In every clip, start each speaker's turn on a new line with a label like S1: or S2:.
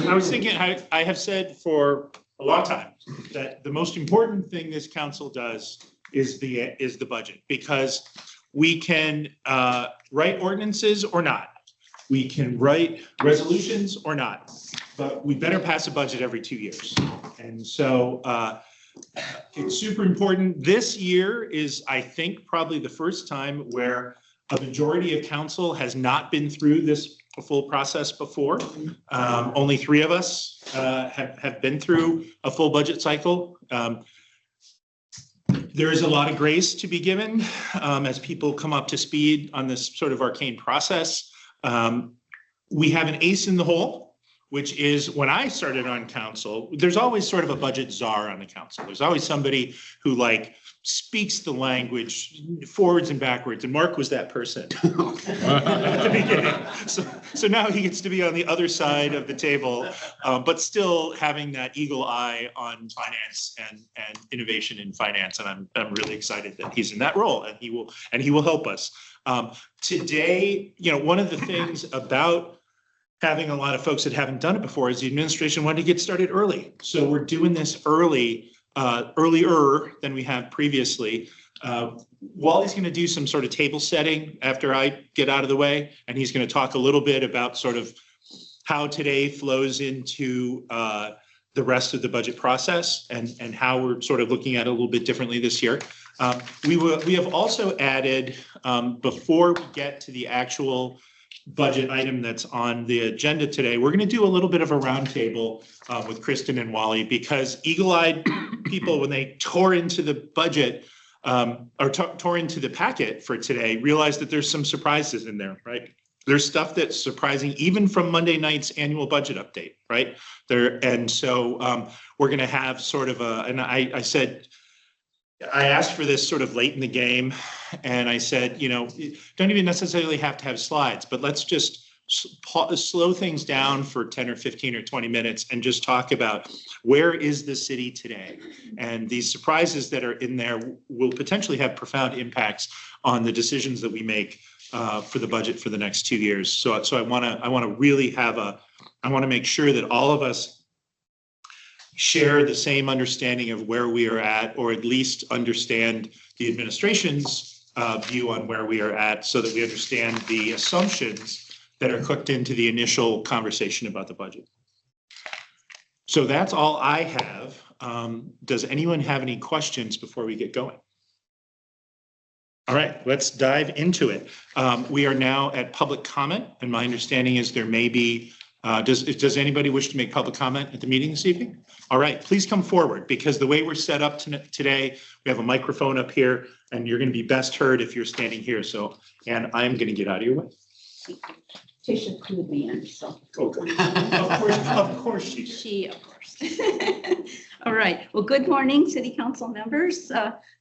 S1: I was thinking, I have said for a long time that the most important thing this council does is the budget, because we can write ordinances or not. We can write resolutions or not, but we better pass a budget every 2 years. And so it's super important. This year is, I think, probably the first time where a majority of council has not been through this full process before. Only 3 of us have been through a full budget cycle. There is a lot of grace to be given as people come up to speed on this sort of arcane process. We have an ace in the hole, which is when I started on council, there's always sort of a budget czar on the council. There's always somebody who like speaks the language forwards and backwards, and Mark was that person at the beginning. So now he gets to be on the other side of the table, but still having that eagle eye on finance and innovation in finance. And I'm really excited that he's in that role, and he will help us. Today, one of the things about having a lot of folks that haven't done it before is the administration wanted to get started early. So we're doing this earlier than we have previously. Wally's going to do some sort of table setting after I get out of the way, and he's going to talk a little bit about sort of how today flows into the rest of the budget process and how we're sort of looking at it a little bit differently this year. We have also added, before we get to the actual budget item that's on the agenda today, we're going to do a little bit of a roundtable with Kristen and Wally, because eagle-eyed people, when they tore into the budget or tore into the packet for today, realized that there's some surprises in there, right? There's stuff that's surprising, even from Monday night's annual budget update, right? And so we're going to have sort of and I asked for this sort of late in the game, and I said, don't even necessarily have to have slides, but let's just slow things down for 10 or 15 or 20 minutes and just talk about where is the city today. And these surprises that are in there will potentially have profound impacts on the decisions that we make for the budget for the next 2 years. So I want to really I want to make sure that all of us share the same understanding of where we are at, or at least understand the administration's view on where we are at, so that we understand the assumptions that are cooked into the initial conversation about the budget. So that's all I have. Does anyone have any questions before we get going? All right, let's dive into it. We are now at public comment, and my understanding is there may be, does anybody wish to make public comment at the meeting this evening? All right, please come forward, because the way we're set up today, we have a microphone up here, and you're going to be best heard if you're standing here. So, and I'm going to get out of your way.
S2: Tisha clued me in, so.
S1: Okay. Of course she.
S2: Of course. All right. Well, good morning, City Council members,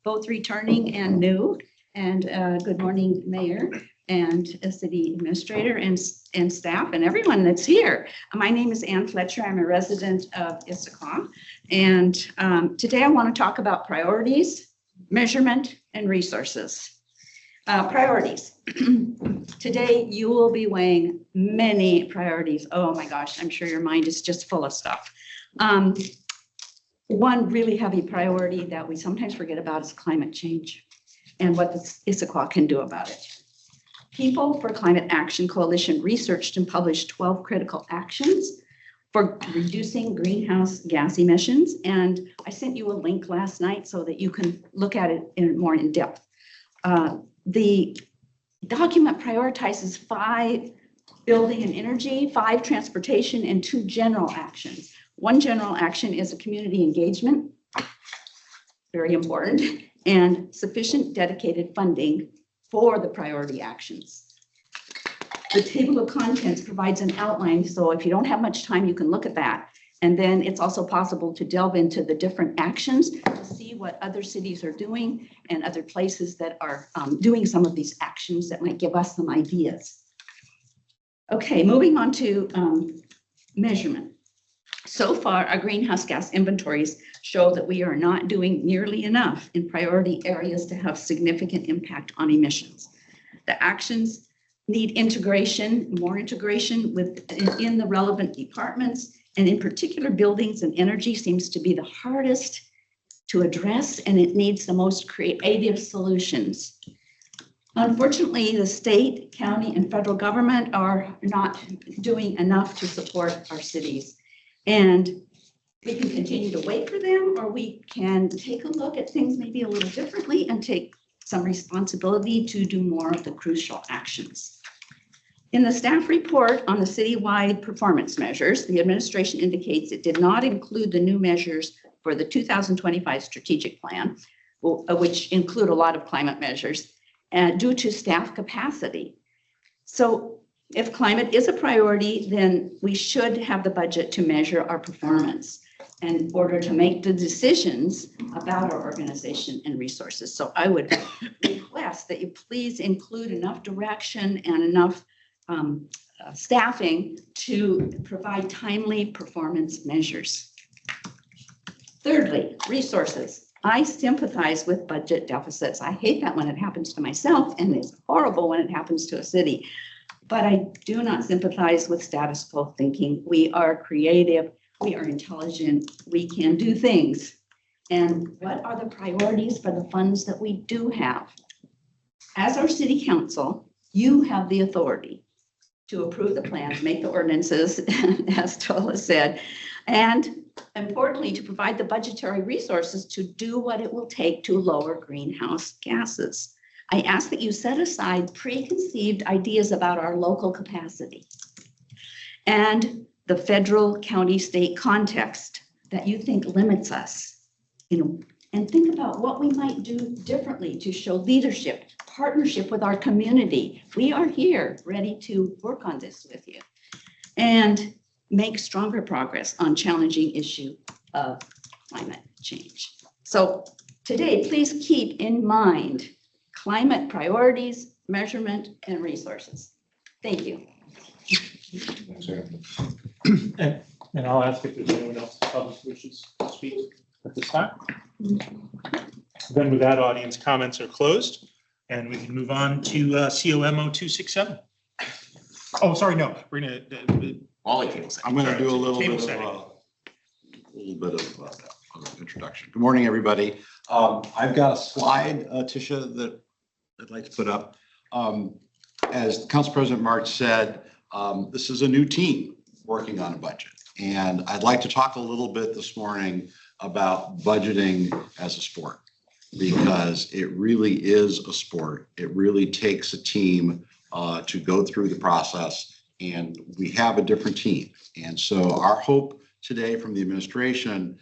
S2: both returning and new, and good morning, Mayor and City Administrator and staff and everyone that's here. My name is Ann Fletcher. I'm a resident of Issaquah, and today I want to talk about priorities, measurement, and resources. Priorities. Today, you will be weighing many priorities. Oh my gosh, I'm sure your mind is just full of stuff. One really heavy priority that we sometimes forget about is climate change and what the Issaquah can do about it. People for Climate Action Coalition researched and published 12 critical actions for reducing greenhouse gas emissions. And I sent you a link last night so that you can look at it more in depth. The document prioritizes 5 building and energy, 5 transportation, and 2 general actions. One general action is a community engagement, very important, and sufficient dedicated funding for the priority actions. The table of contents provides an outline, so if you don't have much time, you can look at that. And then it's also possible to delve into the different actions to see what other cities are doing and other places that are doing some of these actions that might give us some ideas. Okay, moving on to measurement. So far, our greenhouse gas inventories show that we are not doing nearly enough in priority areas to have significant impact on emissions. The actions need integration, more integration within the relevant departments And in particular, buildings and energy seems to be the hardest to address, and it needs the most creative solutions. Unfortunately, the state, county, and federal government are not doing enough to support our cities. And we can continue to wait for them, or we can take a look at things maybe a little differently and take some responsibility to do more of the crucial actions. In the staff report on the citywide performance measures, the administration indicates it did not include the new measures for the 2025 strategic plan, which include a lot of climate measures, due to staff capacity. So if climate is a priority, then we should have the budget to measure our performance in order to make the decisions about our organization and resources. So I would request that you please include enough direction and enough staffing to provide timely performance measures. Thirdly, resources. I sympathize with budget deficits. I hate that when it happens to myself, and it's horrible when it happens to a city. But I do not sympathize with status quo thinking. We are creative, we are intelligent, we can do things. And what are the priorities for the funds that we do have? As our city council, you have the authority to approve the plans, make the ordinances, as Tola said, and importantly, to provide the budgetary resources to do what it will take to lower greenhouse gases. I ask that you set aside preconceived ideas about our local capacity and the federal, county, state context that you think limits us, and think about what we might do differently to show leadership, partnership with our community. We are here ready to work on this with you and make stronger progress on challenging issue of climate change. So today, please keep in mind climate priorities, measurement, and resources. Thank you.
S1: And I'll ask if there's anyone else in the public who wishes to speak at this time. Then with that, audience comments are closed, and we can move on to COMO 267. Oh, sorry, no, we're gonna.
S3: I'm going to do a little bit of introduction. Good morning, everybody. I've got a slide, Tisha, that I'd like to put up. As Council President March said, this is a new team working on a budget. And I'd like to talk a little bit this morning about budgeting as a sport, because it really is a sport. It really takes a team to go through the process, and we have a different team. And so our hope today from the administration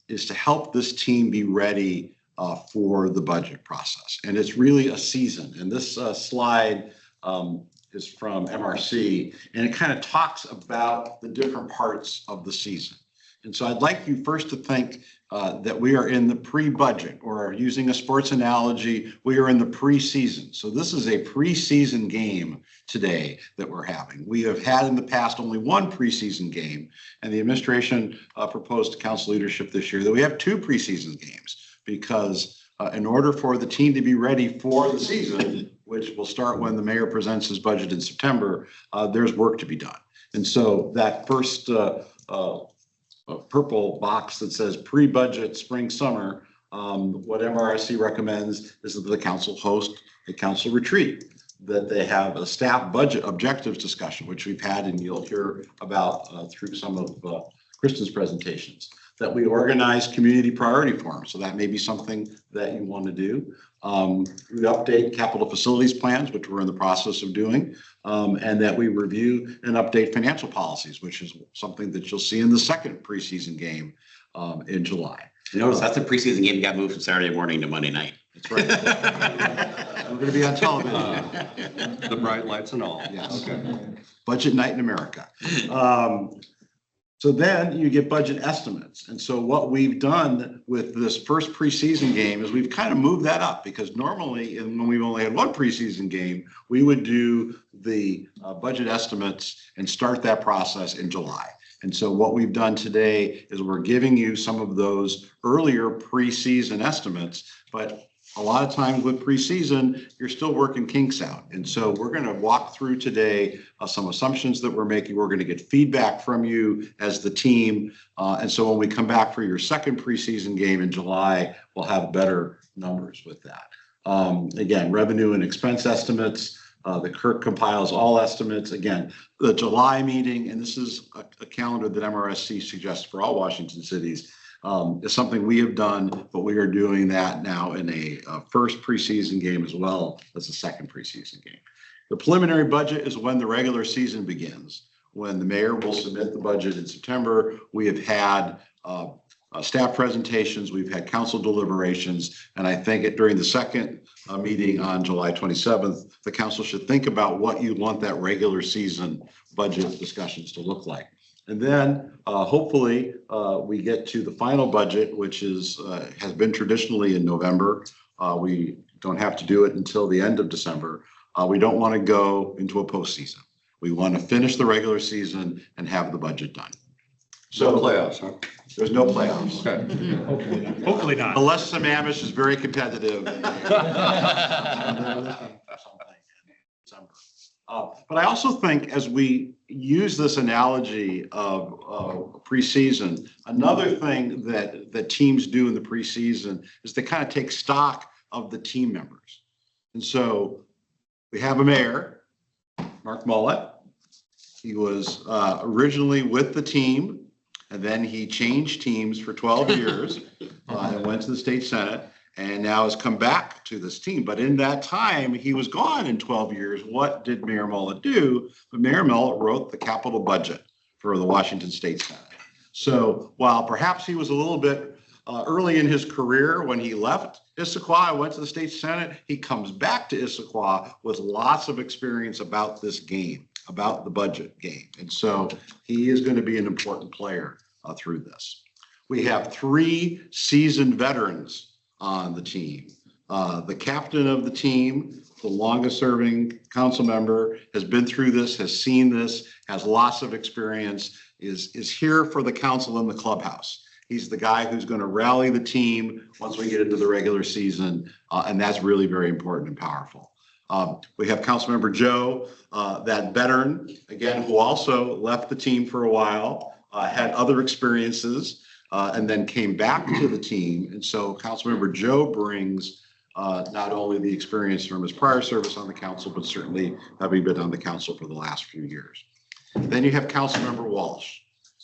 S3: is to help this team be ready for the budget process. And it's really a season. And this slide is from MRC, and it kind of talks about the different parts of the season. And so I'd like you first to think that we are in the pre-budget, or using a sports analogy, we are in the preseason. So this is a preseason game today that we're having. We have had in the past only one preseason game, and the administration proposed to council leadership this year that we have two preseason games, because in order for the team to be ready for the season, which will start when the mayor presents his budget in September, there's work to be done. And so that first purple box that says pre-budget spring summer, what MRSC recommends is that the council host a council retreat, that they have a staff budget objectives discussion, which we've had and you'll hear about through some of Kristen's presentations, that we organize community priority forums. So that may be something that you want to do. We update capital facilities plans, which we're in the process of doing, and that we review and update financial policies, which is something that you'll see in the second preseason game in July.
S4: Notice that's a preseason game that got moved from Saturday morning to Monday night.
S3: That's right. We're going to be on television.
S5: The bright lights and all.
S3: Yes.
S5: Okay.
S3: Budget night in America. So then you get budget estimates. And so what we've done with this first preseason game is we've kind of moved that up, because normally, when we've only had one preseason game, we would do the budget estimates and start that process in July. And so what we've done today is we're giving you some of those earlier preseason estimates, but a lot of times with preseason, you're still working kinks out. And so we're going to walk through today some assumptions that we're making. We're going to get feedback from you as the team. And so when we come back for your second preseason game in July, we'll have better numbers with that. Again, revenue and expense estimates. The Kirk compiles all estimates. Again, the July meeting, and this is a calendar that MRSC suggests for all Washington cities, is something we have done, but we are doing that now in a first preseason game as well as a second preseason game. The preliminary budget is when the regular season begins, when the mayor will submit the budget in September. We have had staff presentations, we've had council deliberations, and I think during the second meeting on July 27th, the council should think about what you want that regular season budget discussions to look like. And then hopefully we get to the final budget, which is has been traditionally in November. We don't have to do it until the end of December. We don't want to go into a postseason. We want to finish the regular season and have the budget done. So
S5: No playoffs, huh?
S3: there's no playoffs.
S5: Okay.
S1: Hopefully not.
S3: Unless Sammamish is very competitive. But I also think as we use this analogy of preseason, another thing that teams do in the preseason is they kind of take stock of the team members. And so we have a mayor, Mark Mullet. He was originally with the team, and then he changed teams for 12 years and went to the state senate, and now has come back to this team. But in that time, he was gone in 12 years. What did Mayor Mullet do? But Mayor Mullet wrote the capital budget for the Washington State Senate. So while perhaps he was a little bit early in his career when he left Issaquah, went to the state senate, he comes back to Issaquah with lots of experience about this game, about the budget game. And so he is going to be an important player through this. We have 3 seasoned veterans on the team. The captain of the team, the longest serving council member, has been through this, has seen this, has lots of experience, is here for the council in the clubhouse. He's the guy who's going to rally the team once we get into the regular season, and that's really very important and powerful. We have Councilmember Joe, that veteran, again, who also left the team for a while, had other experiences, and then came back to the team. And so Councilmember Joe brings not only the experience from his prior service on the council, but certainly having been on the council for the last few years. Then you have Councilmember Walsh.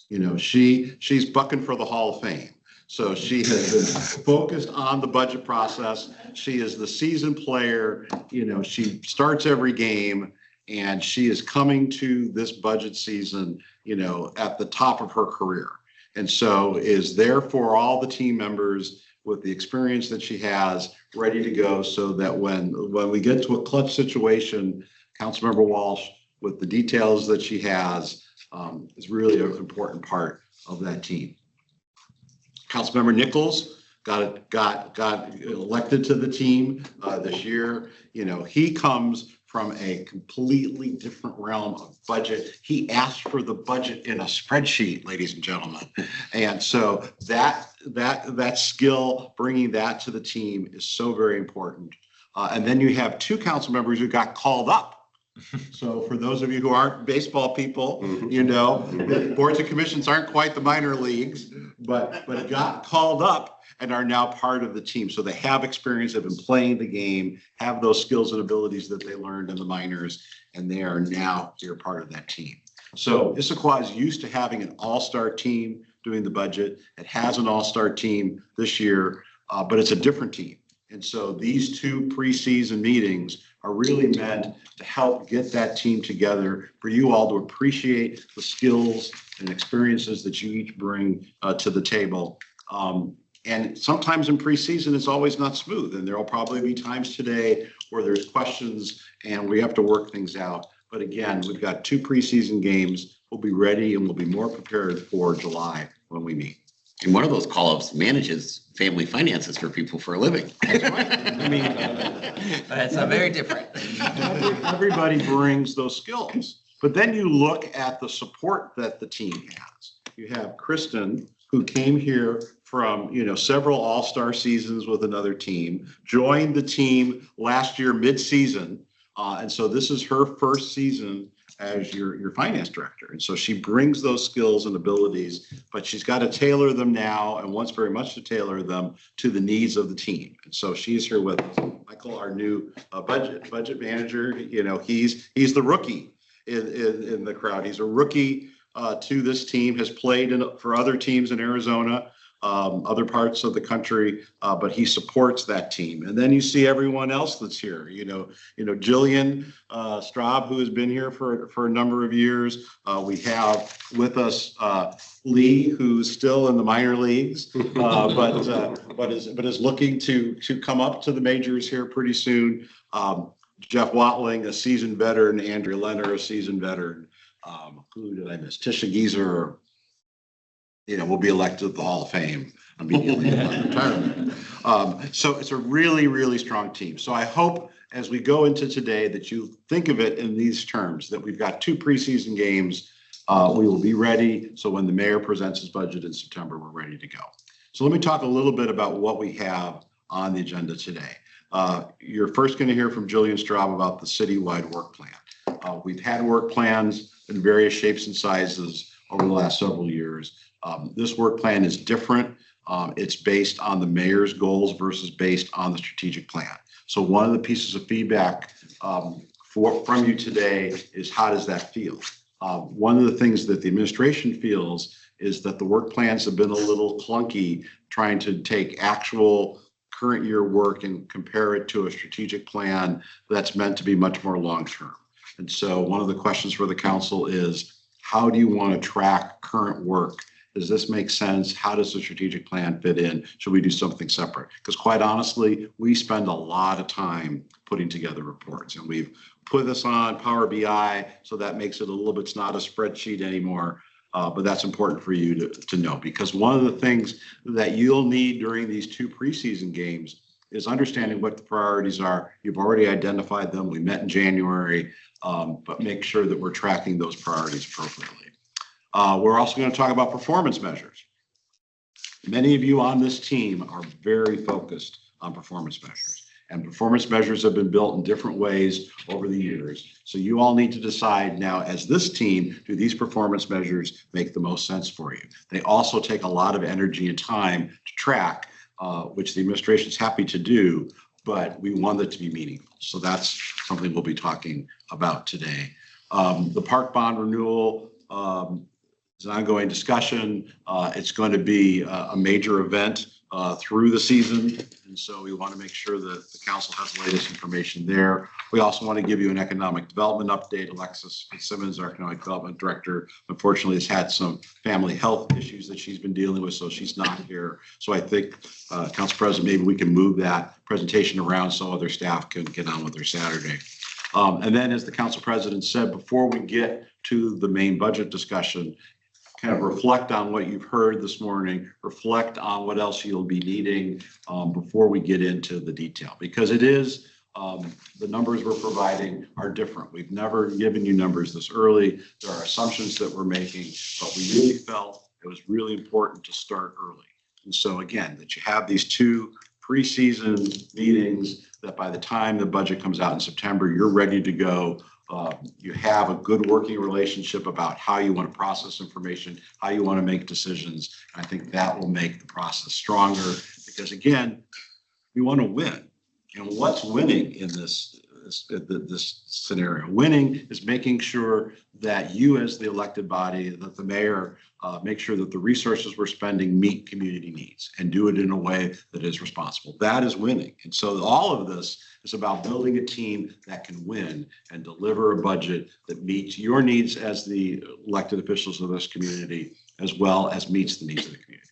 S3: You know, she's bucking for the Hall of Fame. So she has been focused on the budget process. She is the seasoned player. You know, she starts every game, and she is coming to this budget season, you know, at the top of her career. And so is there for all the team members with the experience that she has, ready to go, so that when we get to a clutch situation, Councilmember Walsh, with the details that she has, is really an important part of that team. Councilmember Nichols got elected to the team this year. You know, he comes from a completely different realm of budget. He asked for the budget in a spreadsheet, ladies and gentlemen. And so that skill, bringing that to the team, is so very important. And then you have 2 council members who got called up. So for those of you who aren't baseball people, you know, boards and commissions aren't quite the minor leagues, but got called up and are now part of the team. So they have experience, have been playing the game, have those skills and abilities that they learned in the minors, and they are now here part of that team. So Issaquah is used to having an all-star team doing the budget. It has an all-star team this year, but it's a different team. And so these 2 preseason meetings are really meant to help get that team together, for you all to appreciate the skills and experiences that you each bring to the table. And sometimes in preseason, it's always not smooth. And there will probably be times today where there's questions and we have to work things out. But again, we've got 2 preseason games. We'll be ready and we'll be more prepared for July when we meet.
S4: And one of those call-ups manages family finances for people for a living.
S3: That's right. I mean,
S6: That's very different.
S3: everybody brings those skills. But then you look at the support that the team has. You have Kristen, who came here from, several all-star seasons with another team, joined the team last year mid-season. And so this is her first season as your finance director. And so she brings those skills and abilities, but she's got to tailor them now and wants very much to tailor them to the needs of the team. And so she's here with Michael, our new budget manager. He's the rookie in the crowd. He's a rookie to this team, has played for other teams in Arizona, other parts of the country, but he supports that team. And then you see everyone else that's here. Jillian Straub, who has been here for a number of years. We have with us Lee, who's still in the minor leagues, but is looking to come up to the majors here pretty soon. Jeff Watling, a seasoned veteran. Andrea Leonard, a seasoned veteran. Who did I miss? Tisha Geezer, will be elected to the Hall of Fame immediately upon retirement. So it's a really, really strong team. So I hope as we go into today that you think of it in these terms, that we've got 2 preseason games. We will be ready. So when the mayor presents his budget in September, we're ready to go. So let me talk a little bit about what we have on the agenda today. You're first going to hear from Jillian Straub about the Citywide Workplan. We've had work plans in various shapes and sizes over the last several years. This work plan is different. It's based on the mayor's goals versus based on the strategic plan. So one of the pieces of feedback from you today is, how does that feel? One of the things that the administration feels is that the work plans have been a little clunky, trying to take actual current year work and compare it to a strategic plan that's meant to be much more long-term. And so one of the questions for the council is, how do you want to track current work? Does this make sense? How does the strategic plan fit in? Should we do something separate? Because quite honestly, we spend a lot of time putting together reports, and we've put this on Power BI, so that makes it a little bit, it's not a spreadsheet anymore. But that's important for you to know, because one of the things that you'll need during these 2 preseason games is understanding what the priorities are. You've already identified them. We met in January, but make sure that we're tracking those priorities appropriately. We're also going to talk about performance measures. Many of you on this team are very focused on performance measures, and performance measures have been built in different ways over the years. So you all need to decide now, as this team, do these performance measures make the most sense for you? They also take a lot of energy and time to track, which the administration is happy to do, but we want it to be meaningful. So that's something we'll be talking about today. The park bond renewal is an ongoing discussion. It's going to be a major event through the season. And so we want to make sure that the council has the latest information there. We also want to give you an economic development update. Alexis Fitzsimmons, our economic development director, unfortunately has had some family health issues that she's been dealing with, so she's not here. So I think, Council President, maybe we can move that presentation around so other staff can get on with their Saturday. And then, as the Council President said, before we get to the main budget discussion, kind of reflect on what you've heard this morning, reflect on what else you'll be needing before we get into the detail, because it is, the numbers we're providing are different. We've never given you numbers this early. There are assumptions that we're making, but we really felt it was really important to start early. And so again, that you have these 2 preseason meetings, that by the time the budget comes out in September, you're ready to go. You have a good working relationship about how you want to process information, how you want to make decisions. And I think that will make the process stronger, because again, we want to win. And what's winning in this scenario? Winning is making sure that you, as the elected body, that the mayor, make sure that the resources we're spending meet community needs and do it in a way that is responsible. That is winning. And so all of this is about building a team that can win and deliver a budget that meets your needs as the elected officials of this community, as well as meets the needs of the community.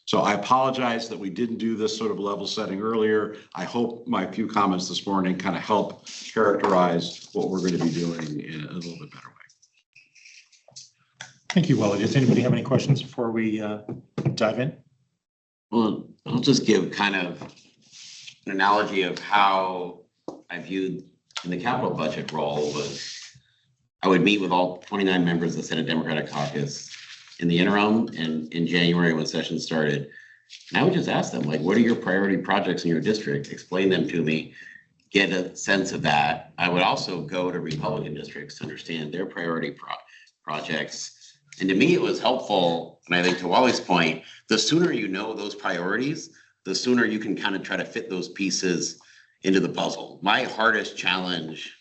S3: So I apologize that we didn't do this sort of level setting earlier. I hope my few comments this morning kind of help characterize what we're going to be doing in a little bit better way.
S1: Thank you, Willie. Does anybody have any questions before we dive in?
S4: Well, I'll just give kind of an analogy of how I viewed in the capital budget role was I would meet with all 29 members of the Senate Democratic Caucus in the interim and in January when session started. And I would just ask them, like, what are your priority projects in your district? Explain them to me, get a sense of that. I would also go to Republican districts to understand their priority projects. And to me, it was helpful. And I think to Wally's point, the sooner you know those priorities, the sooner you can kind of try to fit those pieces into the puzzle. My hardest challenge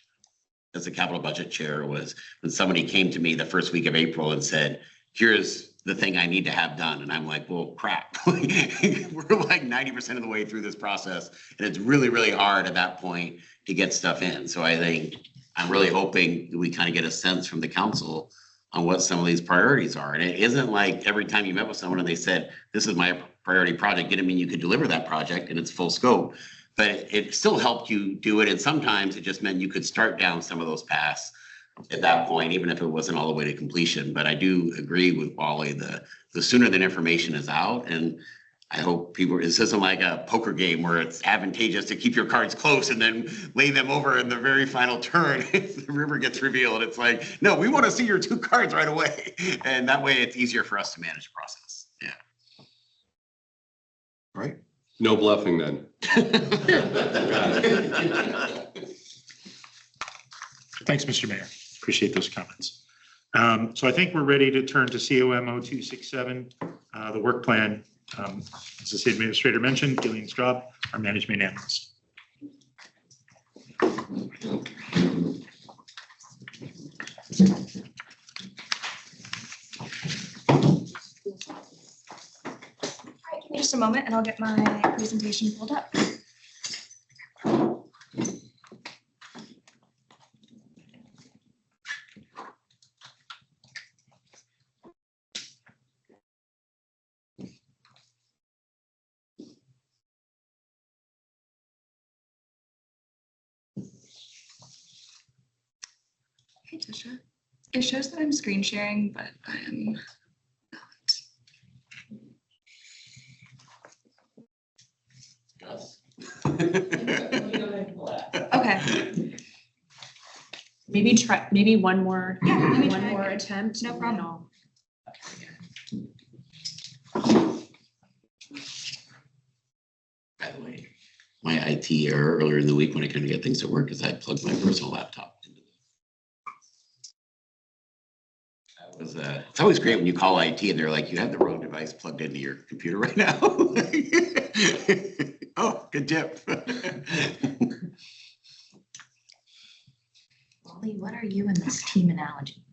S4: as a capital budget chair was when somebody came to me the first week of April and said, here's the thing I need to have done. And I'm like, well, crap. We're like 90% of the way through this process. And it's really, really hard at that point to get stuff in. So I think I'm really hoping that we kind of get a sense from the council on what some of these priorities are. And it isn't like every time you met with someone and they said, this is my priority project, didn't mean you could deliver that project in its full scope, but it still helped you do it. And sometimes it just meant you could start down some of those paths at that point, even if it wasn't all the way to completion. But I do agree with Wally, the sooner that information is out, and I hope people, this isn't like a poker game where it's advantageous to keep your cards close and then lay them over in the very final turn if the river gets revealed. It's like, no, we want to see your 2 cards right away. And that way it's easier for us to manage the process. Yeah.
S3: All right.
S5: No bluffing then.
S1: Thanks, Mr. Mayor. Appreciate those comments. So I think we're ready to turn to COM 0267, the work plan. As the city administrator mentioned, Gillian Straub, our management analyst.
S7: Give me just a moment and I'll get my presentation pulled up. Hey, Tisha. It shows that I'm screen sharing, but I am not. Okay.
S8: Maybe one more,
S7: Yeah, let me
S8: one
S7: try
S8: more
S7: again.
S8: attempt.
S7: No
S8: and
S7: problem.
S8: then I'll-
S4: By the way, my IT error earlier in the week when I couldn't get things to work is I plugged my personal laptop into that was it's always great when you call IT and they're like, you have the wrong device plugged into your computer right now. Oh, good tip.
S9: Wally, what are you in this team analogy?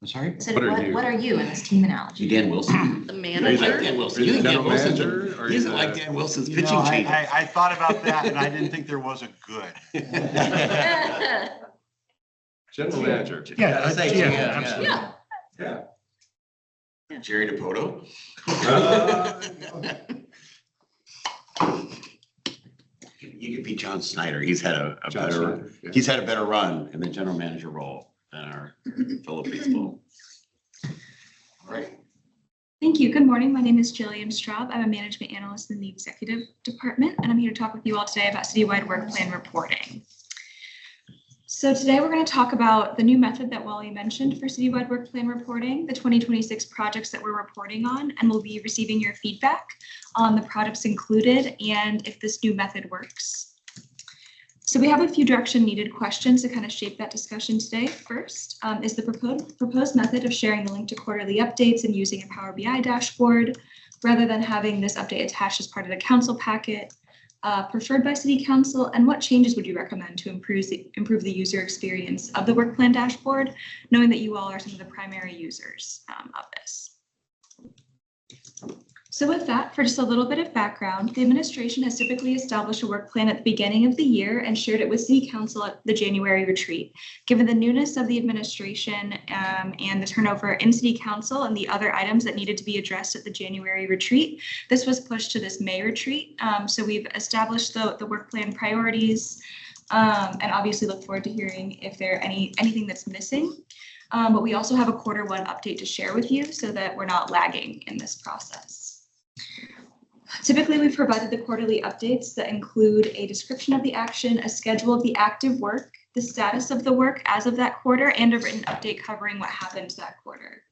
S3: I'm sorry?
S9: I said,
S5: What are you?
S9: what are you in this team analogy?
S4: You Dan Wilson.
S8: The
S4: You like
S8: manager.
S4: Dan Wilson.
S5: Are
S4: You
S5: you
S4: think
S5: the
S4: Dan
S5: general
S4: Wilson's
S5: manager, or
S4: he doesn't
S5: you
S4: like
S5: the-
S4: Dan Wilson's
S3: You
S4: pitching
S3: know,
S4: changes.
S3: I thought about that and I didn't think there was a good.
S5: General manager.
S1: Yeah,
S6: I say
S1: yeah,
S6: GM,
S1: absolutely.
S5: Yeah.
S4: Jerry Dipoto. You could be John Snyder. He's had a
S5: John
S4: better,
S5: Schneider, yeah.
S4: he's had a better run in the general manager role than our fellow baseball. All right.
S7: Thank you. Good morning. My name is Jillian Straub. I'm a management analyst in the executive department, and I'm here to talk with you all today about citywide work plan reporting. So today we're going to talk about the new method that Wally mentioned for citywide work plan reporting, the 2026 projects that we're reporting on, and we'll be receiving your feedback on the projects included and if this new method works. So we have a few direction needed questions to kind of shape that discussion today. First, is the proposed method of sharing the link to quarterly updates and using a Power BI dashboard rather than having this update attached as part of the council packet preferred by City Council, and what changes would you recommend to improve the user experience of the work plan dashboard, knowing that you all are some of the primary users of this? So with that, for just a little bit of background, the administration has typically established a work plan at the beginning of the year and shared it with City Council at the January retreat. Given the newness of the administration and the turnover in City Council and the other items that needed to be addressed at the January retreat, this was pushed to this May retreat. So we've established the work plan priorities and obviously look forward to hearing if there anything that's missing. But we also have a Q1 update to share with you so that we're not lagging in this process. Typically, we've provided the quarterly updates that include a description of the action, a schedule of the active work, the status of the work as of that quarter, and a written update covering what happened that quarter.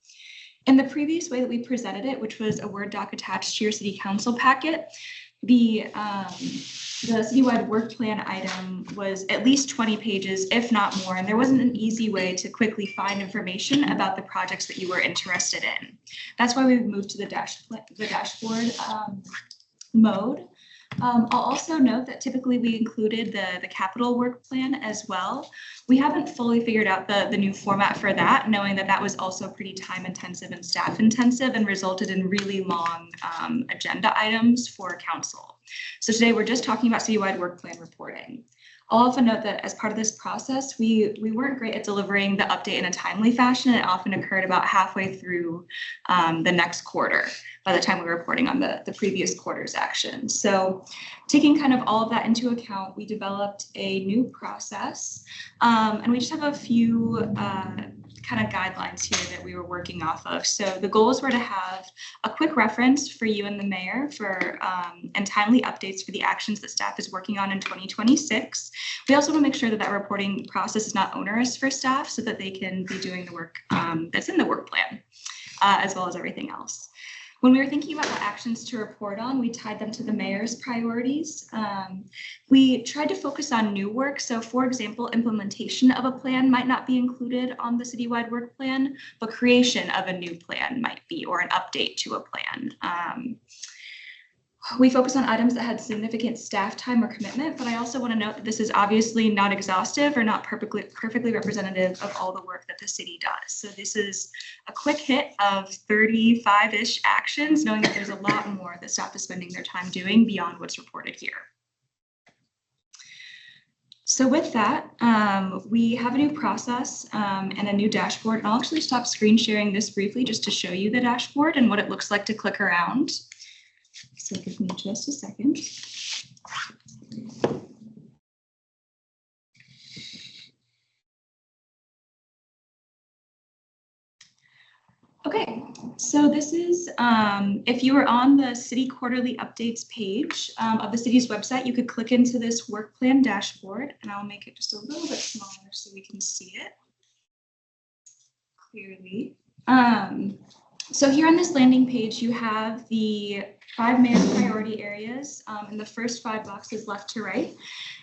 S7: In the previous way that we presented it, which was a Word doc attached to your city council packet, the citywide work plan item was at least 20 pages, if not more, and there wasn't an easy way to quickly find information about the projects that you were interested in. That's why we've moved to the dashboard mode. I'll also note that typically we included the capital work plan as well. We haven't fully figured out the new format for that, knowing that that was also pretty time intensive and staff intensive and resulted in really long agenda items for council. So today we're just talking about citywide work plan reporting. I'll often note that as part of this process, we weren't great at delivering the update in a timely fashion. It often occurred about halfway through the next quarter by the time we were reporting on the previous quarter's action. So taking kind of all of that into account, we developed a new process and we just have a few kind of guidelines here that we were working off of. So the goals were to have a quick reference for you and the mayor for and timely updates for the actions that staff is working on in 2026. We also want to make sure that that reporting process is not onerous for staff so that they can be doing the work that's in the work plan as well as everything else. When we were thinking about what actions to report on, we tied them to the mayor's priorities. We tried to focus on new work. So for example, implementation of a plan might not be included on the citywide work plan, but creation of a new plan might be, or an update to a plan. We focus on items that had significant staff time or commitment, but I also want to note that this is obviously not exhaustive or not perfectly representative of all the work that the city does. So this is a quick hit of 35-ish actions, knowing that there's a lot more that staff is spending their time doing beyond what's reported here. So with that, we have a new process and a new dashboard. And I'll actually stop screen sharing this briefly just to show you the dashboard and what it looks like to click around. So give me just a second. Okay, so this is, if you were on the city quarterly updates page of the city's website, you could click into this work plan dashboard, and I'll make it just a little bit smaller so we can see it clearly. So here on this landing page, you have the 5 main priority areas in the first 5 boxes left to right.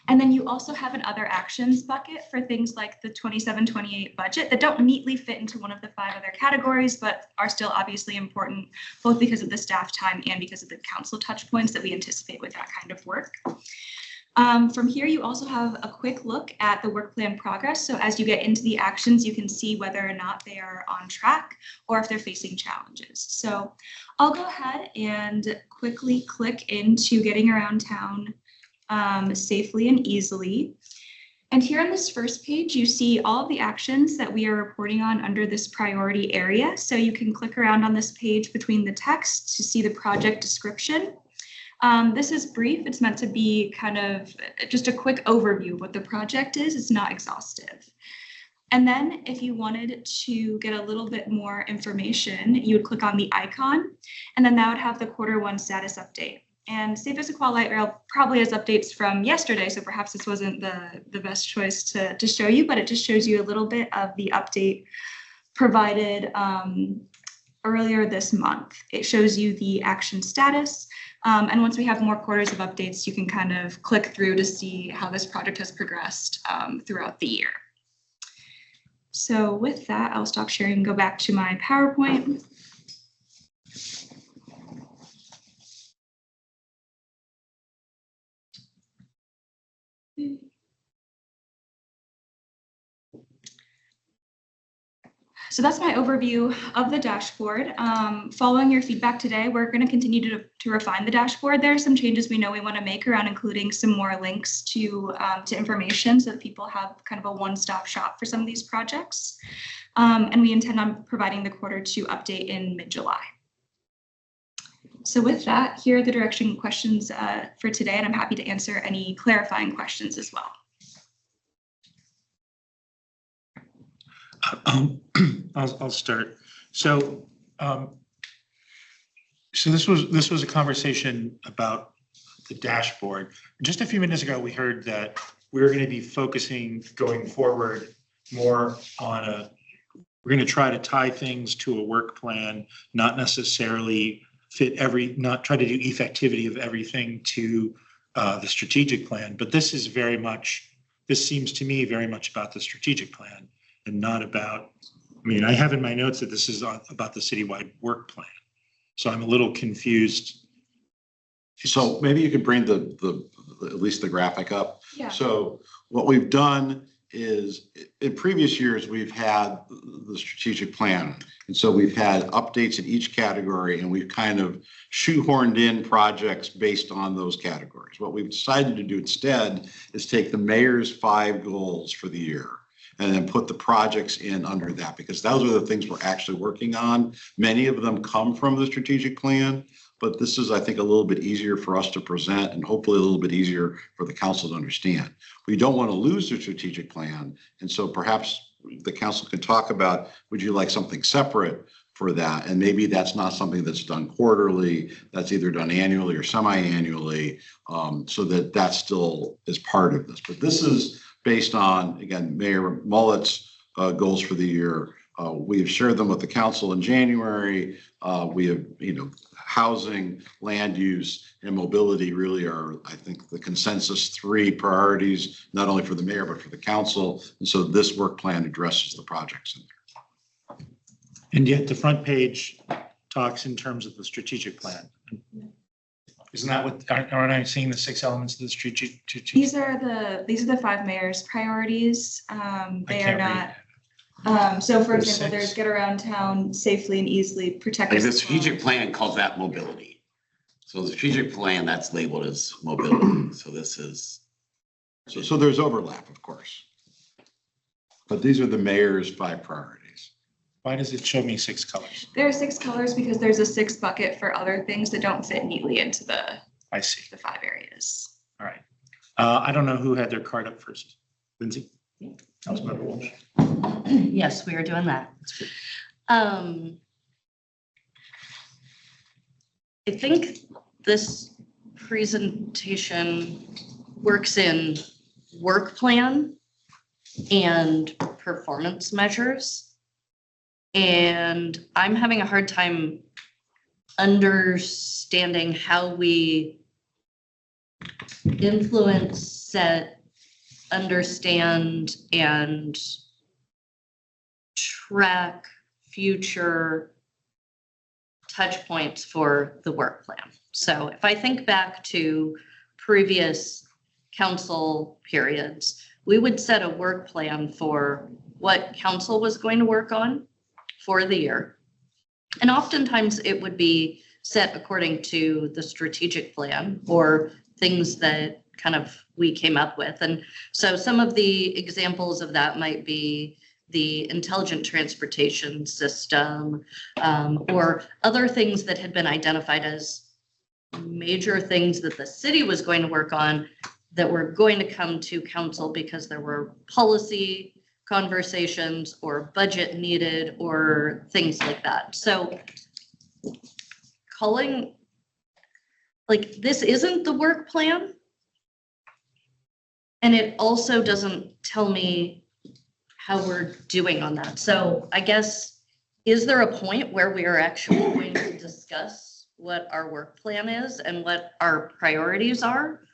S7: And then you also have an other actions bucket for things like the 27-28 budget that don't neatly fit into one of the 5 other categories, but are still obviously important, both because of the staff time and because of the council touch points that we anticipate with that kind of work. From here, you also have a quick look at the work plan progress. So as you get into the actions, you can see whether or not they are on track or if they're facing challenges. So I'll go ahead and quickly click into getting around town safely and easily. And here on this first page, you see all of the actions that we are reporting on under this priority area. So you can click around on this page between the text to see the project description. This is brief. It's meant to be kind of just a quick overview of what the project is. It's not exhaustive. And then if you wanted to get a little bit more information, you would click on the icon, and then that would have the Q1 status update. And Safe Issaquah Light Rail probably has updates from yesterday, so perhaps this wasn't the best choice to show you, but it just shows you a little bit of the update provided earlier this month. It shows you the action status. And once we have more quarters of updates, you can kind of click through to see how this project has progressed throughout the year. So with that, I'll stop sharing and go back to my PowerPoint. So that's my overview of the dashboard. Following your feedback today, we're going to continue to refine the dashboard. There are some changes we know we want to make around including some more links to information so that people have kind of a one-stop shop for some of these projects. And we intend on providing the Q2 update in mid-July. So with that, here are the direction questions for today, and I'm happy to answer any clarifying questions as well.
S1: I'll start. So, this was a conversation about the dashboard. Just a few minutes ago, we heard that we're going to be focusing going forward more on a we're going to try to tie things to a work plan, not necessarily not try to do effectivity of everything to the strategic plan. But this seems to me very much about the strategic plan and not about, I mean, I have in my notes that this is about the citywide work plan. So I'm a little confused.
S3: So maybe you could bring the at least the graphic up.
S7: Yeah.
S3: So what we've done is in previous years, we've had the strategic plan. And so we've had updates in each category and we've kind of shoehorned in projects based on those categories. What we've decided to do instead is take the mayor's 5 goals for the year and then put the projects in under that, because those are the things we're actually working on. Many of them come from the strategic plan, but this is, I think, a little bit easier for us to present and hopefully a little bit easier for the council to understand. We don't want to lose the strategic plan. And so perhaps the council can talk about, would you like something separate for that? And maybe that's not something that's done quarterly, that's either done annually or semi-annually, so that still is part of this. But this is based on, again, Mayor Mullet's goals for the year. We have shared them with the council in January. We have, housing, land use, and mobility really are, I think, the consensus 3 priorities, not only for the mayor, but for the council. And so this work plan addresses the projects in there.
S1: And yet the front page talks in terms of the strategic plan. Isn't that what, aren't I seeing the 6 elements of the strategic?
S7: These are the 5 mayor's priorities. They are not. So for example, there's get around town safely and easily, protect.
S4: Like the strategic plan calls that mobility. So the strategic plan, that's labeled as mobility. So this is.
S3: So there's overlap, of course. But these are the mayor's 5 priorities.
S1: Why does it show me 6 colors?
S7: There are 6 colors because there's a 6 bucket for other things that don't fit neatly into the
S1: I see.
S7: the 5 areas.
S1: All right. I don't know who had their card up first. Lindsay? Councilmember Walsh.
S8: Yes, we are doing that. I think this presentation works in work plan and performance measures. And I'm having a hard time understanding how we influence, set, understand, and track future touch points for the work plan. So if I think back to previous council periods, we would set a work plan for what council was going to work on for the year. And oftentimes it would be set according to the strategic plan or things that kind of we came up with. And so some of the examples of that might be the intelligent transportation system, or other things that had been identified as major things that the city was going to work on that were going to come to council because there were policy conversations or budget needed or things like that. So calling, like, this isn't the work plan. And it also doesn't tell me how we're doing on that. So I guess, is there a point where we are actually going to discuss what our work plan is and what our priorities are?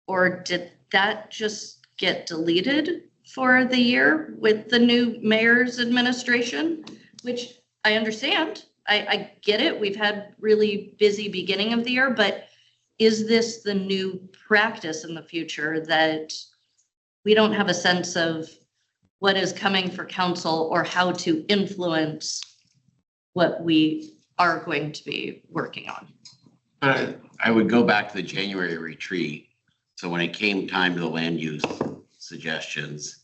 S8: Or did that just get deleted for the year with the new mayor's administration? Which I understand, I get it. We've had really busy beginning of the year, but is this the new practice in the future that we don't have a sense of what is coming for council or how to influence what we are going to be working on?
S4: I would go back to the January retreat. So when it came time to the land use suggestions,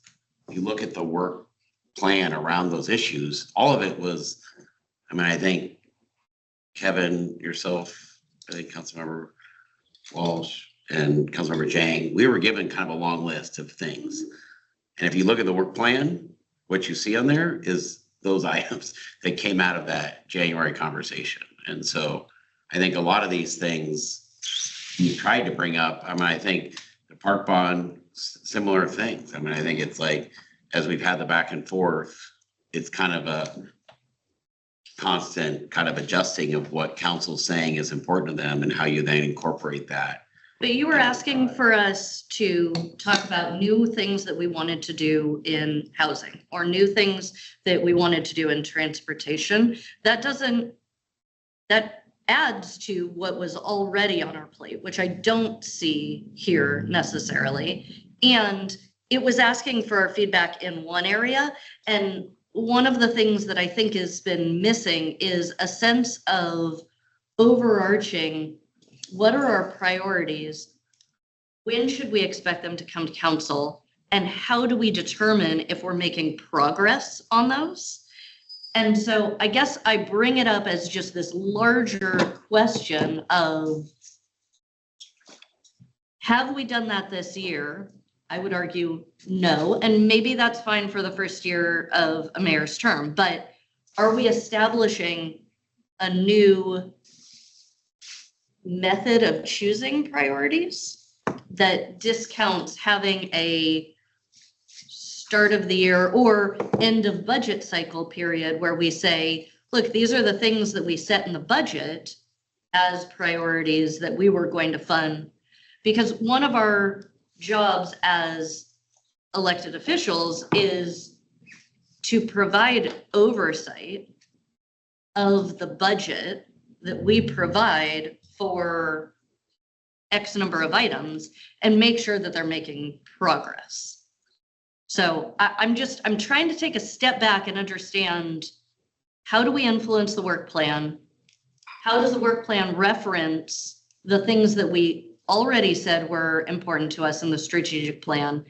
S4: you look at the work plan around those issues, all of it was, I think Kevin, yourself, I think Councilmember Walsh and Councilmember Jang, we were given kind of a long list of things. And if you look at the work plan, what you see on there is those items that came out of that January conversation. And so I think a lot of these things you tried to bring up, I think the park bond, similar things. I think it's like, as we've had the back and forth, it's kind of a constant kind of adjusting of what council's saying is important to them and how you then incorporate that.
S8: But you were asking for us to talk about new things that we wanted to do in housing or new things that we wanted to do in transportation. That adds to what was already on our plate, which I don't see here necessarily. And it was asking for our feedback in one area. And one of the things that I think has been missing is a sense of overarching, what are our priorities? When should we expect them to come to council? And how do we determine if we're making progress on those? And so I guess I bring it up as just this larger question of, have we done that this year? I would argue no, and maybe that's fine for the first year of a mayor's term, but are we establishing a new method of choosing priorities that discounts having a start of the year or end of budget cycle period where we say, look, these are the things that we set in the budget as priorities that we were going to fund? Because one of our jobs as elected officials is to provide oversight of the budget that we provide for X number of items and make sure that they're making progress. So I'm trying to take a step back and understand, how do we influence the work plan? How does the work plan reference the things that we already said were important to us in the strategic plan?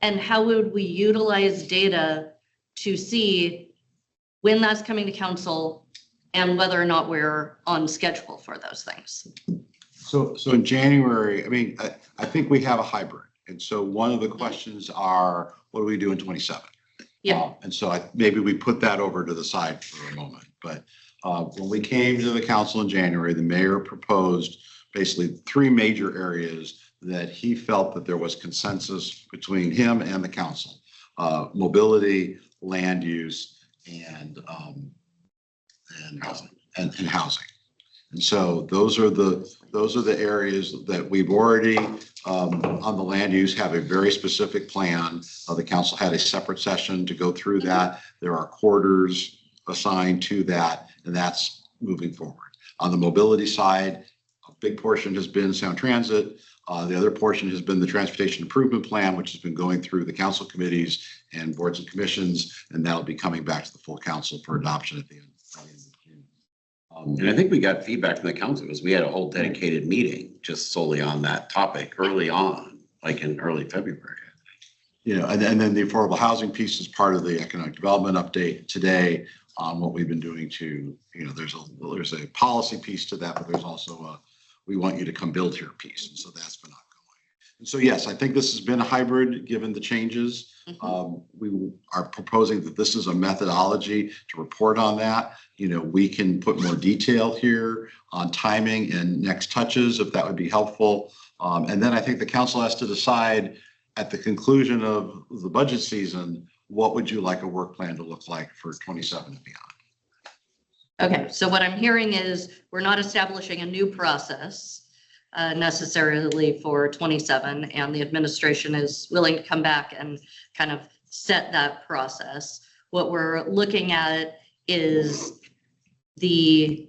S8: And how would we utilize data to see when that's coming to council and whether or not we're on schedule for those things?
S3: So in January, I mean, I think we have a hybrid. And so one of the questions are, what do we do in 27?
S8: Yeah.
S3: And so maybe we put that over to the side for a moment. But when we came to the council in January, the mayor proposed basically 3 major areas that he felt that there was consensus between him and the council: mobility, land use, and housing. And housing. And so those are the areas that we've already on the land use have a very specific plan. The council had a separate session to go through that. There are quarters assigned to that, and that's moving forward. On the mobility side, a big portion has been Sound Transit. The other portion has been the Transportation Improvement Plan, which has been going through the council committees and boards and commissions, and that'll be coming back to the full council for adoption at the end of June.
S4: And I think we got feedback from the council because we had a whole dedicated meeting just solely on that topic early on, like in early February.
S3: You know, and then the affordable housing piece is part of the economic development update today on what we've been doing to, you know, there's a policy piece to that, but there's also a, we want you to come build here piece. And so that's been ongoing. And so, yes, I think this has been a hybrid given the changes. We are proposing that this is a methodology to report on that. You know, we can put more detail here on timing and next touches if that would be helpful. And then I think the council has to decide at the conclusion of the budget season, what would you like a work plan to look like for 27 and beyond?
S8: Okay, so what I'm hearing is we're not establishing a new process necessarily for 27, and the administration is willing to come back and kind of set that process. What we're looking at is the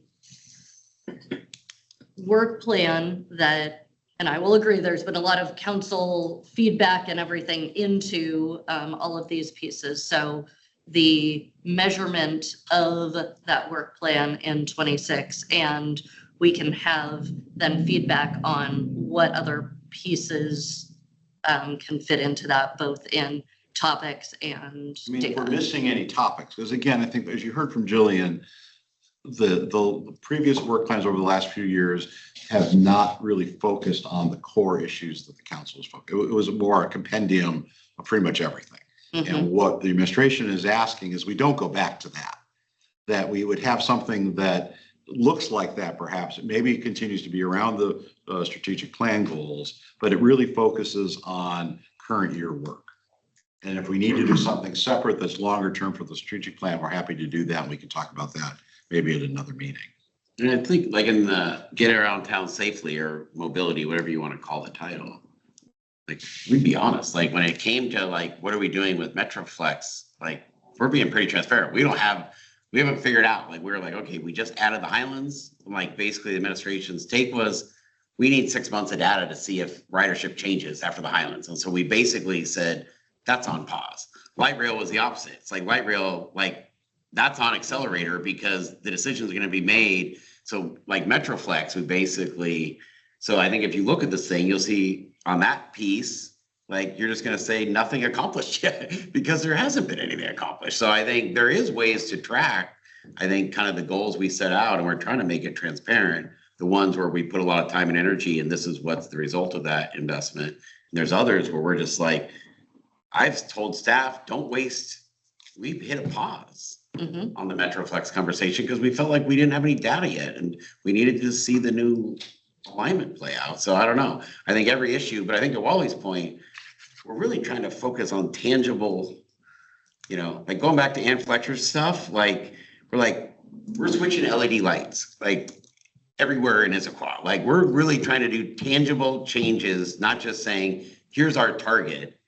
S8: work plan that, and I will agree, there's been a lot of council feedback and everything into all of these pieces. So the measurement of that work plan in 26, and we can have then feedback on what other pieces can fit into that, both in topics and
S3: I mean,
S8: data.
S3: if we're missing any topics, because again, I think as you heard from Jillian, the previous work plans over the last few years have not really focused on the core issues that the council was focused. It was more a compendium of pretty much everything. And what the administration is asking is we don't go back to that we would have something that looks like that perhaps. Maybe it continues to be around the strategic plan goals, but it really focuses on current year work. And if we need to do something separate that's longer term for the strategic plan, we're happy to do that. And we can talk about that maybe at another meeting.
S4: And I think like in the get around town safely or mobility, whatever you want to call the title. Like, we'd be honest, like when it came to like, what are we doing with Metroflex? Like, we're being pretty transparent. We haven't figured out, like, we're like, okay, we just added the Highlands. Like basically the administration's take was, we need 6 months of data to see if ridership changes after the Highlands. And so we basically said, that's on pause. Light rail was the opposite. It's like light rail, like that's on accelerator because the decisions are going to be made. So like Metroflex, we basically, so I think if you look at this thing, you'll see on that piece, like you're just going to say nothing accomplished yet because there hasn't been anything accomplished. So I think there is ways to track, I think kind of the goals we set out, and we're trying to make it transparent. The ones where we put a lot of time and energy and this is what's the result of that investment. And there's others where we're just like, I've told staff, don't waste, we've hit a pause on the Metroflex conversation because we felt like we didn't have any data yet and we needed to see the new alignment play out. So I don't know. I think every issue, but I think to Wally's point, we're really trying to focus on tangible, you know, like going back to Ann Fletcher's stuff, like we're switching to LED lights, like everywhere in Issaquah. Like we're really trying to do tangible changes, not just saying, here's our target.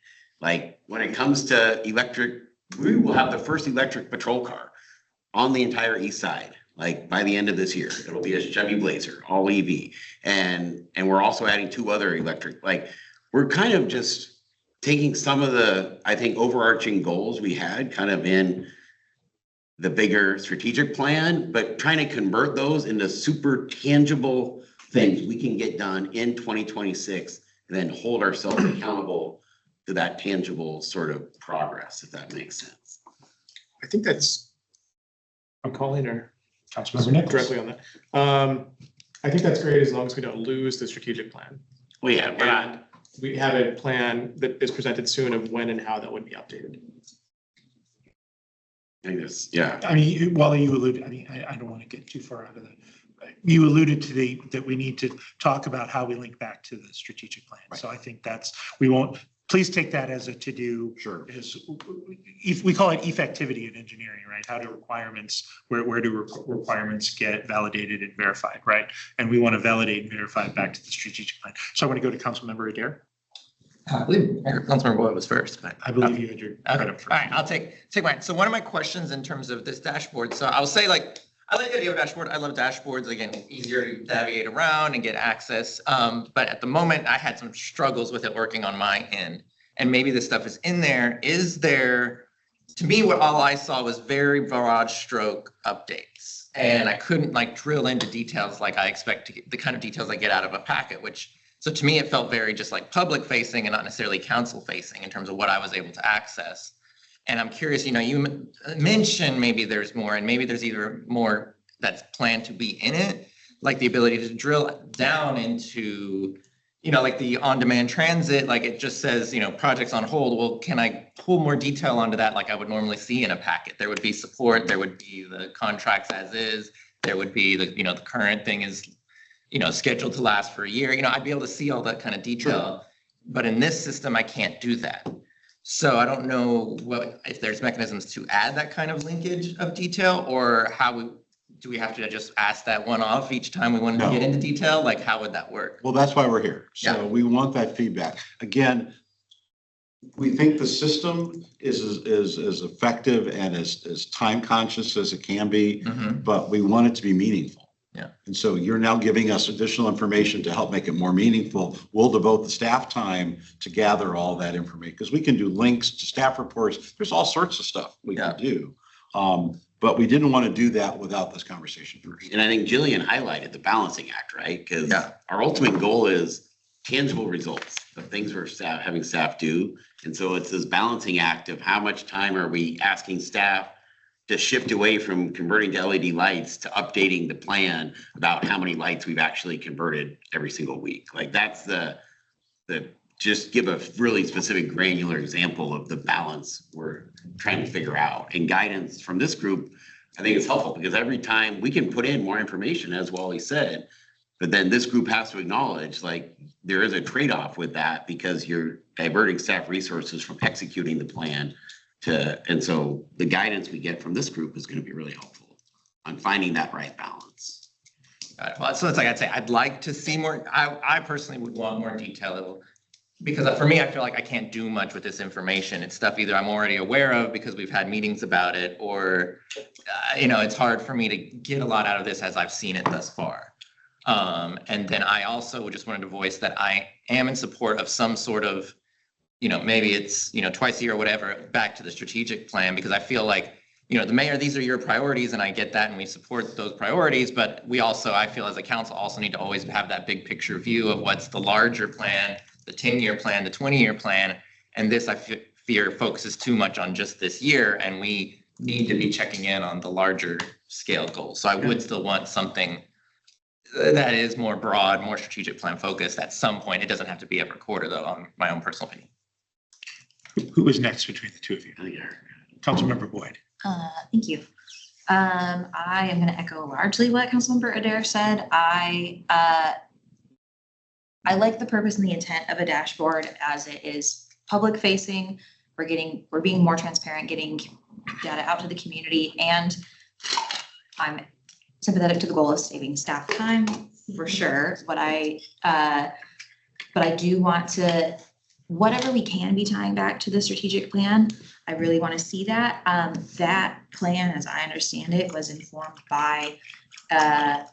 S4: Like when it comes to electric, we will have the first electric patrol car on the entire east side. Like by the end of this year, it'll be a Chevy Blazer, all EV. And we're also adding 2 other electric, like we're kind of just taking some of the, I think, overarching goals we had kind of in the bigger strategic plan, but trying to convert those into super tangible things we can get done in 2026 and then hold ourselves accountable to that tangible sort of progress, if that makes sense.
S10: I think that's, I'm calling or
S1: Councilmember Nichols.
S10: directly on that. I think that's great as long as we don't lose the strategic plan.
S4: Well, yeah, we're not.
S10: And we have a plan that is presented soon of when and how that would be updated.
S4: I think that's, yeah.
S1: I mean, Wally, you alluded, I mean, I don't want to get too far out of that. You alluded to that we need to talk about how we link back to the strategic plan.
S3: Right.
S1: So I think we won't, please take that as a to-do.
S3: Sure.
S1: If we call it effectivity in engineering, right? How do requirements, where do requirements get validated and verified, right? And we want to validate and verify back to the strategic plan. So I want to go to Councilmember Adair.
S6: I believe Councilmember Boyd was first, but.
S1: I believe you had your credit
S6: All
S1: first.
S6: right, I'll take mine. So one of my questions in terms of this dashboard, so I'll say like, I like the idea of a dashboard. I love dashboards. Again, easier to navigate around and get access. But at the moment, I had some struggles with it working on my end. And maybe this stuff is in there. Is there, to me, what all I saw was very broad stroke updates. And I couldn't like drill into details like I expect to get, the kind of details I get out of a packet, which, so to me, it felt very just like public facing and not necessarily council facing in terms of what I was able to access. And I'm curious, you know, you mentioned maybe there's more and maybe there's either more that's planned to be in it, like the ability to drill down into, you know, like the on-demand transit, like it just says, you know, projects on hold. Well, can I pull more detail onto that like I would normally see in a packet? There would be support, there would be the contracts as is, there would be the, you know, the current thing is, you know, scheduled to last for a year. You know, I'd be able to see all that kind of detail, but in this system, I can't do that. So I don't know what, if there's mechanisms to add that kind of linkage of detail, or how do we have to just ask that one off each time we want to get into detail? Like, how would that work?
S3: Well, that's why we're here. So
S6: Yeah.
S3: we want that feedback. Again, we think the system is as effective and as time conscious as it can be, but we want it to be meaningful.
S6: Yeah.
S3: And so you're now giving us additional information to help make it more meaningful. We'll devote the staff time to gather all that information because we can do links to staff reports. There's all sorts of stuff we can do. But we didn't want to do that without this conversation first.
S4: And I think Jillian highlighted the balancing act, right? Because our ultimate goal is tangible results, the things we're having staff do. And so it's this balancing act of how much time are we asking staff to shift away from converting to LED lights to updating the plan about how many lights we've actually converted every single week. Like that's the just give a really specific granular example of the balance we're trying to figure out. And guidance from this group, I think it's helpful because every time we can put in more information, as Wally said, but then this group has to acknowledge, like, there is a trade-off with that because you're diverting staff resources from executing the plan and so the guidance we get from this group is going to be really helpful on finding that right balance.
S6: Well, so it's like I'd say, I'd like to see more, I personally would want more detail because for me, I feel like I can't do much with this information. It's stuff either I'm already aware of because we've had meetings about it, or, it's hard for me to get a lot out of this as I've seen it thus far. And then I also just wanted to voice that I am in support of some sort of, maybe it's, twice a year or whatever, back to the strategic plan, because I feel like, the mayor, these are your priorities and I get that and we support those priorities, but we also, I feel as a council also need to always have that big picture view of what's the larger plan, the 10-year plan, the 20-year plan. And this, I fear, focuses too much on just this year, and we need to be checking in on the larger scale goals. So I would still want something that is more broad, more strategic plan focused at some point. It doesn't have to be every quarter though, on my own personal opinion.
S1: Who is next between the two of you? Councilmember Boyd.
S9: Thank you. I am going to echo largely what Councilmember Adair said. I like the purpose and the intent of a dashboard as it is public facing. We're being more transparent, getting data out to the community, and I'm sympathetic to the goal of saving staff time for sure. But I do want to, whatever we can be tying back to the strategic plan, I really want to see that. That plan, as I understand it, was informed by a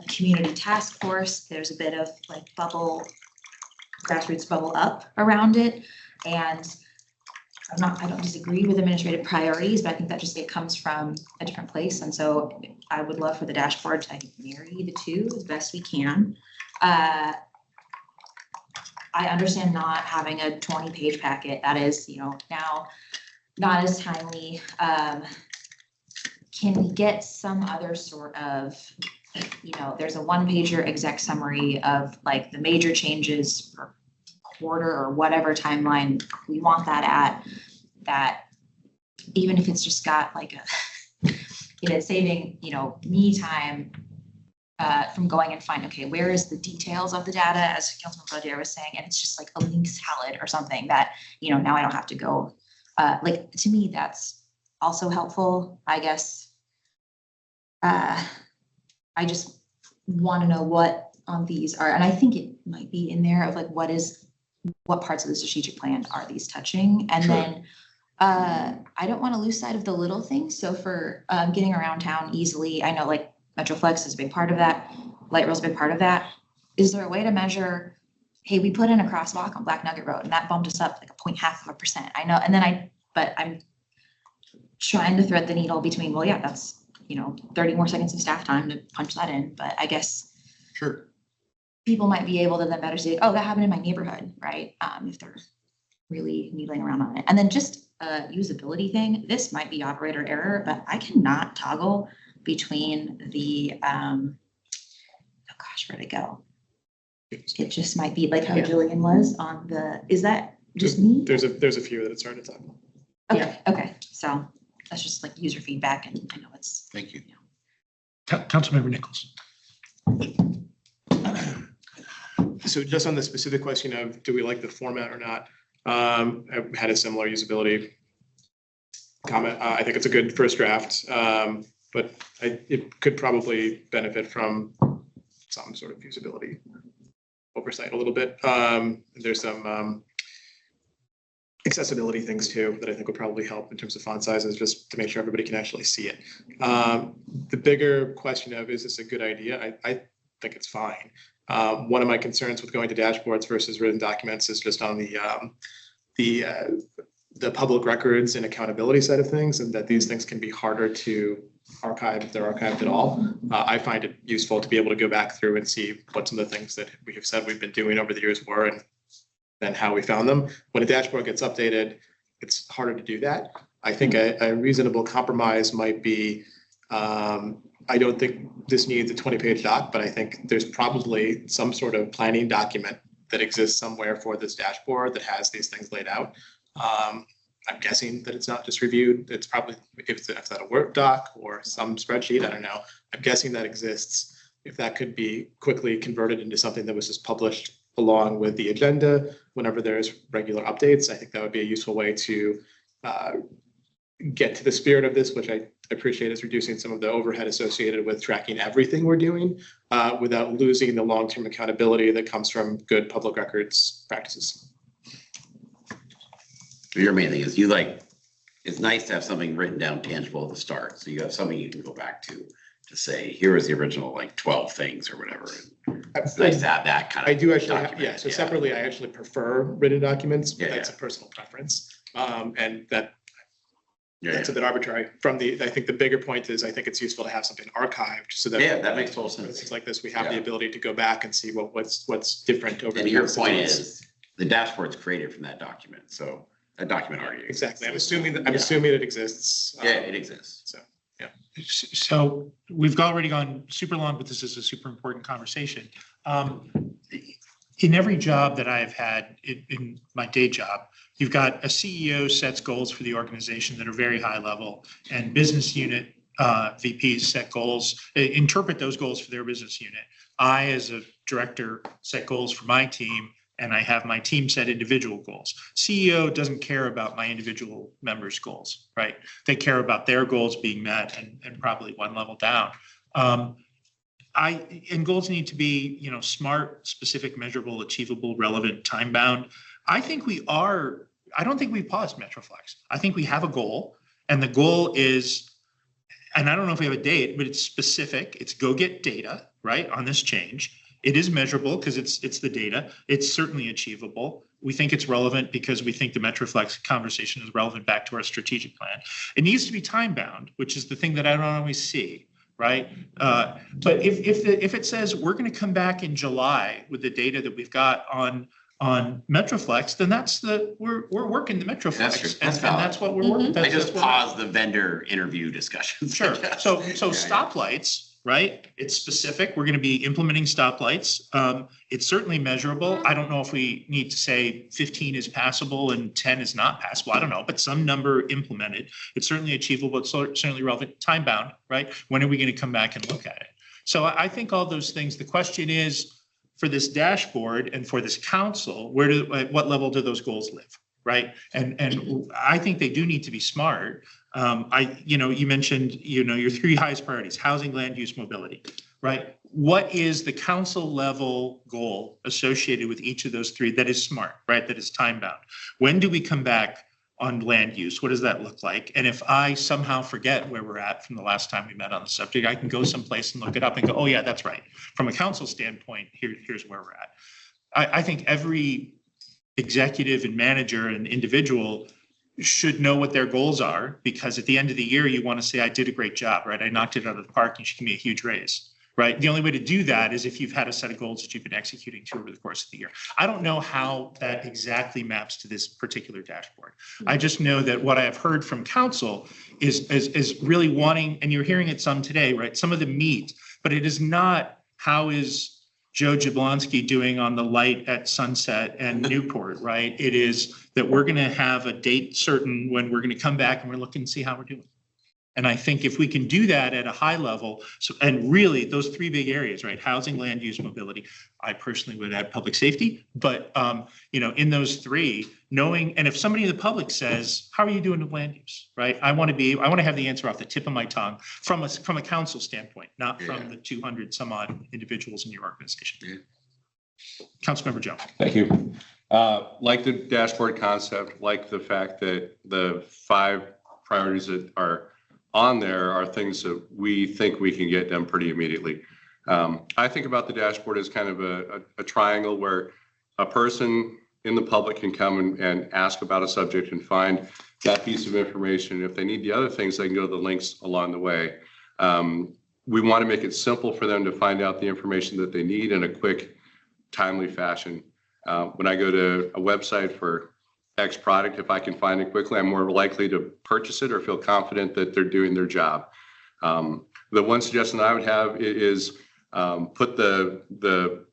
S9: community task force. There's a bit of like grassroots bubble up around it. And I don't disagree with administrative priorities, but I think that it comes from a different place. And so I would love for the dashboard to marry the two as best we can. I understand not having a 20-page packet that is, now not as timely. Can we get some other sort of, there's a 1-pager exec summary of like the major changes per quarter or whatever timeline we want that at, that even if it's just got like saving, me time from going and find, okay, where is the details of the data, as Councilman Baudier was saying, and it's just like a link salad or something that, now I don't have to go, to me, that's also helpful, I guess. I just want to know what on these are, and I think it might be in there of like, what parts of the strategic plan are these touching? And then I don't want to lose sight of the little things. So for getting around town easily, I know like Metroflex is a big part of that. Light Rail's a big part of that. Is there a way to measure, hey, we put in a crosswalk on Black Nugget Road and that bumped us up like 0.5%. I know, and then but I'm trying to thread the needle between, well, yeah, that's, 30 more seconds of staff time to punch that in. But I guess
S3: Sure.
S9: people might be able to then better say, oh, that happened in my neighborhood, right? If they're really needling around on it. And then just a usability thing, this might be operator error, but I cannot toggle between the, oh gosh, where'd it go? It just might be like how Jillian was on is that just me?
S10: There's a few that it's hard to talk about.
S9: Okay. So that's just like user feedback, and I know it's.
S3: Thank you.
S1: Councilmember Nichols.
S10: So just on the specific question of, do we like the format or not? I've had a similar usability comment. I think it's a good first draft, but it could probably benefit from some sort of usability oversight a little bit. There's some accessibility things too that I think would probably help in terms of font sizes, just to make sure everybody can actually see it. The bigger question of, is this a good idea? I think it's fine. One of my concerns with going to dashboards versus written documents is just on the public records and accountability side of things, and that these things can be harder to archive if they're archived at all. I find it useful to be able to go back through and see what some of the things that we have said we've been doing over the years were, and then how we found them. When a dashboard gets updated, it's harder to do that. I think a reasonable compromise might be, I don't think this needs a 20-page doc, but I think there's probably some sort of planning document that exists somewhere for this dashboard that has these things laid out. I'm guessing that it's not just reviewed. It's probably, if that a Word doc or some spreadsheet, I don't know. I'm guessing that exists. If that could be quickly converted into something that was just published along with the agenda whenever there's regular updates. I think that would be a useful way to get to the spirit of this, which I appreciate is reducing some of the overhead associated with tracking everything we're doing without losing the long-term accountability that comes from good public records practices.
S4: Your main thing is it's nice to have something written down tangible at the start. So you have something you can go back to say, here is the original 12 things or whatever. It's nice to have that kind of.
S10: I do actually,
S4: document,
S10: so separately, I actually prefer written documents, but
S4: Yeah,
S10: that's a personal preference. And that's
S4: Yeah,
S10: a bit arbitrary. I think the bigger point is I think it's useful to have something archived so that.
S4: yeah, that makes total
S10: For
S4: sense.
S10: things like this, we have the
S4: Yeah.
S10: ability to go back and see what's different over.
S4: And
S10: the
S4: your
S10: years.
S4: point is the dashboard's created from that document. So that document already.
S10: Exactly. I'm
S4: exists.
S10: assuming
S4: Yeah.
S10: it exists.
S4: Yeah, it exists.
S10: So,
S1: So we've already gone super long, but this is a super important conversation. In every job that I have had in my day job, you've got a CEO sets goals for the organization that are very high level, and business unit VPs set goals, interpret those goals for their business unit. I, as a director, set goals for my team, and I have my team set individual goals. CEO doesn't care about my individual members' goals, right? They care about their goals being met and probably one level down. And goals need to be, smart, specific, measurable, achievable, relevant, time bound. I don't think we've paused Metroflex. I think we have a goal, and the goal is, and I don't know if we have a date, but it's specific. It's go get data, right, on this change. It is measurable because it's the data. It's certainly achievable. We think it's relevant because we think the Metroflex conversation is relevant back to our strategic plan. It needs to be time bound, which is the thing that I don't always see, right? But if it says we're going to come back in July with the data that we've got on Metroflex, then we're working the Metroflex,
S4: That's true.
S1: and that's what we're working.
S4: I just paused the vendor interview discussions.
S1: Sure. So
S4: Yeah,
S1: stoplights, right? It's specific. We're going to be implementing stoplights. It's certainly measurable. I don't know if we need to say 15 is passable and 10 is not passable. I don't know, but some number implemented. It's certainly achievable. It's certainly relevant, time bound, right? When are we going to come back and look at it? So I think all those things. The question is, for this dashboard and for this council, at what level do those goals live, right? And I think they do need to be smart. You mentioned, your three highest priorities: housing, land use, mobility, right? What is the council level goal associated with each of those three that is smart, right? That is time bound. When do we come back on land use? What does that look like? And if I somehow forget where we're at from the last time we met on the subject, I can go someplace and look it up and go, oh yeah, that's right. From a council standpoint, here's where we're at. I think every executive and manager and individual should know what their goals are, because at the end of the year, you want to say, I did a great job, right? I knocked it out of the park. You should give me a huge raise, right? The only way to do that is if you've had a set of goals that you've been executing to over the course of the year. I don't know how that exactly maps to this particular dashboard. I just know that what I have heard from council is really wanting, and you're hearing it some today, right? Some of the meat, but it is not, how is Joe Jablonski doing on the light at Sunset and Newport, right? It is that we're going to have a date certain when we're going to come back and we're looking to see how we're doing. And I think if we can do that at a high level, and really those three big areas, right? Housing, land use, mobility. I personally would add public safety, but in those three, knowing, and if somebody in the public says, how are you doing with land use, right? I want to have the answer off the tip of my tongue from a council standpoint, not from the 200 some odd individuals in your organization.
S4: Yeah.
S1: Councilmember Joe.
S5: Thank you. Like the dashboard concept, like the fact that the 5 priorities that are on there are things that we think we can get done pretty immediately. I think about the dashboard as kind of a triangle where a person in the public can come and ask about a subject and find that piece of information. If they need the other things, they can go to the links along the way. We want to make it simple for them to find out the information that they need in a quick, timely fashion. When I go to a website for X product, if I can find it quickly, I'm more likely to purchase it or feel confident that they're doing their job. The one suggestion I would have is put the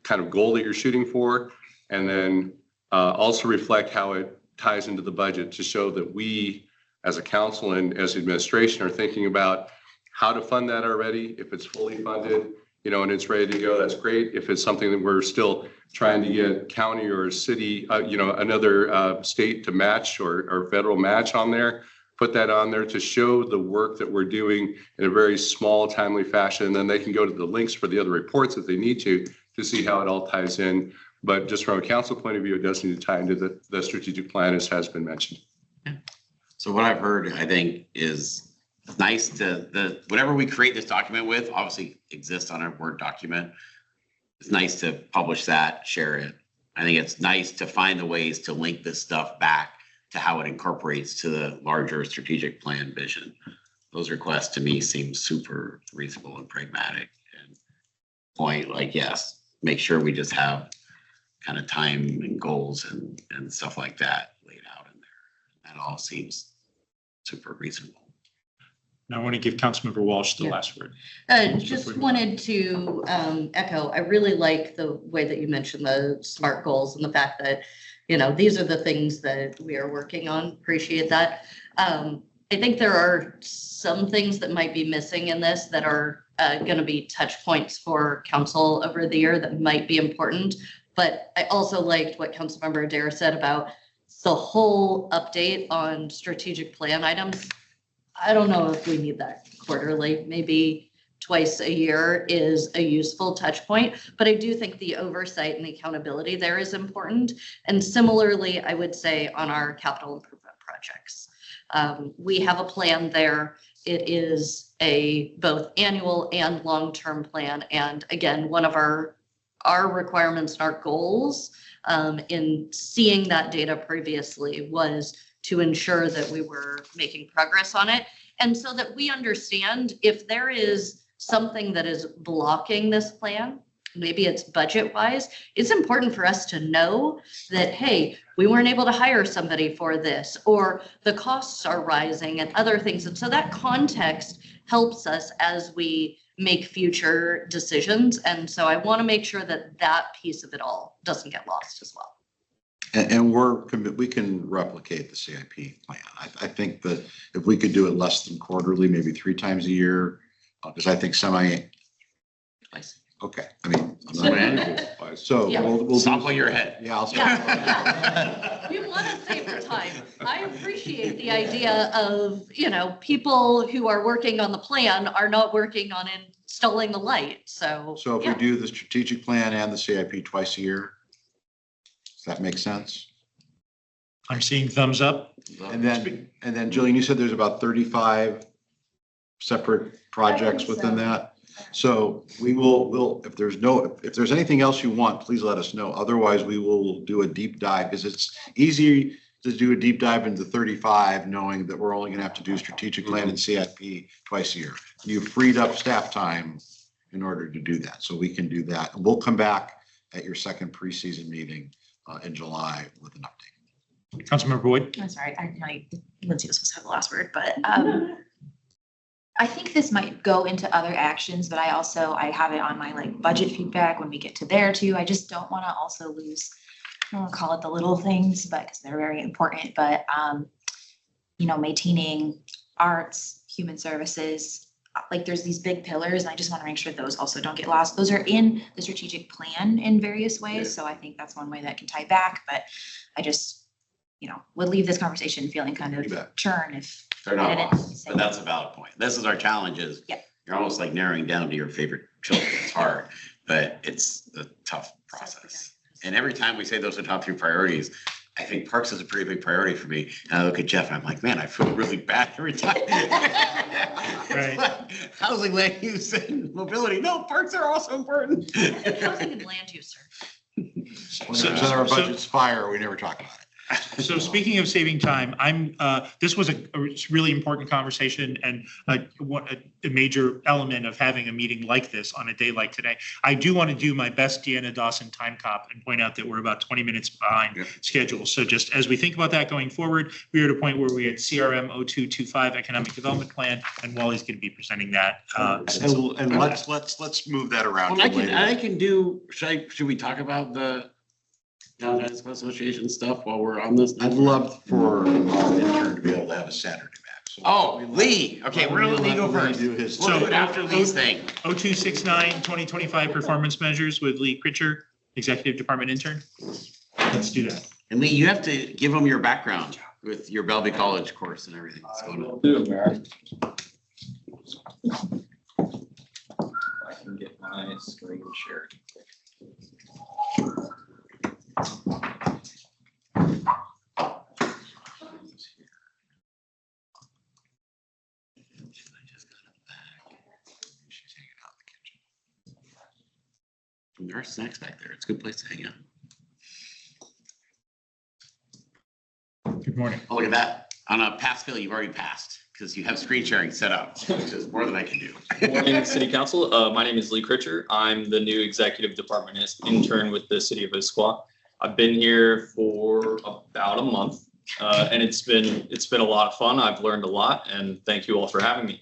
S5: kind of goal that you're shooting for, and then also reflect how it ties into the budget to show that we as a council and as administration are thinking about how to fund that already, if it's fully funded, and it's ready to go, that's great. If it's something that we're still trying to get county or city, another state to match or federal match on there, put that on there to show the work that we're doing in a very small, timely fashion. And then they can go to the links for the other reports if they need to see how it all ties in. But just from a council point of view, it does need to tie into the strategic plan, as has been mentioned.
S4: So what I've heard, I think, is nice whatever we create this document with, obviously exists on a Word document. It's nice to publish that, share it. I think it's nice to find the ways to link this stuff back to how it incorporates to the larger strategic plan vision. Those requests to me seem super reasonable and pragmatic, and point like, yes, make sure we just have kind of time and goals and stuff like that laid out in there. That all seems super reasonable.
S1: Now I want to give Councilmember Walsh the last word.
S8: Just wanted to echo, I really like the way that you mentioned the SMART goals and the fact that, these are the things that we are working on. Appreciate that. I think there are some things that might be missing in this that are going to be touch points for council over the year that might be important. But I also liked what Councilmember Adair said about the whole update on strategic plan items. I don't know if we need that quarterly, maybe twice a year is a useful touch point, but I do think the oversight and the accountability there is important. And similarly, I would say on our capital improvement projects, we have a plan there. It is a both annual and long-term plan. And again, one of our requirements and our goals in seeing that data previously was to ensure that we were making progress on it. And so that we understand if there is something that is blocking this plan, maybe it's budget wise, it's important for us to know that, hey, we weren't able to hire somebody for this, or the costs are rising and other things. And so that context helps us as we make future decisions. And so I want to make sure that that piece of it all doesn't get lost as well.
S3: And we can replicate the CIP plan. I think that if we could do it less than quarterly, maybe 3 times a year, because I think
S8: Twice.
S3: okay. I mean, I'm not, so
S8: Yeah.
S3: we'll
S4: Sample your head.
S3: Yeah, I'll
S8: Yeah. We want to save the time. I appreciate the idea of, people who are working on the plan are not working on installing the light. So
S3: if we do the strategic plan and the CIP twice a year, does that make sense?
S1: I'm seeing thumbs up.
S3: And then Jillian, you said there's about 35 separate projects within that. So if there's anything else you want, please let us know. Otherwise, we will do a deep dive, because it's easy to do a deep dive into 35, knowing that we're only going to have to do strategic plan and CIP twice a year. You've freed up staff time in order to do that. So we can do that. And we'll come back at your second preseason meeting in July with an update.
S1: Councilmember Boyd.
S9: I'm sorry, Lindsay was supposed to have the last word, but I think this might go into other actions, but I have it on my budget feedback when we get to there too. I just don't want to also lose, I don't want to call it the little things, but because they're very important, but maintaining arts, human services, there's these big pillars, and I just want to make sure those also don't get lost. Those are in the strategic plan in various ways. Yeah. So I think that's one way that can tie back, but I just, would leave this conversation feeling kind of churn if
S4: they're not lost. But that's a valid point. This is our challenge is you're almost narrowing down to your favorite children. It's hard, but it's a tough process. And every time we say those are top 3 priorities, I think parks is a pretty big priority for me. And I look at Jeff and I'm like, man, I feel really bad every time.
S1: Right.
S4: Housing, land use, and mobility. No, parks are also important.
S8: Housing and land use, sir.
S3: When our budgets fire, we never talk about it.
S1: So speaking of saving time, this was a really important conversation and a major element of having a meeting like this on a day like today. I do want to do my best Deanna Dawson time cop and point out that we're about 20 minutes behind schedule. So just as we think about that going forward, we are at a point where we had CRM 0225 Economic Development Plan, and Wally's going to be presenting that.
S3: And let's move that around.
S4: Well, I can do. Should we talk about the Downtown Association stuff while we're on this?
S3: I'd love for our intern to be able to have a Saturday back.
S4: Oh, Lee. Okay, we're gonna let Lee go first.
S3: Do his.
S4: We'll do it after Lee's thing.
S1: 0269 2025 performance measures with Lee Critcher, Executive Department Intern. Let's do that.
S4: And Lee, you have to give them your background with your Bellevue College course and everything that's going on.
S11: Do it, Mayor. I can get my screen shared.
S4: There are snacks back there. It's a good place to hang out.
S1: Good morning.
S4: Oh, look at that. On a pass fail, you've already passed because you have screen sharing set up, which is more than I can do.
S11: Good morning, City Council. My name is Lee Critcher. I'm the new Executive Department intern with the City of Issaquah. I've been here for about a month, and it's been a lot of fun. I've learned a lot, and thank you all for having me.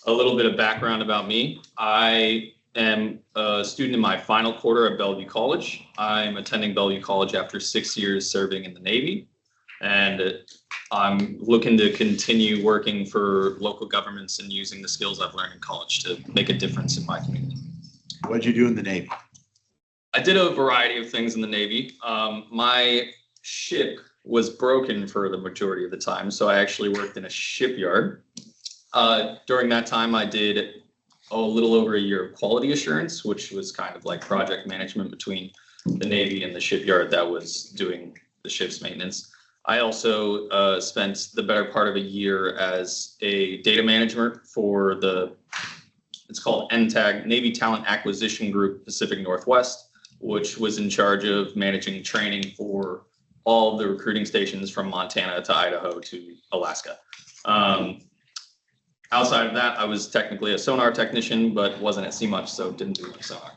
S11: A little bit of background about me. I am a student in my final quarter at Bellevue College. I'm attending Bellevue College after 6 years serving in the Navy, and I'm looking to continue working for local governments and using the skills I've learned in college to make a difference in my community.
S3: What'd you do in the Navy?
S11: I did a variety of things in the Navy. My ship was broken for the majority of the time, so I actually worked in a shipyard. During that time, I did a little over a year of quality assurance, which was kind of like project management between the Navy and the shipyard that was doing the ship's maintenance. I also spent the better part of a year as a data manager for it's called NTAG, Navy Talent Acquisition Group Pacific Northwest, which was in charge of managing training for all of the recruiting stations from Montana to Idaho to Alaska. Outside of that, I was technically a sonar technician, but wasn't at sea much, so didn't do much sonar.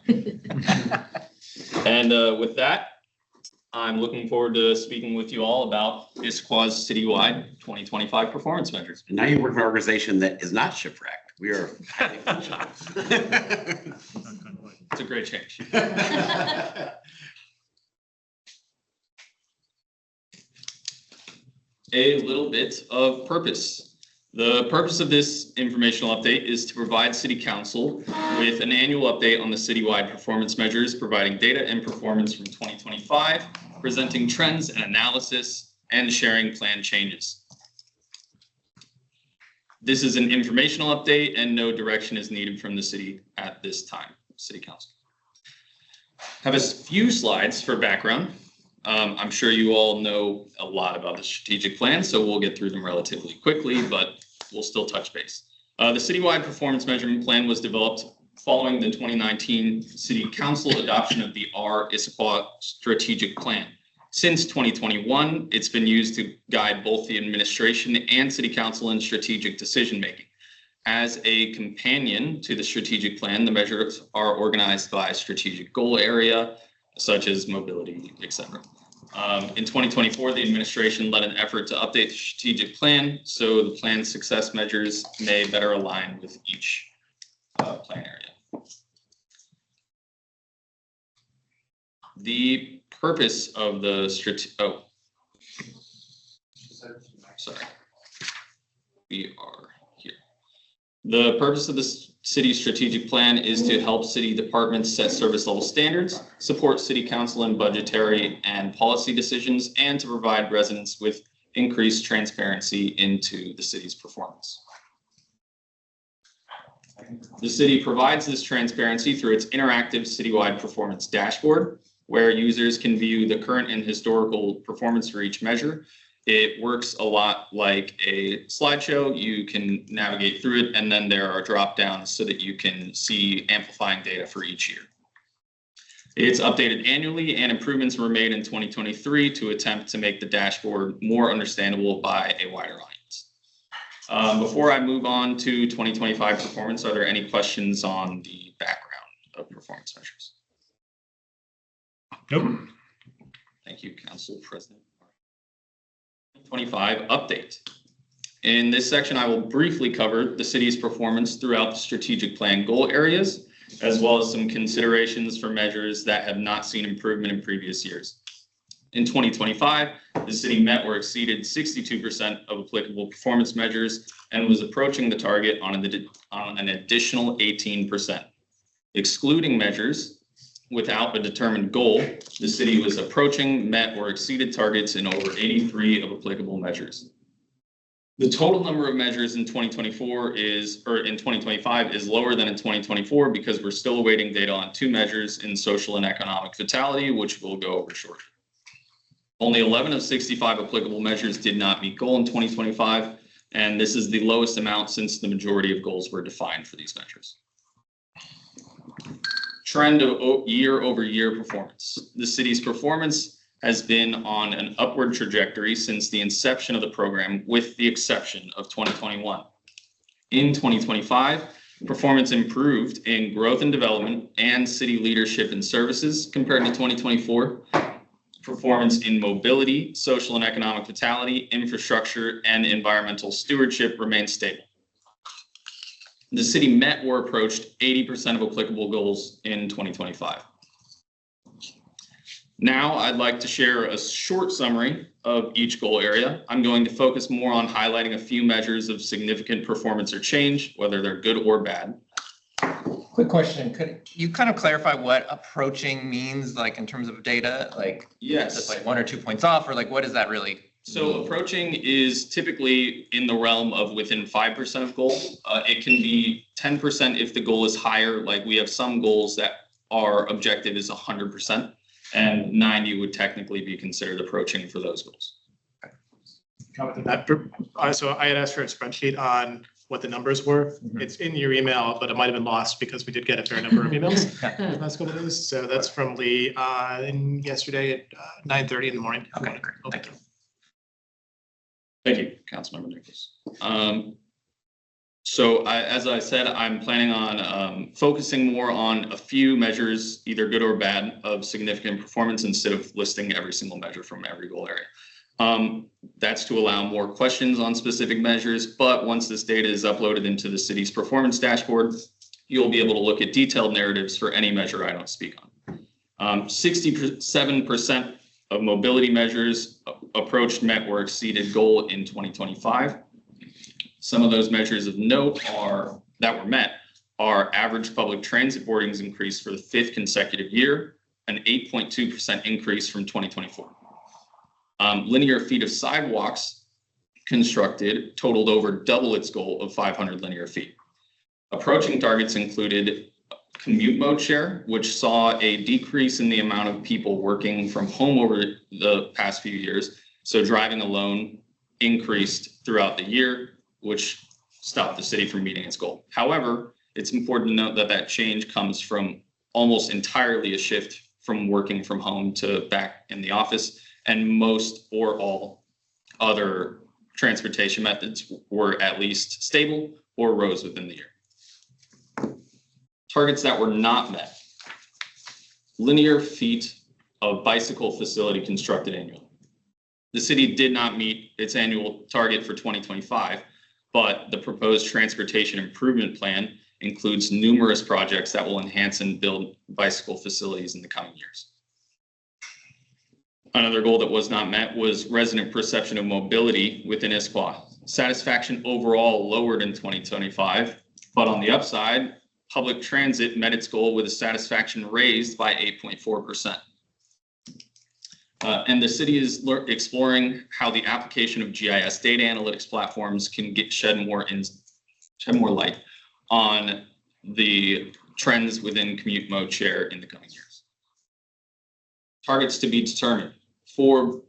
S11: And with that, I'm looking forward to speaking with you all about Issaquah's citywide 2025 performance measures.
S4: And now you work for an organization that is not shipwrecked. We are highly functional.
S11: It's a great change. A little bit of purpose. The purpose of this informational update is to provide City Council with an annual update on the citywide performance measures, providing data and performance from 2025, presenting trends and analysis, and sharing plan changes. This is an informational update and no direction is needed from the city at this time, City Council. Have a few slides for background. I'm sure you all know a lot about the strategic plan, so we'll get through them relatively quickly, but we'll still touch base. The citywide performance measurement plan was developed following the 2019 City Council adoption of the Issaquah strategic plan. Since 2021, it's been used to guide both the administration and City Council in strategic decision-making. As a companion to the strategic plan, the measures are organized by strategic goal area, such as mobility, etc. In 2024, the administration led an effort to update the strategic plan so the plan's success measures may better align with each plan area. The purpose of the we are here. The purpose of the city strategic plan is to help city departments set service level standards, support city council in budgetary and policy decisions, and to provide residents with increased transparency into the city's performance. The city provides this transparency through its interactive citywide performance dashboard, where users can view the current and historical performance for each measure. It works a lot like a slideshow. You can navigate through it, and then there are drop downs so that you can see amplifying data for each year. It's updated annually, and improvements were made in 2023 to attempt to make the dashboard more understandable by a wider audience. Before I move on to 2025 performance, are there any questions on the background of performance measures?
S1: Nope.
S11: Thank you, Council President. 2025 update. In this section, I will briefly cover the city's performance throughout the strategic plan goal areas, as well as some considerations for measures that have not seen improvement in previous years. In 2025, the city met or exceeded 62% of applicable performance measures and was approaching the target on an additional 18%. Excluding measures without a determined goal, the city was approaching, met, or exceeded targets in over 83 of applicable measures. The total number of measures in 2025 is lower than in 2024 because we're still awaiting data on 2 measures in social and economic vitality, which we'll go over shortly. Only 11 of 65 applicable measures did not meet goal in 2025, and this is the lowest amount since the majority of goals were defined for these measures. Trend of year-over-year performance. The city's performance has been on an upward trajectory since the inception of the program, with the exception of 2021. In 2025, performance improved in growth and development and city leadership and services compared to 2024. Performance in mobility, social and economic vitality, infrastructure, and environmental stewardship remains stable. The city met or approached 80% of applicable goals in 2025. Now I'd like to share a short summary of each goal area. I'm going to focus more on highlighting a few measures of significant performance or change, whether they're good or bad.
S6: Quick question, could you kind of clarify what approaching means, like in terms of data? Like,
S11: Yes.
S6: just like 1 or 2 points off, or like what does that really?
S11: So approaching is typically in the realm of within 5% of goal. It can be 10% if the goal is higher. Like we have some goals that our objective is 100%, and 90 would technically be considered approaching for those goals.
S10: Comment on that. So I had asked for a spreadsheet on what the numbers were. It's in your email, but it might have been lost because we did get a fair number of emails in the last couple of days. So that's from Lee yesterday at 9:30 in the morning.
S6: Okay, great. Thank you.
S11: Thank you, Councilmember Nichols. As I said, I'm planning on focusing more on a few measures, either good or bad, of significant performance instead of listing every single measure from every goal area. That's to allow more questions on specific measures, but once this data is uploaded into the city's performance dashboard, you'll be able to look at detailed narratives for any measure I don't speak on. 67% of mobility measures approached, met, or exceeded goal in 2025. Some of those measures of note that were met are average public transit boardings increased for the 5th consecutive year, an 8.2% increase from 2024. Linear feet of sidewalks constructed totaled over double its goal of 500 linear feet. Approaching targets included commute mode share, which saw a decrease in the amount of people working from home over the past few years. So driving alone increased throughout the year, which stopped the city from meeting its goal. However, it's important to note that that change comes from almost entirely a shift from working from home to back in the office, and most or all other transportation methods were at least stable or rose within the year. Targets that were not met. Linear feet of bicycle facility constructed annually. The city did not meet its annual target for 2025, but the proposed transportation improvement plan includes numerous projects that will enhance and build bicycle facilities in the coming years. Another goal that was not met was resident perception of mobility within Issaquah. Satisfaction overall lowered in 2025, but on the upside, public transit met its goal with a satisfaction raised by 8.4%. And the city is exploring how the application of GIS data analytics platforms can shed more light on the trends within commute mode share in the coming years. Targets to be determined. For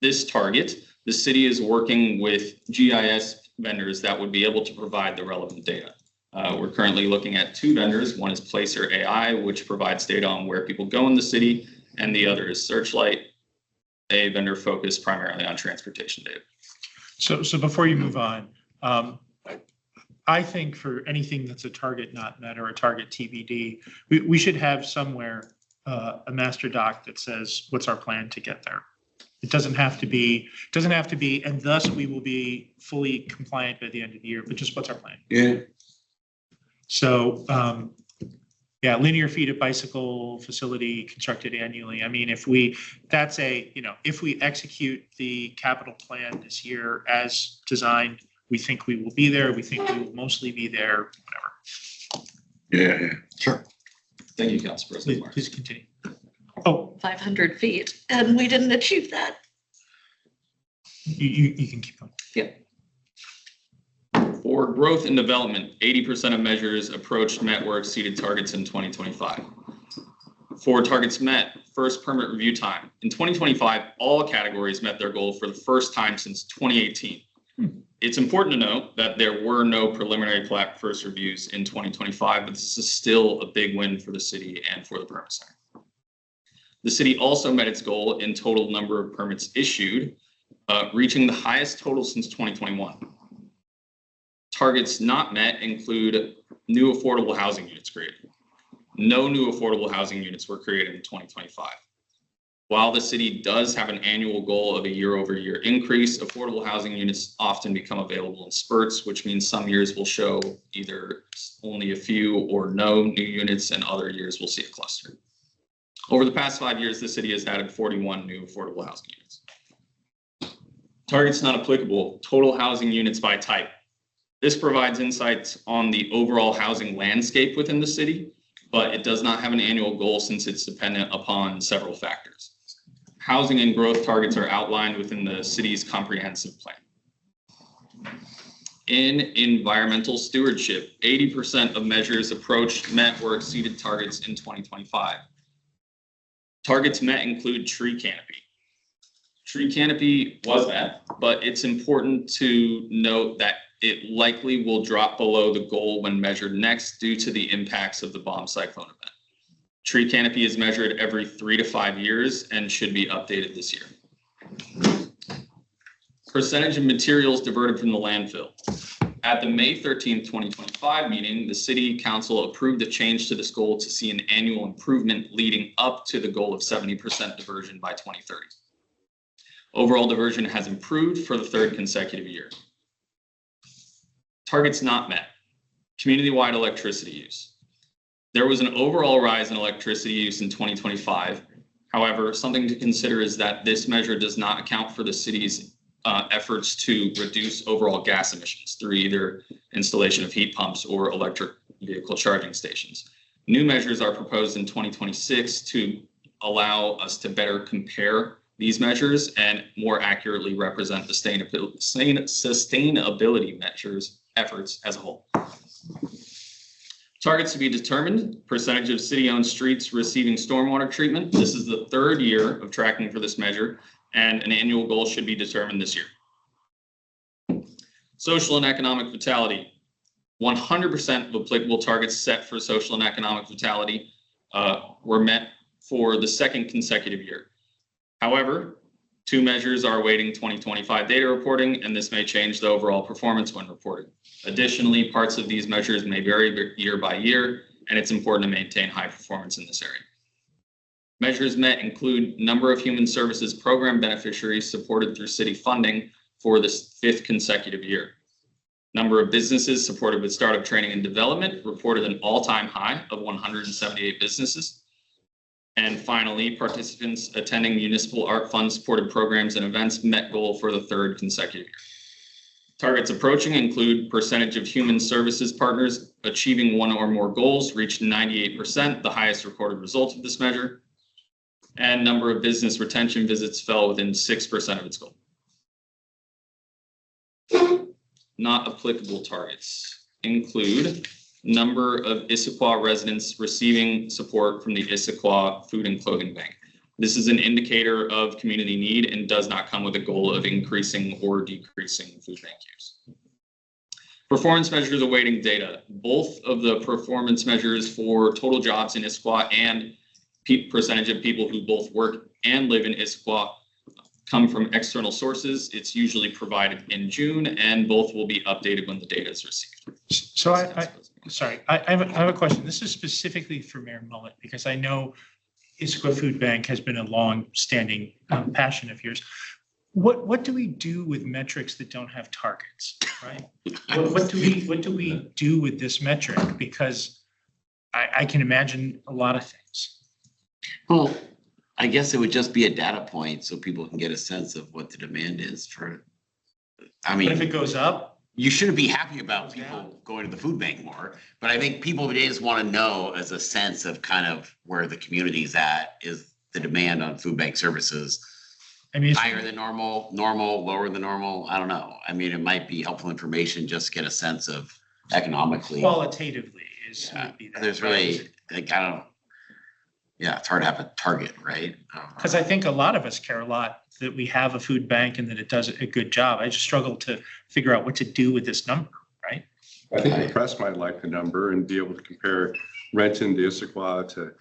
S11: this target, the city is working with GIS vendors that would be able to provide the relevant data. We're currently looking at 2 vendors. One is Placer AI, which provides data on where people go in the city, and the other is Searchlight, a vendor focused primarily on transportation data.
S1: So before you move on, I think for anything that's a target not met or a target TBD, we should have somewhere a master doc that says, what's our plan to get there? It doesn't have to be, and thus we will be fully compliant by the end of the year, but just what's our plan?
S3: Yeah.
S1: So Yeah, linear feet of bicycle facility constructed annually. I mean, if we execute the capital plan this year as designed, we think we will be there. We think we will mostly be there, whatever.
S5: Yeah.
S3: Sure.
S11: Thank you, Council President
S1: Please,
S11: Marks.
S1: please continue. Oh,
S8: 500 feet, and we didn't achieve that.
S1: you can keep going.
S11: For growth and development, 80% of measures approached, met, or exceeded targets in 2025. For targets met, first permit review time. In 2025, all categories met their goal for the first time since 2018. It's important to note that there were no preliminary plat first reviews in 2025, but this is still a big win for the city and for the permit center. The city also met its goal in total number of permits issued, reaching the highest total since 2021. Targets not met include new affordable housing units created. No new affordable housing units were created in 2025. While the city does have an annual goal of a year-over-year increase, affordable housing units often become available in spurts, which means some years will show either only a few or no new units, and other years will see a cluster. Over the past 5 years, the city has added 41 new affordable housing units. Targets not applicable, total housing units by type. This provides insights on the overall housing landscape within the city, but it does not have an annual goal since it's dependent upon several factors. Housing and growth targets are outlined within the city's comprehensive plan. In environmental stewardship, 80% of measures approached, met, or exceeded targets in 2025. Targets met include tree canopy. Tree canopy was met, but it's important to note that it likely will drop below the goal when measured next due to the impacts of the bomb cyclone event. Tree canopy is measured every 3 to 5 years and should be updated this year. Percentage of materials diverted from the landfill. At the May 13th, 2025 meeting, the City Council approved a change to this goal to see an annual improvement leading up to the goal of 70% diversion by 2030. Overall diversion has improved for the 3rd consecutive year. Targets not met. Community-wide electricity use. There was an overall rise in electricity use in 2025. However, something to consider is that this measure does not account for the city's efforts to reduce overall gas emissions through either installation of heat pumps or electric vehicle charging stations. New measures are proposed in 2026 to allow us to better compare these measures and more accurately represent the sustainability measures efforts as a whole. Targets to be determined, percentage of city-owned streets receiving stormwater treatment. This is the 3rd year of tracking for this measure, and an annual goal should be determined this year. Social and economic vitality. 100% of applicable targets set for social and economic vitality were met for the 2nd consecutive year. However, 2 measures are awaiting 2025 data reporting, and this may change the overall performance when reported. Additionally, parts of these measures may vary year by year, and it's important to maintain high performance in this area. Measures met include number of human services program beneficiaries supported through city funding for the 5th consecutive year. Number of businesses supported with startup training and development reported an all-time high of 178 businesses. And finally, participants attending municipal art fund supported programs and events met goal for the 3rd consecutive year. Targets approaching include percentage of human services partners achieving 1 or more goals reached 98%, the highest recorded result of this measure. And number of business retention visits fell within 6% of its goal. Not applicable targets include number of Issaquah residents receiving support from the Issaquah Food and Clothing Bank. This is an indicator of community need and does not come with a goal of increasing or decreasing food bank use. Performance measures awaiting data. Both of the performance measures for total jobs in Issaquah and percentage of people who both work and live in Issaquah come from external sources. It's usually provided in June, and both will be updated when the data is received.
S1: So I have a question. This is specifically for Mayor Mullet, because I know Issaquah Food Bank has been a long-standing passion of yours. What do we do with metrics that don't have targets, right? What do we do with this metric? Because I can imagine a lot of things.
S4: Well, I guess it would just be a data point so people can get a sense of what the demand is for, I
S1: But if
S4: mean,
S1: it goes up,
S4: you shouldn't be happy about people going to the food bank more, but I think people just want to know as a sense of kind of where the community's at, is the demand on food bank services
S1: I mean,
S4: higher than normal, lower than normal? I don't know. I mean, it might be helpful information, just to get a sense of economically.
S1: qualitatively is.
S4: Yeah,
S1: would be that.
S4: there's really, like, I don't, yeah, it's hard to have a target, right?
S1: Because I think a lot of us care a lot that we have a food bank and that it does a good job. I just struggle to figure out what to do with this number, right?
S5: I think the press might like the number and be able to compare Renton to Issaquah to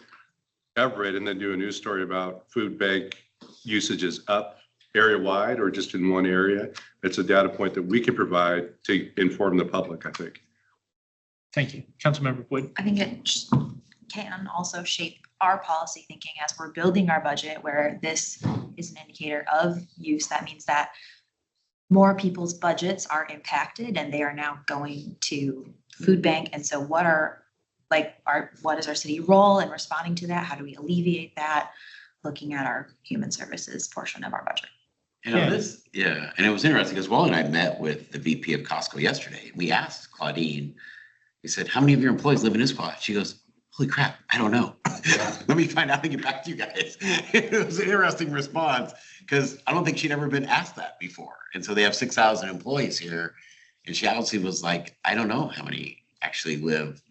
S5: Everett, and then do a news story about food bank usage is up area wide or just in one area. It's a data point that we can provide to inform the public, I think.
S1: Thank you. Councilmember Wood.
S9: I think it can also shape our policy thinking as we're building our budget, where this is an indicator of use. That means that more people's budgets are impacted and they are now going to food bank. And so what is our city role in responding to that? How do we alleviate that? Looking at our human services portion of our budget.
S4: You know, and it was interesting because Wally and I met with the VP of Costco yesterday. We asked Claudine, we said, how many of your employees live in Issaquah? She goes, holy crap, I don't know. Let me find out and get back to you guys. It was an interesting response because I don't think she'd ever been asked that before. And so they have 6,000 employees here. And she honestly was like, I don't know how many actually live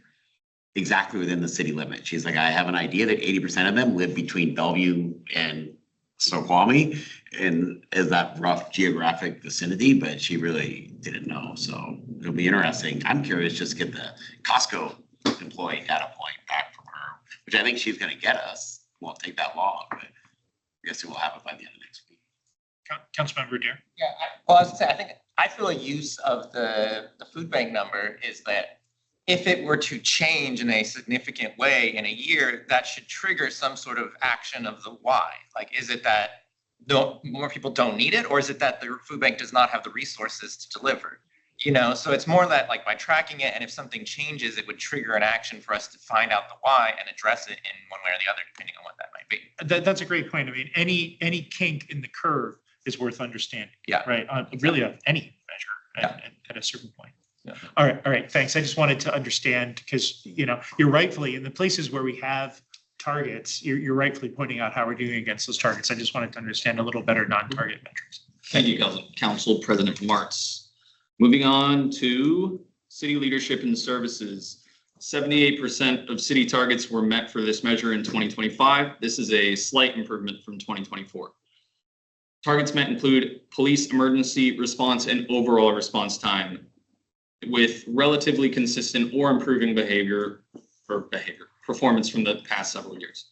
S4: exactly within the city limit. She's like, I have an idea that 80% of them live between Bellevue and Snoqualmie and is that rough geographic vicinity, but she really didn't know. So it'll be interesting. I'm curious just to get the Costco employee data point back from her, which I think she's going to get us. Won't take that long, but I guess we'll have it by the end of next week.
S1: Councilmember Dare.
S6: Yeah, well, I was gonna say, I feel a use of the food bank number is that if it were to change in a significant way in a year, that should trigger some sort of action of the why. Like, is it that more people don't need it, or is it that the food bank does not have the resources to deliver? You know, so it's more that like by tracking it, and if something changes, it would trigger an action for us to find out the why and address it in one way or the other, depending on what that might be.
S1: That's a great point. I mean, any kink in the curve is worth understanding.
S6: Yeah.
S1: Right. Really of any measure at a certain point.
S6: Yeah.
S1: All right. Thanks. I just wanted to understand because, you know, you're rightfully in the places where we have targets, you're rightfully pointing out how we're doing against those targets. I just wanted to understand a little better non-target metrics.
S11: Thank you, Council President Martz. Moving on to city leadership and services. 78% of city targets were met for this measure in 2025. This is a slight improvement from 2024. Targets met include police emergency response and overall response time, with relatively consistent or improving performance from the past several years.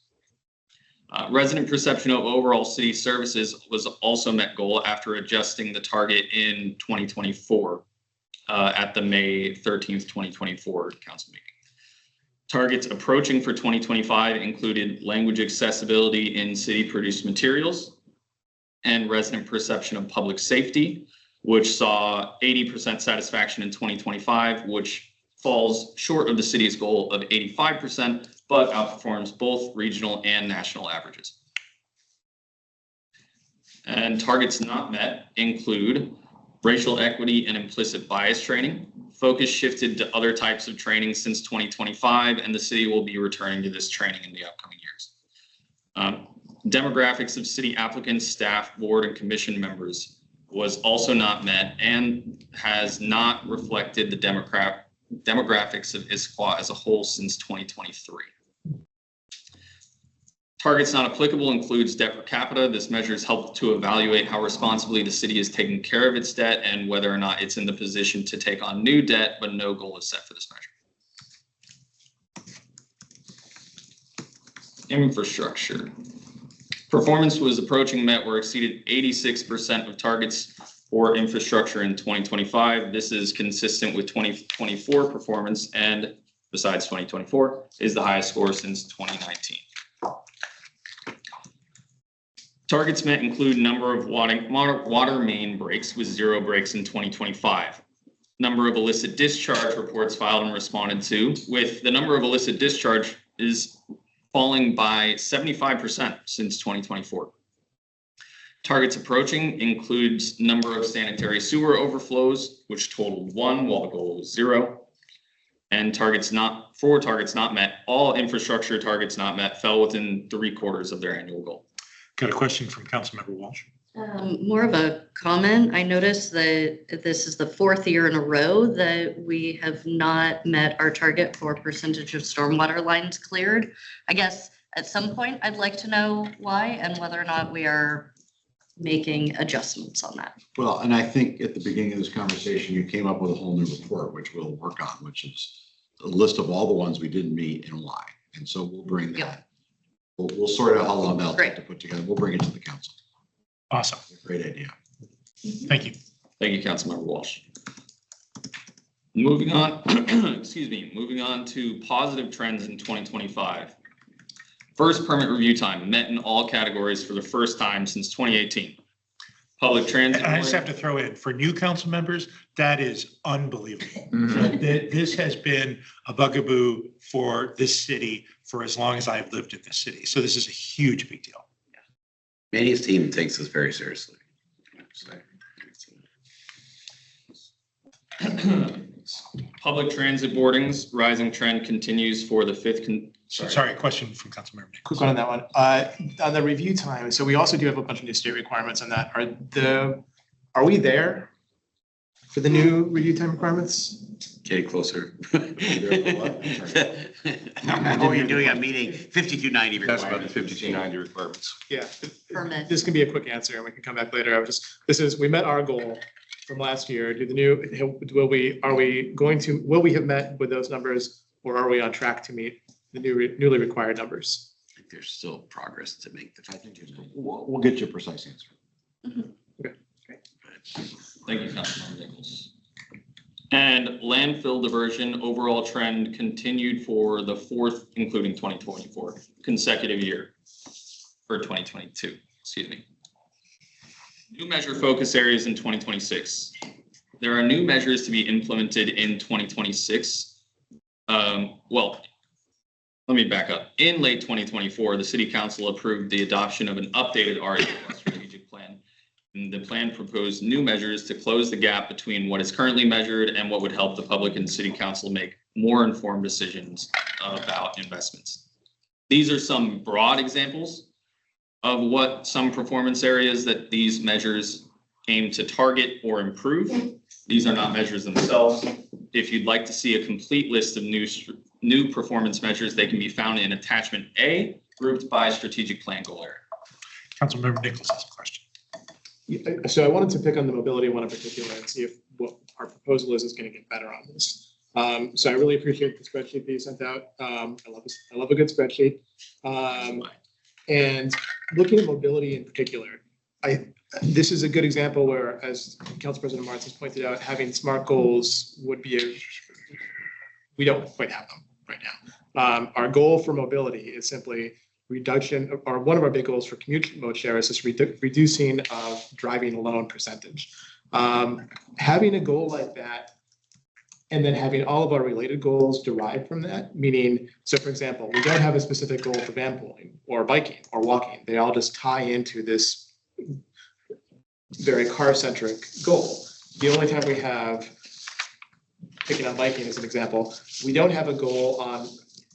S11: Resident perception of overall city services was also met goal after adjusting the target in 2024 at the May 13th, 2024 council meeting. Targets approaching for 2025 included language accessibility in city produced materials and resident perception of public safety, which saw 80% satisfaction in 2025, which falls short of the city's goal of 85%, but outperforms both regional and national averages. And targets not met include racial equity and implicit bias training. Focus shifted to other types of training since 2025, and the city will be returning to this training in the upcoming years. Demographics of city applicants, staff, board, and commission members was also not met and has not reflected the demographics of Issaquah as a whole since 2023. Targets not applicable includes debt per capita. This measure is helpful to evaluate how responsibly the city is taking care of its debt and whether or not it's in the position to take on new debt, but no goal is set for this measure. Infrastructure. Performance was approaching met or exceeded 86% of targets for infrastructure in 2025. This is consistent with 2024 performance, and besides 2024, is the highest score since 2019. Targets met include number of water main breaks with 0 breaks in 2025. number of illicit discharge reports filed and responded to, with the number of illicit discharge is falling by 75% since 2024. Targets approaching includes number of sanitary sewer overflows, which totaled 1 while the goal was 0. And targets not met, all infrastructure targets not met fell within 3/4 of their annual goal.
S1: Got a question from Councilmember Walsh.
S8: More of a comment. I noticed that this is the 4th year in a row that we have not met our target for percentage of stormwater lines cleared. I guess at some point, I'd like to know why and whether or not we are making adjustments on that.
S3: Well, and I think at the beginning of this conversation, you came up with a whole new report, which we'll work on, which is a list of all the ones we didn't meet and why. And so we'll bring that.
S8: Yeah.
S3: We'll sort out how long that'll take
S8: Great.
S3: to put together. We'll bring it to the council.
S1: Awesome.
S3: Great idea.
S1: Thank you.
S11: Thank you, Councilmember Walsh. Moving on, moving on to positive trends in 2025. First permit review time met in all categories for the first time since 2018. Public transit.
S1: And I just have to throw in, for new council members, that is unbelievable. This has been a bugaboo for this city for as long as I've lived in this city. So this is a huge big deal.
S4: Manny's team takes this very seriously.
S11: Public transit boardings, rising trend continues for the fifth.
S1: Sorry, question from Councilmember Nichols.
S10: Quick one on that one. On the review time, so we also do have a bunch of new state requirements on that. Are we there for the new review time requirements?
S4: Get closer. Oh, you're doing a meeting, 5290
S5: That's about the
S4: requirements.
S5: 5290 requirements.
S10: Yeah.
S8: Permit.
S10: This can be a quick answer and we can come back later. We met our goal from last year. Will we have met with those numbers, or are we on track to meet the newly required numbers?
S4: I think there's still progress to make.
S3: I think we'll get you a precise answer.
S10: Okay, great.
S11: Thank you, Councilmember Nichols. And landfill diversion overall trend continued for the 4th, including 2024, consecutive year for 2022, excuse me. New measure focus areas in 2026. There are new measures to be implemented in 2026. Well, let me back up. In late 2024, the City Council approved the adoption of an updated ADJOURNMENT strategic plan. And the plan proposed new measures to close the gap between what is currently measured and what would help the public and City Council make more informed decisions about investments. These are some broad examples of what some performance areas that these measures aim to target or improve. These are not measures themselves. If you'd like to see a complete list of new performance measures, they can be found in attachment A, grouped by strategic plan goal area.
S1: Councilmember Nichols has a question.
S10: So I wanted to pick on the mobility one in particular and see if what our proposal is going to get better on this. So I really appreciate the spreadsheet that you sent out. I love a good spreadsheet. And looking at mobility in particular, this is a good example where, as Council President Martz has pointed out, having SMART goals would be we don't quite have them right now. Our goal for mobility is simply reduction, or one of our big goals for commute mode share is this reducing of driving alone percentage. Having a goal like that, and then having all of our related goals derived from that, meaning, so for example, we don't have a specific goal for van pulling or biking or walking. They all just tie into this very car-centric goal. The only time we have, picking on biking as an example, we don't have a goal on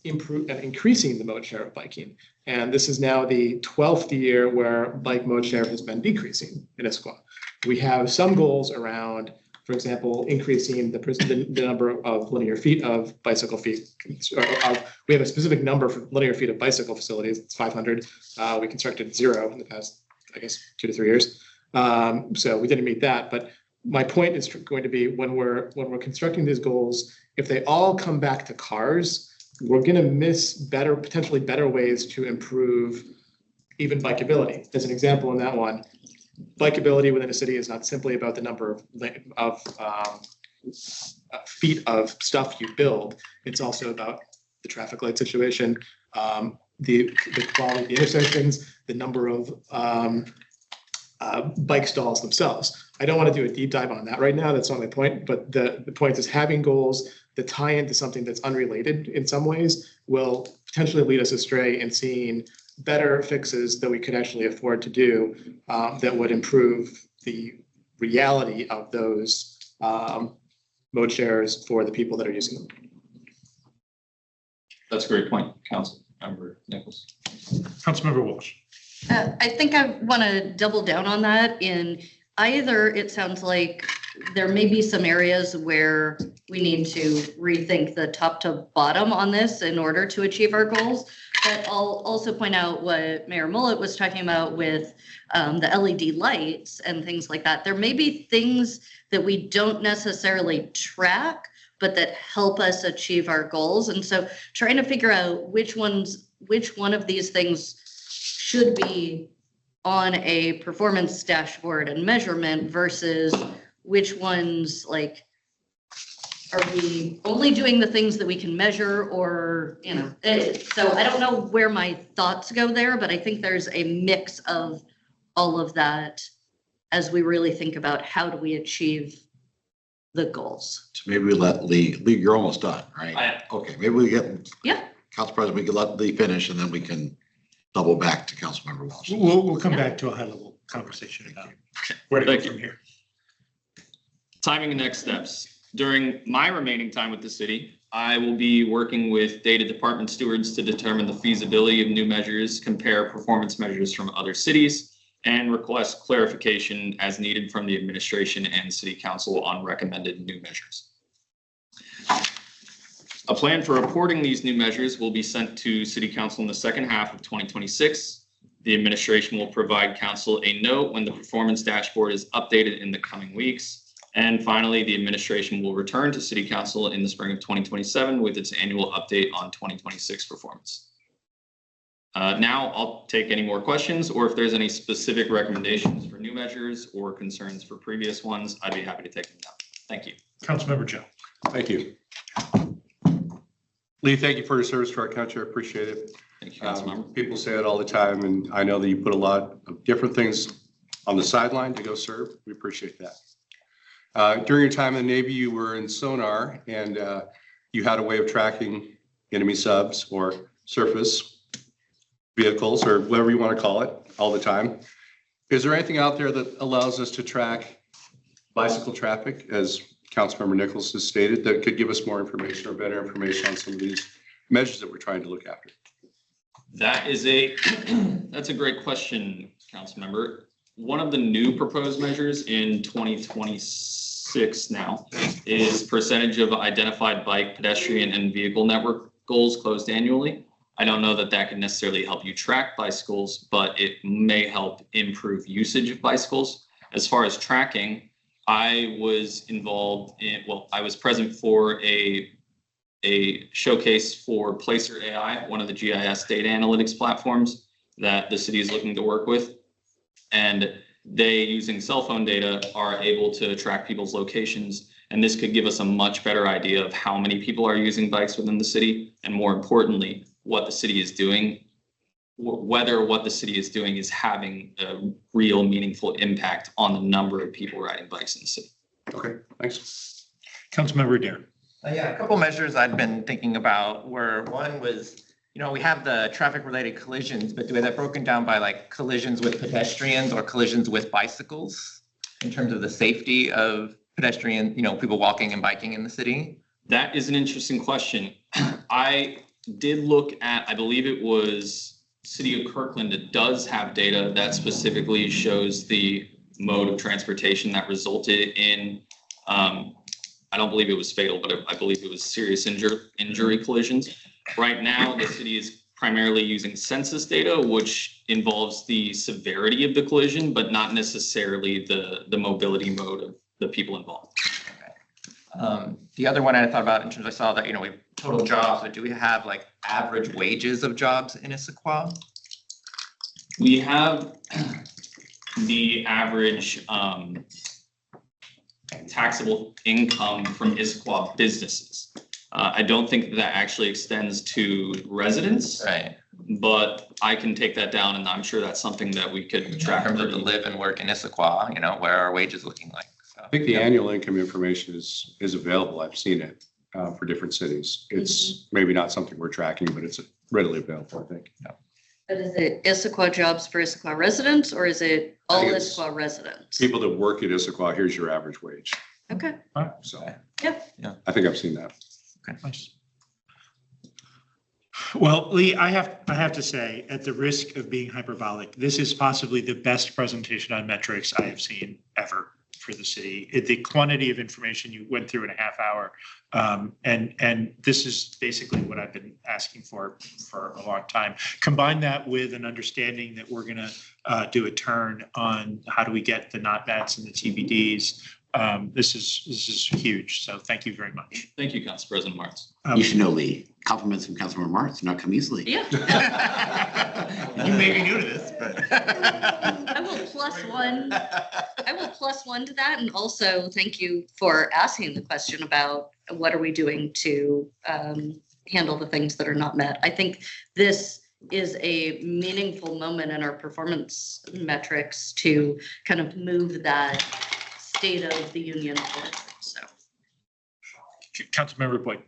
S10: increasing the mode share of biking. And this is now the 12th year where bike mode share has been decreasing in Issaquah. We have some goals around, for example, increasing the number of linear feet of bicycle feet. We have a specific number for linear feet of bicycle facilities. It's 500. We constructed 0 in the past, I guess, 2 to 3 years. So we didn't meet that. But my point is going to be when we're constructing these goals, if they all come back to cars, we're going to miss potentially better ways to improve even bikeability. As an example in that one, bikeability within a city is not simply about the number of feet of stuff you build. It's also about the traffic light situation, the quality of the intersections, the number of bike stalls themselves. I don't want to do a deep dive on that right now. That's not my point. But the point is having goals that tie into something that's unrelated in some ways will potentially lead us astray in seeing better fixes that we could actually afford to do that would improve the reality of those mode shares for the people that are using them.
S11: That's a great point, Councilmember Nichols.
S1: Councilmember Walsh.
S8: I think I want to double down on that in either it sounds like there may be some areas where we need to rethink the top to bottom on this in order to achieve our goals. But I'll also point out what Mayor Mullet was talking about with the LED lights and things like that. There may be things that we don't necessarily track, but that help us achieve our goals. And so trying to figure out which one of these things should be on a performance dashboard and measurement versus which ones, like, are we only doing the things that we can measure, or, you know, so I don't know where my thoughts go there, but I think there's a mix of all of that as we really think about how do we achieve the goals.
S3: So maybe we let Lee, you're almost done, right?
S11: I am.
S3: Okay, maybe we get.
S8: Yeah.
S3: Council President, we can let Lee finish and then we can double back to Councilmember Walsh.
S1: We'll come back to a high level conversation about where to go from here.
S11: Timing and next steps. During my remaining time with the city, I will be working with data department stewards to determine the feasibility of new measures, compare performance measures from other cities, and request clarification as needed from the administration and city council on recommended new measures. A plan for reporting these new measures will be sent to city council in the second half of 2026. The administration will provide council a note when the performance dashboard is updated in the coming weeks. And finally, the administration will return to city council in the spring of 2027 with its annual update on 2026 performance. Now I'll take any more questions, or if there's any specific recommendations for new measures or concerns for previous ones, I'd be happy to take them down. Thank you.
S1: Councilmember Joe.
S5: Thank you. Lee, thank you for your service to our country. I appreciate it.
S11: Thank you, Councilmember.
S5: People say it all the time, and I know that you put a lot of different things on the sideline to go serve. We appreciate that. During your time in the Navy, you were in sonar, and you had a way of tracking enemy subs or surface vehicles, or whatever you want to call it, all the time. Is there anything out there that allows us to track bicycle traffic, as Councilmember Nichols has stated, that could give us more information or better information on some of these measures that we're trying to look after?
S11: That's a great question, Councilmember. One of the new proposed measures in 2026 now is percentage of identified bike, pedestrian, and vehicle network goals closed annually. I don't know that that can necessarily help you track bicycles, but it may help improve usage of bicycles. As far as tracking, I was involved in, I was present for a showcase for Placer AI, one of the GIS data analytics platforms that the city is looking to work with. And they, using cell phone data, are able to track people's locations. And this could give us a much better idea of how many people are using bikes within the city, and more importantly, what the city is doing, whether what the city is doing is having a real meaningful impact on the number of people riding bikes in the city.
S5: Okay, thanks.
S1: Councilmember Adair.
S6: Yeah, a couple measures I'd been thinking about were, one was, we have the traffic related collisions, but do we have that broken down by like collisions with pedestrians or collisions with bicycles in terms of the safety of pedestrian, people walking and biking in the city?
S11: That is an interesting question. I did look at, I believe it was City of Kirkland, it does have data that specifically shows the mode of transportation that resulted in, I don't believe it was fatal, but I believe it was serious injury collisions. Right now, the city is primarily using census data, which involves the severity of the collision, but not necessarily the mobility mode of the people involved.
S6: Okay. The other one I thought about in terms, I saw that, we have total jobs, but do we have like average wages of jobs in Issaquah?
S11: We have the average taxable income from Issaquah businesses. I don't think that actually extends to residents.
S6: Right.
S11: but I can take that down, and I'm sure that's something that we could
S6: In
S11: track.
S6: terms of the live and work in Issaquah, where our wages looking like. So.
S5: I think the annual income information is available. I've seen it for different cities. It's maybe not something we're tracking, but it's readily available, I think.
S8: But is it Issaquah jobs for Issaquah residents, or is it all
S5: think it's
S8: Issaquah residents?
S5: People that work at Issaquah, here's your average wage.
S8: Okay.
S5: So
S8: Yep.
S5: I think I've seen that.
S1: Nice. Well, Lee, I have to say, at the risk of being hyperbolic, this is possibly the best presentation on metrics I have seen ever for the city. The quantity of information you went through in a half hour, and this is basically what I've been asking for a long time. Combine that with an understanding that we're going to do a turn on how do we get the not bats and the TBDs. This is huge. So thank you very much.
S11: Thank you, Council President Martz.
S4: You should know, Lee, compliments from Councilmember Martz do not come easily.
S8: Yeah.
S4: You may be new to this, but.
S8: I will plus one to that. And also thank you for asking the question about what are we doing to handle the things that are not met. I think this is a meaningful moment in our performance metrics to kind of move that state of the union forward. So.
S1: Councilmember Boyd.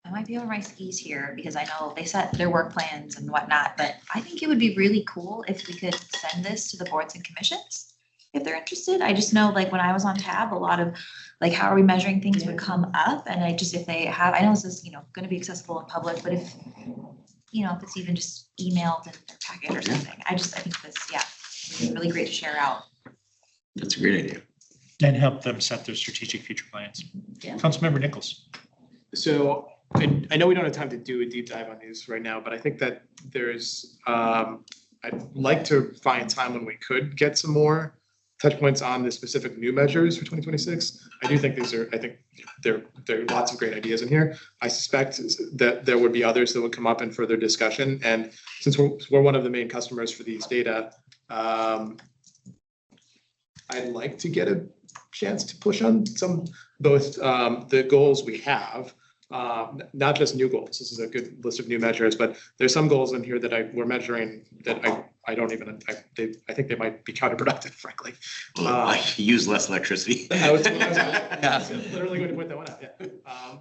S9: I might be on my skis here because I know they set their work plans and whatnot, but I think it would be really cool if we could send this to the boards and commissions if they're interested. I just know like when I was on tab, a lot of like, how are we measuring things would come up. And I just, if they have, I know this is, going to be accessible in public, but if it's even just emailed in their packet or something, I think this, would be really great to share out.
S4: That's a great idea.
S1: And help them set their strategic future plans.
S8: Yeah.
S1: Councilmember Nichols.
S10: So I know we don't have time to do a deep dive on these right now, but I think that there's, I'd like to find time when we could get some more touch points on the specific new measures for 2026. I do think there are lots of great ideas in here. I suspect that there would be others that would come up in further discussion. And since we're one of the main customers for these data, I'd like to get a chance to push on both the goals we have, not just new goals. This is a good list of new measures, but there's some goals in here that we're measuring that I think they might be counterproductive, frankly.
S4: Like use less electricity.
S10: I was literally going to point that one out. Yeah.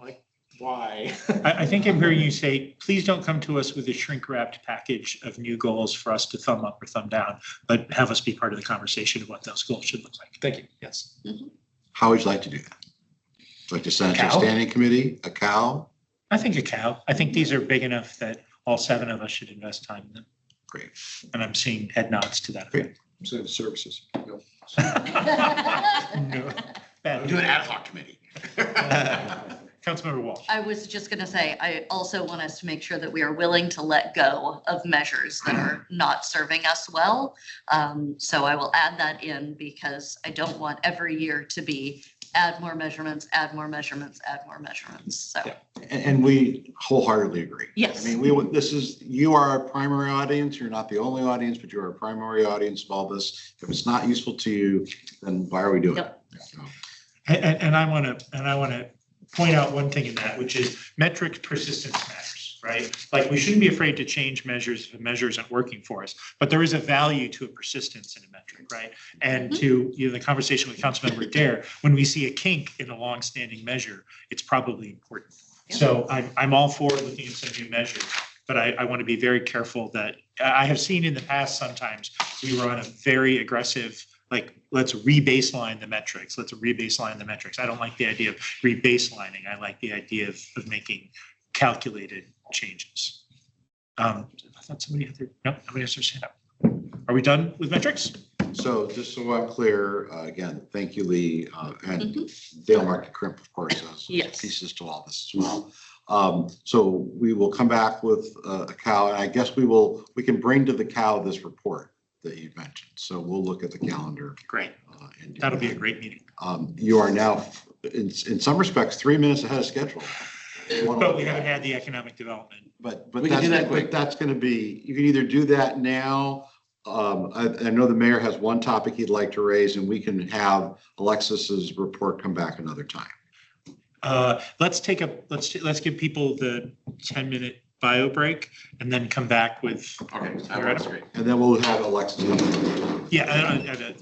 S10: Like, why?
S1: I think I'm hearing you say, please don't come to us with a shrink wrapped package of new goals for us to thumb up or thumb down, but have us be part of the conversation of what those goals should look like.
S10: Thank you. Yes.
S8: Mm-hmm.
S3: How would you like to do that? Like to send it to a standing committee, a cow?
S1: I think a cow. I think these are big enough that all 7 of us should invest time in them.
S3: Great.
S1: And I'm seeing head nods to that.
S3: Great.
S5: So services.
S1: No. Bad.
S4: Do an ad hoc committee.
S1: Councilmember Walsh.
S8: I was just going to say, I also want us to make sure that we are willing to let go of measures that are not serving us well. So I will add that in because I don't want every year to be add more measurements, add more measurements, add more measurements. So.
S3: Yeah. And we wholeheartedly agree.
S8: Yes.
S3: I mean, you are our primary audience. You're not the only audience, but you're our primary audience of all this. If it's not useful to you, then why are we doing it?
S1: And I want to point out one thing in that, which is metric persistence matters, right? Like we shouldn't be afraid to change measures if a measure isn't working for us, but there is a value to a persistence in a metric, right? And to the conversation with Councilmember Dare, when we see a kink in a long-standing measure, it's probably important. Yeah. So I'm all for looking at some new measures, but I want to be very careful that I have seen in the past sometimes we were on a very aggressive, like, let's re-baseline the metrics. Let's re-baseline the metrics. I don't like the idea of re-baselining. I like the idea of making calculated changes. I thought somebody had no, nobody has their hand up. Are we done with metrics?
S3: So just so I'm clear, again, thank you, Lee, and Dale Market Crimp, of course, has pieces to all this as well. So we will come back with a cow, and I guess we can bring to the cow this report that you mentioned. So we'll look at the calendar.
S1: Great. That'll be a great meeting.
S3: You are now, in some respects, 3 minutes ahead of schedule.
S1: But we haven't had the economic development.
S3: But that's going to be, you can either do that now. I know the mayor has one topic he'd like to raise, and we can have Alexis's report come back another time.
S1: Let's give people the 10-minute bio break and then come back with,
S4: Okay, that works great.
S3: And then we'll have Alexis.
S1: yeah.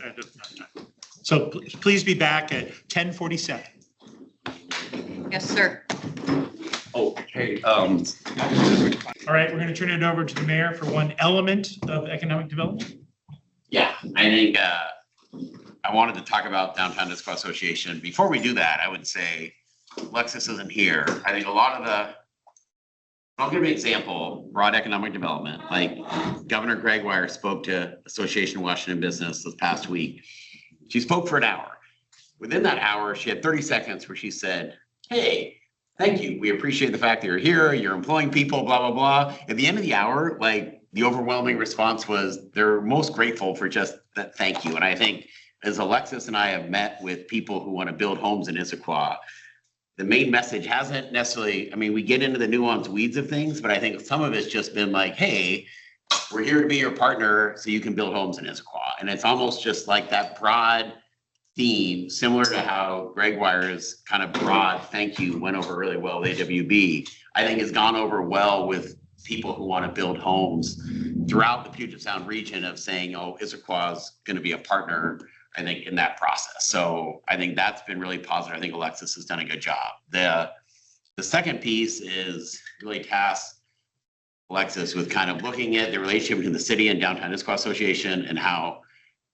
S1: So please be back at 10:47.
S8: Yes, sir.
S5: Oh, hey,
S1: All right, we're going to turn it over to the mayor for one element of economic development.
S4: Yeah, I think I wanted to talk about Downtown Issaquah Association. Before we do that, I would say Alexis isn't here. I think a lot of I'll give you an example, broad economic development, like Governor Gregoire spoke to Association of Washington Business this past week. She spoke for an hour. Within that hour, she had 30 seconds where she said, hey, thank you. We appreciate the fact that you're here. You're employing people, blah, blah, blah. At the end of the hour, like the overwhelming response was they're most grateful for just that thank you. And I think as Alexis and I have met with people who want to build homes in Issaquah, the main message hasn't necessarily, I mean, we get into the nuanced weeds of things, but I think some of it's just been like, hey, we're here to be your partner so you can build homes in Issaquah. And it's almost just like that broad theme, similar to how Gregoire's kind of broad thank you went over really well with AWB, I think has gone over well with people who want to build homes throughout the Puget Sound region of saying, oh, Issaquah is going to be a partner, I think, in that process. So I think that's been really positive. I think Alexis has done a good job. The second piece is really tasked Alexis with kind of looking at the relationship between the city and Downtown Issaquah Association and how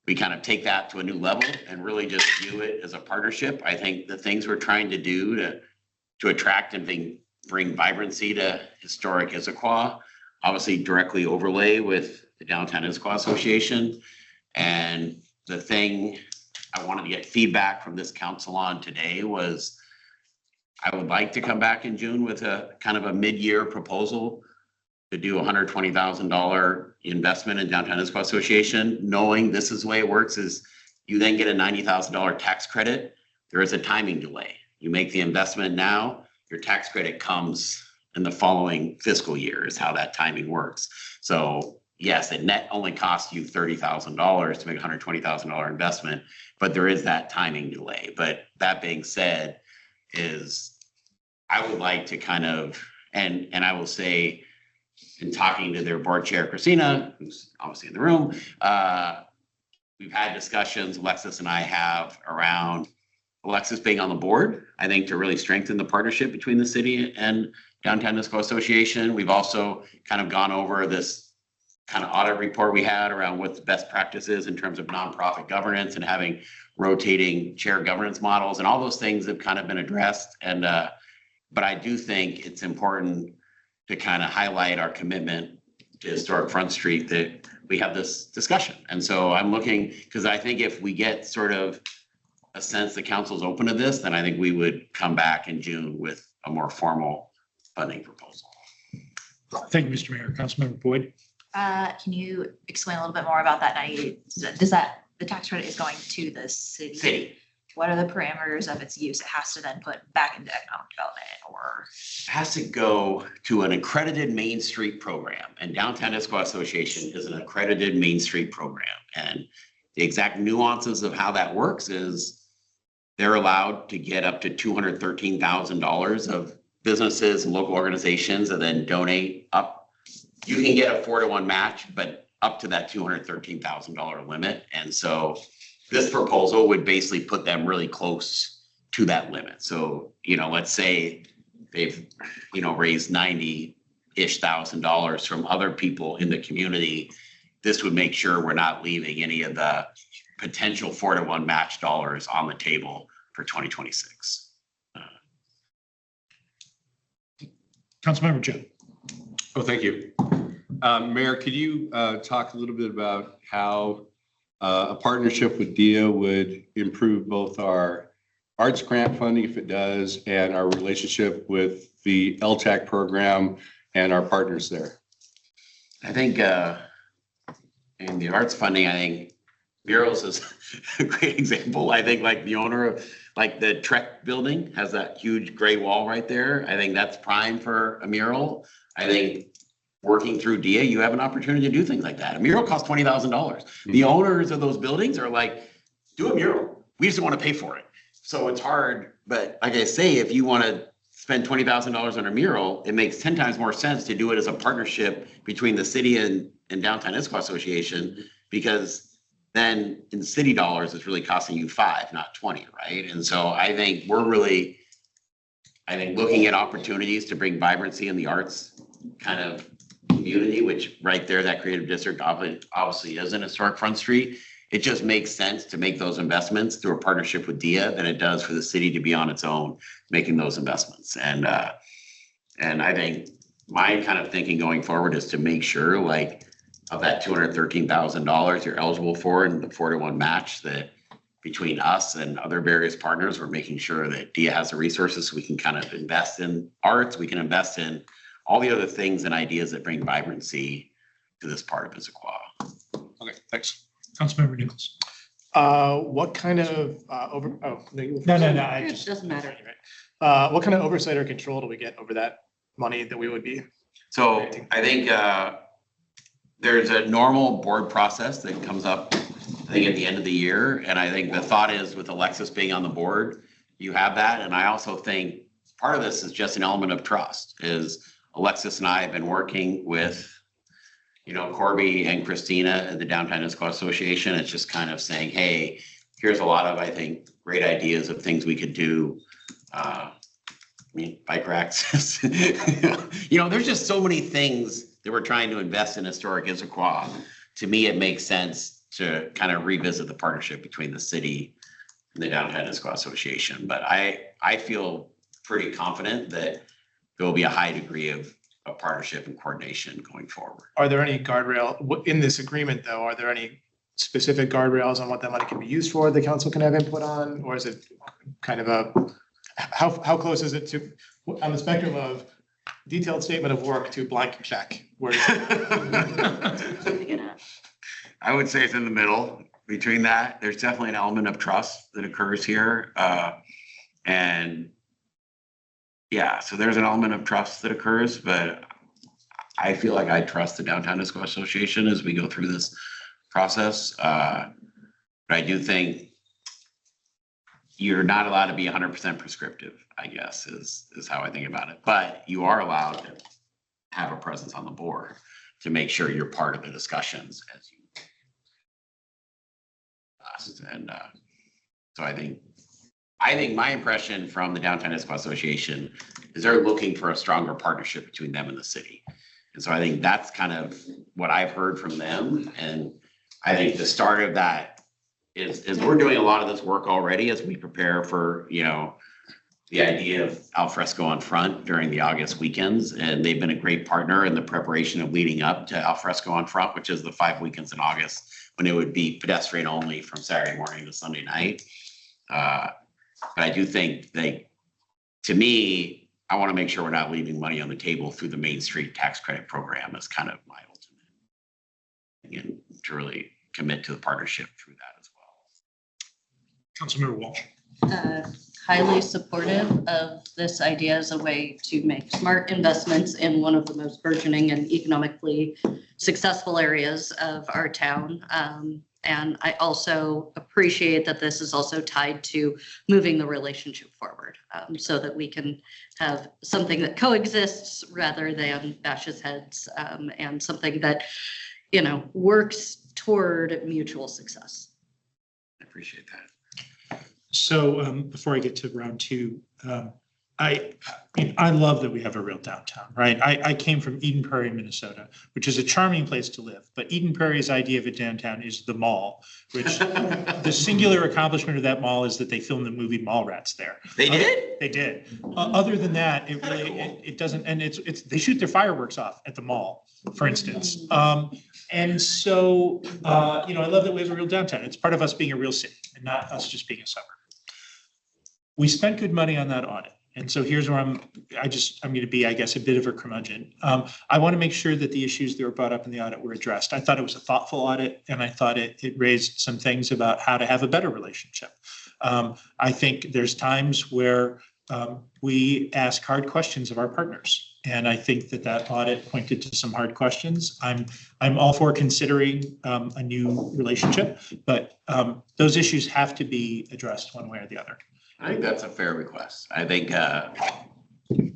S4: we kind of take that to a new level and really just view it as a partnership. I think the things we're trying to do to attract and bring vibrancy to historic Issaquah, obviously directly overlay with the Downtown Issaquah Association. And the thing I wanted to get feedback from this council on today was I would like to come back in June with a kind of a mid-year proposal to do $120,000 investment in Downtown Issaquah Association, knowing this is the way it works is you then get a $90,000 tax credit. There is a timing delay. You make the investment now, your tax credit comes in the following fiscal year is how that timing works. So yes, it net only costs you $30,000 to make a $120,000 investment, but there is that timing delay. But that being said, is I would like to kind of, and I will say, in talking to their board chair, Christina, who's obviously in the room, we've had discussions, Alexis and I have, around Alexis being on the board, I think to really strengthen the partnership between the city and Downtown Issaquah Association. We've also kind of gone over this kind of audit report we had around what the best practices in terms of nonprofit governance and having rotating chair governance models, and all those things have kind of been addressed. And but I do think it's important to kind of highlight our commitment to historic Front Street, that we have this discussion. And so I'm looking, because I think if we get sort of a sense the council's open to this, then I think we would come back in June with a more formal funding proposal.
S1: Thank you, Mr. Mayor. Councilmember Boyd.
S9: Can you explain a little bit more about that? Does that, the tax credit is going to the city? What are the parameters of its use? It has to then put back into economic development, or?
S4: It has to go to an accredited Main Street program, and Downtown Issaquah Association is an accredited Main Street program. And the exact nuances of how that works is they're allowed to get up to $213,000 of businesses and local organizations and then donate up. You can get a 4-to-1 match, but up to that $213,000 limit. And so this proposal would basically put them really close to that limit. So, let's say they've, raised $90,000-ish from other people in the community. This would make sure we're not leaving any of the potential 4-to-1 match dollars on the table for 2026.
S1: Councilmember Joe.
S5: Oh, thank you. Mayor, could you talk a little bit about how a partnership with DIA would improve both our arts grant funding, if it does, and our relationship with the LTAC program and our partners there?
S4: I think in the arts funding, I think murals is a great example. I think like the owner of like the Trek building has that huge gray wall right there. I think that's prime for a mural. I think working through DIA, you have an opportunity to do things like that. A mural costs $20,000. The owners of those buildings are like, do a mural. We just don't want to pay for it. So it's hard. But like I say, if you want to spend $20,000 on a mural, it makes 10 times more sense to do it as a partnership between the city and Downtown Issaquah Association, because then in city dollars, it's really costing you 5, not 20, right? And so I think we're really, looking at opportunities to bring vibrancy in the arts kind of community, which right there, that creative district obviously is an historic Front Street. It just makes sense to make those investments through a partnership with DIA than it does for the city to be on its own making those investments. And I think my kind of thinking going forward is to make sure, like, of that $213,000 you're eligible for and the 4-to-1 match, that between us and other various partners, we're making sure that DIA has the resources so we can kind of invest in arts, we can invest in all the other things and ideas that bring vibrancy to this part of Issaquah.
S5: Okay, thanks.
S1: Councilmember Nichols.
S10: What kind of,
S1: I
S2: It
S1: just.
S2: doesn't matter.
S10: what kind of oversight or control do we get over that money that we would be?
S4: So I think there's a normal board process that comes up, I think, at the end of the year. And I think the thought is, with Alexis being on the board, you have that. And I also think part of this is just an element of trust. Is Alexis and I have been working with, Corby and Christina at the Downtown Issaquah Association. It's just kind of saying, hey, here's a lot of, I think, great ideas of things we could do. Bike racks. There's just so many things that we're trying to invest in historic Issaquah. To me, it makes sense to kind of revisit the partnership between the city and the Downtown Issaquah Association. But I feel pretty confident that there will be a high degree of partnership and coordination going forward.
S10: Are there any in this agreement, though, are there any specific guardrails on what that money can be used for, the council can have input on? Or is it kind of how close is it to, on the spectrum of detailed statement of work to blank check? Where is it?
S4: I would say it's in the middle between that. There's definitely an element of trust that occurs here. So there's an element of trust that occurs, but I feel like I trust the Downtown Issaquah Association as we go through this process. But I do think you're not allowed to be 100% prescriptive, I guess, is how I think about it. But you are allowed to have a presence on the board to make sure you're part of the discussions as you. And so I think my impression from the Downtown Issaquah Association is they're looking for a stronger partnership between them and the city. And so I think that's kind of what I've heard from them. And I think the start of that is we're doing a lot of this work already as we prepare for, the idea of al fresco on front during the August weekends. And they've been a great partner in the preparation of leading up to al fresco on front, which is the 5 weekends in August, when it would be pedestrian only from Saturday morning to Sunday night. But I do think to me, I want to make sure we're not leaving money on the table through the Main Street tax credit program as kind of my ultimate, again, to really commit to the partnership through that as well.
S1: Councilmember Walsh.
S8: Highly supportive of this idea as a way to make smart investments in one of the most burgeoning and economically successful areas of our town. And I also appreciate that this is also tied to moving the relationship forward, so that we can have something that coexists rather than bashes heads, and something that, works toward mutual success.
S4: I appreciate that.
S1: So before I get to round two, I love that we have a real downtown, right? I came from Eden Prairie, Minnesota, which is a charming place to live. But Eden Prairie's idea of a downtown is the mall, which the singular accomplishment of that mall is that they filmed the movie Mallrats there.
S4: They did?
S1: They did. Other than that, it really, it doesn't, and it's they shoot their fireworks off at the mall, for instance. And so, I love that we have a real downtown. It's part of us being a real city and not us just being a suburb. We spent good money on that audit. And so here's where I'm going to be, I guess, a bit of a curmudgeon. I want to make sure that the issues that were brought up in the audit were addressed. I thought it was a thoughtful audit, and I thought it raised some things about how to have a better relationship. I think there's times where we ask hard questions of our partners. And I think that audit pointed to some hard questions. I'm all for considering a new relationship, but those issues have to be addressed one way or the other.
S4: I think that's a fair request. I think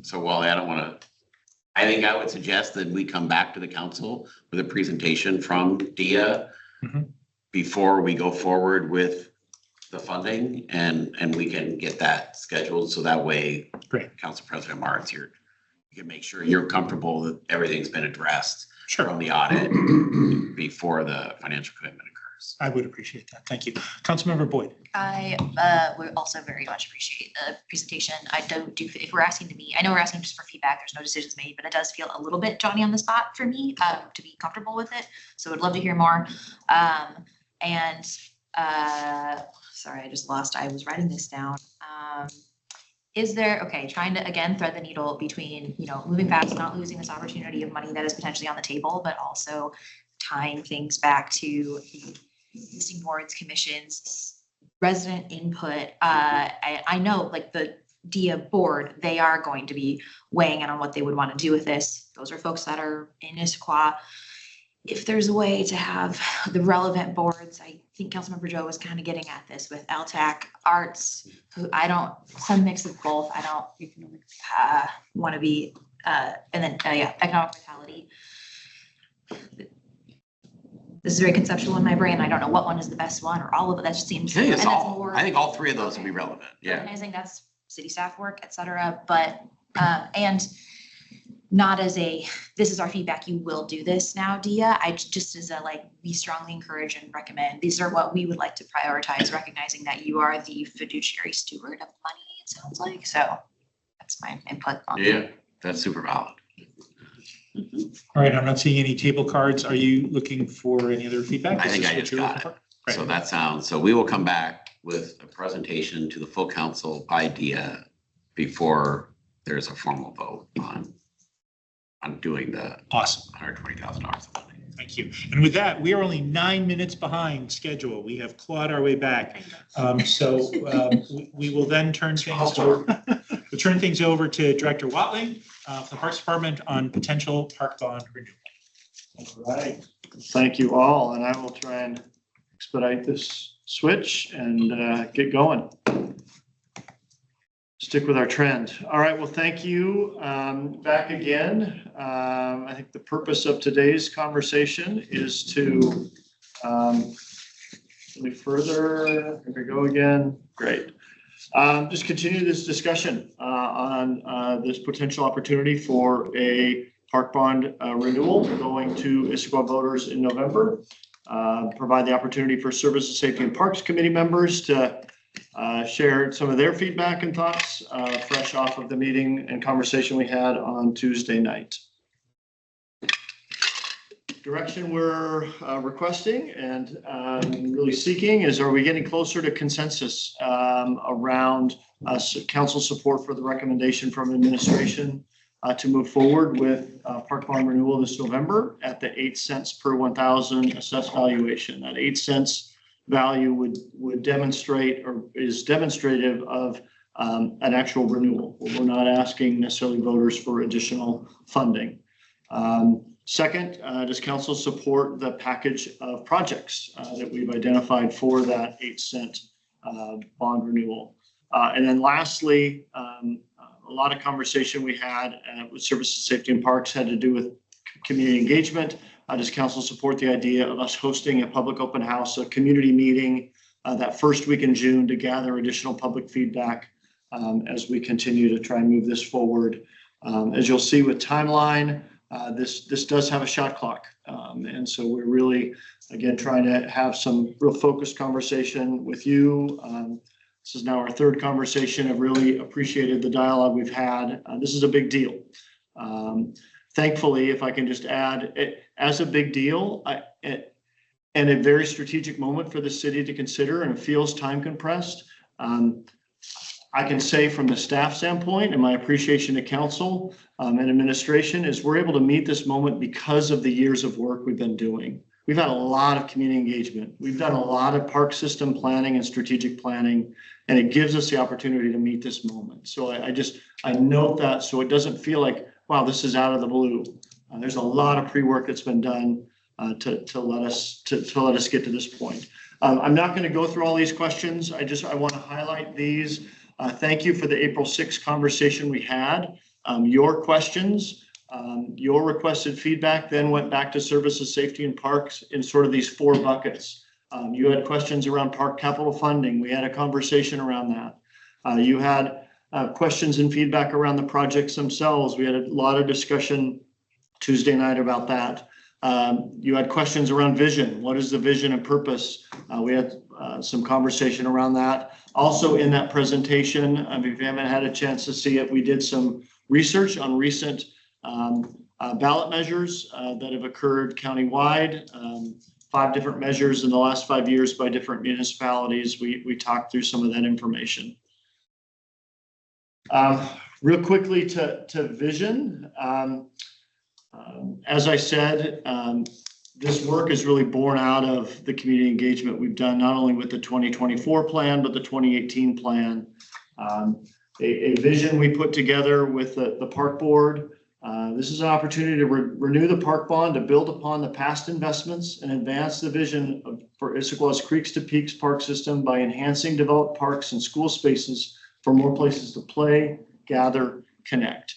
S4: So Wally, I think I would suggest that we come back to the council with a presentation from DIA
S1: Mhm.
S4: before we go forward with the funding and we can get that scheduled. So that way,
S1: Great.
S4: Council President Martz, you can make sure you're comfortable that everything's been addressed
S1: Sure.
S4: from the audit before the financial commitment occurs.
S1: I would appreciate that. Thank you. Councilmember Boyd.
S9: I would also very much appreciate the presentation. I do, if we're asking to meet, I know we're asking just for feedback, there's no decisions made, but it does feel a little bit Johnny on the spot for me to be comfortable with it. So I'd love to hear more. Sorry, I just lost, I was writing this down. Is there, okay, trying to, again, thread the needle between, moving fast, not losing this opportunity of money that is potentially on the table, but also tying things back to existing boards, commissions, resident input. I know like the DIA board, they are going to be weighing in on what they would want to do with this. Those are folks that are in Issaquah. If there's a way to have the relevant boards, I think Councilmember Joe was kind of getting at this with LTAC, arts, some mix of both. I don't want to be, economic vitality. This is very conceptual in my brain. I don't know what one is the best one or all of it. That just seems.
S4: I think all three of those would be relevant. Yeah.
S9: Recognizing that's city staff work, et cetera, but, and not as this is our feedback, you will do this now, DIA. I just as we strongly encourage and recommend, these are what we would like to prioritize, recognizing that you are the fiduciary steward of money, it sounds like. So that's my input on
S4: Yeah, that's super valid.
S1: All right, I'm not seeing any table cards. Are you looking for any other feedback?
S4: I think
S1: This is
S4: I
S1: what
S4: just
S1: you're
S4: got
S1: looking
S4: it.
S1: for?
S4: So we will come back with a presentation to the full council by DIA before there's a formal vote on doing the
S1: Awesome.
S4: $120,000 of funding.
S1: Thank you. And with that, we are only 9 minutes behind schedule. We have clawed our way back. We will then turn things over. We'll turn things over to Director Watling from the Parks Department on potential park bond renewal.
S12: All right. Thank you all, and I will try and expedite this switch and get going. Stick with our trend. All right, well, thank you. Back again. I think the purpose of today's conversation is to really further, here we go again. Great. Just continue this discussion on this potential opportunity for a park bond renewal going to Issaquah voters in November. Provide the opportunity for Services, Safety and Parks Committee members to share some of their feedback and thoughts fresh off of the meeting and conversation we had on Tuesday night. Direction we're requesting and really seeking is, are we getting closer to consensus around council support for the recommendation from administration to move forward with park bond renewal this November at the 8 cents per 1,000 assessed valuation. That 8 cents value would demonstrate or is demonstrative of an actual renewal. We're not asking necessarily voters for additional funding. Second, does council support the package of projects that we've identified for that 8 cent bond renewal? And then lastly, a lot of conversation we had with Services, Safety and Parks had to do with community engagement. Does council support the idea of us hosting a public open house, a community meeting that first week in June to gather additional public feedback as we continue to try and move this forward? As you'll see with timeline, this does have a shot clock. And so we're really, again, trying to have some real focused conversation with you. This is now our third conversation. I've really appreciated the dialogue we've had. This is a big deal. Thankfully, if I can just add, as a big deal, and a very strategic moment for the city to consider, and it feels time compressed. I can say from the staff standpoint and my appreciation to council and administration is we're able to meet this moment because of the years of work we've been doing. We've had a lot of community engagement. We've done a lot of park system planning and strategic planning, and it gives us the opportunity to meet this moment. So I note that so it doesn't feel like, wow, this is out of the blue. There's a lot of pre-work that's been done to let us get to this point. I'm not going to go through all these questions. I want to highlight these. Thank you for the April 6th conversation we had. Your questions, your requested feedback then went back to Services, Safety and Parks in sort of these 4 buckets. You had questions around park capital funding. We had a conversation around that. You had questions and feedback around the projects themselves. We had a lot of discussion Tuesday night about that. You had questions around vision. What is the vision and purpose? We had some conversation around that. Also in that presentation, if you haven't had a chance to see it, we did some research on recent ballot measures that have occurred countywide. 5 different measures in the last 5 years by different municipalities. We talked through some of that information. Real quickly to vision. As I said, this work is really born out of the community engagement we've done, not only with the 2024 plan, but the 2018 plan. A vision we put together with the park board. This is an opportunity to renew the park bond, to build upon the past investments and advance the vision for Issaquah's Creeks to Peaks park system by enhancing developed parks and school spaces for more places to play, gather, connect.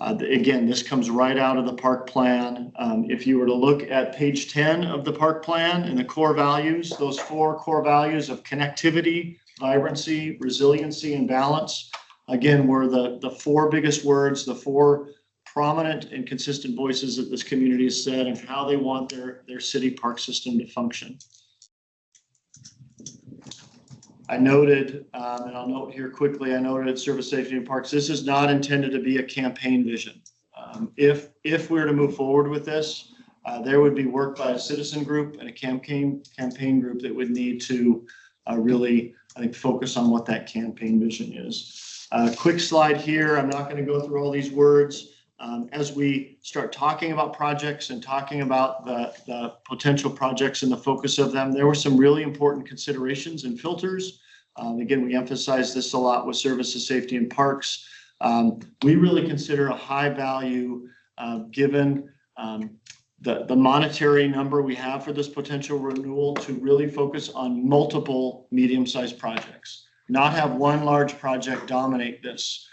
S12: Again, this comes right out of the park plan. If you were to look at page 10 of the park plan and the core values, those 4 core values of connectivity, vibrancy, resiliency, and balance, again, were the 4 biggest words, the 4 prominent and consistent voices that this community has said and how they want their city park system to function. I noted, and I'll note here quickly, I noted at Service Safety and Parks, this is not intended to be a campaign vision. If we were to move forward with this, there would be work by a citizen group and a campaign group that would need to really, I think, focus on what that campaign vision is. Quick slide here. I'm not going to go through all these words. As we start talking about projects and talking about the potential projects and the focus of them, there were some really important considerations and filters. Again, we emphasize this a lot with Services, Safety and Parks. We really consider a high value given the monetary number we have for this potential renewal to really focus on multiple medium-sized projects, not have one large project dominate this.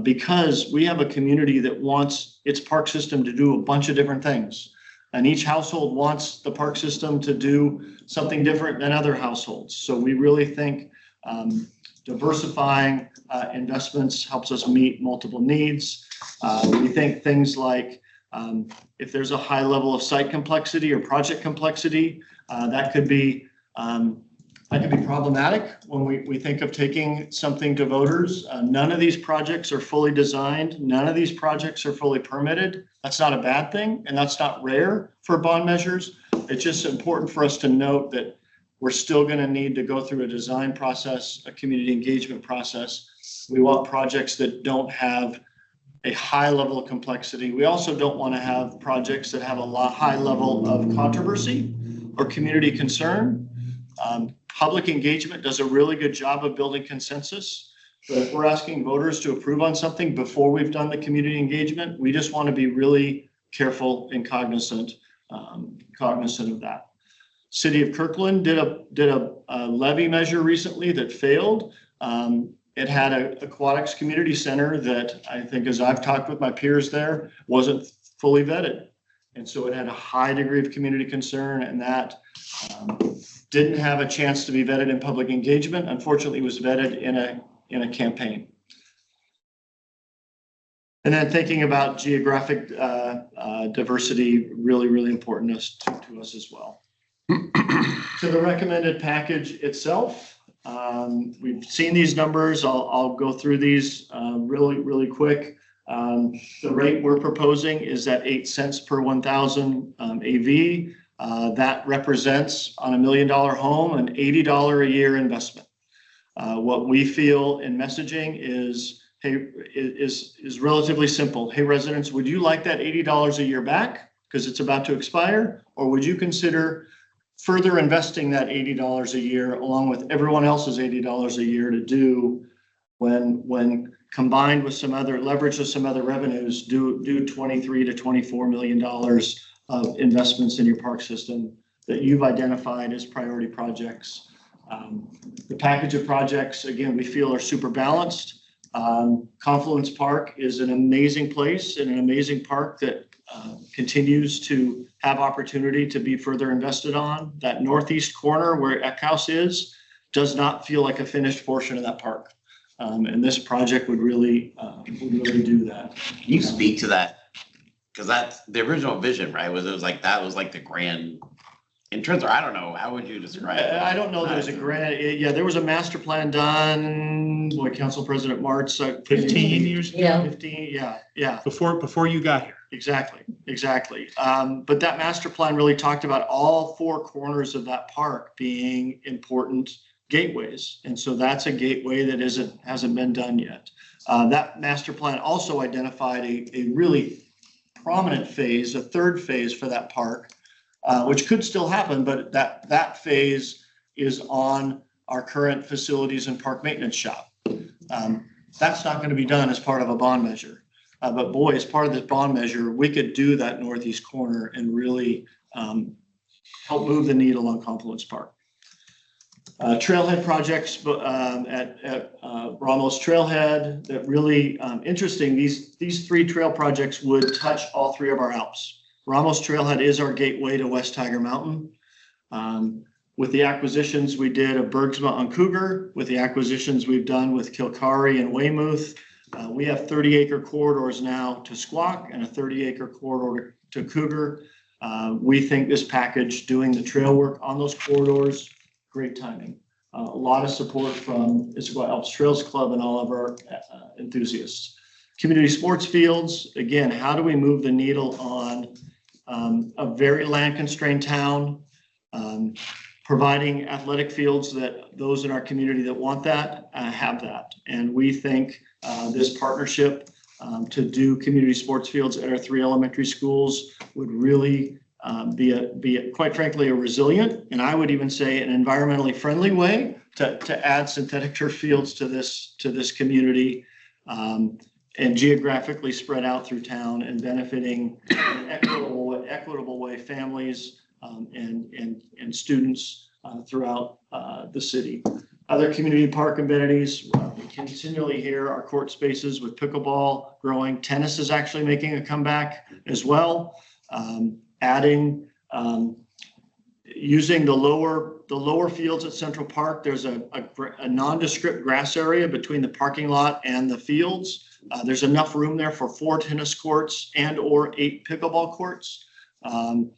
S12: Because we have a community that wants its park system to do a bunch of different things. And each household wants the park system to do something different than other households. So we really think diversifying investments helps us meet multiple needs. We think things like if there's a high level of site complexity or project complexity, that could be problematic when we think of taking something to voters. None of these projects are fully designed. None of these projects are fully permitted. That's not a bad thing, and that's not rare for bond measures. It's just important for us to note that we're still going to need to go through a design process, a community engagement process. We want projects that don't have a high level of complexity. We also don't want to have projects that have a high level of controversy or community concern. Public engagement does a really good job of building consensus, but if we're asking voters to approve on something before we've done the community engagement, we just want to be really careful and cognizant of that. City of Kirkland did a levy measure recently that failed. It had an aquatics community center that I think, as I've talked with my peers there, wasn't fully vetted. And so it had a high degree of community concern, and that didn't have a chance to be vetted in public engagement. Unfortunately, it was vetted in a campaign. And then thinking about geographic diversity, really, really important to us as well. To the recommended package itself, we've seen these numbers. I'll go through these really, really quick. The rate we're proposing is at 8 cents per 1,000 AV. That represents on $1 million home an $80 a year investment. What we feel in messaging is relatively simple. Hey, residents, would you like that $80 a year back because it's about to expire, or would you consider further investing that $80 a year along with everyone else's $80 a year to do when combined with some other leverage with some other revenues, do $23 to $24 million of investments in your park system that you've identified as priority projects. The package of projects, again, we feel are super balanced. Confluence Park is an amazing place and an amazing park that continues to have opportunity to be further invested on. That northeast corner where Eck House is does not feel like a finished portion of that park. And this project would really do that.
S4: Can you speak to that? Because that's the original vision, right? It was like, that was like the grand entrance, or I don't know, how would you describe it?
S12: I don't know, there's a grant, yeah, there was a master plan done, Council President Martz.
S1: 15 years ago.
S12: 15, yeah.
S1: Before you got here.
S12: Exactly. But that master plan really talked about all four corners of that park being important gateways. And so that's a gateway that hasn't been done yet. That master plan also identified a really prominent phase, a third phase for that park, which could still happen, but that phase is on our current facilities and park maintenance shop. That's not going to be done as part of a bond measure. But boy, as part of this bond measure, we could do that northeast corner and really help move the needle on Confluence Park. Trailhead projects at Ramos Trailhead that really interesting. These three trail projects would touch all three of our Alps. Ramos Trailhead is our gateway to West Tiger Mountain. With the acquisitions we did of Bergsma on Cougar, with the acquisitions we've done with Kilcari and Weymouth, we have 30-acre corridors now to Squawk and a 30-acre corridor to Cougar. We think this package, doing the trail work on those corridors, great timing. A lot of support from Issaquah Alps Trails Club and all of our enthusiasts. Community sports fields, again, how do we move the needle on a very land-constrained town, providing athletic fields that those in our community that want that have that. And we think this partnership to do community sports fields at our three elementary schools would really be quite frankly, a resilient, and I would even say an environmentally friendly way to add synthetic turf fields to this community. And geographically spread out through town and benefiting in an equitable way families and students throughout the city. Other community park amenities, we continually hear our court spaces with pickleball growing. Tennis is actually making a comeback as well. Adding, using the lower fields at Central Park, there's a nondescript grass area between the parking lot and the fields. There's enough room there for 4 tennis courts and/or 8 pickleball courts. And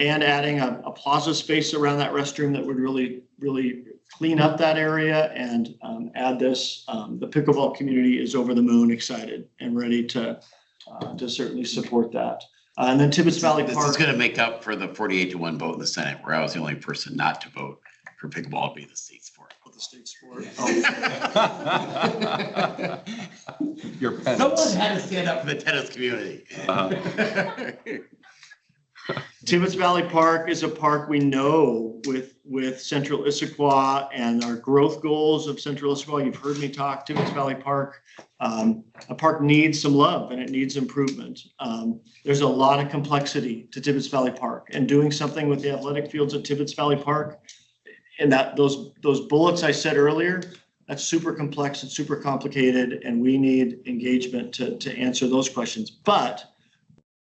S12: adding a plaza space around that restroom that would really clean up that area and add this. The pickleball community is over the moon excited and ready to certainly support that. And then Tibbetts Valley Park.
S4: This is going to make up for the 48-1 vote in the Senate, where I was the only person not to vote for pickleball to be the state sport.
S12: The state sport.
S5: Your penance.
S4: Someone had to stand up for the tennis community.
S12: Tibbetts Valley Park is a park we know with Central Issaquah and our growth goals of Central Issaquah. You've heard me talk Tibbetts Valley Park. A park needs some love and it needs improvement. There's a lot of complexity to Tibbetts Valley Park, and doing something with the athletic fields at Tibbetts Valley Park, and those bullets I said earlier, that's super complex and super complicated, and we need engagement to answer those questions. But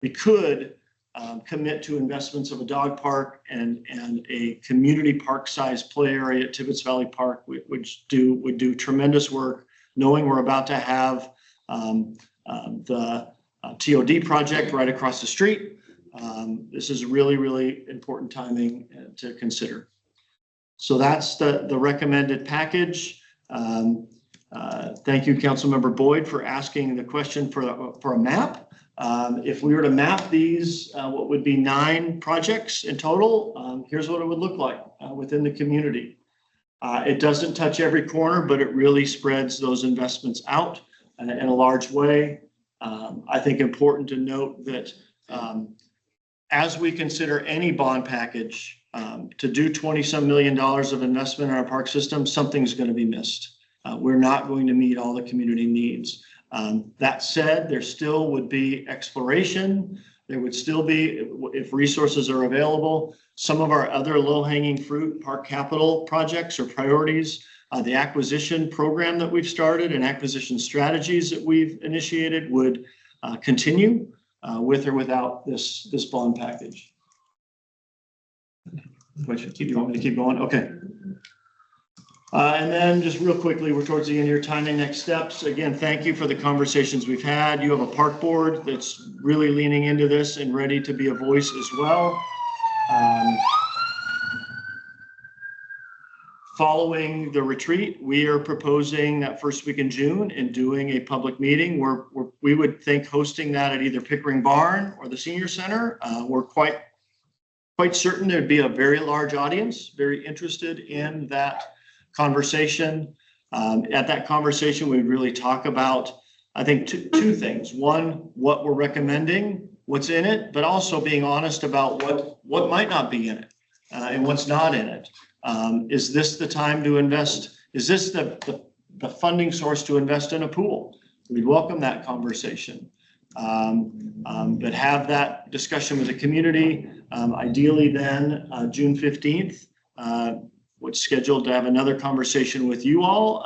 S12: we could commit to investments of a dog park and a community park size play area at Tibbetts Valley Park, which would do tremendous work, knowing we're about to have the TOD project right across the street. This is really, really important timing to consider. So that's the recommended package. Thank you, Councilmember Boyd, for asking the question for a map. If we were to map these, what would be 9 projects in total, here's what it would look like within the community. It doesn't touch every corner, but it really spreads those investments out in a large way. I think important to note that as we consider any bond package, to do $20-some million of investment in our park system, something's going to be missed. We're not going to meet all the community needs. That said, there still would be exploration. There would still be, if resources are available, some of our other low-hanging fruit park capital projects or priorities, the acquisition program that we've started and acquisition strategies that we've initiated would continue with or without this bond package. You want me to keep going? Okay. And then just real quickly, we're towards the end of your timing, next steps. Again, thank you for the conversations we've had. You have a park board that's really leaning into this and ready to be a voice as well. Following the retreat, we are proposing that first week in June and doing a public meeting where we would think hosting that at either Pickering Barn or the Senior Center. We're quite certain there'd be a very large audience, very interested in that conversation. At that conversation, we'd really talk about, I think, two things. One, what we're recommending, what's in it, but also being honest about what might not be in it and what's not in it. Is this the time to invest? Is this the funding source to invest in a pool? We'd welcome that conversation. But have that discussion with the community. Ideally then, June 15th, what's scheduled to have another conversation with you all.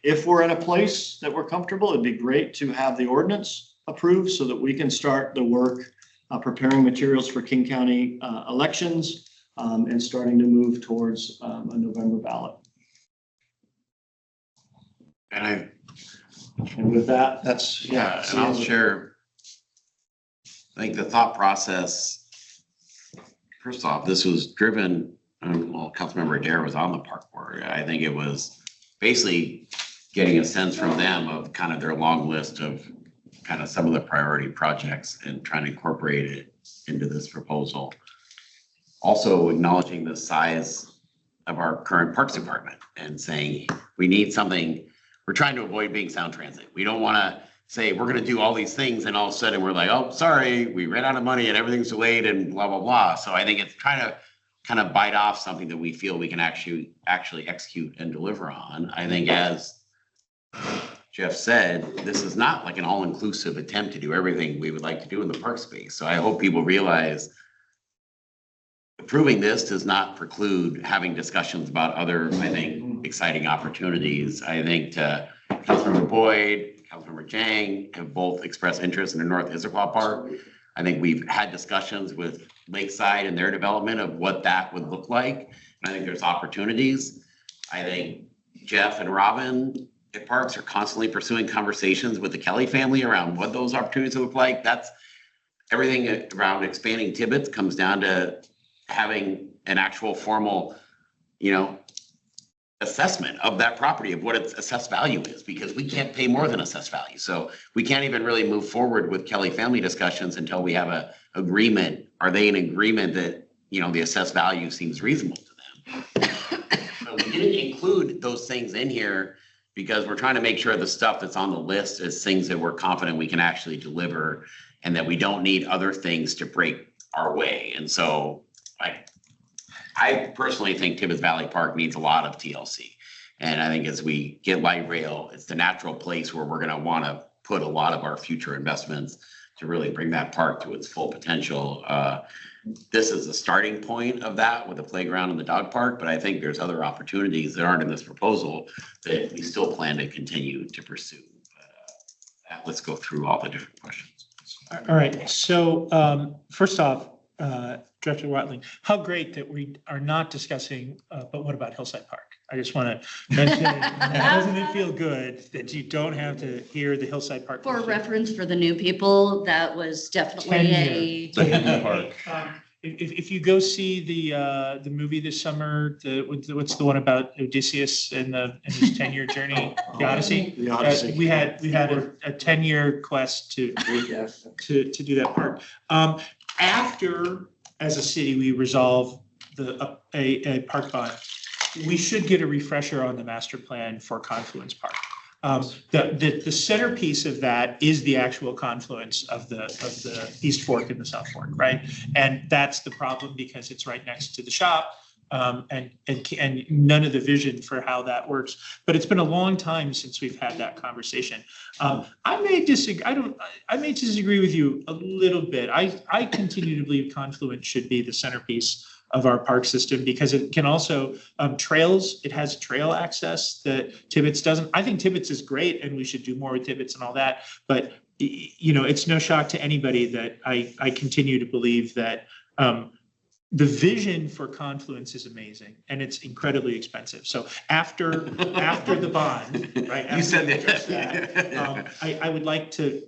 S12: If we're in a place that we're comfortable, it'd be great to have the ordinance approved so that we can start the work preparing materials for King County elections and starting to move towards a November ballot.
S4: And
S12: with that, that's,
S4: yeah, and I'll share, I think the thought process, first off, this was driven, well, Councilmember Adair was on the park board. I think it was basically getting a sense from them of kind of their long list of kind of some of the priority projects and trying to incorporate it into this proposal. Also acknowledging the size of our current Parks Department and saying we need something. We're trying to avoid being sound transit. We don't want to say we're going to do all these things and all of a sudden we're like, oh, sorry, we ran out of money and everything's delayed and blah, blah, blah. So I think it's trying to kind of bite off something that we feel we can actually execute and deliver on. I think as Jeff said, this is not like an all-inclusive attempt to do everything we would like to do in the park space. So I hope people realize approving this does not preclude having discussions about other, I think, exciting opportunities. I think Councilmember Boyd, Councilmember Jang have both expressed interest in the North Issaquah Park. I think we've had discussions with Lakeside and their development of what that would look like. And I think there's opportunities. I think Jeff and Robin at Parks are constantly pursuing conversations with the Kelly family around what those opportunities look like. That's everything around expanding Tibbetts comes down to having an actual formal, assessment of that property of what its assessed value is, because we can't pay more than assessed value. So we can't even really move forward with Kelly family discussions until we have a agreement. Are they in agreement that, the assessed value seems reasonable to them? So we didn't include those things in here because we're trying to make sure the stuff that's on the list is things that we're confident we can actually deliver and that we don't need other things to break our way. And so I personally think Tibbetts Valley Park needs a lot of TLC. And I think as we get light rail, it's the natural place where we're going to want to put a lot of our future investments to really bring that park to its full potential. This is the starting point of that with the playground and the dog park, but I think there's other opportunities that aren't in this proposal that we still plan to continue to pursue. Let's go through all the different questions.
S1: All right. So first off, Director Watling, how great that we are not discussing, but what about Hillside Park? I just want to mention, doesn't it feel good that you don't have to hear the Hillside Park?
S8: For reference for the new people, that was definitely
S1: If you go see the movie this summer, what's the one about Odysseus and his 10-year journey, the Odyssey?
S12: The Odyssey.
S1: We had a 10-year quest to do that park. After, as a city, we resolve a park bond, we should get a refresher on the master plan for Confluence Park. The centerpiece of that is the actual confluence of the East Fork and the South Fork, right? And that's the problem because it's right next to the shop. and none of the vision for how that works. But it's been a long time since we've had that conversation. I may disagree. I may disagree with you a little bit. I continue to believe Confluent should be the centerpiece of our park system because it can also trails. It has trail access that Tibbetts doesn't. I think Tibbetts is great, and we should do more with Tibbetts and all that. But it's no shock to anybody that I continue to believe that the vision for Confluence is amazing, and it's incredibly expensive. So after the bond, right?
S4: You said
S1: that. I would like to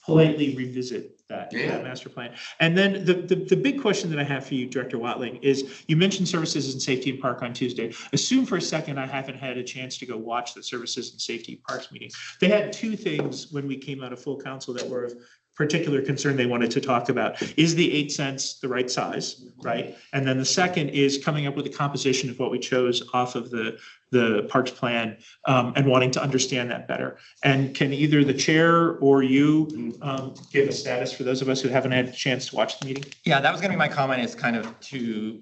S1: politely revisit that master plan. And then the big question that I have for you, Director Watling, is you mentioned Services and Safety and Park on Tuesday. Assume for a second I haven't had a chance to go watch the Services and Safety Parks meeting. They had two things when we came out of full council that were of particular concern they wanted to talk about. Is the 8 cents the right size, right? And then the second is coming up with a composition of what we chose off of the parks plan and wanting to understand that better. And can either the chair or you give a status for those of us who haven't had a chance to watch the meeting?
S6: Yeah, that was gonna be my comment, is kind of to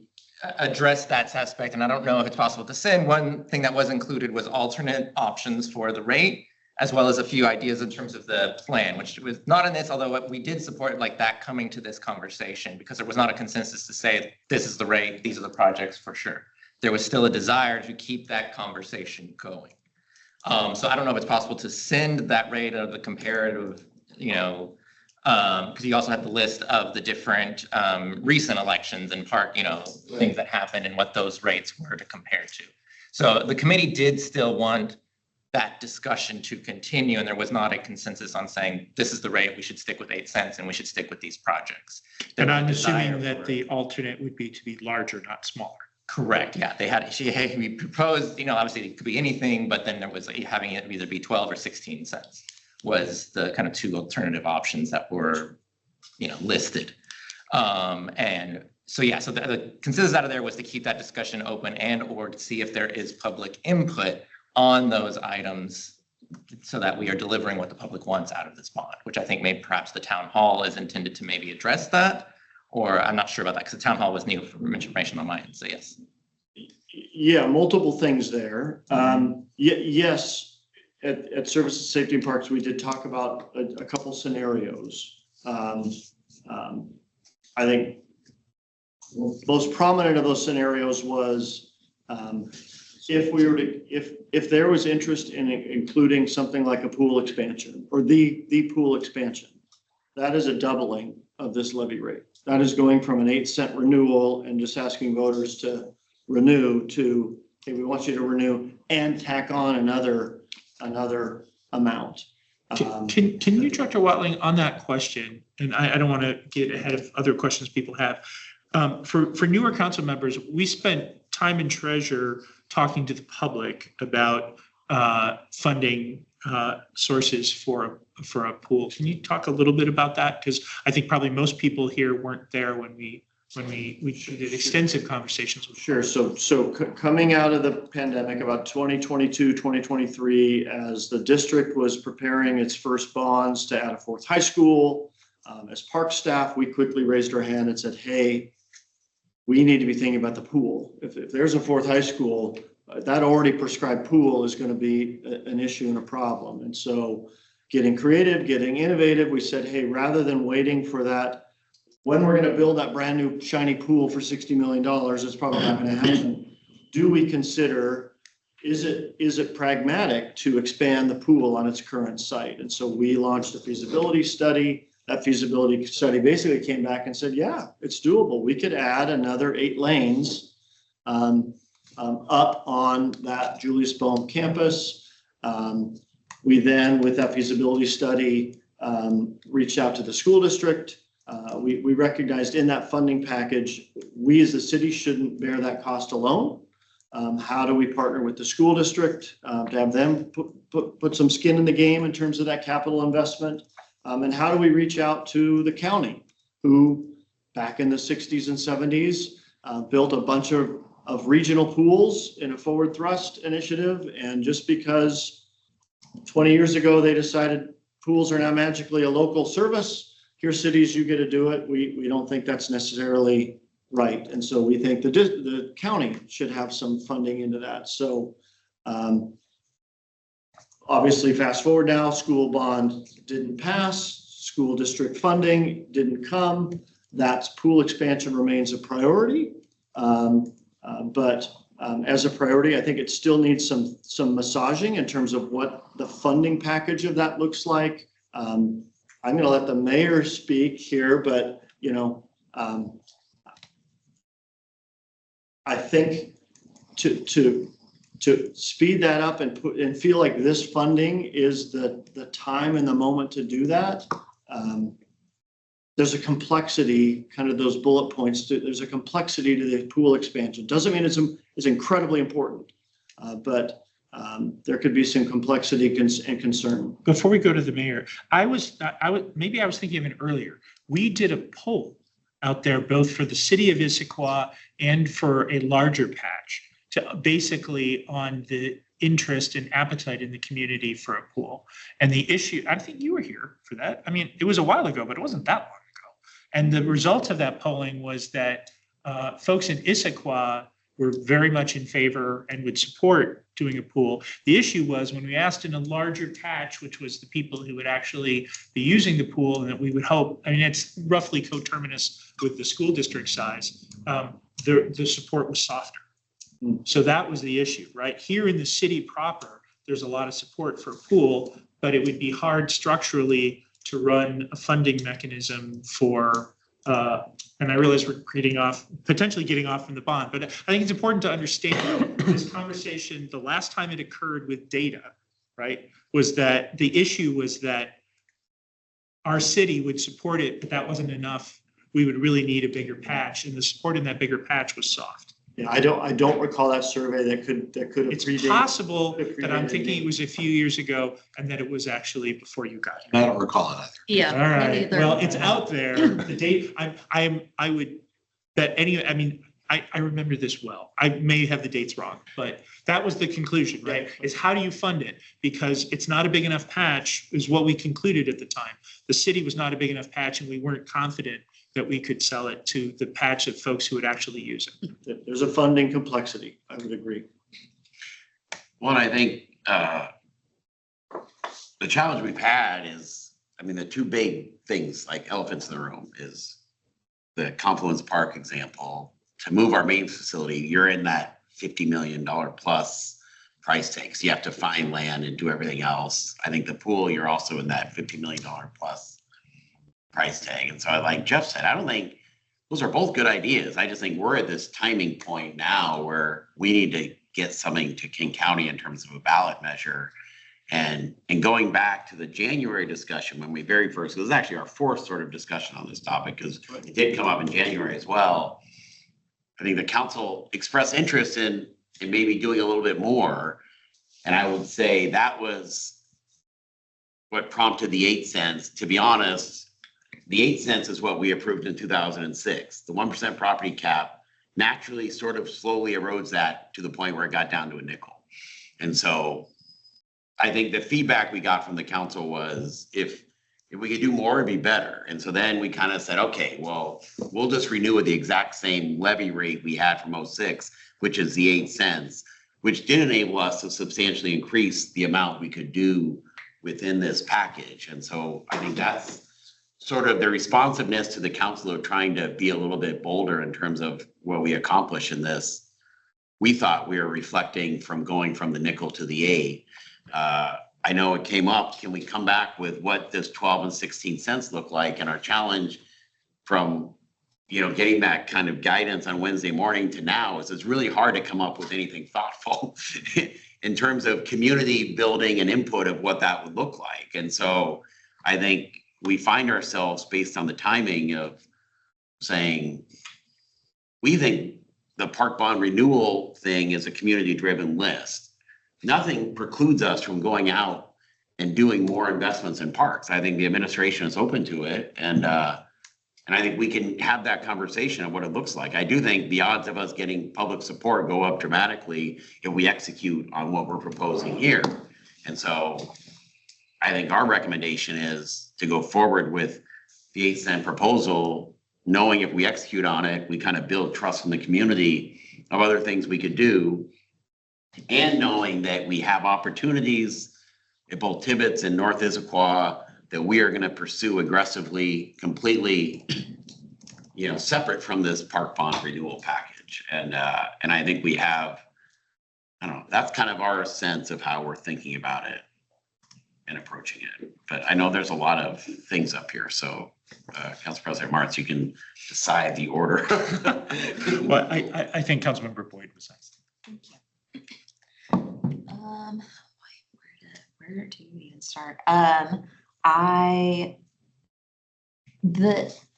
S6: address that aspect. And I don't know if it's possible to send. One thing that was included was alternate options for the rate, as well as a few ideas in terms of the plan, which was not in this, although we did support like that coming to this conversation because there was not a consensus to say this is the rate, these are the projects for sure. There was still a desire to keep that conversation going. So I don't know if it's possible to send that rate of the comparative, because you also have the list of the different recent elections and park, things that happened and what those rates were to compare to. So the committee did still want that discussion to continue, and there was not a consensus on saying this is the rate, we should stick with 8 cents and we should stick with these projects.
S1: And I'm assuming that the alternate would be to be larger, not smaller.
S6: Correct, yeah, we proposed, obviously it could be anything, but then there was having it either be 12 or 16 cents was the kind of two alternative options that were, listed. And so, yeah, so the consensus out of there was to keep that discussion open and or to see if there is public input on those items so that we are delivering what the public wants out of this bond, which I think maybe perhaps the town hall is intended to maybe address that, or I'm not sure about that because the town hall was new for information on mine, so yes.
S12: Yeah, multiple things there. Yes, at Services, Safety and Parks, we did talk about a couple scenarios. I think most prominent of those scenarios was if there was interest in including something like a pool expansion or the pool expansion, that is a doubling of this levy rate. That is going from an 8 cent renewal and just asking voters to renew to, hey, we want you to renew and tack on another amount.
S1: Can you, Director Watling, on that question, and I don't want to get ahead of other questions people have, for newer council members, we spent time and treasure talking to the public about funding sources for a pool. Can you talk a little bit about that? Because I think probably most people here weren't there when we did extensive conversations with.
S12: Sure. So coming out of the pandemic, about 2022, 2023, as the district was preparing its first bonds to add a 4th high school, as park staff, we quickly raised our hand and said, hey, we need to be thinking about the pool. If there's a 4th high school, that already prescribed pool is going to be an issue and a problem. And so getting creative, getting innovative, we said, hey, rather than waiting for that, when we're going to build that brand new shiny pool for $60 million, it's probably not going to happen. Do we consider, is it pragmatic to expand the pool on its current site? And so we launched a feasibility study. That feasibility study basically came back and said, yeah, it's doable. We could add another 8 lanes up on that Julius Boehm campus. We then, with that feasibility study, reached out to the school district. We recognized in that funding package, we as the city shouldn't bear that cost alone. How do we partner with the school district to have them put some skin in the game in terms of that capital investment? And how do we reach out to the county, who back in the 60s and 70s built a bunch of regional pools in a forward thrust initiative. And just because 20 years ago they decided pools are now magically a local service, here cities, you get to do it. We don't think that's necessarily right. And so we think the county should have some funding into that. So obviously, fast forward now, school bond didn't pass, school district funding didn't come. That pool expansion remains a priority. But as a priority, I think it still needs some massaging in terms of what the funding package of that looks like. I'm going to let the mayor speak here, but I think to speed that up and feel like this funding is the time and the moment to do that. There's a complexity, kind of those bullet points. There's a complexity to the pool expansion. Doesn't mean it's incredibly important, but there could be some complexity and concern.
S1: Before we go to the mayor, maybe I was thinking of it earlier. We did a poll out there, both for the city of Issaquah and for a larger patch, to basically on the interest and appetite in the community for a pool. And the issue, I think you were here for that. I mean, it was a while ago, but it wasn't that long ago. And the result of that polling was that folks in Issaquah were very much in favor and would support doing a pool. The issue was when we asked in a larger patch, which was the people who would actually be using the pool and that we would hope, I mean, it's roughly coterminous with the school district size, the support was softer. So that was the issue, right? Here in the city proper, there's a lot of support for a pool, but it would be hard structurally to run a funding mechanism for, and I realize we're potentially getting off from the bond, but I think it's important to understand this conversation, the last time it occurred with data, right, was that the issue was that our city would support it, but that wasn't enough. We would really need a bigger patch, and the support in that bigger patch was soft.
S12: Yeah, I don't recall that survey that could have
S1: It's
S12: predated.
S1: possible that I'm thinking it was a few years ago and that it was actually before you got here.
S3: I don't recall it either.
S8: Yeah.
S1: All right,
S8: me neither.
S1: well, it's out there. The date, I would bet I remember this well. I may have the dates wrong, but that was the conclusion, right? Is how do you fund it? Because it's not a big enough patch is what we concluded at the time. The city was not a big enough patch and we weren't confident that we could sell it to the patch of folks who would actually use it.
S12: There's a funding complexity. I would agree.
S4: Well, I think the challenge we've had is, I mean, the two big things like elephants in the room is the Confluence Park example. To move our main facility, you're in that $50 million plus price tag. So you have to find land and do everything else. I think the pool, you're also in that $50 million plus price tag. And so like Jeff said, I don't think those are both good ideas. I just think we're at this timing point now where we need to get something to King County in terms of a ballot measure. And going back to the January discussion when we very first, it was actually our fourth sort of discussion on this topic because it did come up in January as well. I think the council expressed interest in maybe doing a little bit more. And I would say that was what prompted the 8 cents. To be honest, the 8 cents is what we approved in 2006. The 1% property cap naturally sort of slowly erodes that to the point where it got down to a nickel. And so I think the feedback we got from the council was if we could do more, it'd be better. And so then we kind of said, okay, well, we'll just renew at the exact same levy rate we had from 06, which is the 8 cents, which did enable us to substantially increase the amount we could do within this package. And so I think that's sort of the responsiveness to the council of trying to be a little bit bolder in terms of what we accomplish in this. We thought we were reflecting from going from the nickel to the 8. I know it came up, can we come back with what this 12 and 16 cents look like? And our challenge from, getting that kind of guidance on Wednesday morning to now is it's really hard to come up with anything thoughtful in terms of community building and input of what that would look like. And so I think we find ourselves based on the timing of saying, we think the park bond renewal thing is a community driven list. Nothing precludes us from going out and doing more investments in parks. I think the administration is open to it. And I think we can have that conversation of what it looks like. I do think the odds of us getting public support go up dramatically if we execute on what we're proposing here. And so I think our recommendation is to go forward with the 8 cent proposal knowing if we execute on it, we kind of build trust in the community of other things we could do. And knowing that we have opportunities at both Tibbetts and North Issaquah that we are going to pursue aggressively, completely, separate from this park bond renewal package. And I think we have, I don't know, that's kind of our sense of how we're thinking about it and approaching it. But I know there's a lot of things up here. So Council President Martz, you can decide the order.
S1: Well, I think Councilmember Boyd was next.
S9: Thank you. Where to even start? The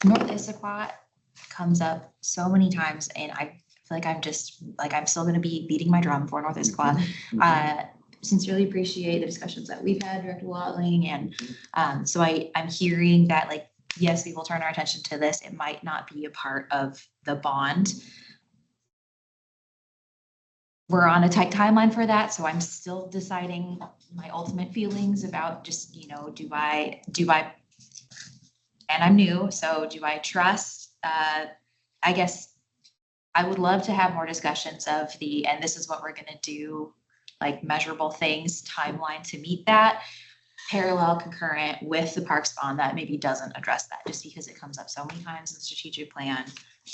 S9: North Issaquah comes up so many times, and I feel like I'm still going to be beating my drum for North Issaquah. Sincerely appreciate the discussions that we've had, Director Watling, and so I'm hearing that, like, yes, we will turn our attention to this. It might not be a part of the bond. We're on a tight timeline for that, so I'm still deciding my ultimate feelings about just, do I, and I'm new, so do I trust? I guess I would love to have more discussions of and this is what we're gonna do, like measurable things, timeline to meet that, parallel, concurrent with the parks bond that maybe doesn't address that, just because it comes up so many times in the strategic plan.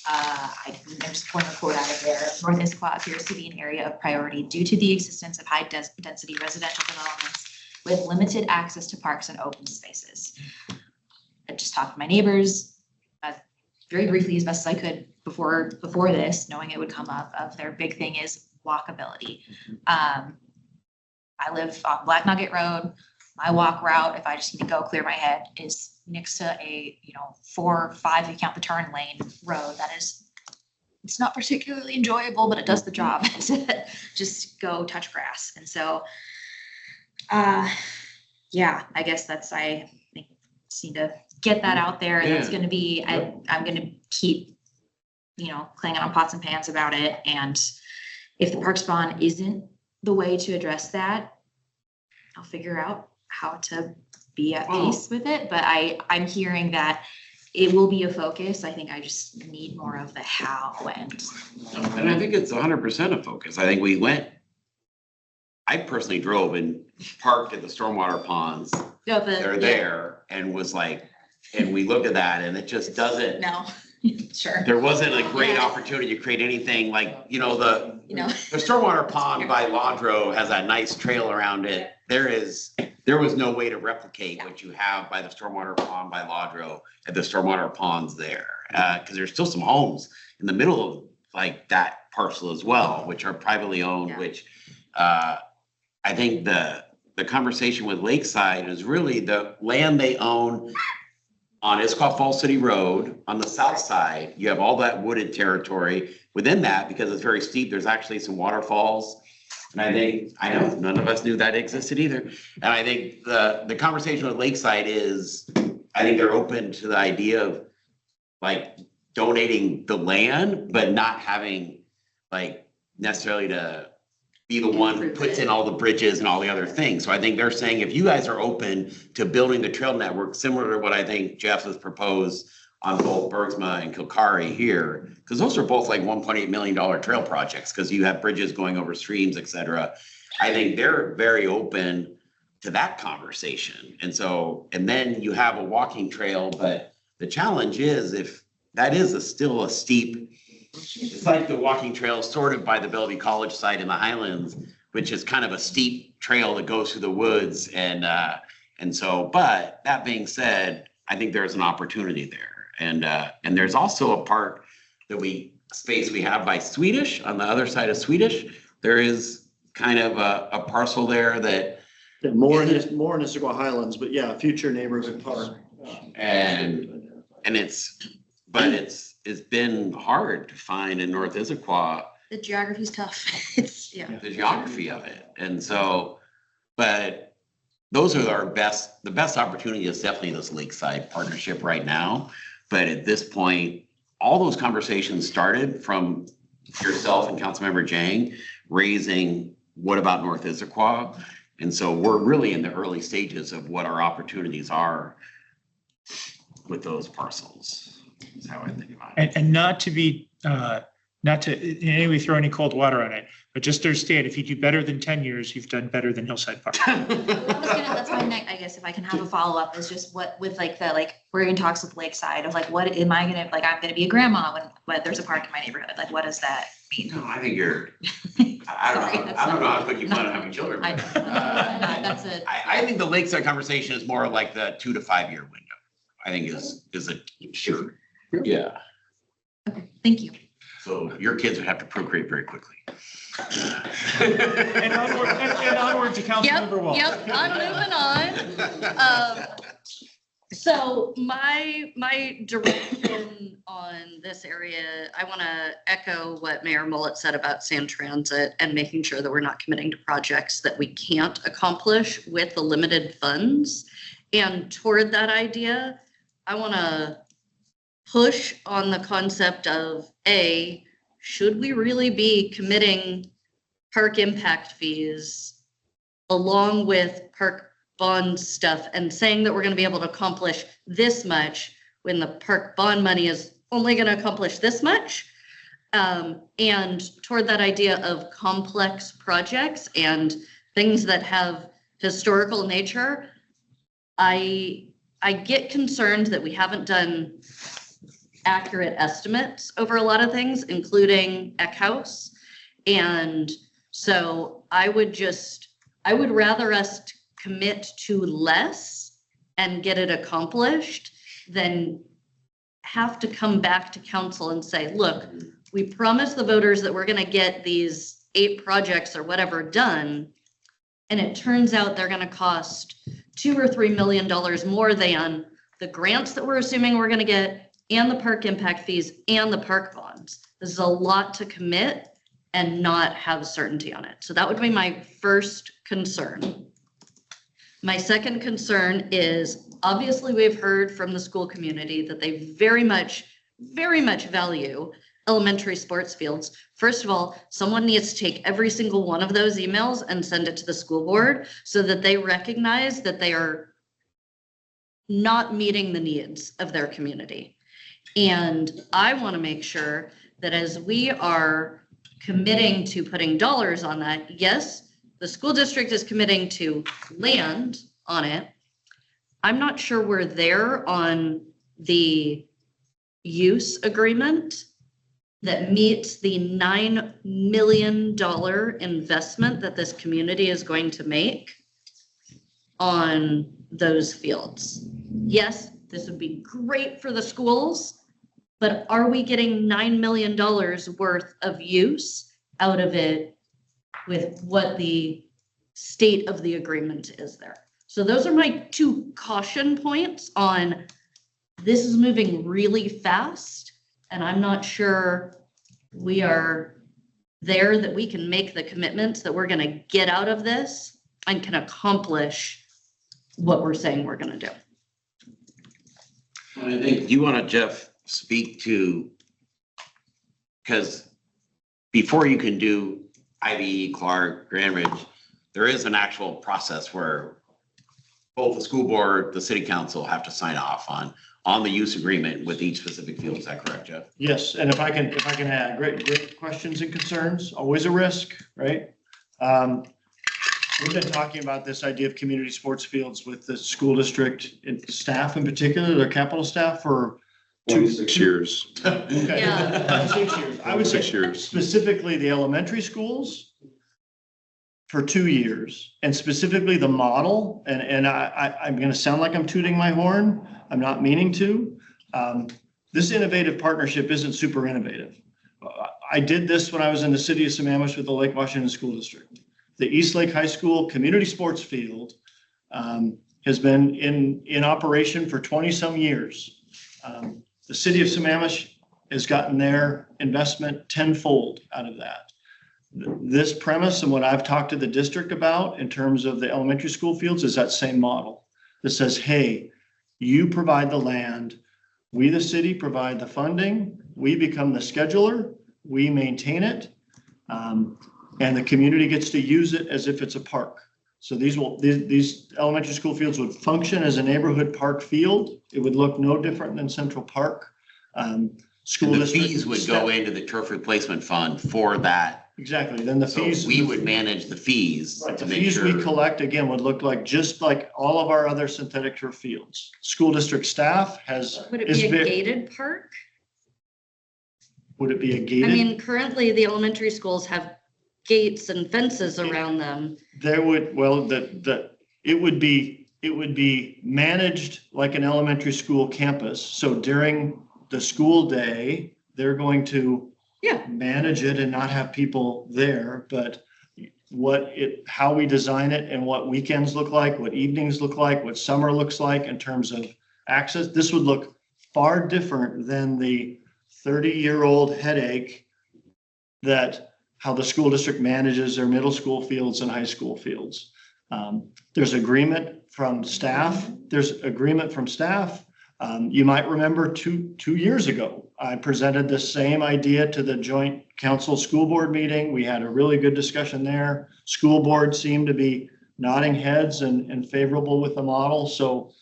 S9: I'm just pulling a quote out of there. North Issaquah appears to be an area of priority due to the existence of high density residential developments with limited access to parks and open spaces. I just talked to my neighbors very briefly, as best as I could before this, knowing it would come up. Of their big thing is walkability. I live on Black Nugget Road. My walk route, if I just need to go clear my head, is next to a 4 or 5, if you count the turn lane road. It's not particularly enjoyable, but it does the job to just go touch grass. And so, yeah, I guess I think just need to get that out there. And it's going to be, I'm going to keep, clanging on pots and pans about it. And if the parks bond isn't the way to address that, I'll figure out how to be at peace with it. But I'm hearing that it will be a focus. I think I just need more of the how. And
S4: I think it's 100% a focus. I think I personally drove and parked at the stormwater ponds. They're there, and was like, and we looked at that, and it just doesn't.
S9: No, sure.
S4: There wasn't a great opportunity to create anything like, the stormwater pond by Laudro has a nice trail around it. There was no way to replicate what you have by the stormwater pond by Laudro at the stormwater ponds there. Because there's still some homes in the middle of like that parcel as well, which are privately owned, which I think the conversation with Lakeside is really the land they own on Issaquah Falls City Road. On the south side, you have all that wooded territory. Within that, because it's very steep, there's actually some waterfalls. And I know none of us knew that existed either. And I think the conversation with Lakeside is, I think they're open to the idea of like donating the land, but not having like necessarily to be the one who puts in all the bridges and all the other things. So I think they're saying, if you guys are open to building the trail network, similar to what I think Jeff has proposed on both Bergsma and Kilkari here, because those are both like $1.8 million trail projects, because you have bridges going over streams, et cetera. I think they're very open to that conversation. And then you have a walking trail, but the challenge is if that is still a steep, it's like the walking trail sort of by the Bellevue College site in the Highlands, which is kind of a steep trail that goes through the woods. And so, but that being said, I think there's an opportunity there. And there's also a part space we have by Swedish, on the other side of Swedish. There is kind of a parcel there that.
S12: More in Issaquah Highlands, but yeah, future neighborhood park.
S4: And it's been hard to find in North Issaquah.
S9: the geography's tough.
S4: The geography of it. And so, but those are the best opportunity is definitely this Lakeside partnership right now. But at this point, all those conversations started from yourself and Councilmember Jang raising, what about North Issaquah? And so we're really in the early stages of what our opportunities are with those parcels.
S12: is how I think about it.
S1: And not to be, not to in any way throw any cold water on it, but just understand, if you do better than 10 years, you've done better than Hillside Park.
S9: That's my next, I guess, if I can have a follow-up, is just what with like the, like, we're in talks with Lakeside of like, what am I gonna, like, I'm gonna be a grandma when there's a park in my neighborhood, like, what does that mean?
S4: No, I think you're, I
S9: Sorry,
S4: don't know,
S9: that's
S4: I don't know
S9: not-
S4: how quick you plan on having children.
S9: I
S4: but,
S9: know, that's a.
S4: I think the Lakeside conversation is more like the 2 to 5 year window. I think is a sure. Yeah.
S9: Okay, thank you.
S4: So your kids would have to procreate very quickly.
S1: And onward to Councilmember Wall.
S8: Yep, I'm moving on. So my direction on this area, I want to echo what Mayor Mullet said about Sand Transit and making sure that we're not committing to projects that we can't accomplish with the limited funds. And toward that idea, I want to push on the concept of should we really be committing park impact fees along with park bond stuff and saying that we're going to be able to accomplish this much when the park bond money is only going to accomplish this much? And toward that idea of complex projects and things that have historical nature, I get concerned that we haven't done accurate estimates over a lot of things, including Eck House. And so I would rather us commit to less and get it accomplished than have to come back to council and say, look, we promised the voters that we're going to get these 8 projects or whatever done. And it turns out they're going to cost $2 or $3 million more than the grants that we're assuming we're going to get, and the park impact fees and the park bonds. This is a lot to commit and not have certainty on it. So that would be my first concern. My second concern is, obviously we've heard from the school community that they very much value elementary sports fields. First of all, someone needs to take every single one of those emails and send it to the school board so that they recognize that they are not meeting the needs of their community. And I want to make sure that as we are committing to putting dollars on that, yes, the school district is committing to land on it. I'm not sure we're there on the use agreement that meets the $9 million investment that this community is going to make on those fields. Yes, this would be great for the schools, but are we getting $9 million worth of use out of it with what the state of the agreement is there? So those are my 2 caution points on this is moving really fast, and I'm not sure we are there that we can make the commitments that we're going to get out of this and can accomplish what we're saying we're going to do.
S4: I think you want to, Jeff, speak to, because before you can do IBE, Clark, Grand Ridge, there is an actual process where both the school board, the city council have to sign off on the use agreement with each specific field. Is that correct, Jeff?
S12: Yes, and if I can add, great questions and concerns, always a risk, right? We've been talking about this idea of community sports fields with the school district and staff in particular, their capital staff for
S5: 26 years.
S12: Okay.
S8: Yeah.
S12: 6 years. I would say
S5: 6 years.
S12: specifically the elementary schools for 2 years, and specifically the model, and I'm going to sound like I'm tooting my horn. I'm not meaning to. This innovative partnership isn't super innovative. I did this when I was in the city of Sammamish with the Lake Washington School District. The East Lake High School Community Sports Field has been in operation for 20-some years. The city of Sammamish has gotten their investment tenfold out of that. This premise and what I've talked to the district about in terms of the elementary school fields is that same model that says, hey, you provide the land, we, the city, provide the funding, we become the scheduler, we maintain it, and the community gets to use it as if it's a park. So these elementary school fields would function as a neighborhood park field. It would look no different than Central Park. School
S4: And the
S12: district
S4: fees would
S12: staff-
S4: go into the turf replacement fund for that.
S12: Exactly, then the
S4: So
S12: fees.
S4: we would manage the fees
S12: Right,
S4: to
S12: the
S4: make
S12: fees we
S4: sure.
S12: collect, again, would look like, just like all of our other synthetic turf fields. School district staff has.
S8: Would it
S12: is
S8: be a
S12: ve-
S8: gated park?
S12: Would it be a
S8: I
S12: gated?
S8: mean, currently the elementary schools have gates and fences around them.
S12: There would, well, it would be managed like an elementary school campus. So during the school day, they're going to
S8: Yeah.
S12: manage it and not have people there, but how we design it and what weekends look like, what evenings look like, what summer looks like in terms of access, this would look far different than the 30-year-old headache that how the school district manages their middle school fields and high school fields. There's agreement from staff. You might remember two years ago, I presented the same idea to the joint council school board meeting. We had a really good discussion there. School board seemed to be nodding heads and favorable with the model. So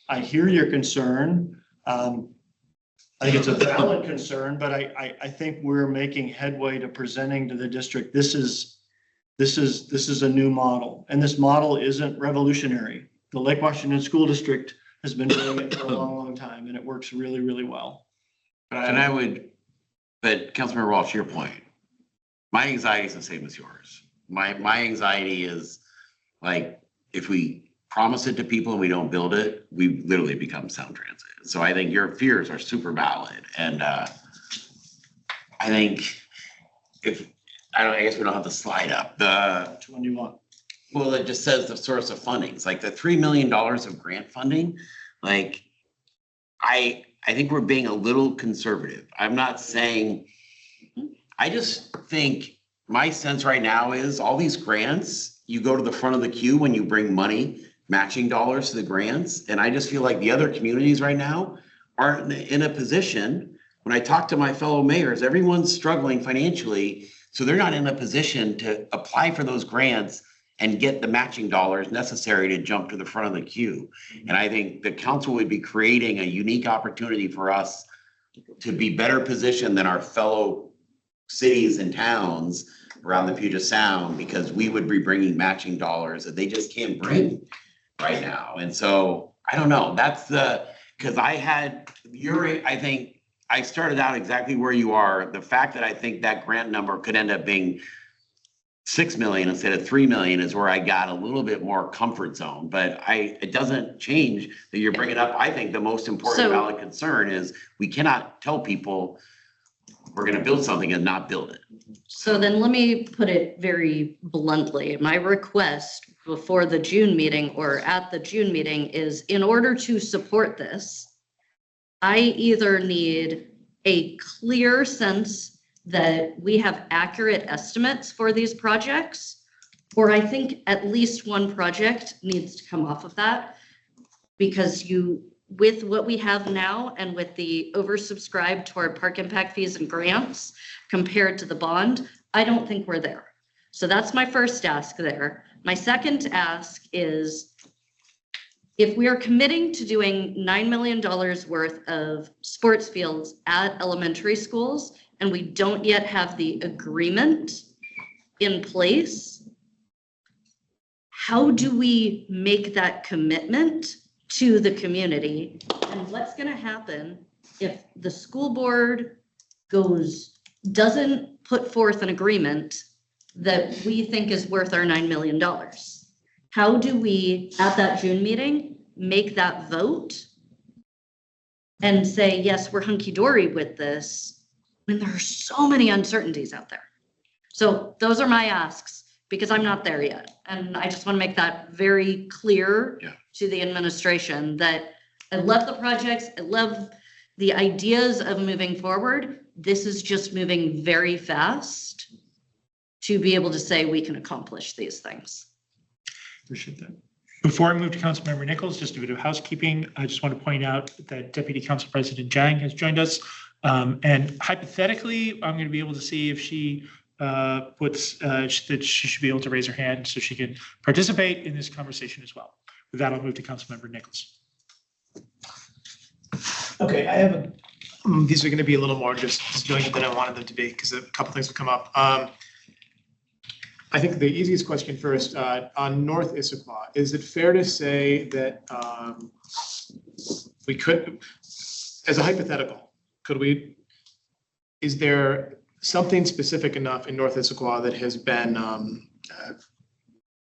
S12: I hear your concern. I think it's a valid concern, but I think we're making headway to presenting to the district. This is a new model, and this model isn't revolutionary. The Lake Washington School District has been doing it for a long, long time, and it works really, really well.
S4: But Councilmember Walsh, to your point, my anxiety is the same as yours. My anxiety is like, if we promise it to people and we don't build it, we literally become sound transit. So I think your fears are super valid. And I think I guess we don't have the slide up.
S12: Which one do you want?
S4: Well, it just says the source of funding. It's like the $3 million of grant funding. Like, I think we're being a little conservative. I'm not saying, I just think my sense right now is all these grants, you go to the front of the queue when you bring money, matching dollars to the grants. And I just feel like the other communities right now aren't in a position. When I talk to my fellow mayors, everyone's struggling financially. So they're not in a position to apply for those grants and get the matching dollars necessary to jump to the front of the queue. And I think the council would be creating a unique opportunity for us to be better positioned than our fellow cities and towns around the Puget Sound, because we would be bringing matching dollars that they just can't bring right now. And so I don't know, because I think I started out exactly where you are. The fact that I think that grant number could end up being 6 million instead of 3 million is where I got a little bit more comfort zone, but it doesn't change that you're bringing up. I think the most important valid concern is we cannot tell people we're going to build something and not build it.
S8: So then let me put it very bluntly. My request before the June meeting or at the June meeting is, in order to support this, I either need a clear sense that we have accurate estimates for these projects, or I think at least one project needs to come off of that, because with what we have now and with the oversubscribed toward park impact fees and grants compared to the bond, I don't think we're there. So that's my first ask there. My second ask is, if we are committing to doing $9 million worth of sports fields at elementary schools, and we don't yet have the agreement in place, how do we make that commitment to the community? And what's going to happen if the school board doesn't put forth an agreement that we think is worth our $9 million? How do we, at that June meeting, make that vote and say, yes, we're hunky-dory with this, when there are so many uncertainties out there? So those are my asks, because I'm not there yet. And I just want to make that very clear to the administration that I love the projects. I love the ideas of moving forward. This is just moving very fast to be able to say we can accomplish these things.
S1: Appreciate that. Before I move to Councilmember Nichols, just a bit of housekeeping. I just want to point out that Deputy Council President Jang has joined us. And hypothetically, I'm going to be able to see if she that she should be able to raise her hand so she can participate in this conversation as well. With that, I'll move to Councilmember Nichols.
S13: Okay, I have
S10: These are going to be a little more just disjointed than I wanted them to be because a couple things have come up. I think the easiest question first, on North Issaquah, is it fair to say that we could, as a hypothetical, is there something specific enough in North Issaquah that has been,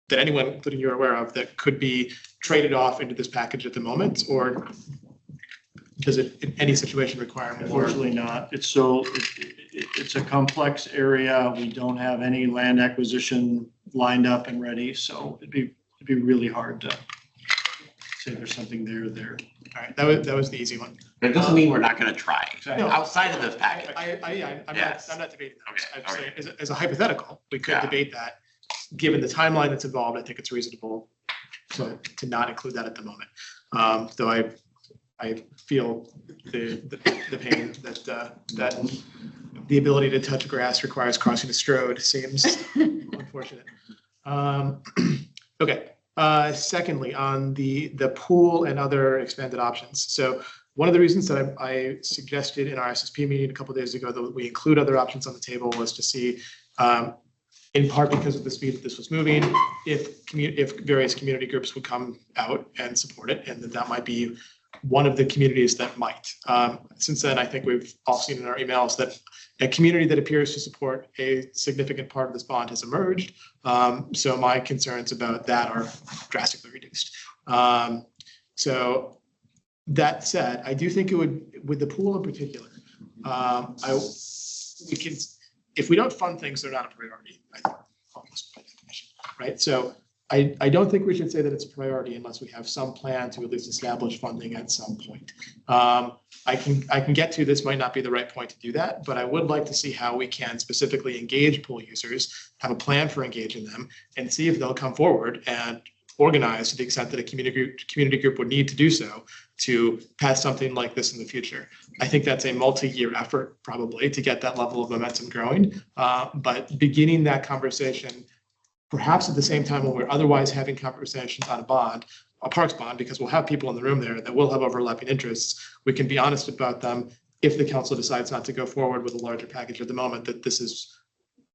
S10: that anyone, including you, are aware of, that could be traded off into this package at the moment? Or does it in any situation require more?
S12: Unfortunately not. It's a complex area. We don't have any land acquisition lined up and ready, so it'd be really hard to say there's something there.
S10: All right, that was the easy one.
S4: But it doesn't mean we're not gonna try
S10: No.
S4: outside of this package.
S10: I'm not debating that.
S4: Okay,
S10: I'm
S4: okay.
S10: saying as a hypothetical, we could
S4: Yeah.
S10: debate that. Given the timeline that's involved, I think it's reasonable to not include that at the moment. Though I feel the pain that the ability to touch grass requires crossing a strode seems unfortunate. Okay. Secondly, on the pool and other expanded options. So one of the reasons that I suggested in our SSP meeting a couple of days ago that we include other options on the table was to see, in part because of the speed that this was moving, if various community groups would come out and support it, and that might be one of the communities that might. Since then, I think we've all seen in our emails that a community that appears to support a significant part of this bond has emerged. So my concerns about that are drastically reduced. So that said, I do think it would, with the pool in particular, if we don't fund things, they're not a priority, I think, almost by definition, right? So I don't think we should say that it's a priority unless we have some plan to at least establish funding at some point. I can get to, this might not be the right point to do that, but I would like to see how we can specifically engage pool users, have a plan for engaging them, and see if they'll come forward and organize to the extent that a community group would need to do so to pass something like this in the future. I think that's a multi-year effort probably to get that level of momentum growing, but beginning that conversation perhaps at the same time when we're otherwise having conversations on a parks bond, because we'll have people in the room there that will have overlapping interests. We can be honest about them if the council decides not to go forward with a larger package at the moment, that this is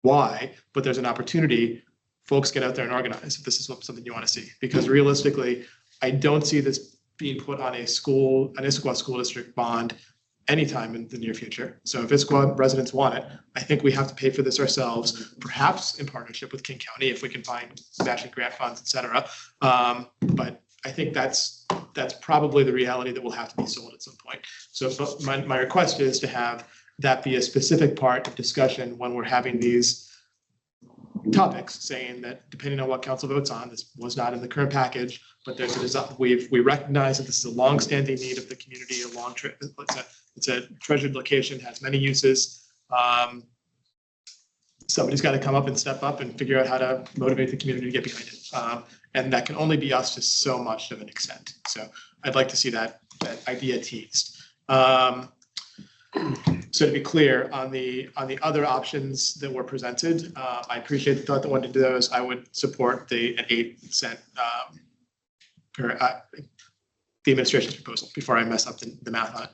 S10: why, but there's an opportunity. Folks, get out there and organize if this is something you want to see, because realistically, I don't see this being put on an Issaquah School District bond anytime in the near future. So if Issaquah residents want it, I think we have to pay for this ourselves, perhaps in partnership with King County if we can find matching grant funds, et cetera. But I think that's probably the reality that will have to be sold at some point. So my request is to have that be a specific part of discussion when we're having these topics, saying that depending on what council votes on, this was not in the current package, but we recognize that this is a long-standing need of the community, it's a treasured location, has many uses. Somebody's got to come up and step up and figure out how to motivate the community to get behind it. And that can only be us to so much of an extent. So I'd like to see that idea teased. So to be clear, on the other options that were presented, I appreciate the thought that went into those. I would support an 8 cent the administration's proposal before I mess up the math on it.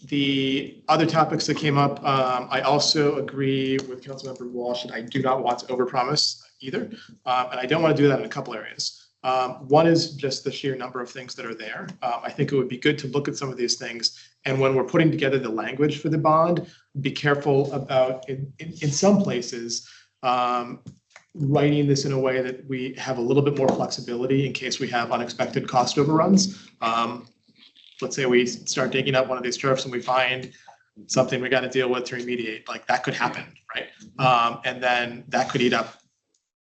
S10: The other topics that came up, I also agree with Councilmember Walsh that I do not want to overpromise either. And I don't want to do that in a couple areas. One is just the sheer number of things that are there. I think it would be good to look at some of these things. And when we're putting together the language for the bond, be careful about in some places, writing this in a way that we have a little bit more flexibility in case we have unexpected cost overruns. Let's say we start digging up one of these turfs and we find something we got to deal with to remediate, like that could happen, right? And then that could eat up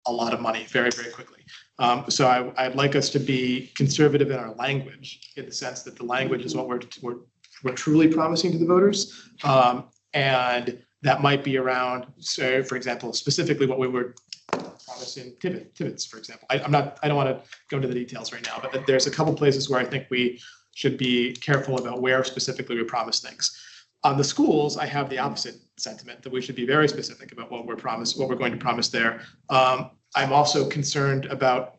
S10: a lot of money very, very quickly. So I'd like us to be conservative in our language, in the sense that the language is what we're truly promising to the voters. And that might be around, so for example, specifically what we were promising Tibbetts, for example. I don't want to go into the details right now, but there's a couple places where I think we should be careful about where specifically we promise things. On the schools, I have the opposite sentiment, that we should be very specific about what we're going to promise there. I'm also concerned about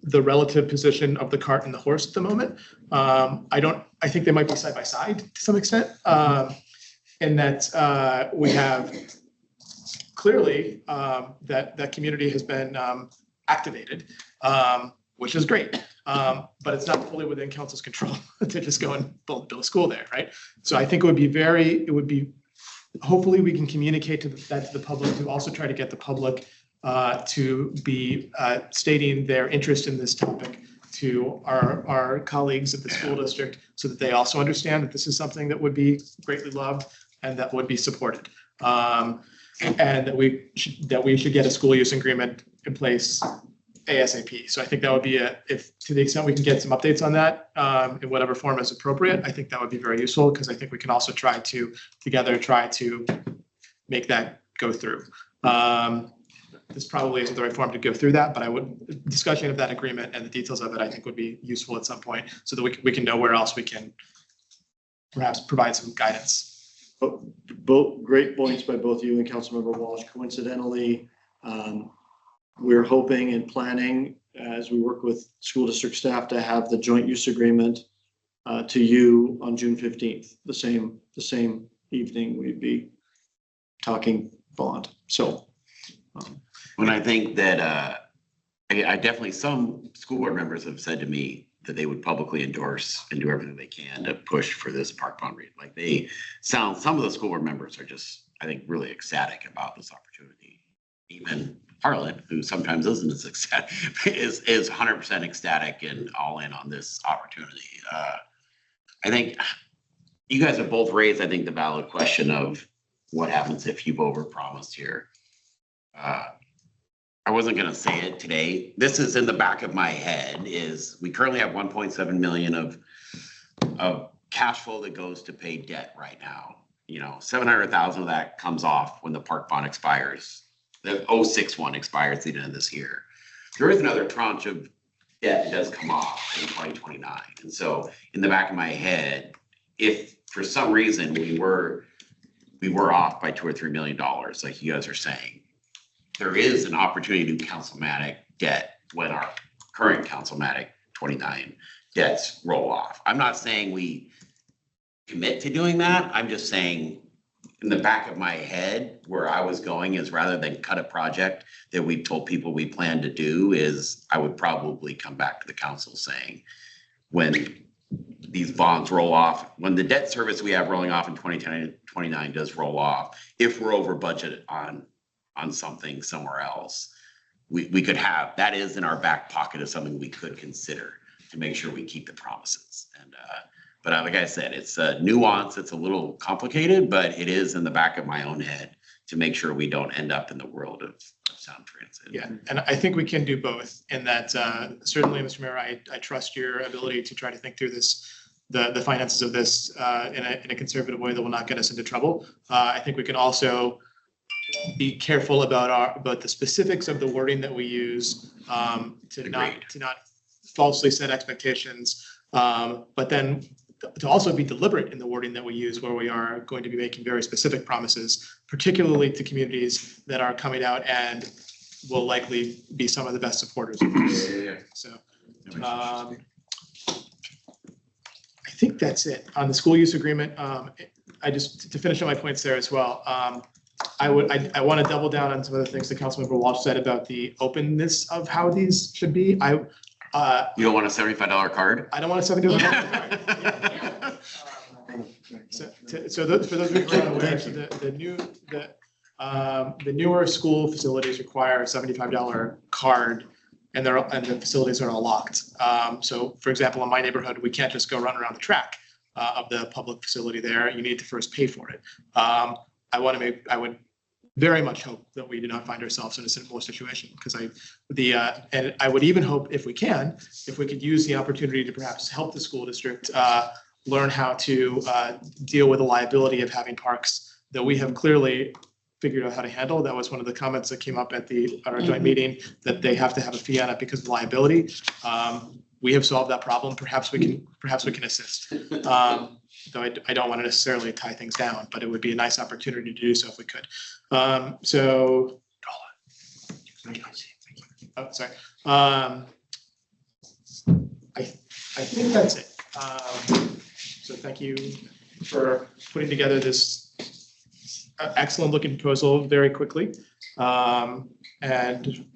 S10: the relative position of the cart and the horse at the moment. I think they might be side by side to some extent. In that we have clearly that community has been activated, which is great. But it's not fully within council's control to just go and build a school there, right? So I think it would be, hopefully we can communicate that to the public, to also try to get the public to be stating their interest in this topic to our colleagues at the school district, so that they also understand that this is something that would be greatly loved and that would be supported. And that we should get a school use agreement in place ASAP. So I think that would be if to the extent we can get some updates on that in whatever form is appropriate, I think that would be very useful, because I think we can also try to make that go through. This probably isn't the right form to go through that, but discussion of that agreement and the details of it, I think would be useful at some point, so that we can know where else we can perhaps provide some guidance.
S12: Both great points by both you and Councilmember Walsh. Coincidentally, we're hoping and planning, as we work with school district staff, to have the joint use agreement to you on June 15th, the same evening we'd be talking bond. So.
S4: When I think that I definitely, some school board members have said to me that they would publicly endorse and do everything they can to push for this park bond rate. Like some of the school board members are just, I think, really ecstatic about this opportunity. Even Harlan, who sometimes isn't as ecstatic, is 100% ecstatic and all in on this opportunity. I think you guys have both raised, I think, the valid question of what happens if you've overpromised here. I wasn't going to say it today. This is in the back of my head. Is we currently have 1.7 million of cash flow that goes to pay debt right now. 700,000 of that comes off when the park bond expires. The 061 expires at the end of this year. There is another tranche of debt that does come off in 2029. And so in the back of my head, if for some reason we were off by $2 or $3 million, like you guys are saying, there is an opportunity to do councilmatic debt when our current councilmatic 29 debts roll off. I'm not saying we commit to doing that. I'm just saying in the back of my head, where I was going is, rather than cut a project that we told people we plan to do, is I would probably come back to the council saying, when these bonds roll off, when the debt service we have rolling off in 2029 does roll off, if we're over budget on something somewhere else, we could have, that is in our back pocket of something we could consider to make sure we keep the promises. And but like I said, it's a nuance, it's a little complicated, but it is in the back of my own head to make sure we don't end up in the world of sound transit.
S10: Yeah, and I think we can do both. In that, certainly, Mr. Mayor, I trust your ability to try to think through this, the finances of this in a conservative way that will not get us into trouble. I think we can also be careful about the specifics of the wording that we use to not falsely set expectations, but then to also be deliberate in the wording that we use, where we are going to be making very specific promises, particularly to communities that are coming out and will likely be some of the best supporters of this.
S4: Yeah.
S10: So I think that's it on the school use agreement. I just, to finish on my points there as well, I want to double down on some of the things that Councilmember Walsh said about the openness of how these should be.
S4: You don't want a $75 card?
S10: I don't want a $75 card. Yeah. For those of you who aren't aware, so the newer school facilities require a $75 card, and the facilities are all locked. So, for example, in my neighborhood, we can't just go run around the track of the public facility there. You need to first pay for it. I would very much hope that we do not find ourselves in a similar situation, because and I would even hope, if we could use the opportunity to perhaps help the school district learn how to deal with the liability of having parks that we have clearly figured out how to handle. That was one of the comments that came up at our joint meeting, that they have to have a fee on it because of liability. We have solved that problem. Perhaps we can assist. Though I don't want to necessarily tie things down, but it would be a nice opportunity to do so if we could. I think that's it. So thank you for putting together this excellent looking proposal very quickly. And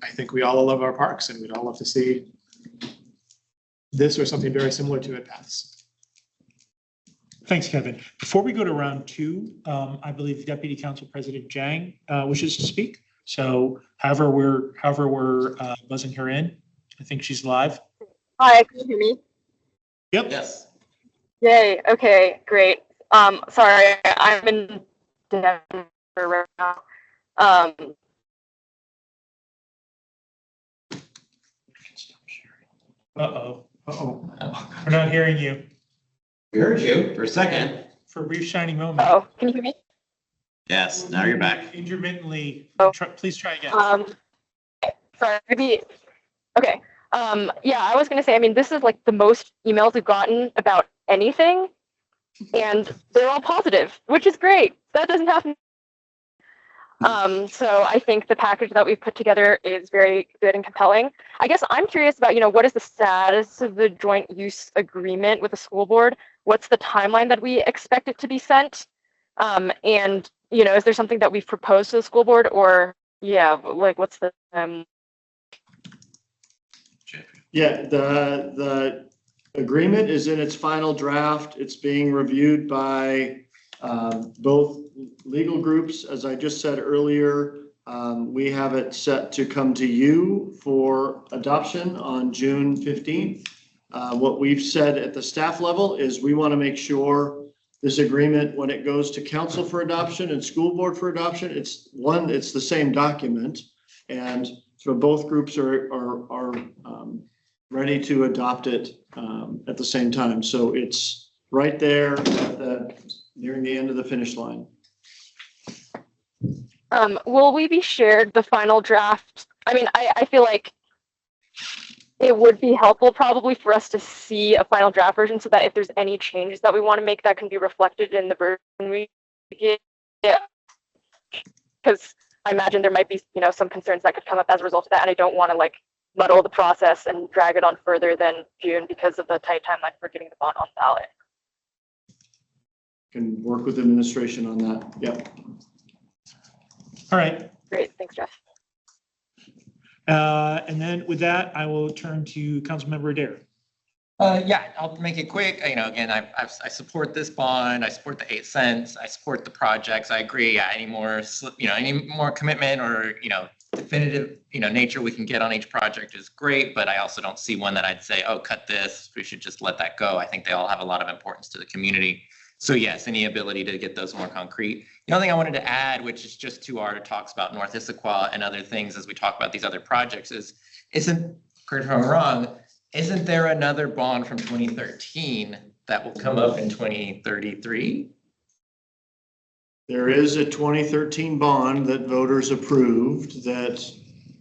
S10: I think we all love our parks and we'd all love to see this or something very similar to it pass.
S1: Thanks, Kevin. Before we go to round two, I believe Deputy Council President Jang wishes to speak. So however we're buzzing her in, I think she's live.
S13: Hi, can you hear me?
S1: Yep.
S4: Yes.
S13: Yay, okay, great. Sorry, I'm in Denver right now.
S1: Uh-oh. We're not hearing you
S4: We heard you for a second.
S1: for a brief shining moment.
S13: Oh, can you hear me?
S4: Yes, now you're back.
S1: Intermittently,
S13: Oh.
S1: please try again.
S13: Sorry, maybe, okay. Yeah, I was gonna say, I mean, this is like the most emails we've gotten about anything, and they're all positive, which is great. That doesn't happen. So I think the package that we've put together is very good and compelling. I guess I'm curious about, what is the status of the joint use agreement with the school board? What's the timeline that we expect it to be sent? And, is there something that we've proposed to the school board, or, like, what's the,
S12: Yeah, the agreement is in its final draft. It's being reviewed by both legal groups. As I just said earlier, we have it set to come to you for adoption on June 15th. What we've said at the staff level is we want to make sure this agreement, when it goes to council for adoption and school board for adoption, it's the same document. And so both groups are ready to adopt it at the same time. So it's right there nearing the end of the finish line.
S13: will we be shared the final draft? I mean, I feel like it would be helpful probably for us to see a final draft version so that if there's any changes that we want to make, that can be reflected in the version we get. Yeah. Because I imagine there might be, some concerns that could come up as a result of that. And I don't want to muddle the process and drag it on further than June because of the tight timeline for getting the bond on ballot.
S12: Can work with administration on that. Yep.
S1: All right.
S13: Great, thanks, Jeff.
S1: And then with that, I will turn to Councilmember Adair.
S6: Yeah, I'll make it quick. Again, I support this bond. I support the 8 cents. I support the projects. I agree. Yeah, any more commitment or, definitive, nature we can get on each project is great, but I also don't see one that I'd say, oh, cut this. We should just let that go. I think they all have a lot of importance to the community. So yes, any ability to get those more concrete. The only thing I wanted to add, which is just too hard, talks about North Issaquah and other things as we talk about these other projects isn't, correct me if I'm wrong, isn't there another bond from 2013 that will come up in 2033?
S12: There is a 2013 bond that voters approved that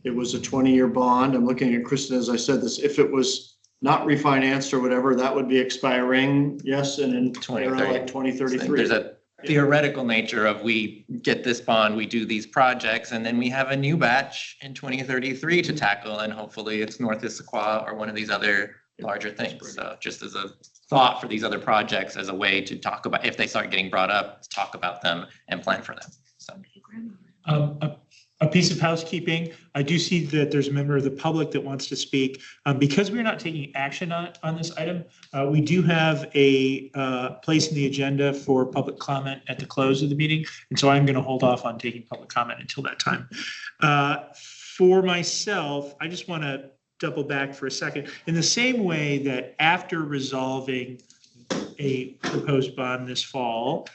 S12: it was a 20-year bond. I'm looking at Kristen as I said this. If it was not refinanced or whatever, that would be expiring. Yes, and in 2033.
S6: There's a theoretical nature of we get this bond, we do these projects, and then we have a new batch in 2033 to tackle, and hopefully it's North Issaquah or one of these other larger things. So just as a thought for these other projects, as a way to talk about, if they start getting brought up, talk about them and plan for them. So.
S1: A piece of housekeeping. I do see that there's a member of the public that wants to speak. Because we're not taking action on this item, we do have a place in the agenda for public comment at the close of the meeting. And so I'm going to hold off on taking public comment until that time. For myself, I just want to double back for a second. In the same way that after resolving a proposed bond this fall,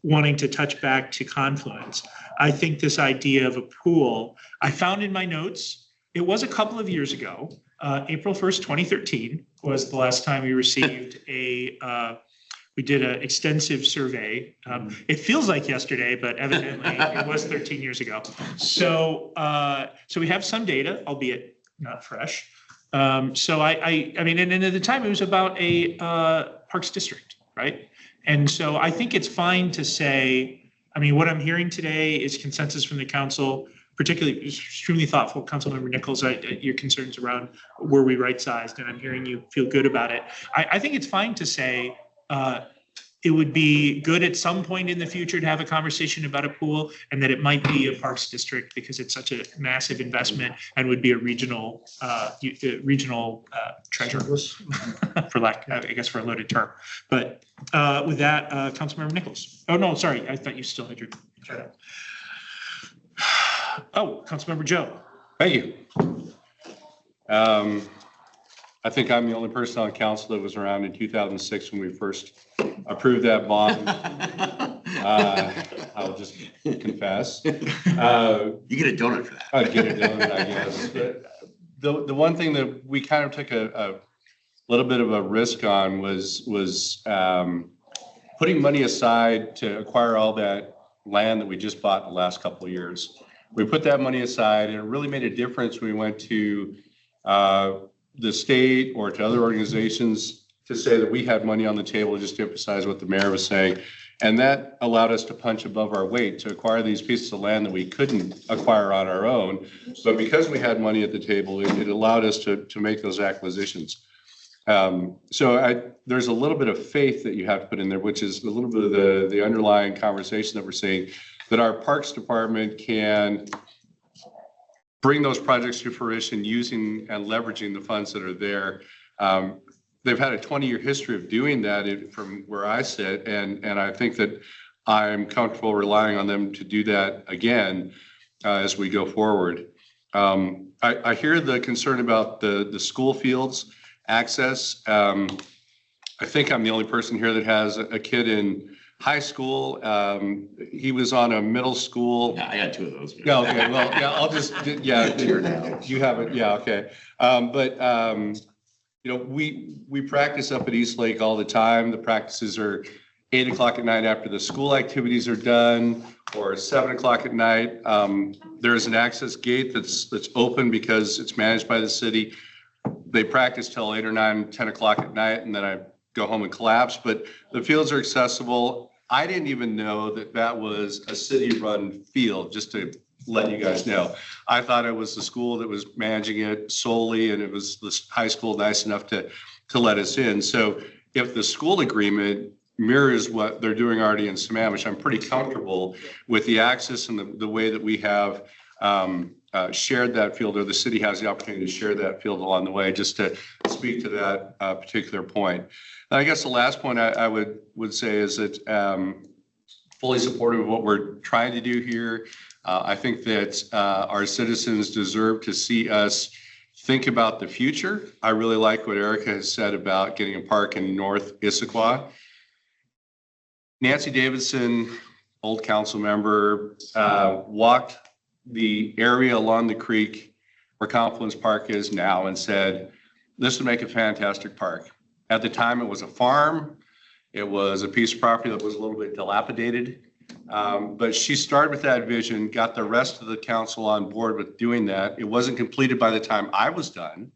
S1: wanting to touch back to Confluence, I think this idea of a pool, I found in my notes, it was a couple of years ago, April 1st, 2013 was the last time we received we did an extensive survey. It feels like yesterday, but evidently it was 13 years ago. So we have some data, albeit not fresh. So I mean, and at the time it was about a Parks District, right? And so I think it's fine to say, I mean, what I'm hearing today is consensus from the council, particularly extremely thoughtful, Councilmember Nichols, your concerns around were we right-sized, and I'm hearing you feel good about it. I think it's fine to say it would be good at some point in the future to have a conversation about a pool, and that it might be a parks district because it's such a massive investment and would be a regional treasure, for lack, I guess, for a loaded term. But with that, Councilmember Nichols. Oh, no, sorry. I thought you still had your. Oh, Councilmember Joe.
S5: Thank you. I think I'm the only person on council that was around in 2006 when we first approved that bond. I'll just confess.
S4: You get a donut for that.
S5: I'd get a donut, I guess. But the one thing that we kind of took a little bit of a risk on was putting money aside to acquire all that land that we just bought in the last couple of years. We put that money aside, and it really made a difference when we went to the state or to other organizations to say that we had money on the table, just to emphasize what the mayor was saying. And that allowed us to punch above our weight to acquire these pieces of land that we couldn't acquire on our own. But because we had money at the table, it allowed us to make those acquisitions. So there's a little bit of faith that you have to put in there, which is a little bit of the underlying conversation that we're seeing, that our Parks Department can bring those projects to fruition using and leveraging the funds that are there. They've had a 20-year history of doing that from where I sit, and I think that I'm comfortable relying on them to do that again as we go forward. I hear the concern about the school fields access. I think I'm the only person here that has a kid in high school. He was on a middle school.
S4: Yeah, I got two of those.
S5: Yeah, okay, well, yeah, I'll just, yeah. You have it, yeah, okay. You know, we practice up at East Lake all the time. The practices are 8 o'clock at night after the school activities are done, or 7 o'clock at night. There's an access gate that's open because it's managed by the city. They practice till 8 or 9, 10 o'clock at night, and then I go home and collapse. But the fields are accessible. I didn't even know that was a city-run field, just to let you guys know. I thought it was the school that was managing it solely, and it was the high school nice enough to let us in. So if the school agreement mirrors what they're doing already in Sammamish, I'm pretty comfortable with the access and the way that we have shared that field, or the city has the opportunity to share that field along the way, just to speak to that particular point. And I guess the last point I would say is that fully supportive of what we're trying to do here. I think that our citizens deserve to see us think about the future. I really like what Erica has said about getting a park in North Issaquah. Nancy Davidson, old council member, walked the area along the creek where Confluence Park is now and said, this would make a fantastic park. At the time, it was a farm. It was a piece of property that was a little bit dilapidated. But she started with that vision, got the rest of the council on board with doing that. It wasn't completed by the time I was done,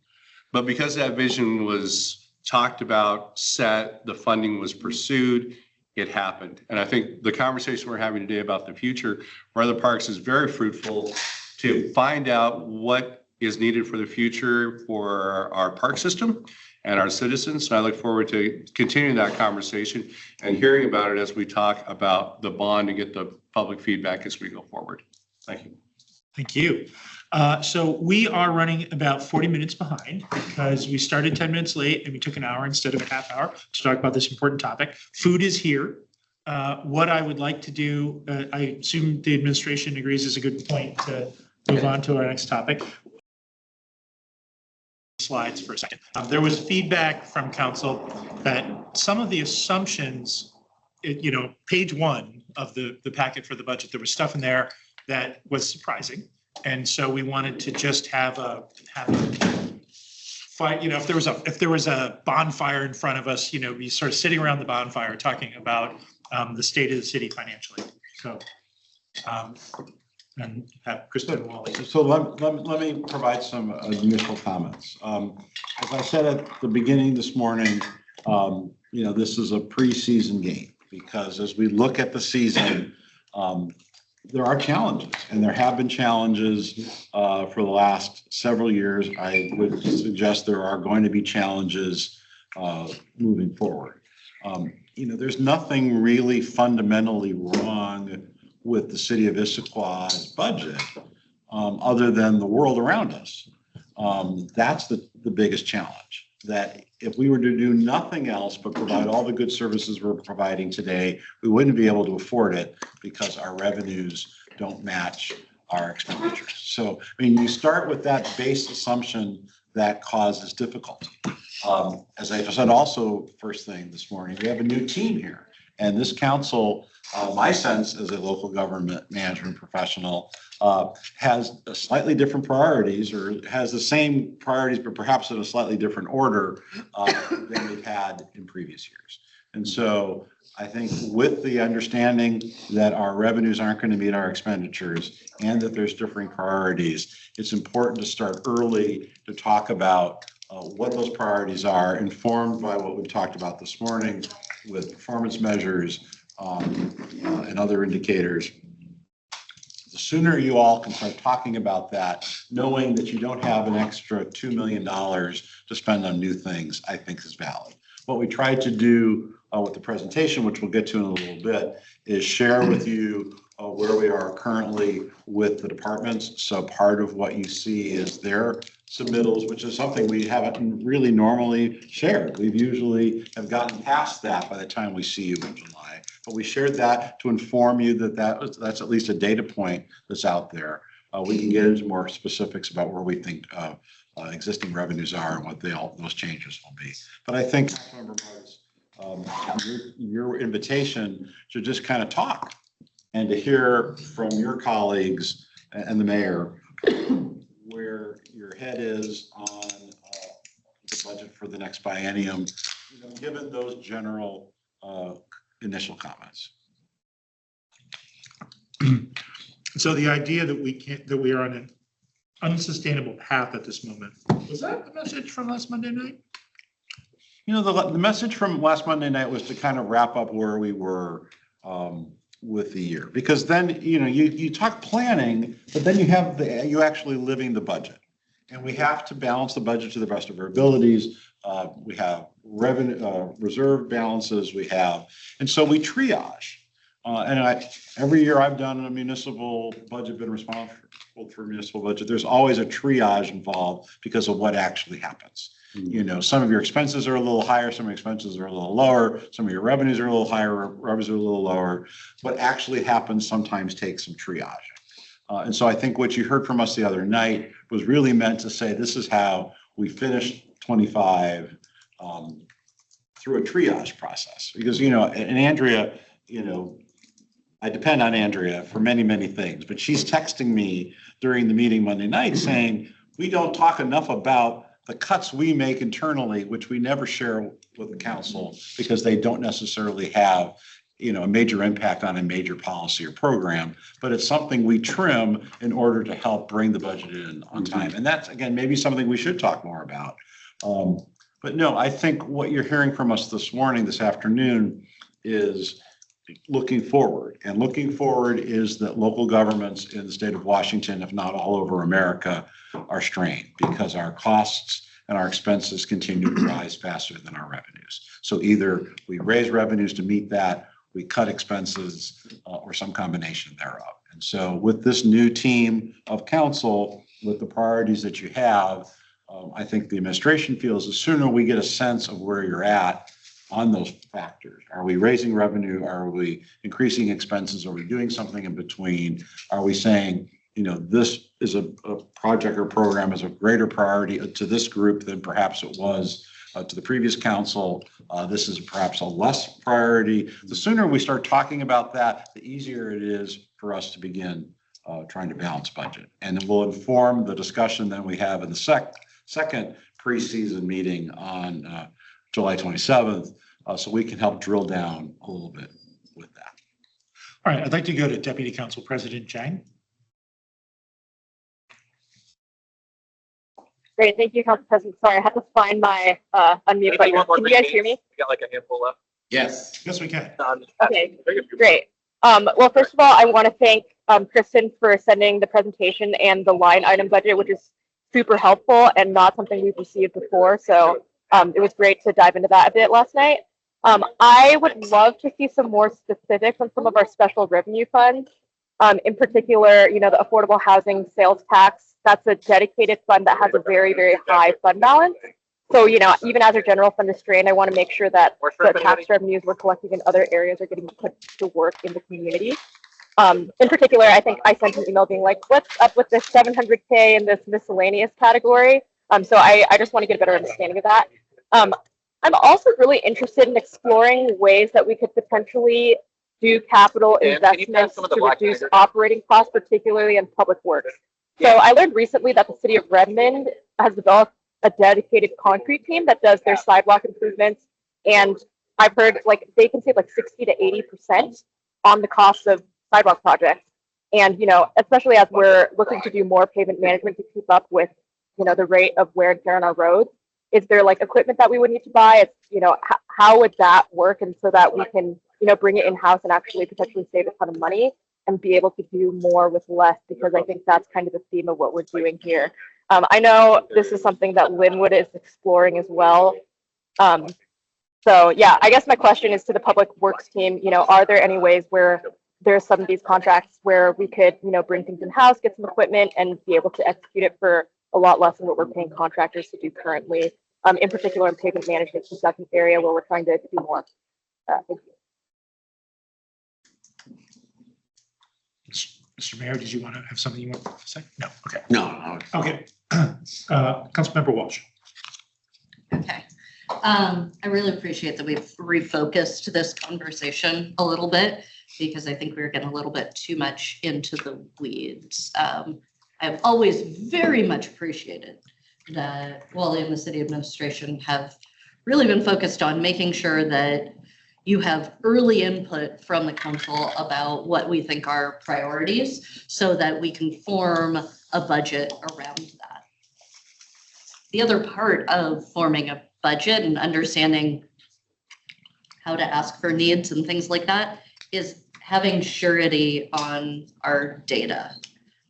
S5: but because that vision was talked about, set, the funding was pursued, it happened. And I think the conversation we're having today about the future for other parks is very fruitful to find out what is needed for the future for our park system and our citizens. And I look forward to continuing that conversation and hearing about it as we talk about the bond and get the public feedback as we go forward. Thank you.
S1: Thank you. So we are running about 40 minutes behind because we started 10 minutes late and we took an hour instead of a half hour to talk about this important topic. Food is here. What I would like to do, I assume the administration agrees is a good point to move on to our next topic. Slides for a second. There was feedback from council that some of the assumptions, page 1 of the packet for the budget, there was stuff in there that was surprising. And so we wanted to just have a fight, if there was a bonfire in front of us, we sort of sitting around the bonfire talking about the state of the city financially. So and have Kristen and Wally.
S3: So let me provide some initial comments. As I said at the beginning this morning, this is a preseason game because as we look at the season, there are challenges, and there have been challenges for the last several years. I would suggest there are going to be challenges moving forward. There's nothing really fundamentally wrong with the city of Issaquah's budget other than the world around us. That's the biggest challenge, that if we were to do nothing else but provide all the good services we're providing today, we wouldn't be able to afford it because our revenues don't match our expenditures. So, you start with that base assumption that causes difficulty. As I said also first thing this morning, we have a new team here. And this council, my sense as a local government management professional, has slightly different priorities, or has the same priorities, but perhaps in a slightly different order than we've had in previous years. And so I think with the understanding that our revenues aren't going to meet our expenditures and that there's differing priorities, it's important to start early to talk about what those priorities are, informed by what we've talked about this morning with performance measures and other indicators. The sooner you all can start talking about that, knowing that you don't have an extra $2 million to spend on new things, I think is valid. What we tried to do with the presentation, which we'll get to in a little bit, is share with you where we are currently with the departments. So part of what you see is their submittals, which is something we haven't really normally shared. We've usually have gotten past that by the time we see you in July. But we shared that to inform you that that's at least a data point that's out there. We can get into more specifics about where we think existing revenues are and what those changes will be. But I think, your invitation to just kind of talk and to hear from your colleagues and the mayor where your head is on the budget for the next biennium, given those general initial comments.
S1: So the idea that we are on an unsustainable path at this moment, was that the message from last Monday night?
S3: The message from last Monday night was to kind of wrap up where we were with the year, because then, you talk planning, but then you actually living the budget. And we have to balance the budget to the best of our abilities. We have revenue, reserve balances and so we triage. Every year I've done a municipal budget, been responsible for municipal budget, there's always a triage involved because of what actually happens. Some of your expenses are a little higher, some of your expenses are a little lower, some of your revenues are a little higher, revenues are a little lower. What actually happens sometimes takes some triaging. And so I think what you heard from us the other night was really meant to say, this is how we finished 25 through a triage process. Because, and Andrea, I depend on Andrea for many, many things, but she's texting me during the meeting Monday night saying, we don't talk enough about the cuts we make internally, which we never share with the council because they don't necessarily have, a major impact on a major policy or program, but it's something we trim in order to help bring the budget in on time. And that's, again, maybe something we should talk more about. But no, I think what you're hearing from us this afternoon is looking forward. And looking forward is that local governments in the state of Washington, if not all over America, are strained because our costs and our expenses continue to rise faster than our revenues. So either we raise revenues to meet that, we cut expenses, or some combination thereof. And so with this new team of council, with the priorities that you have, I think the administration feels the sooner we get a sense of where you're at on those factors. Are we raising revenue? Are we increasing expenses? Are we doing something in between? Are we saying, this is a project or program is a greater priority to this group than perhaps it was to the previous council? This is perhaps a less priority. The sooner we start talking about that, the easier it is for us to begin trying to balance budget. And it will inform the discussion that we have in the second preseason meeting on July 27th, so we can help drill down a little bit with that.
S1: All right, I'd like to go to Deputy Council President Chang.
S13: Great, thank you, Council President. Sorry, I had to find my unmute button. Can you guys hear me?
S10: We got like a handful left.
S4: Yes.
S1: Yes, we can.
S13: Okay, great. Well, first of all, I want to thank Kristen for sending the presentation and the line item budget, which is super helpful and not something we've received before. So it was great to dive into that a bit last night. I would love to see some more specifics on some of our special revenue funds. In particular, you know, the affordable housing sales tax, that's a dedicated fund that has a very, very high fund balance. So, you know, even as our general fund is strained, I want to make sure that the tax revenues we're collecting in other areas are getting put to work in the community. In particular, I think I sent an email being like, what's up with this 700K in this miscellaneous category? So I just want to get a better understanding of that. I'm also really interested in exploring ways that we could potentially do capital investments to reduce operating costs, particularly in public works. So I learned recently that the city of Redmond has developed a dedicated concrete team that does their sidewalk improvements. And I've heard like they can save like 60 to 80% on the cost of sidewalk projects. And, you know, especially as we're looking to do more pavement management to keep up with, you know, the rate of wear and tear on our roads, is there like equipment that we would need to buy? It's, you know, how would that work? And so that we can, you know, bring it in-house and actually potentially save a ton of money and be able to do more with less, because I think that's kind of the theme of what we're doing here. I know this is something that Linwood is exploring as well. So yeah, I guess my question is to the public works team, you know, are there any ways where there's some of these contracts where we could, you know, bring things in-house, get some equipment and be able to execute it for a lot less than what we're paying contractors to do currently, in particular in pavement management, because that's an area where we're trying to do more. Thank you.
S1: Mr. Mayor, did you want to have something you want to say? No, okay.
S4: No.
S1: Okay. Councilmember Walsh.
S8: Okay. I really appreciate that we've refocused this conversation a little bit, because I think we were getting a little bit too much into the weeds. I've always very much appreciated that Wally and the city administration have really been focused on making sure that you have early input from the council about what we think are priorities so that we can form a budget around that. The other part of forming a budget and understanding how to ask for needs and things like that is having surety on our data.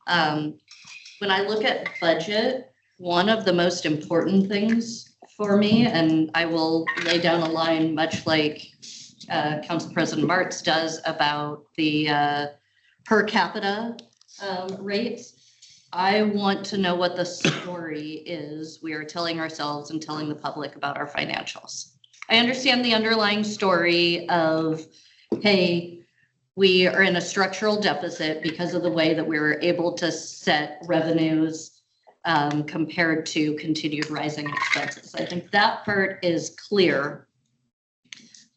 S8: When I look at budget, one of the most important things for me, and I will lay down a line much like Council President Martz does about the per capita rates, I want to know what the story is we are telling ourselves and telling the public about our financials. I understand the underlying story of, hey, we are in a structural deficit because of the way that we were able to set revenues compared to continued rising expenses. I think that part is clear.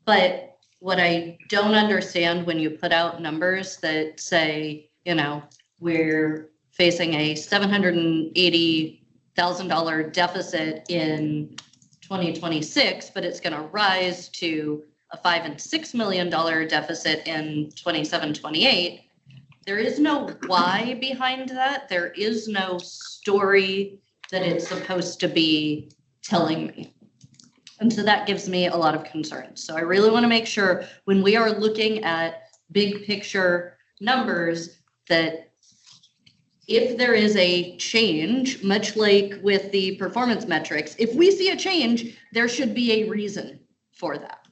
S8: But what I don't understand when you put out numbers that say, you know, we're facing a $780,000 deficit in 2026, but it's going to rise to a $5 and $6 million deficit in 27-28. There is no why behind that. There is no story that it's supposed to be telling me. And so that gives me a lot of concerns. So I really want to make sure when we are looking at big picture numbers that if there is a change, much like with the performance metrics, if we see a change, there should be a reason for that.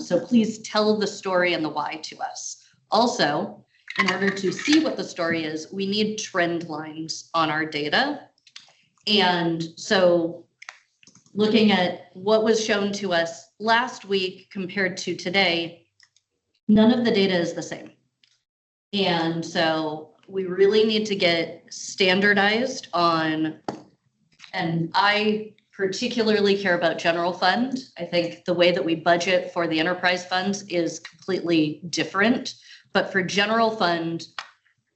S8: So please tell the story and the why to us. Also, in order to see what the story is, we need trend lines on our data. And so looking at what was shown to us last week compared to today, none of the data is the same. And so we really need to get standardized on, and I particularly care about general fund. I think the way that we budget for the enterprise funds is completely different. But for general fund,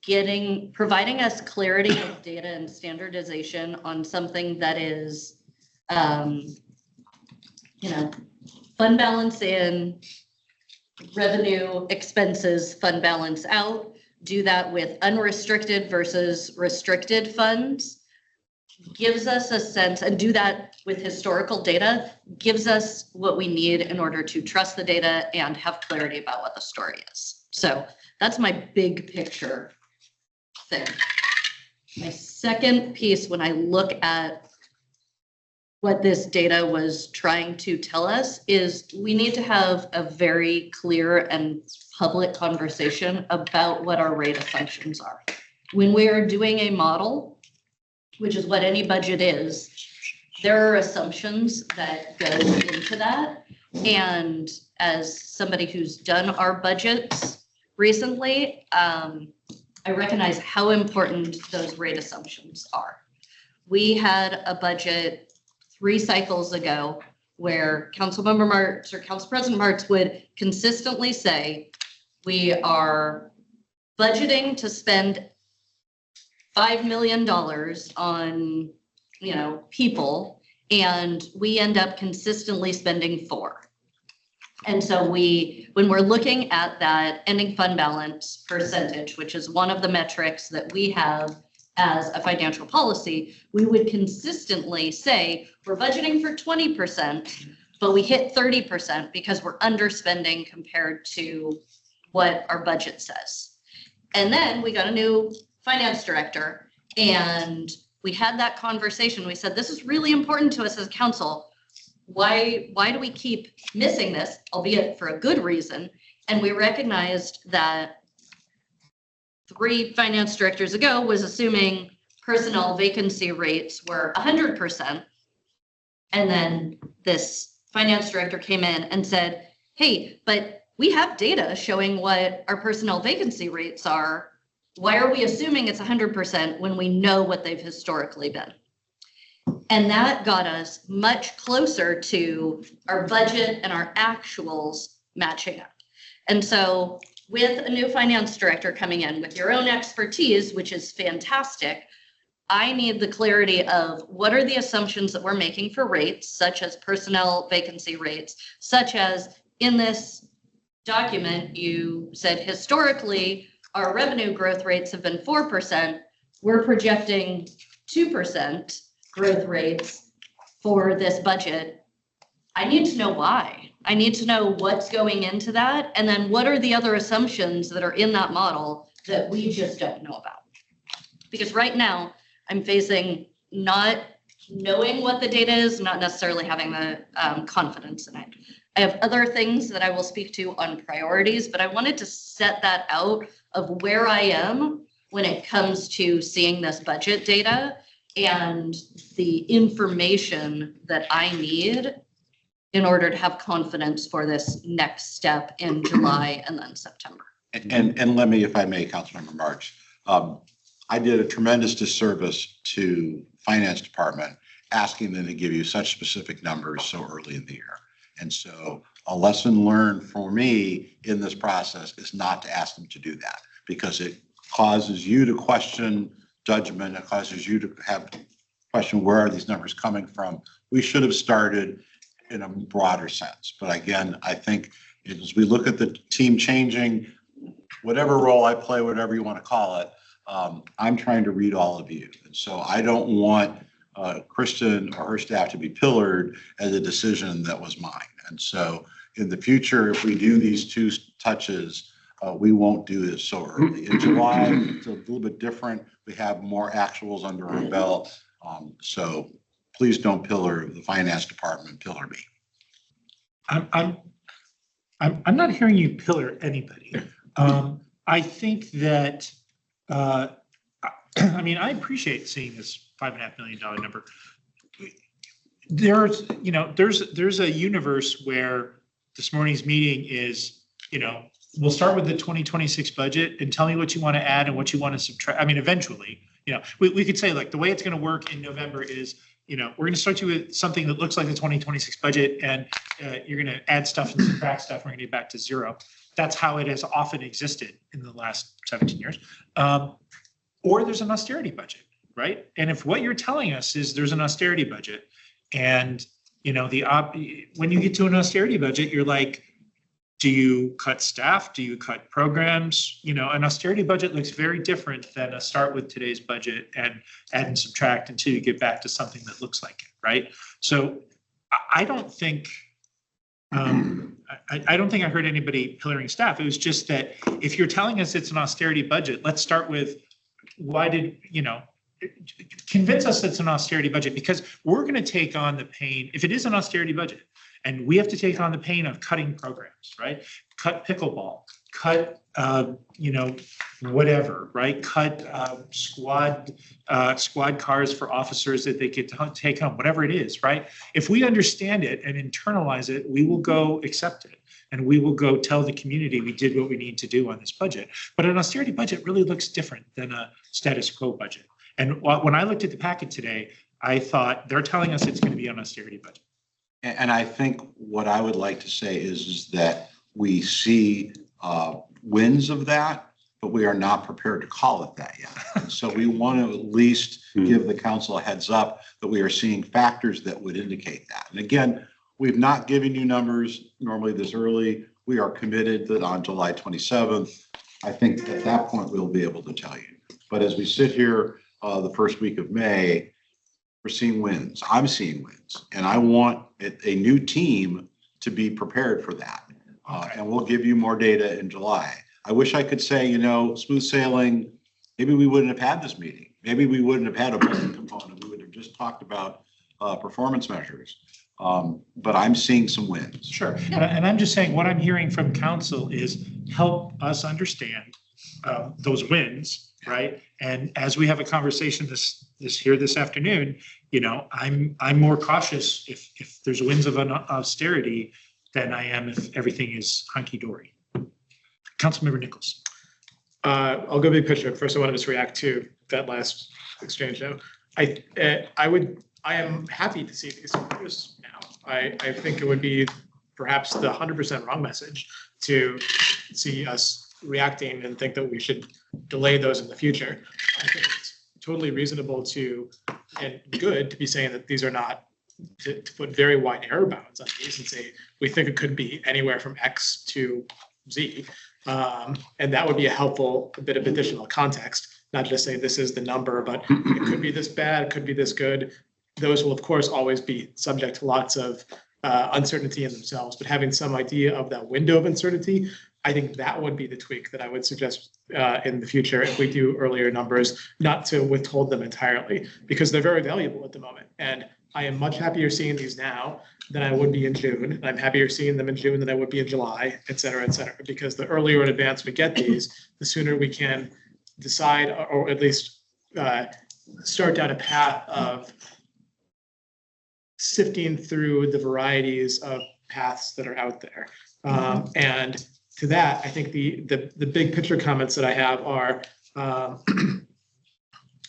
S8: providing us clarity of data and standardization on something that is, you know, fund balance in, revenue, expenses, fund balance out, do that with unrestricted versus restricted funds. gives us a sense, and do that with historical data, gives us what we need in order to trust the data and have clarity about what the story is. So that's my big picture thing. My second piece, when I look at what this data was trying to tell us, is we need to have a very clear and public conversation about what our rate assumptions are. When we are doing a model, which is what any budget is, there are assumptions that go into that. And as somebody who's done our budgets recently, I recognize how important those rate assumptions are. We had a budget 3 cycles ago where Councilmember Marks or Council President Marks would consistently say, we are budgeting to spend $5 million on, people, and we end up consistently spending 4. And so when we're looking at that ending fund balance percentage, which is one of the metrics that we have as a financial policy, we would consistently say, we're budgeting for 20%, but we hit 30% because we're underspending compared to what our budget says. And then we got a new finance director, and we had that conversation. We said, this is really important to us as a council. Why do we keep missing this, albeit for a good reason? And we recognized that 3 finance directors ago was assuming personnel vacancy rates were 100%. And then this finance director came in and said, hey, but we have data showing what our personnel vacancy rates are. Why are we assuming it's 100% when we know what they've historically been? And that got us much closer to our budget and our actuals matching up. And so with a new finance director coming in with your own expertise, which is fantastic, I need the clarity of what are the assumptions that we're making for rates, such as personnel vacancy rates, such as in this document, you said historically, our revenue growth rates have been 4%. We're projecting 2% growth rates for this budget. I need to know why. I need to know what's going into that. And then what are the other assumptions that are in that model that we just don't know about? Because right now I'm facing not knowing what the data is, not necessarily having the confidence in it. I have other things that I will speak to on priorities, but I wanted to set that out of where I am when it comes to seeing this budget data and the information that I need in order to have confidence for this next step in July and then September.
S3: And let me, if I may, Councilmember March, I did a tremendous disservice to Finance Department asking them to give you such specific numbers so early in the year. And so a lesson learned for me in this process is not to ask them to do that, because it causes you to question judgment. It causes you to have question, where are these numbers coming from? We should have started in a broader sense. But again, I think as we look at the team changing, whatever role I play, whatever you want to call it, I'm trying to read all of you. And so I don't want Kristen or her staff to be pillared as a decision that was mine. And so in the future, if we do these 2 touches, we won't do this so early. In July, it's a little bit different. We have more actuals under our belt. So please don't pillar the Finance Department, pillar me.
S1: I'm not hearing you pillar anybody. I think that, I mean, I appreciate seeing this $5.5 million number. There's a universe where this morning's meeting is, we'll start with the 2026 budget and tell me what you want to add and what you want to subtract. I mean, eventually, we could say, like, the way it's going to work in November is, we're going to start you with something that looks like the 2026 budget, and you're going to add stuff and subtract stuff. We're going to get back to 0. That's how it has often existed in the last 17 years. Or there's an austerity budget, right? And if what you're telling us is there's an austerity budget, and when you get to an austerity budget, you're like, Do you cut staff? Do you cut programs? You know, an austerity budget looks very different than a start with today's budget and add and subtract until you get back to something that looks like it, right? So I don't think, I don't think I heard anybody pillaring staff. It was just that if you're telling us it's an austerity budget, let's start with why did, you know, convince us it's an austerity budget, because we're going to take on the pain. If it is an austerity budget, and we have to take on the pain of cutting programs, right? Cut pickleball, cut, you know, whatever, right? Cut squad cars for officers that they get to take home, whatever it is, right? If we understand it and internalize it, we will go accept it. And we will go tell the community we did what we need to do on this budget. But an austerity budget really looks different than a status quo budget. And when I looked at the packet today, I thought they're telling us it's going to be an austerity budget.
S3: And I think what I would like to say is that we see wins of that, but we are not prepared to call it that yet. So we want to at least give the council a heads up that we are seeing factors that would indicate that. And again, we've not given you numbers normally this early. We are committed that on July 27th, I think at that point we'll be able to tell you. But as we sit here the first week of May, we're seeing wins. I'm seeing wins, and I want a new team to be prepared for that. And we'll give you more data in July. I wish I could say, you know, smooth sailing, maybe we wouldn't have had this meeting. Maybe we wouldn't have had a budget component. We would have just talked about performance measures. But I'm seeing some wins.
S1: Sure. And I'm just saying what I'm hearing from council is help us understand those wins, right? And as we have a conversation this afternoon, you know, I'm more cautious if there's wins of an austerity than I am if everything is hunky-dory. Councilmember Nichols.
S10: I'll go big picture. First, I want to just react to that last exchange. Now, I am happy to see these numbers now. I think it would be perhaps the 100% wrong message to see us reacting and think that we should delay those in the future. I think it's totally reasonable and good to be saying that these are not, to put very wide error bounds on these and say, we think it could be anywhere from X to Z. And that would be a bit of additional context, not just say this is the number, but it could be this bad, it could be this good. Those will, of course, always be subject to lots of uncertainty in themselves, but having some idea of that window of uncertainty, I think that would be the tweak that I would suggest in the future if we do earlier numbers, not to withhold them entirely, because they're very valuable at the moment. And I am much happier seeing these now than I would be in June. And I'm happier seeing them in June than I would be in July, et cetera, because the earlier in advance we get these, the sooner we can decide or at least start down a path of sifting through the varieties of paths that are out there. And to that, I think the big picture comments that I have are,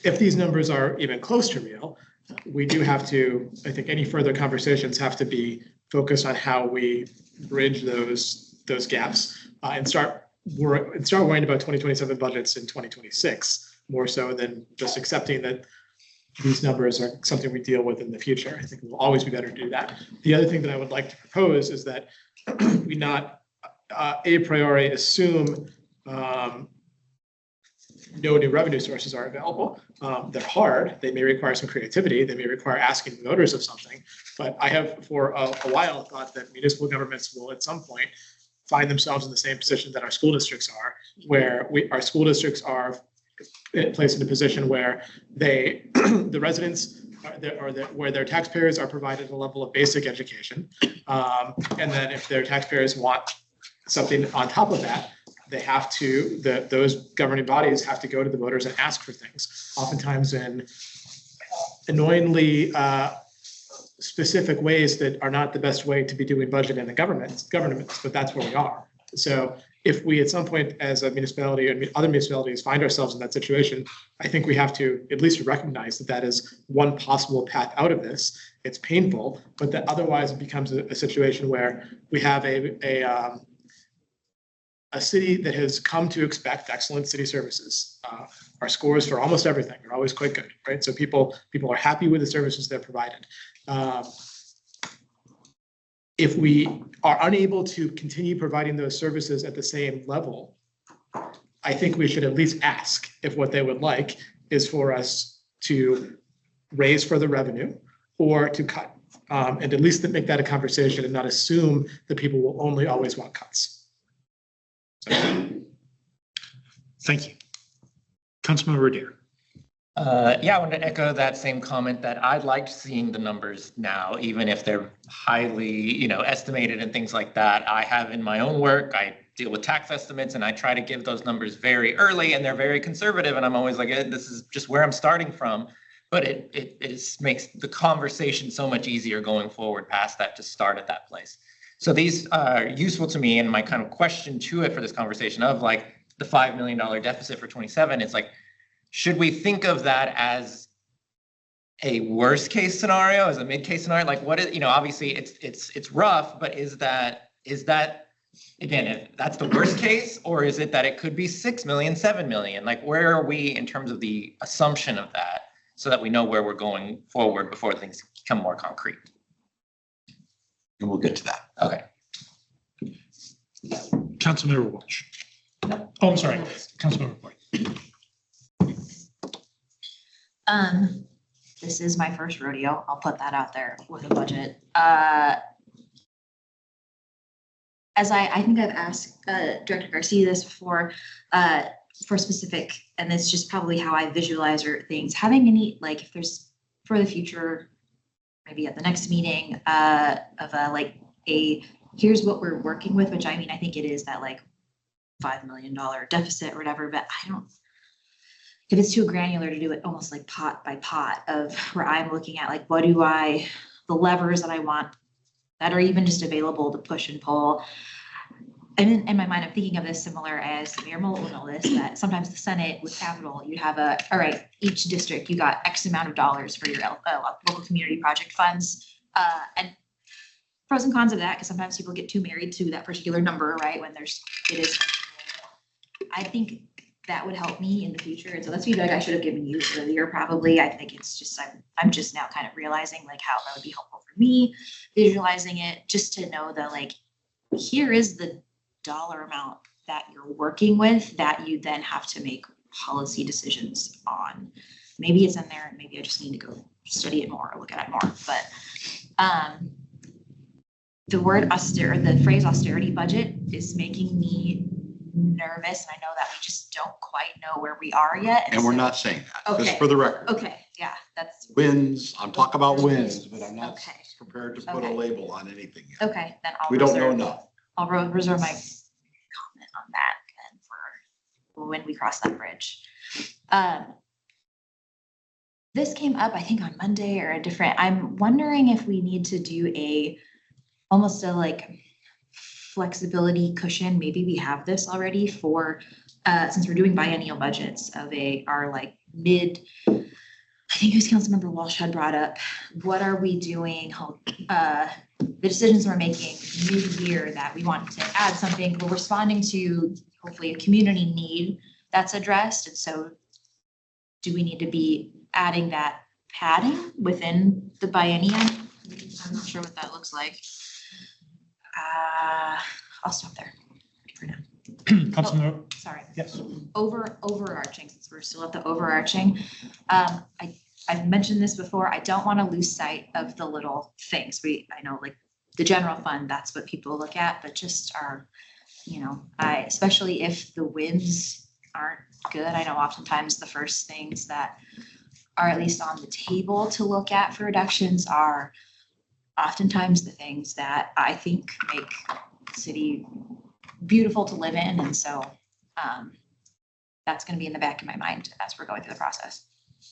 S10: if these numbers are even close to real, we do have to, I think any further conversations have to be focused on how we bridge those gaps and start worrying about 2027 budgets in 2026, more so than just accepting that these numbers are something we deal with in the future. I think it will always be better to do that. The other thing that I would like to propose is that we not a priori assume no new revenue sources are available. They're hard. They may require some creativity. They may require asking voters of something. But I have for a while thought that municipal governments will at some point find themselves in the same position that our school districts are, where our school districts are placed in a position where the residents where their taxpayers are provided a level of basic education. And then if their taxpayers want something on top of that, they have to, those governing bodies have to go to the voters and ask for things, oftentimes in annoyingly specific ways that are not the best way to be doing budget in the governments, but that's where we are. So if we at some point as a municipality and other municipalities find ourselves in that situation, I think we have to at least recognize that that is one possible path out of this. It's painful, but that otherwise it becomes a situation where we have a city that has come to expect excellent city services. Our scores for almost everything are always quite good, right? So people are happy with the services they're provided. if we are unable to continue providing those services at the same level, I think we should at least ask if what they would like is for us to raise further revenue or to cut. And at least make that a conversation and not assume that people will only always want cuts. So,
S1: Thank you. Councilmember Dare.
S6: Yeah, I wanted to echo that same comment that I liked seeing the numbers now, even if they're highly, estimated and things like that. I have in my own work, I deal with tax estimates and I try to give those numbers very early and they're very conservative. And I'm always like, this is just where I'm starting from. But it makes the conversation so much easier going forward past that to start at that place. So these are useful to me, and my kind of question to it for this conversation of like the $5 million deficit for 27, it's like, should we think of that as a worst case scenario, as a mid case scenario? Like what is, obviously it's rough, but is that again, if that's the worst case, or is it that it could be 6 million, 7 million? Like where are we in terms of the assumption of that? So that we know where we're going forward before things become more concrete.
S3: And we'll get to that.
S6: Okay.
S1: Councilmember Walsh. Oh, I'm sorry. Councilmember Boyd.
S9: This is my first rodeo. I'll put that out there with a budget. As I think I've asked Director Garcia this before, for specific, and it's just probably how I visualize or things, having any, like if there's for the future, maybe at the next meeting, of here's what we're working with, which I mean, I think it is that like $5 million deficit or whatever, but I don't, if it's too granular to do it almost like pot by pot of where I'm looking at like, the levers that I want that are even just available to push and pull. And in my mind, I'm thinking of this similar as Mayor Moult will know this, that sometimes the Senate with capital, you have all right, each district, you got X amount of dollars for your local community project funds. And pros and cons of that, because sometimes people get too married to that particular number, right? When I think that would help me in the future. And so that's feedback I should have given you earlier, probably. I think it's just, I'm just now kind of realizing like how that would be helpful for me, visualizing it, just to know that like, here is the dollar amount that you're working with that you then have to make policy decisions on. Maybe it's in there and maybe I just need to go study it more or look at it more. But the phrase austerity budget is making me nervous. And I know that we just don't quite know where we are yet.
S3: And we're not saying that,
S9: Okay.
S3: just for the record.
S9: Okay, yeah, that's.
S3: Wins, I'm talking about wins, but I'm not
S9: Okay.
S3: prepared to put a
S9: Okay.
S3: label on anything yet.
S9: Okay, then I'll
S3: We don't know
S9: reserve,
S3: enough.
S9: I'll reserve my comment on that and for when we cross that bridge. This came up, I think on Monday or I'm wondering if we need to do almost a like flexibility cushion. Maybe we have this already for, since we're doing biennial budgets of our like mid, I think it was Councilmember Walsh had brought up, what are we doing? The decisions we're making mid-year that we want to add something, we're responding to hopefully a community need that's addressed. And so do we need to be adding that padding within the biennium? I'm not sure what that looks like. I'll stop there for now.
S1: Councilmember.
S9: Sorry.
S1: Yes.
S9: Overarching, since we're still at the overarching. I've mentioned this before. I don't want to lose sight of the little things. I know like the general fund, that's what people look at, but just especially if the wins aren't good. I know oftentimes the first things that are at least on the table to look at for reductions are oftentimes the things that I think make the city beautiful to live in. And so that's going to be in the back of my mind as we're going through the process,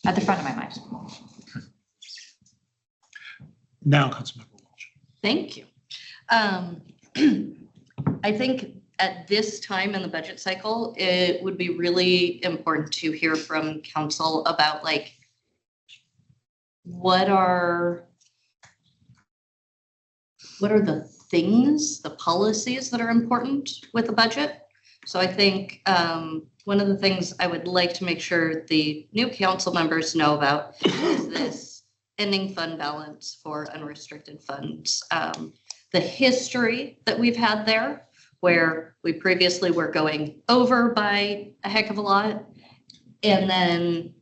S9: at the front of my mind.
S1: Now, Councilmember Walsh.
S8: Thank you. I think at this time in the budget cycle, it would be really important to hear from council about like, what are the things, the policies that are important with the budget? So I think one of the things I would like to make sure the new council members know about is this ending fund balance for unrestricted funds. the history that we've had there, where we previously were going over by a heck of a lot. And then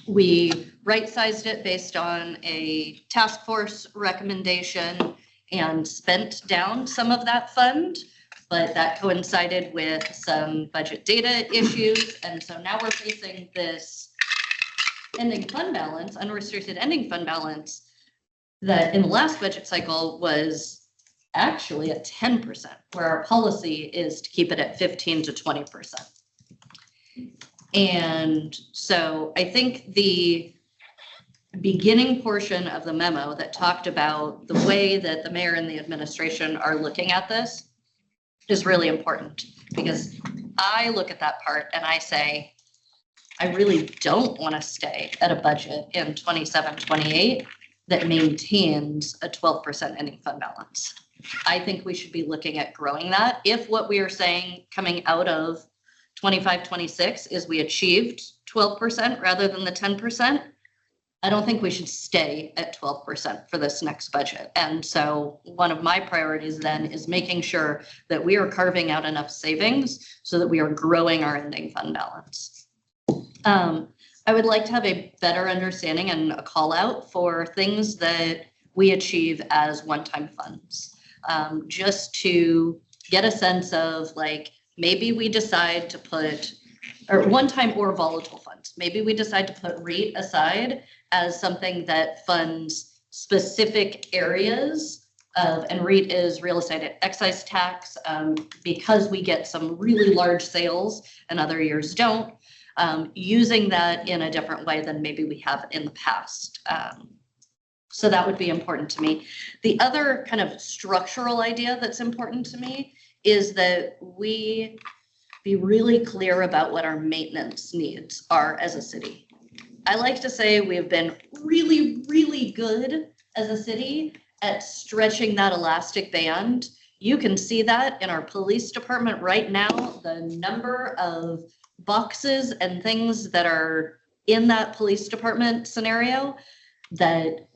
S8: we right-sized it based on a task force recommendation and spent down some of that fund, but that coincided with some budget data issues. And so now we're facing this ending fund balance, unrestricted ending fund balance, that in the last budget cycle was actually at 10%, where our policy is to keep it at 15 to 20%. And so I think the beginning portion of the memo that talked about the way that the mayor and the administration are looking at this is really important, because I look at that part and I say, I really don't want to stay at a budget in 27-28 that maintains a 12% ending fund balance. I think we should be looking at growing that. If what we are saying coming out of 25-26 is we achieved 12% rather than the 10%, I don't think we should stay at 12% for this next budget. And so one of my priorities then is making sure that we are carving out enough savings so that we are growing our ending fund balance. I would like to have a better understanding and a call out for things that we achieve as one-time funds. Just to get a sense of, like, maybe we decide to put, or one-time or volatile funds, maybe we decide to put REIT aside as something that funds specific areas of, and REIT is real estate excise tax, because we get some really large sales and other years don't. Using that in a different way than maybe we have in the past. So that would be important to me. The other kind of structural idea that's important to me is that we be really clear about what our maintenance needs are as a city. I like to say we've been really, really good as a city at stretching that elastic band. You can see that in our police department right now, the number of boxes and things that are in that police department scenario, that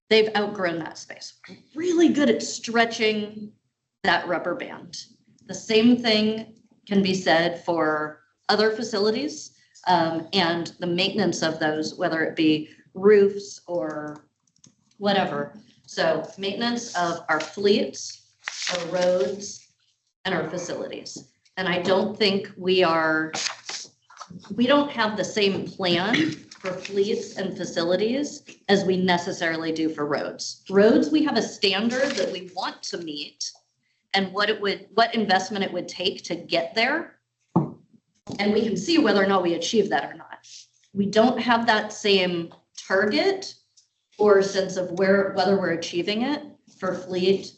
S8: they've outgrown that space. Really good at stretching that rubber band. The same thing can be said for other facilities, and the maintenance of those, whether it be roofs or whatever. So maintenance of our fleets, our roads, and our facilities. And I don't think we don't have the same plan for fleets and facilities as we necessarily do for roads. Roads, we have a standard that we want to meet and what investment it would take to get there. And we can see whether or not we achieve that or not. We don't have that same target or sense of whether we're achieving it for fleet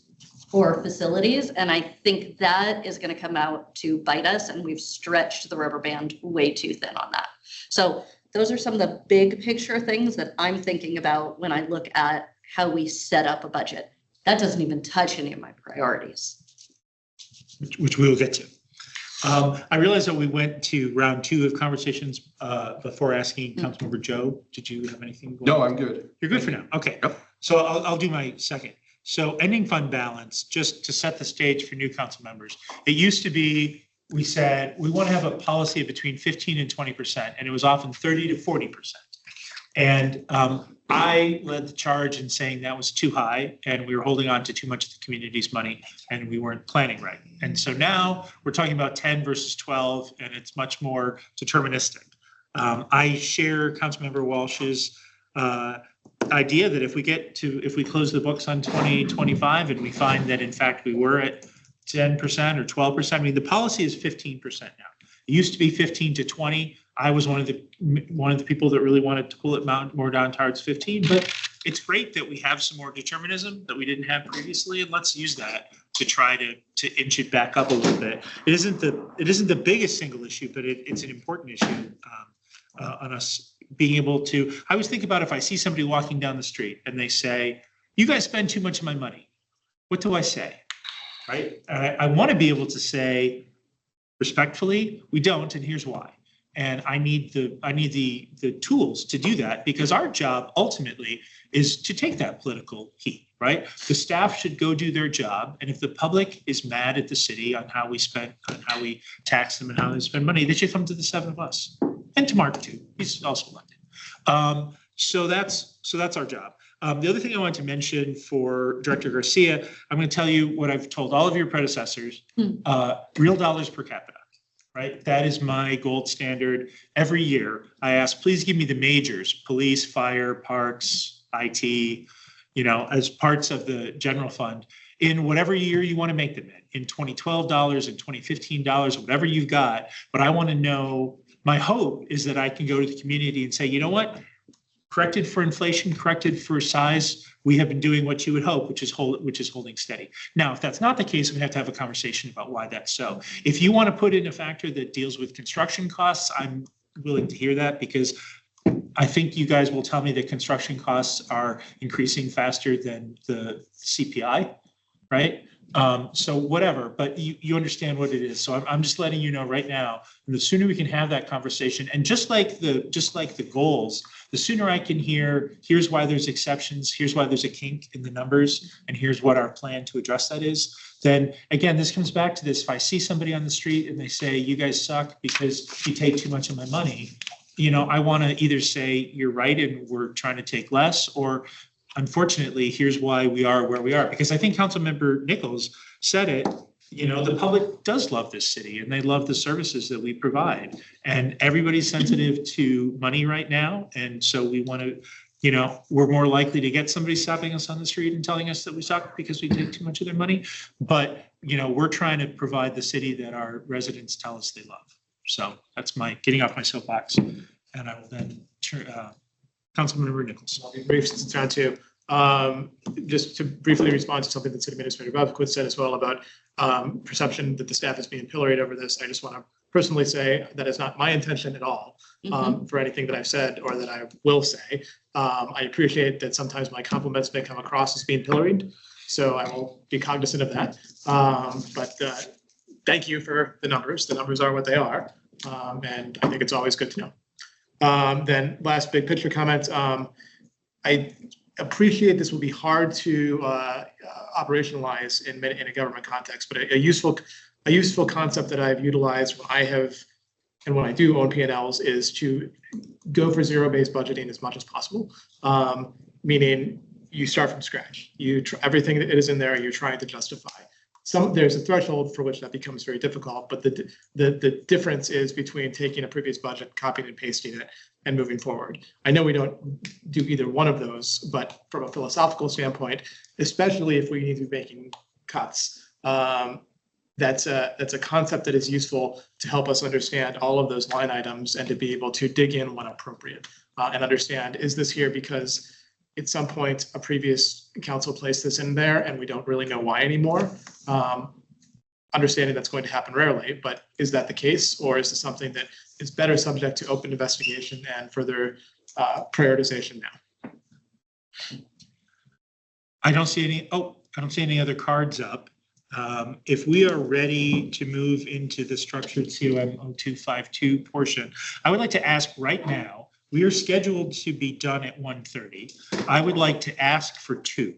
S8: or facilities. And I think that is going to come out to bite us, and we've stretched the rubber band way too thin on that. So those are some of the big picture things that I'm thinking about when I look at how we set up a budget. That doesn't even touch any of my priorities.
S1: Which we will get to. I realize that we went to round 2 of conversations before asking Councilmember Joe. Did you have anything?
S5: No, I'm good.
S1: You're good for now. Okay.
S5: Yep.
S1: So I'll do my second. So ending fund balance, just to set the stage for new council members. It used to be, we said, we want to have a policy of between 15 and 20%, and it was often 30 to 40%. And I led the charge in saying that was too high, and we were holding on to too much of the community's money, and we weren't planning right. And so now we're talking about 10 versus 12, and it's much more deterministic. I share Councilmember Walsh's idea that if we close the books on 2025 and we find that in fact we were at 10% or 12%, I mean, the policy is 15% now. It used to be 15 to 20. I was one of the people that really wanted to pull it more down towards 15, but it's great that we have some more determinism that we didn't have previously, and let's use that to try to inch it back up a little bit. It isn't the biggest single issue, but it's an important issue on us being able to. I always think about if I see somebody walking down the street and they say, "You guys spend too much of my money." What do I say? Right? I want to be able to say respectfully, we don't, and here's why. And I need the tools to do that, because our job ultimately is to take that political heat, right? The staff should go do their job. And if the public is mad at the city on how we tax them and how they spend money, they should come to the 7 of us. And to Mark too, he's also elected. So that's our job. The other thing I want to mention for Director Garcia, I'm going to tell you what I've told all of your predecessors, real dollars per capita, right? That is my gold standard. Every year I ask, please give me the majors, police, fire, parks, IT, as parts of the general fund in whatever year you want to make them in 2012 dollars, in 2015 dollars, whatever you've got. But I want to know, my hope is that I can go to the community and say, you know what? Corrected for inflation, corrected for size, we have been doing what you would hope, which is holding steady. Now, if that's not the case, we have to have a conversation about why that's so. If you want to put in a factor that deals with construction costs, I'm willing to hear that, because I think you guys will tell me that construction costs are increasing faster than the CPI, right? So whatever, but you understand what it is. So I'm just letting you know right now, and the sooner we can have that conversation, and just like the goals, the sooner I can hear, here's why there's exceptions, here's why there's a kink in the numbers, and here's what our plan to address that is. Then again, this comes back to this. If I see somebody on the street and they say, you guys suck because you take too much of my money, I want to either say you're right and we're trying to take less, or unfortunately, here's why we are where we are. Because I think Councilmember Nichols said it, the public does love this city and they love the services that we provide. And everybody's sensitive to money right now. And so we want to, we're more likely to get somebody stopping us on the street and telling us that we suck because we take too much of their money. But, we're trying to provide the city that our residents tell us they love. So that's my getting off my soapbox. And I will then turn, Councilmember Nichols.
S10: I'll be brief since it's round two. Just to briefly respond to something that City Administrator Bobquist said as well about perception that the staff is being pilloried over this. I just want to personally say that is not my intention at all for anything that I've said or that I will say. I appreciate that sometimes my compliments may come across as being pilloried, so I will be cognizant of that. But thank you for the numbers. The numbers are what they are, and I think it's always good to know. Then last big picture comment. I appreciate this will be hard to operationalize in a government context, but a useful concept that I've utilized when I do own P&Ls is to go for zero-based budgeting as much as possible. Meaning you start from scratch. Everything that is in there, you're trying to justify. There's a threshold for which that becomes very difficult, but the difference is between taking a previous budget, copying and pasting it, and moving forward. I know we don't do either one of those, but from a philosophical standpoint, especially if we need to be making cuts, that's a concept that is useful to help us understand all of those line items and to be able to dig in when appropriate and understand, is this here because at some point a previous council placed this in there and we don't really know why anymore? Understanding that's going to happen rarely, but is that the case, or is this something that is better subject to open investigation and further prioritization now?
S1: I don't see any other cards up. If we are ready to move into the structured COM 0252 portion, I would like to ask right now, we are scheduled to be done at 1:30. I would like to ask for 2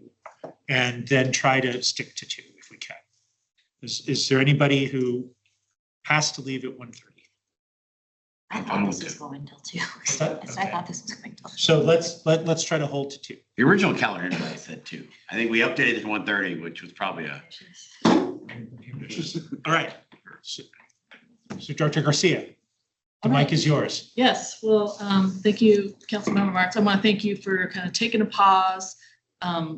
S1: and then try to stick to 2 if we can. Is there anybody who has to leave at 1:30?
S9: I thought this was going till 2. I thought this was going till 2.
S1: So let's try to hold to 2.
S4: The original calendar invite said 2. I think we updated it to 1:30, which was probably a.
S1: All right. So Dr. Garcia, the mic is yours.
S14: Yes, well, thank you, Councilmember Marks. I want to thank you for kind of taking a pause,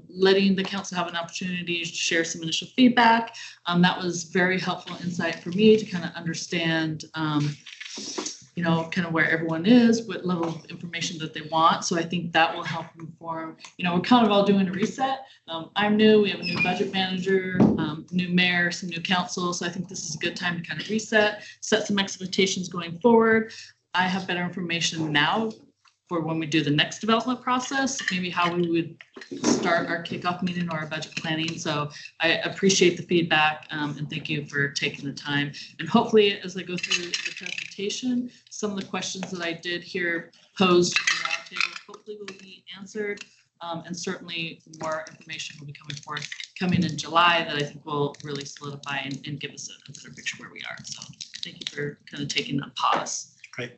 S14: letting the council have an opportunity to share some initial feedback. That was very helpful insight for me to kind of understand, kind of where everyone is, what level of information that they want. So I think that will help inform, we're kind of all doing a reset. I'm new, we have a new budget manager, new mayor, some new council. So I think this is a good time to kind of reset, set some expectations going forward. I have better information now for when we do the next development process, maybe how we would start our kickoff meeting or our budget planning. So I appreciate the feedback and thank you for taking the time. And hopefully, as I go through the presentation, some of the questions that I did hear posed on the roundtable hopefully will be answered. And certainly more information will be coming in July that I think will really solidify and give us a better picture where we are. So thank you for kind of taking that pause.
S1: Great.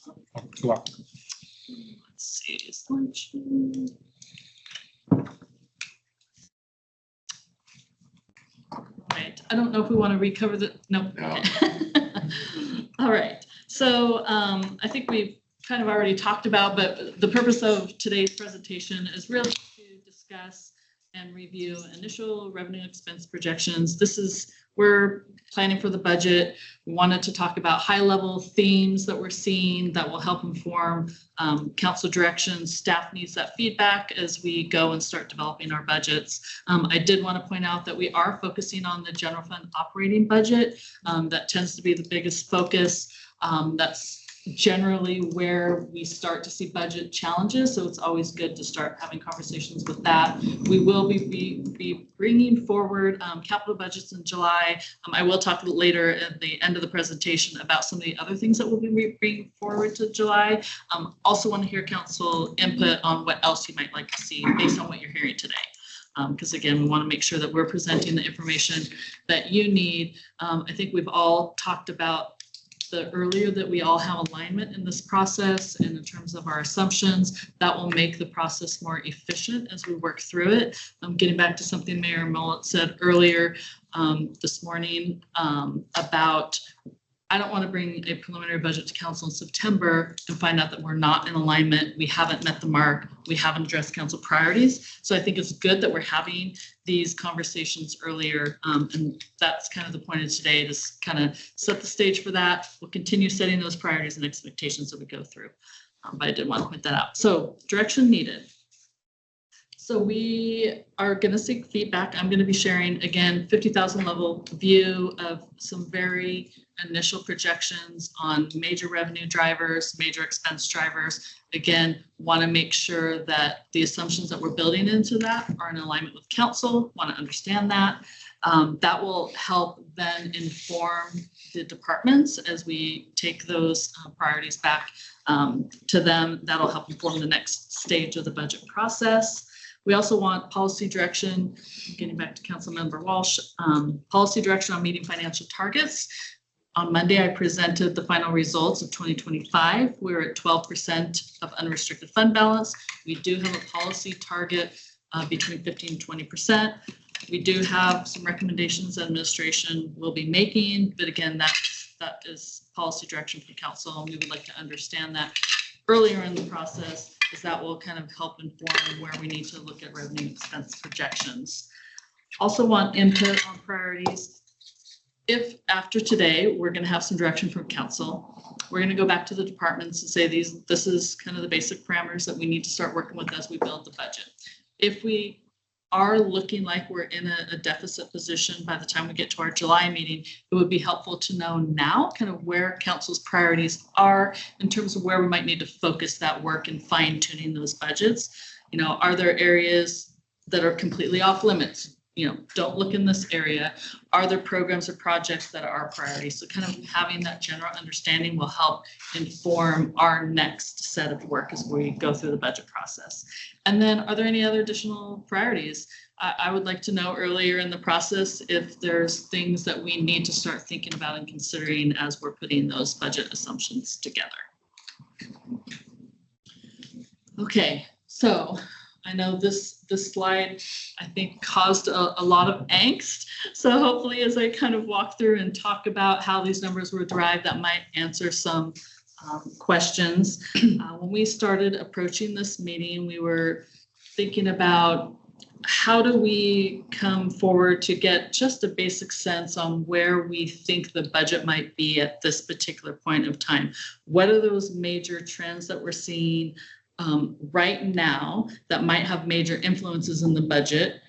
S1: You're welcome.
S14: Let's see. Is lunch? Right. I don't know if we want to recover the, nope.
S4: No.
S14: All right. So I think we've kind of already talked about, but the purpose of today's presentation is really to discuss and review initial revenue expense projections. We're planning for the budget. We wanted to talk about high-level themes that we're seeing that will help inform council directions. Staff needs that feedback as we go and start developing our budgets. I did want to point out that we are focusing on the general fund operating budget. That tends to be the biggest focus. That's generally where we start to see budget challenges. So it's always good to start having conversations with that. We will be bringing forward capital budgets in July. I will talk later at the end of the presentation about some of the other things that we'll be bringing forward to July. Also want to hear council input on what else you might like to see based on what you're hearing today. Because again, we want to make sure that we're presenting the information that you need. I think we've all talked about the earlier that we all have alignment in this process and in terms of our assumptions, that will make the process more efficient as we work through it. Getting back to something Mayor Mullet said earlier this morning about, I don't want to bring a preliminary budget to council in September and find out that we're not in alignment, we haven't met the mark, we haven't addressed council priorities. So I think it's good that we're having these conversations earlier. And that's kind of the point of today, to kind of set the stage for that. We'll continue setting those priorities and expectations that we go through. But I did want to point that out. So direction needed. So we are going to seek feedback. I'm going to be sharing, again, 50,000 level view of some very initial projections on major revenue drivers, major expense drivers. Again, want to make sure that the assumptions that we're building into that are in alignment with council, want to understand that. That will help then inform the departments as we take those priorities back to them. That'll help inform the next stage of the budget process. We also want policy direction, getting back to Councilmember Walsh, policy direction on meeting financial targets. On Monday, I presented the final results of 2025. We were at 12% of unrestricted fund balance. We do have a policy target between 15 and 20%. We do have some recommendations that administration will be making, but again, that is policy direction from council, and we would like to understand that earlier in the process, because that will kind of help inform where we need to look at revenue expense projections. Also want input on priorities. If after today, we're going to have some direction from council, we're going to go back to the departments and say this is kind of the basic parameters that we need to start working with as we build the budget. If we are looking like we're in a deficit position by the time we get to our July meeting, it would be helpful to know now kind of where council's priorities are in terms of where we might need to focus that work and fine tuning those budgets. You know, are there areas that are completely off limits? You know, don't look in this area. Are there programs or projects that are our priorities? So kind of having that general understanding will help inform our next set of work as we go through the budget process. And then are there any other additional priorities? I would like to know earlier in the process if there's things that we need to start thinking about and considering as we're putting those budget assumptions together. Okay, so I know this slide, I think, caused a lot of angst. So hopefully as I kind of walk through and talk about how these numbers were derived, that might answer some questions. When we started approaching this meeting, we were thinking about how do we come forward to get just a basic sense on where we think the budget might be at this particular point of time. What are those major trends that we're seeing right now that might have major influences in the budget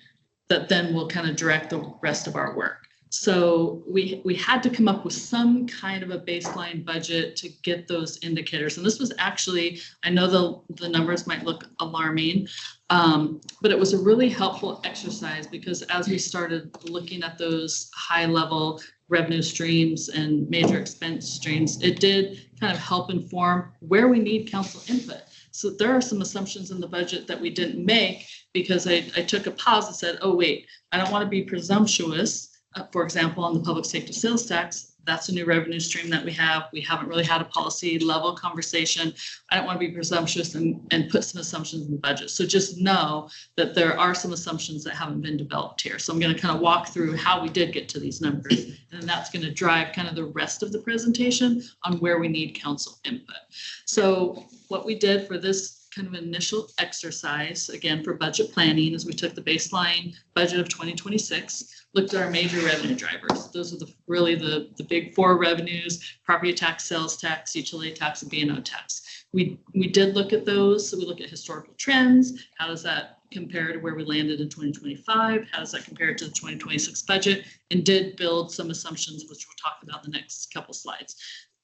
S14: that then will kind of direct the rest of our work? So we had to come up with some kind of a baseline budget to get those indicators. And this was actually, I know the numbers might look alarming, but it was a really helpful exercise because as we started looking at those high level revenue streams and major expense streams, it did kind of help inform where we need council input. So there are some assumptions in the budget that we didn't make because I took a pause and said, oh, wait, I don't want to be presumptuous. For example, on the public safety sales tax, that's a new revenue stream that we have. We haven't really had a policy level conversation. I don't want to be presumptuous and put some assumptions in the budget. So just know that there are some assumptions that haven't been developed here. So I'm going to kind of walk through how we did get to these numbers. And then that's going to drive kind of the rest of the presentation on where we need council input. So what we did for this kind of initial exercise, again, for budget planning, is we took the baseline budget of 2026, looked at our major revenue drivers. Those are really the big four revenues: property tax, sales tax, utility tax, and B&O tax. We did look at those. So we look at historical trends. How does that compare to where we landed in 2025? How does that compare to the 2026 budget? And did build some assumptions, which we'll talk about in the next couple slides,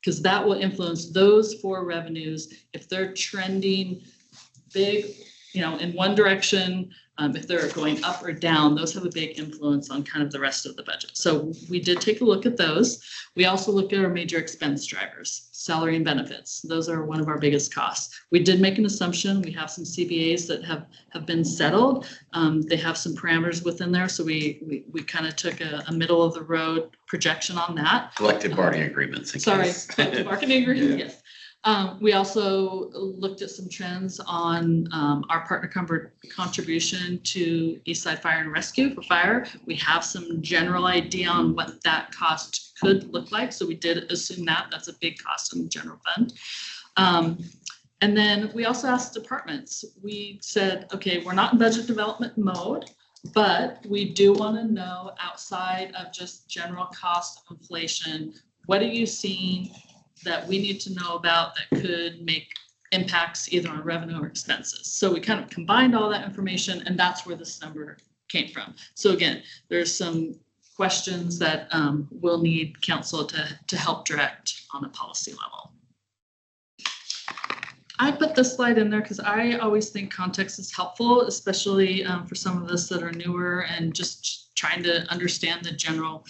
S14: because that will influence those four revenues. If they're trending big, in one direction, if they're going up or down, those have a big influence on kind of the rest of the budget. So we did take a look at those. We also looked at our major expense drivers, salary and benefits. Those are one of our biggest costs. We did make an assumption. We have some CBAs that have been settled. They have some parameters within there. So we kind of took a middle of the road projection on that.
S4: Collective bargaining agreements.
S14: Collective bargaining agreement, yes. We also looked at some trends on our partner contribution to Eastside Fire and Rescue for fire. We have some general idea on what that cost could look like. So we did assume that that's a big cost in the general fund. And then we also asked departments. We said, okay, we're not in budget development mode, but we do want to know, outside of just general cost of inflation, what are you seeing that we need to know about that could make impacts either on revenue or expenses? So we kind of combined all that information, and that's where this number came from. So again, there's some questions that we'll need council to help direct on a policy level. I put this slide in there because I always think context is helpful, especially for some of us that are newer and just trying to understand the general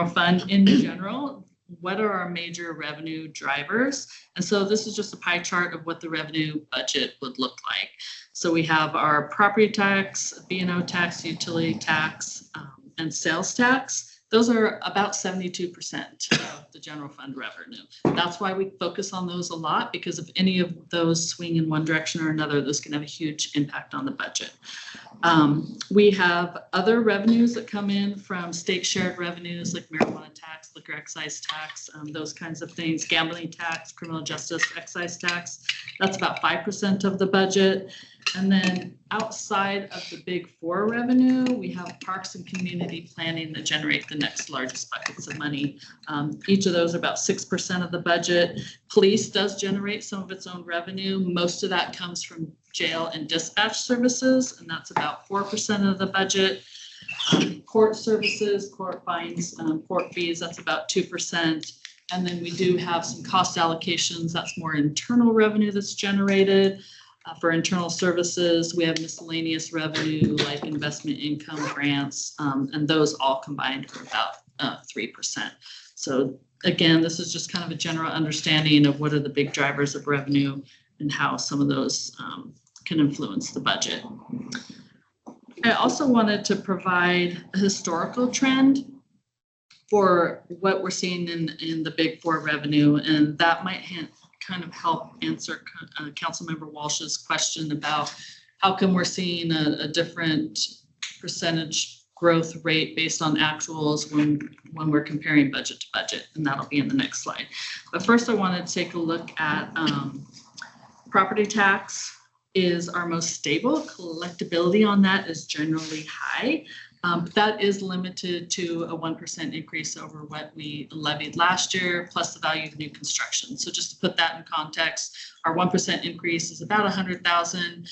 S14: fund in general. What are our major revenue drivers? And so this is just a pie chart of what the revenue budget would look like. So we have our property tax, B&O tax, utility tax, and sales tax. Those are about 72% of the general fund revenue. That's why we focus on those a lot, because if any of those swing in one direction or another, those can have a huge impact on the budget. We have other revenues that come in from state shared revenues like marijuana tax, liquor excise tax, those kinds of things, gambling tax, criminal justice excise tax. That's about 5% of the budget. And then outside of the big four revenue, we have parks and community planning that generate the next largest buckets of money. Each of those are about 6% of the budget. Police does generate some of its own revenue. Most of that comes from jail and dispatch services, and that's about 4% of the budget. Court services, court fines, court fees, that's about 2%. And then we do have some cost allocations. That's more internal revenue that's generated. For internal services, we have miscellaneous revenue like investment income, grants, and those all combined for about 3%. So again, this is just kind of a general understanding of what are the big drivers of revenue and how some of those can influence the budget. I also wanted to provide a historical trend for what we're seeing in the big four revenue, and that might kind of help answer Councilmember Walsh's question about how come we're seeing a different percentage growth rate based on actuals when we're comparing budget to budget, and that'll be in the next slide. But first I want to take a look at property tax is our most stable. Collectability on that is generally high. But that is limited to a 1% increase over what we levied last year, plus the value of new construction. So just to put that in context, our 1% increase is about 100,000.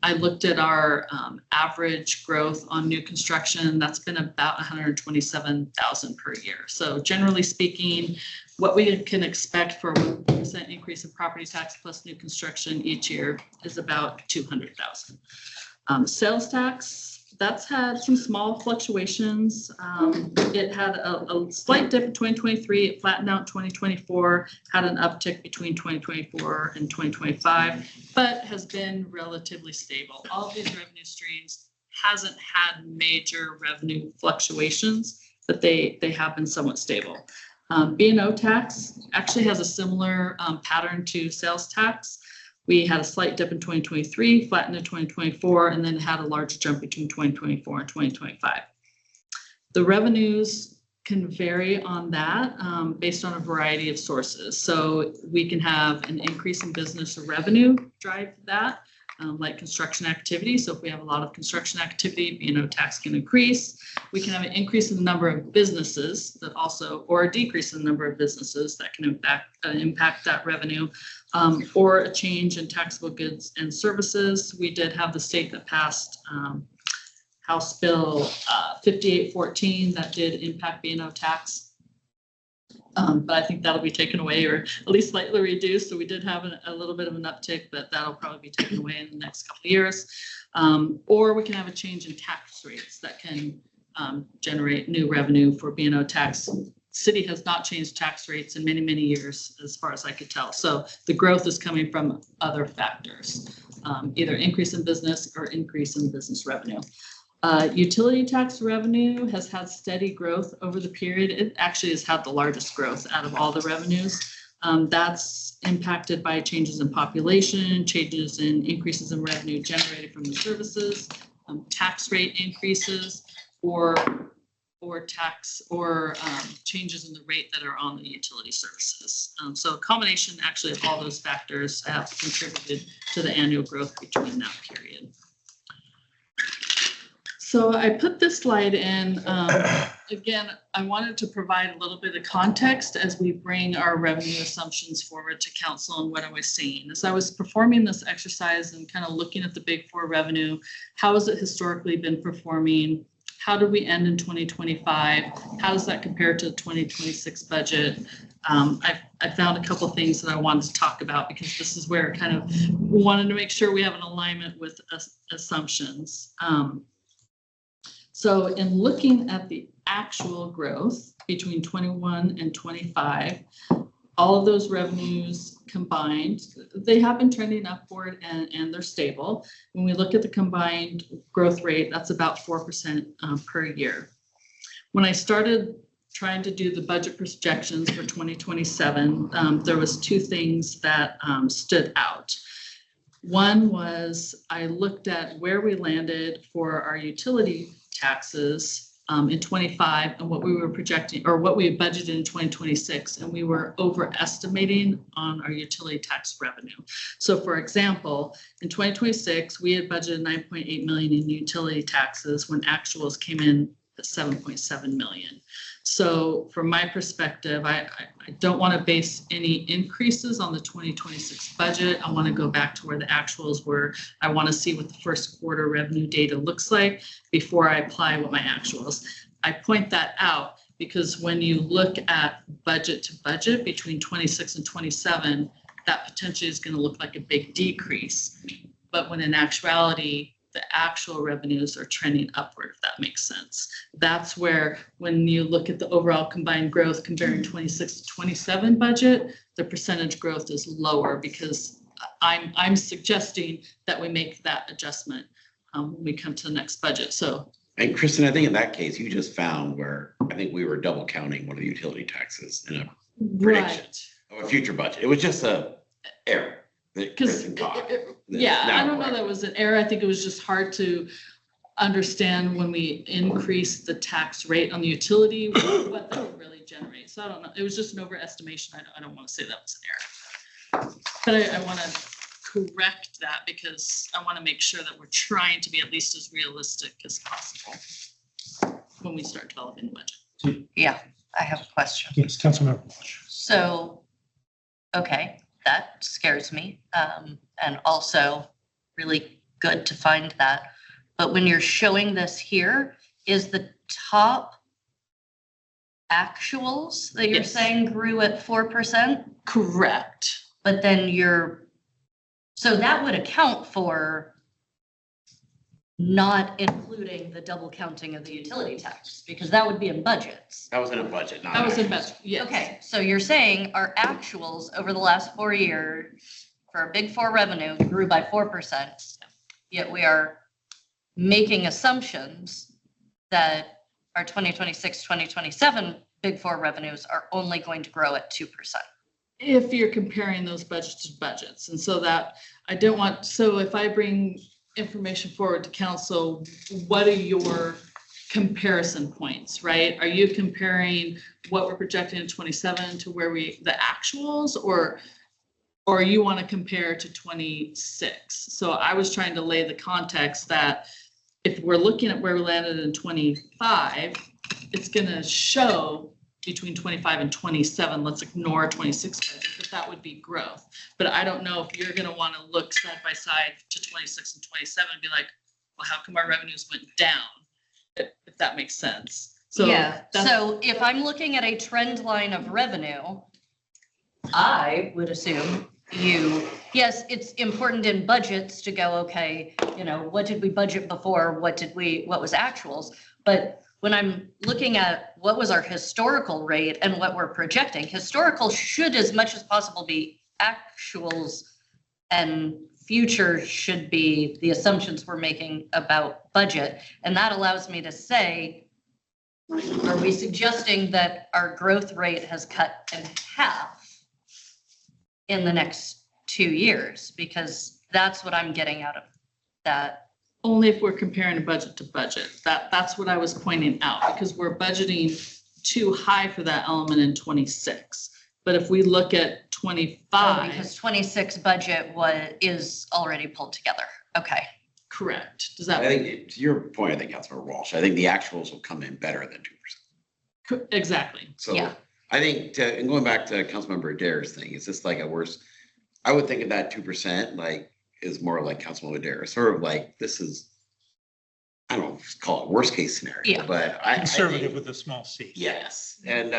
S14: I looked at our average growth on new construction. That's been about 127,000 per year. So generally speaking, what we can expect for a 1% increase in property tax plus new construction each year is about 200,000. Sales tax, that's had some small fluctuations. It had a slight dip in 2023, it flattened out in 2024, had an uptick between 2024 and 2025, but has been relatively stable. All of these revenue streams hasn't had major revenue fluctuations, but they have been somewhat stable. B&O tax actually has a similar pattern to sales tax. We had a slight dip in 2023, flattened in 2024, and then had a large jump between 2024 and 2025. The revenues can vary on that based on a variety of sources. So we can have an increase in business or revenue drive that, like construction activity. So if we have a lot of construction activity, B&O tax can increase. We can have an increase in the number of businesses that also, or a decrease in the number of businesses that can impact that revenue, or a change in taxable goods and services. We did have the state that passed House Bill 5814 that did impact B&O tax. But I think that'll be taken away or at least slightly reduced. So we did have a little bit of an uptick, but that'll probably be taken away in the next couple of years. Or we can have a change in tax rates that can generate new revenue for B&O tax. City has not changed tax rates in many, many years, as far as I could tell. So the growth is coming from other factors, either increase in business or increase in business revenue. Utility tax revenue has had steady growth over the period. It actually has had the largest growth out of all the revenues. That's impacted by changes in population, changes in increases in revenue generated from the services, tax rate increases, or changes in the rate that are on the utility services. So a combination actually of all those factors have contributed to the annual growth between that period. So I put this slide in, again, I wanted to provide a little bit of context as we bring our revenue assumptions forward to council and what I was seeing. As I was performing this exercise and kind of looking at the Big Four revenue, how has it historically been performing? How did we end in 2025? How does that compare to the 2026 budget? I found a couple of things that I wanted to talk about because this is where kind of wanted to make sure we have an alignment with assumptions. So in looking at the actual growth between 21 and 25, all of those revenues combined, they have been trending upward and they're stable. When we look at the combined growth rate, that's about 4% per year. When I started trying to do the budget projections for 2027, there was two things that stood out. One was I looked at where we landed for our utility taxes in 25 and what we were projecting or what we had budgeted in 2026, and we were overestimating on our utility tax revenue. So for example, in 2026, we had budgeted 9.8 million in utility taxes when actuals came in at 7.7 million. So from my perspective, I don't want to base any increases on the 2026 budget. I want to go back to where the actuals were. I want to see what the first quarter revenue data looks like before I apply what my actuals. I point that out because when you look at budget to budget between 26 and 27, that potentially is going to look like a big decrease. But when in actuality, the actual revenues are trending upward, if that makes sense. That's where, when you look at the overall combined growth comparing 26 to 27 budget, the percentage growth is lower because I'm suggesting that we make that adjustment when we come to the next budget. So.
S4: And Kristen, I think in that case, you just found where I think we were double counting one of the utility taxes in a prediction of a future budget. It was just a error.
S14: Because yeah, I don't know that was an error. I think it was just hard to understand when we increased the tax rate on the utility, what that would really generate. So I don't know. It was just an overestimation. I don't want to say that was an error. But I want to correct that because I want to make sure that we're trying to be at least as realistic as possible when we start developing the budget.
S8: Yeah, I have a question.
S15: Yes, Councilmember.
S8: So, okay. That scares me, and also really good to find that. But when you're showing this here, is the top actuals that you're saying grew at 4%?
S14: Correct.
S8: But then so that would account for not including the double counting of the utility tax, because that would be in budgets.
S4: That was in a budget, not.
S14: That was in
S4: actuals.
S14: budget, yes.
S8: Okay, so you're saying our actuals over the last 4 years for our big four revenue grew by 4%, yet we are making assumptions that our 2026, 2027 big four revenues are only going to grow at 2%.
S14: If you're comparing those budgets to budgets. And so that I don't want, so if I bring information forward to council, what are your comparison points, right? Are you comparing what we're projecting in 27 to where the actuals, or you want to compare to 26? So I was trying to lay the context that if we're looking at where we landed in 25, it's going to show between 25 and 27, let's ignore 26 budget, but that would be growth. But I don't know if you're going to want to look side by side to 26 and 27 and be like, well, how come our revenues went down? If that makes sense. So
S8: yeah, so if I'm looking at a trend line of revenue, I would assume yes, it's important in budgets to go, okay, what did we budget before? What was actuals? But when I'm looking at what was our historical rate and what we're projecting, historical should as much as possible be actuals, and future should be the assumptions we're making about budget. And that allows me to say, are we suggesting that our growth rate has cut in half in the next 2 years? Because that's what I'm getting out of that.
S14: Only if we're comparing a budget to budget. That's what I was pointing out, because we're budgeting too high for that element in 26. But if we look at 25.
S8: Because 26 budget is already pulled together. Okay.
S14: Correct. Does that?
S4: I think to your point, I think Councilmember Walsh, I think the actuals will come in better than 2%.
S14: Exactly.
S4: So
S8: yeah.
S4: I think and going back to Councilmember Adair's thing, it's just like a worse, I would think of that 2% like is more like Councilmember Adair, sort of like this is, I don't know, call it worst case scenario,
S8: yeah.
S4: But I
S1: Conservative
S4: think,
S1: with a small c.
S4: yes. And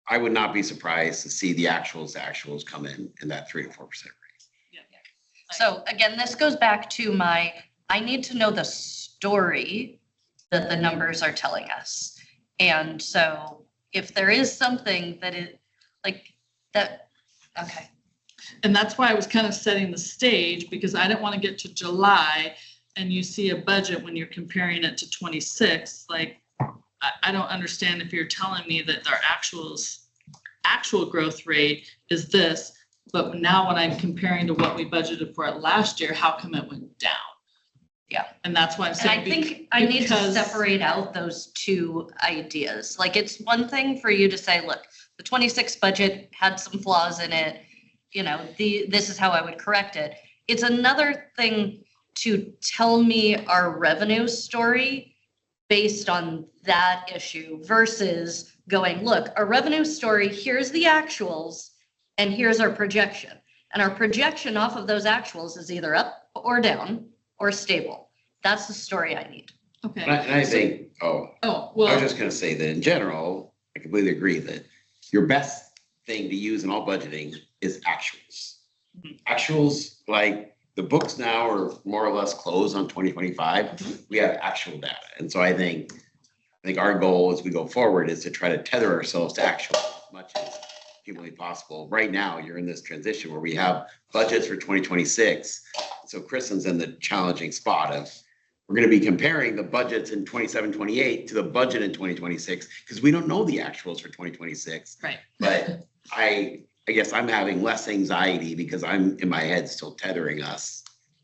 S4: I would not be surprised to see the actuals come in that 3 to 4% range.
S8: So again, this goes back to I need to know the story that the numbers are telling us. And so if there is something that is like that, okay.
S14: And that's why I was kind of setting the stage, because I didn't want to get to July and you see a budget when you're comparing it to 26. Like, I don't understand if you're telling me that our actual growth rate is this, but now when I'm comparing to what we budgeted for it last year, how come it went down?
S8: Yeah.
S14: And that's why I'm saying.
S8: And I think I need to separate out those two ideas. Like, it's one thing for you to say, look, the 26 budget had some flaws in it. This is how I would correct it. It's another thing to tell me our revenue story based on that issue versus going, look, our revenue story, here's the actuals and here's our projection. And our projection off of those actuals is either up or down or stable. That's the story I need.
S14: Okay.
S4: And I think,
S14: well,
S4: I was just going to say that in general, I completely agree that your best thing to use in all budgeting is actuals. Actuals, like the books now are more or less closed on 2025. We have actual data. And so I think our goal as we go forward is to try to tether ourselves to actual as much as humanly possible. Right now, you're in this transition where we have budgets for 2026. So Kristen's in the challenging spot of we're going to be comparing the budgets in 27, 28 to the budget in 2026 because we don't know the actuals for 2026.
S14: Right.
S4: But I guess I'm having less anxiety because I'm in my head still tethering us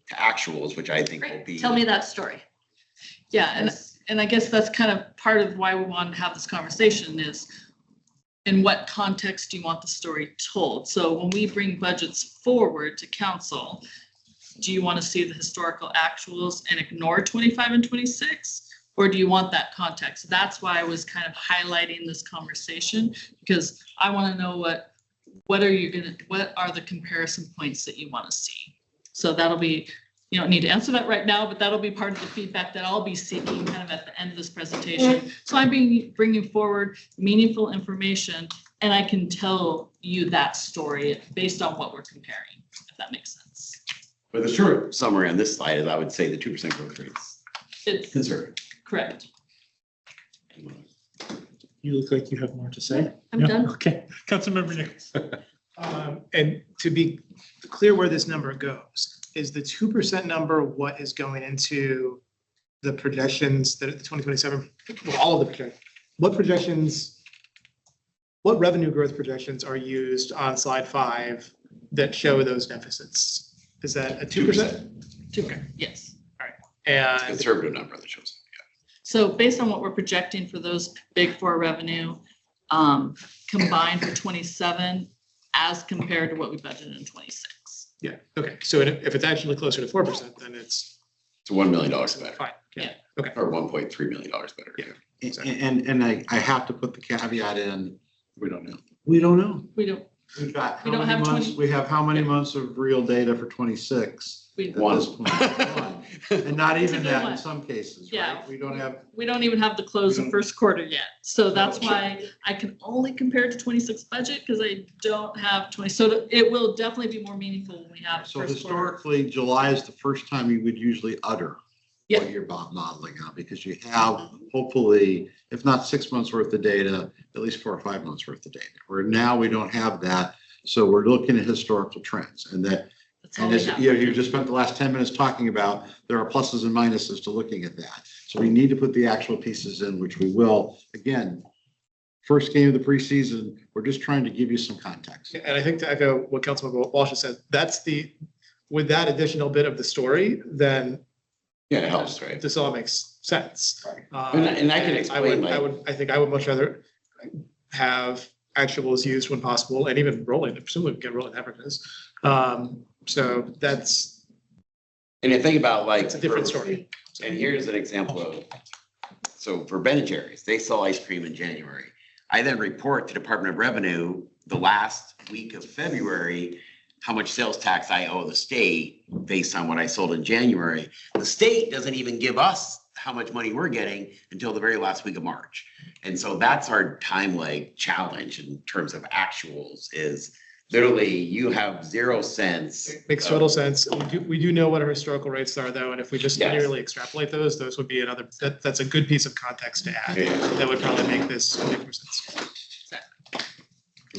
S4: to actuals, which I think will be.
S8: Tell me that story.
S14: Yeah, and I guess that's kind of part of why we want to have this conversation is in what context do you want the story told? So when we bring budgets forward to council, do you want to see the historical actuals and ignore 25 and 26? Or do you want that context? That's why I was kind of highlighting this conversation, because I want to know what are the comparison points that you want to see? So that'll be, you don't need to answer that right now, but that'll be part of the feedback that I'll be seeking kind of at the end of this presentation. So I'm bringing forward meaningful information, and I can tell you that story based on what we're comparing, if that makes sense.
S4: But the short summary on this slide is I would say the 2% growth rate is
S14: It's
S4: conservative.
S14: correct.
S1: You look like you have more to say.
S8: I'm
S1: No?
S8: done.
S1: Okay, Councilmember Nichols.
S15: And to be clear where this number goes, is the 2% number what is going into the projections that the 2027, well, all of the projections, what revenue growth projections are used on slide 5 that show those deficits? Is that a 2%? Okay.
S14: Yes.
S4: It's a
S15: And
S4: conservative number that shows.
S14: So based on what we're projecting for those big four revenue, combined for 27 as compared to what we budgeted in 26.
S15: yeah, okay. So if it's actually closer to 4%, then it's
S4: It's $1 million better,
S15: fine.
S14: Yeah.
S15: Okay.
S4: or $1.3 million better.
S15: Yeah.
S3: And I have to put the caveat in,
S4: We don't know.
S3: we don't know.
S14: We don't,
S3: We've got
S14: We
S3: how
S14: don't
S3: many
S14: have
S3: months,
S14: 20
S3: we have how many months of real data for 26?
S14: we,
S3: At this point? One. And not
S14: It's a
S3: even
S14: good
S3: that
S14: one.
S3: in some cases,
S14: Yeah.
S3: right? We don't have,
S14: we don't even have the close of first quarter yet. So that's why I can only compare it to 26 budget because I don't have 20. So it will definitely be more meaningful when we have
S3: so
S14: first quarter.
S3: historically, July is the first time you would usually utter
S14: Yeah.
S3: what you're modeling on, because you have hopefully, if not 6 months worth of data, at least 4 or 5 months worth of data. Where now we don't have that. So we're looking at historical trends, and that,
S14: That's all
S3: and
S14: we
S3: as
S14: have.
S3: you just spent the last 10 minutes talking about, there are pluses and minuses to looking at that. So we need to put the actual pieces in, which we will. Again, first game of the preseason, we're just trying to give you some context.
S15: And I think to echo what Councilmember Walsh has said, with that additional bit of the story, then
S4: Yeah, it helps, right?
S15: this all makes sense.
S4: And I can explain,
S15: I think I would much rather have actuals used when possible, and even rolling, presumably we get rolling averages. So that's,
S4: And you think about like.
S15: it's a different
S4: for-
S15: story.
S4: And here's an example of, so for Ben and Jerry's, they sell ice cream in January. I then report to Department of Revenue the last week of February, how much sales tax I owe the state based on what I sold in January. The state doesn't even give us how much money we're getting until the very last week of March. And so that's our time lag challenge in terms of actuals, is literally you have 0 cents.
S15: It makes total sense. We do know what our historical rates are though, and if we just
S4: Yes.
S15: linearly extrapolate those would be another, that's a good piece of context to add.
S4: Yeah.
S15: That would probably make this make more sense.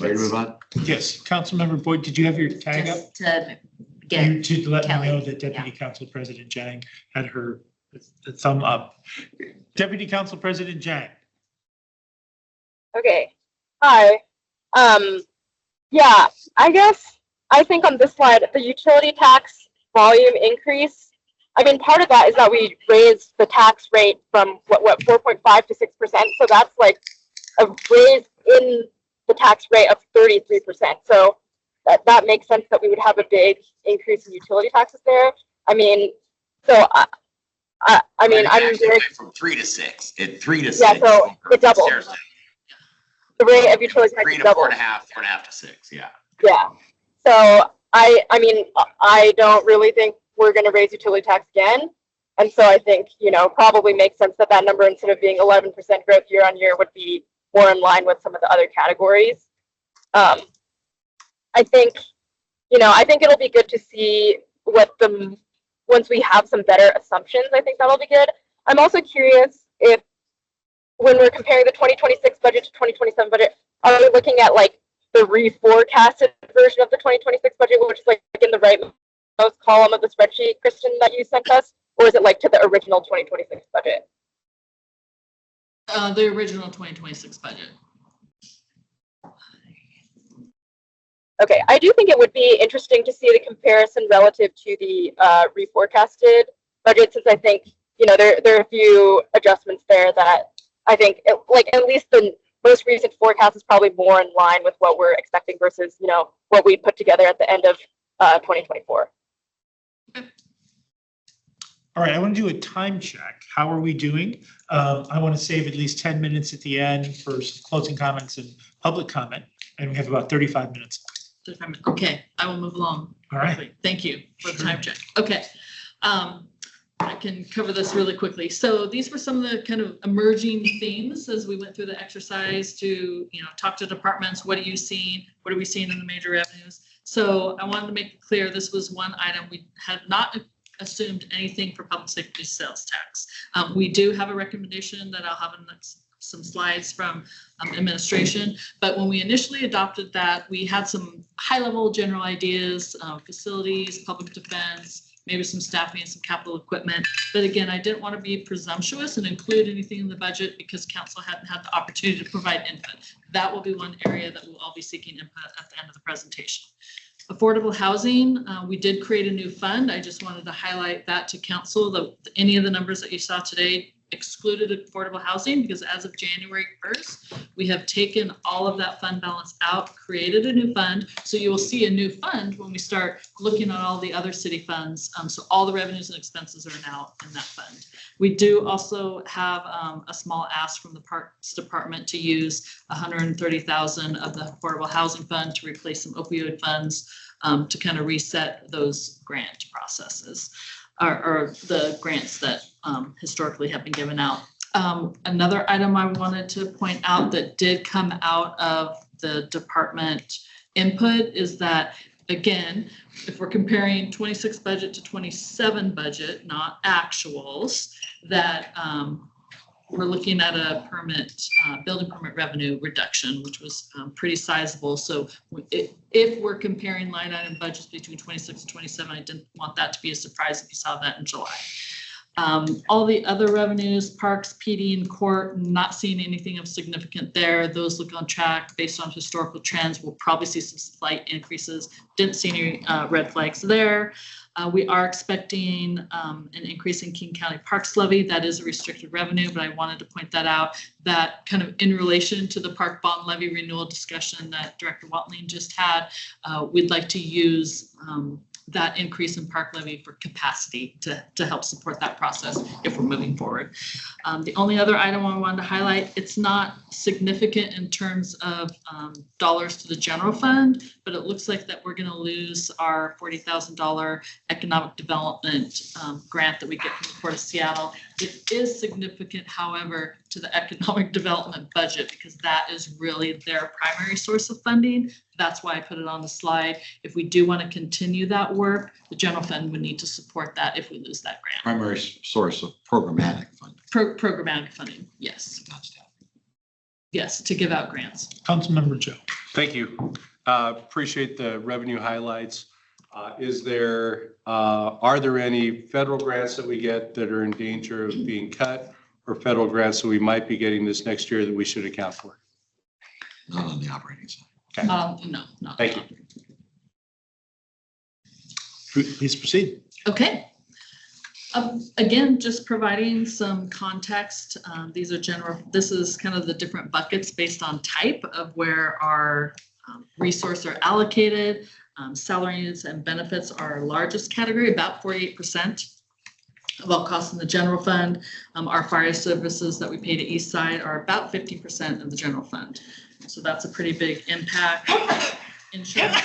S3: Ready to move on?
S1: Yes, Councilmember Boyd, did you have your tag up?
S9: Just to get,
S1: To let me
S9: Kelly,
S1: know that Deputy Council President Jang had her thumb up. Deputy Council President Jang.
S13: Okay, hi. Yeah, I guess, I think on this slide, the utility tax volume increase, I mean, part of that is that we raised the tax rate from what 4.5 to 6%. So that's like a raise in the tax rate of 33%. So that makes sense that we would have a big increase in utility taxes there. I mean, so I mean, I'm
S4: Actually,
S13: very,
S4: it went from 3 to 6, at 3 to 6.
S13: yeah, so it doubled. The rate of utility
S4: 3
S13: taxes
S4: to
S13: doubled.
S4: 4.5, 4.5 to 6, yeah.
S13: Yeah. So I mean, I don't really think we're going to raise utility tax again. And so I think, probably makes sense that that number, instead of being 11% growth year on year, would be more in line with some of the other categories. I think, I think it'll be good to see once we have some better assumptions, I think that'll be good. I'm also curious if, when we're comparing the 2026 budget to 2027 budget, are we looking at like the reforecasted version of the 2026 budget, which is like in the rightmost column of the spreadsheet, Kristen, that you sent us, or is it like to the original 2026 budget?
S14: The original 2026 budget.
S13: Okay, I do think it would be interesting to see the comparison relative to the reforecasted budget, since I think, there are a few adjustments there that I think, at least the most recent forecast is probably more in line with what we're expecting versus, what we put together at the end of 2024.
S1: All right, I want to do a time check. How are we doing? I want to save at least 10 minutes at the end for closing comments and public comment, and we have about 35 minutes.
S14: Okay, I will move along.
S1: All right.
S14: quickly. Thank you for the time check. Okay. I can cover this really quickly. So these were some of the kind of emerging themes as we went through the exercise to, talk to departments. What are you seeing? What are we seeing in the major revenues? So I wanted to make it clear, this was one item we had not assumed anything for public safety sales tax. We do have a recommendation that I'll have in some slides from administration, but when we initially adopted that, we had some high-level general ideas, facilities, public defense, maybe some staffing and some capital equipment. But again, I didn't want to be presumptuous and include anything in the budget because council hadn't had the opportunity to provide input. That will be one area that we'll all be seeking input at the end of the presentation. Affordable housing, we did create a new fund. I just wanted to highlight that to council. Any of the numbers that you saw today excluded affordable housing because as of January 1st, we have taken all of that fund balance out, created a new fund. So you will see a new fund when we start looking at all the other city funds. So all the revenues and expenses are now in that fund. We do also have a small ask from the Parks Department to use $130,000 of the affordable housing fund to replace some opioid funds to kind of reset those grant processes. Or the grants that historically have been given out. Another item I wanted to point out that did come out of the department input is that, again, if we're comparing 26 budget to 27 budget, not actuals, that we're looking at a building permit revenue reduction, which was pretty sizable. So if we're comparing line item budgets between 26 and 27, I didn't want that to be a surprise if you saw that in July. All the other revenues, parks, PD, and court, not seeing anything of significant there. Those look on track based on historical trends. We'll probably see some slight increases. Didn't see any red flags there. We are expecting an increase in King County Parks levy. That is a restricted revenue, but I wanted to point that out. That kind of in relation to the park bond levy renewal discussion that Director Watling just had, we'd like to use that increase in park levy for capacity to help support that process if we're moving forward. The only other item I wanted to highlight, it's not significant in terms of dollars to the general fund, but it looks like that we're going to lose our $40,000 economic development grant that we get from the Port of Seattle. It is significant, however, to the economic development budget because that is really their primary source of funding. That's why I put it on the slide. If we do want to continue that work, the general fund would need to support that if we lose that grant.
S3: Primary source of programmatic funding.
S14: Programmatic funding, yes. Yes, to give out grants.
S15: Councilmember Joe.
S5: Thank you. Appreciate the revenue highlights. Are there any federal grants that we get that are in danger of being cut or federal grants that we might be getting this next year that we should account for?
S3: Not on the operating side.
S5: Okay.
S14: No.
S5: Thank you.
S15: Please proceed.
S14: Okay. Again, just providing some context. These are this is kind of the different buckets based on type of where our resources are allocated. Salaries and benefits are our largest category, about 48% of all costs in the general fund. Our fire services that we pay to East Side are about 50% of the general fund. So that's a pretty big impact. Insurance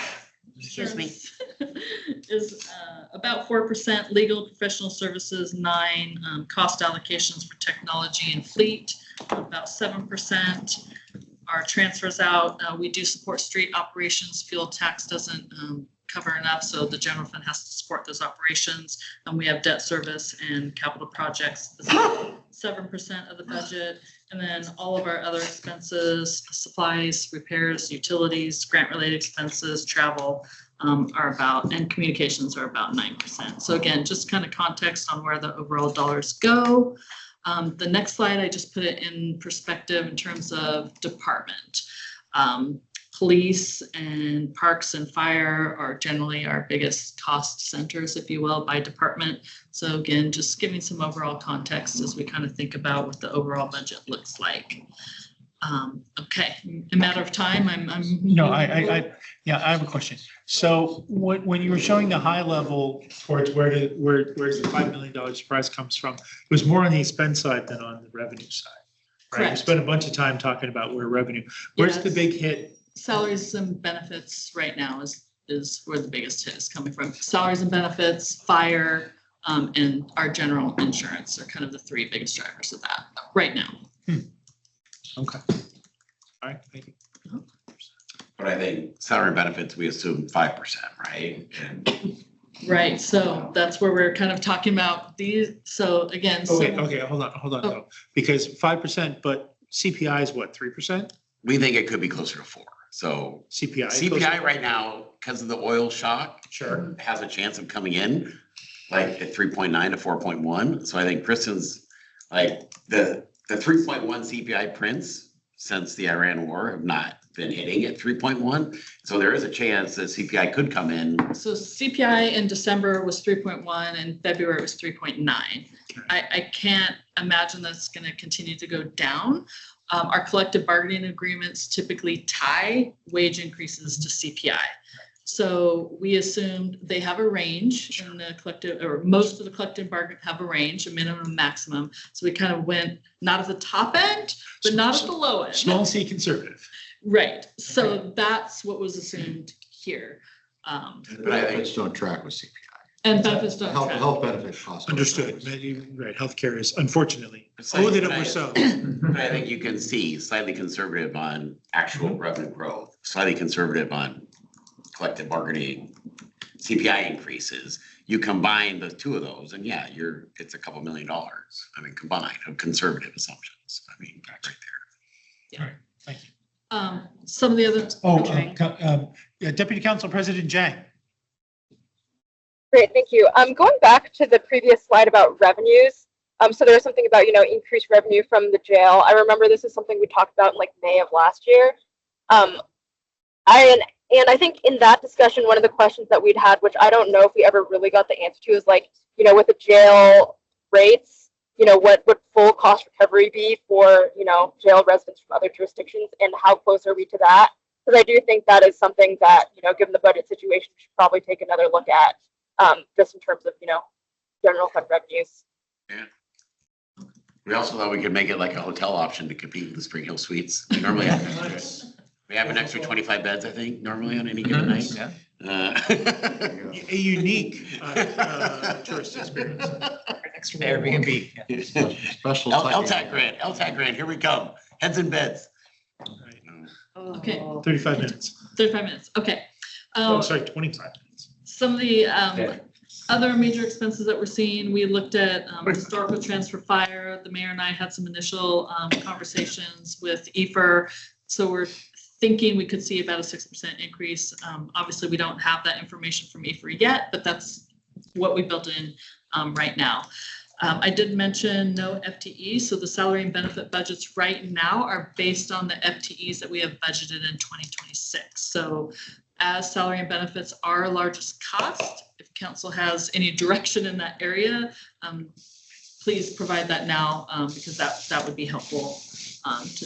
S14: is about 4%, legal professional services 9%, cost allocations for technology and fleet about 7%. Our transfers out, we do support street operations. Fuel tax doesn't cover enough, so the general fund has to support those operations. And we have debt service and capital projects, 7% of the budget. And then all of our other expenses, supplies, repairs, utilities, grant-related expenses, travel are about, and communications are about 9%. So again, just kind of context on where the overall dollars go. The next slide, I just put it in perspective in terms of department. Police and parks and fire are generally our biggest cost centers, if you will, by department. So again, just giving some overall context as we kind of think about what the overall budget looks like. Okay, a matter of time,
S15: No, I have a question. So when you were showing the high level towards where's the $5 million surprise comes from, it was more on the expense side than on the revenue side. Right?
S14: Correct.
S15: We spent a bunch of time talking about where's the big hit?
S14: Salaries and benefits right now is where the biggest hit is coming from. Salaries and benefits, fire, and our general insurance are kind of the three biggest drivers of that right now.
S15: Okay. All right, thank you.
S4: But I think salary and benefits, we assume 5%, right? And
S14: Right, so that's where we're kind of talking about these, so again.
S15: Oh, wait,
S14: some-
S15: okay, hold on,
S14: Oh.
S15: though, because 5%, but CPI is what, 3%?
S4: we think it could be closer to 4. So
S15: CPI.
S4: CPI right now, because of the oil shock,
S15: Sure.
S4: has a chance of coming in like at 3.9 to 4.1. So I think Kristen's like the 3.1 CPI prints since the Iran war have not been hitting at 3.1. So there is a chance that CPI could come in.
S14: So CPI in December was 3.1 and February was 3.9. I can't imagine that's gonna continue to go down. Our collective bargaining agreements typically tie wage increases to CPI. So we assumed they have a range in the collective, or most of the collective bargain have a range, a minimum and maximum. So we kind of went not at the top end, but not at the low end.
S15: Small C conservative.
S14: Right, so that's what was assumed here.
S3: Benefits don't track with CPI.
S14: And benefits don't
S3: Health,
S14: track.
S3: health benefit costs.
S15: Understood. Right, healthcare is unfortunately,
S4: It's like-
S15: oh, that it were so.
S4: But I think you can see slightly conservative on actual revenue growth, slightly conservative on collective bargaining, CPI increases. You combine the two of those and yeah, it's a couple $1 million. I mean, combined of conservative assumptions. I mean, right there.
S15: All right, thank you.
S14: Some of the other.
S15: Oh, yeah, Deputy Council President Zhang.
S13: Great, thank you. Going back to the previous slide about revenues. So there was something about, increased revenue from the jail. I remember this is something we talked about in like May of last year. And I think in that discussion, one of the questions that we'd had, which I don't know if we ever really got the answer to, is like, with the jail rates, what would full cost recovery be for, jail residents from other jurisdictions, and how close are we to that? Because I do think that is something that, given the budget situation, we should probably take another look at, just in terms of, general fund revenues.
S4: Yeah. We also thought we could make it like a hotel option to compete with the Spring Hill Suites. We normally have, we have an extra 25 beds, I think, normally on any given night.
S6: Yeah.
S15: A unique tourist experience.
S6: Airbnb. yeah.
S3: Special.
S4: LTAC grant, here we come. Heads in beds.
S14: Okay.
S15: 35 minutes.
S14: 35 minutes, okay.
S15: Oh, sorry, 25 minutes.
S14: Some of the other major expenses that we're seeing, we looked at historical trends for fire. The mayor and I had some initial conversations with EFR. So we're thinking we could see about a 6% increase. Obviously, we don't have that information from EFR yet, but that's what we built in right now. I did mention no FTEs, so the salary and benefit budgets right now are based on the FTEs that we have budgeted in 2026. So as salary and benefits are our largest cost, if council has any direction in that area, please provide that now, because that would be helpful to.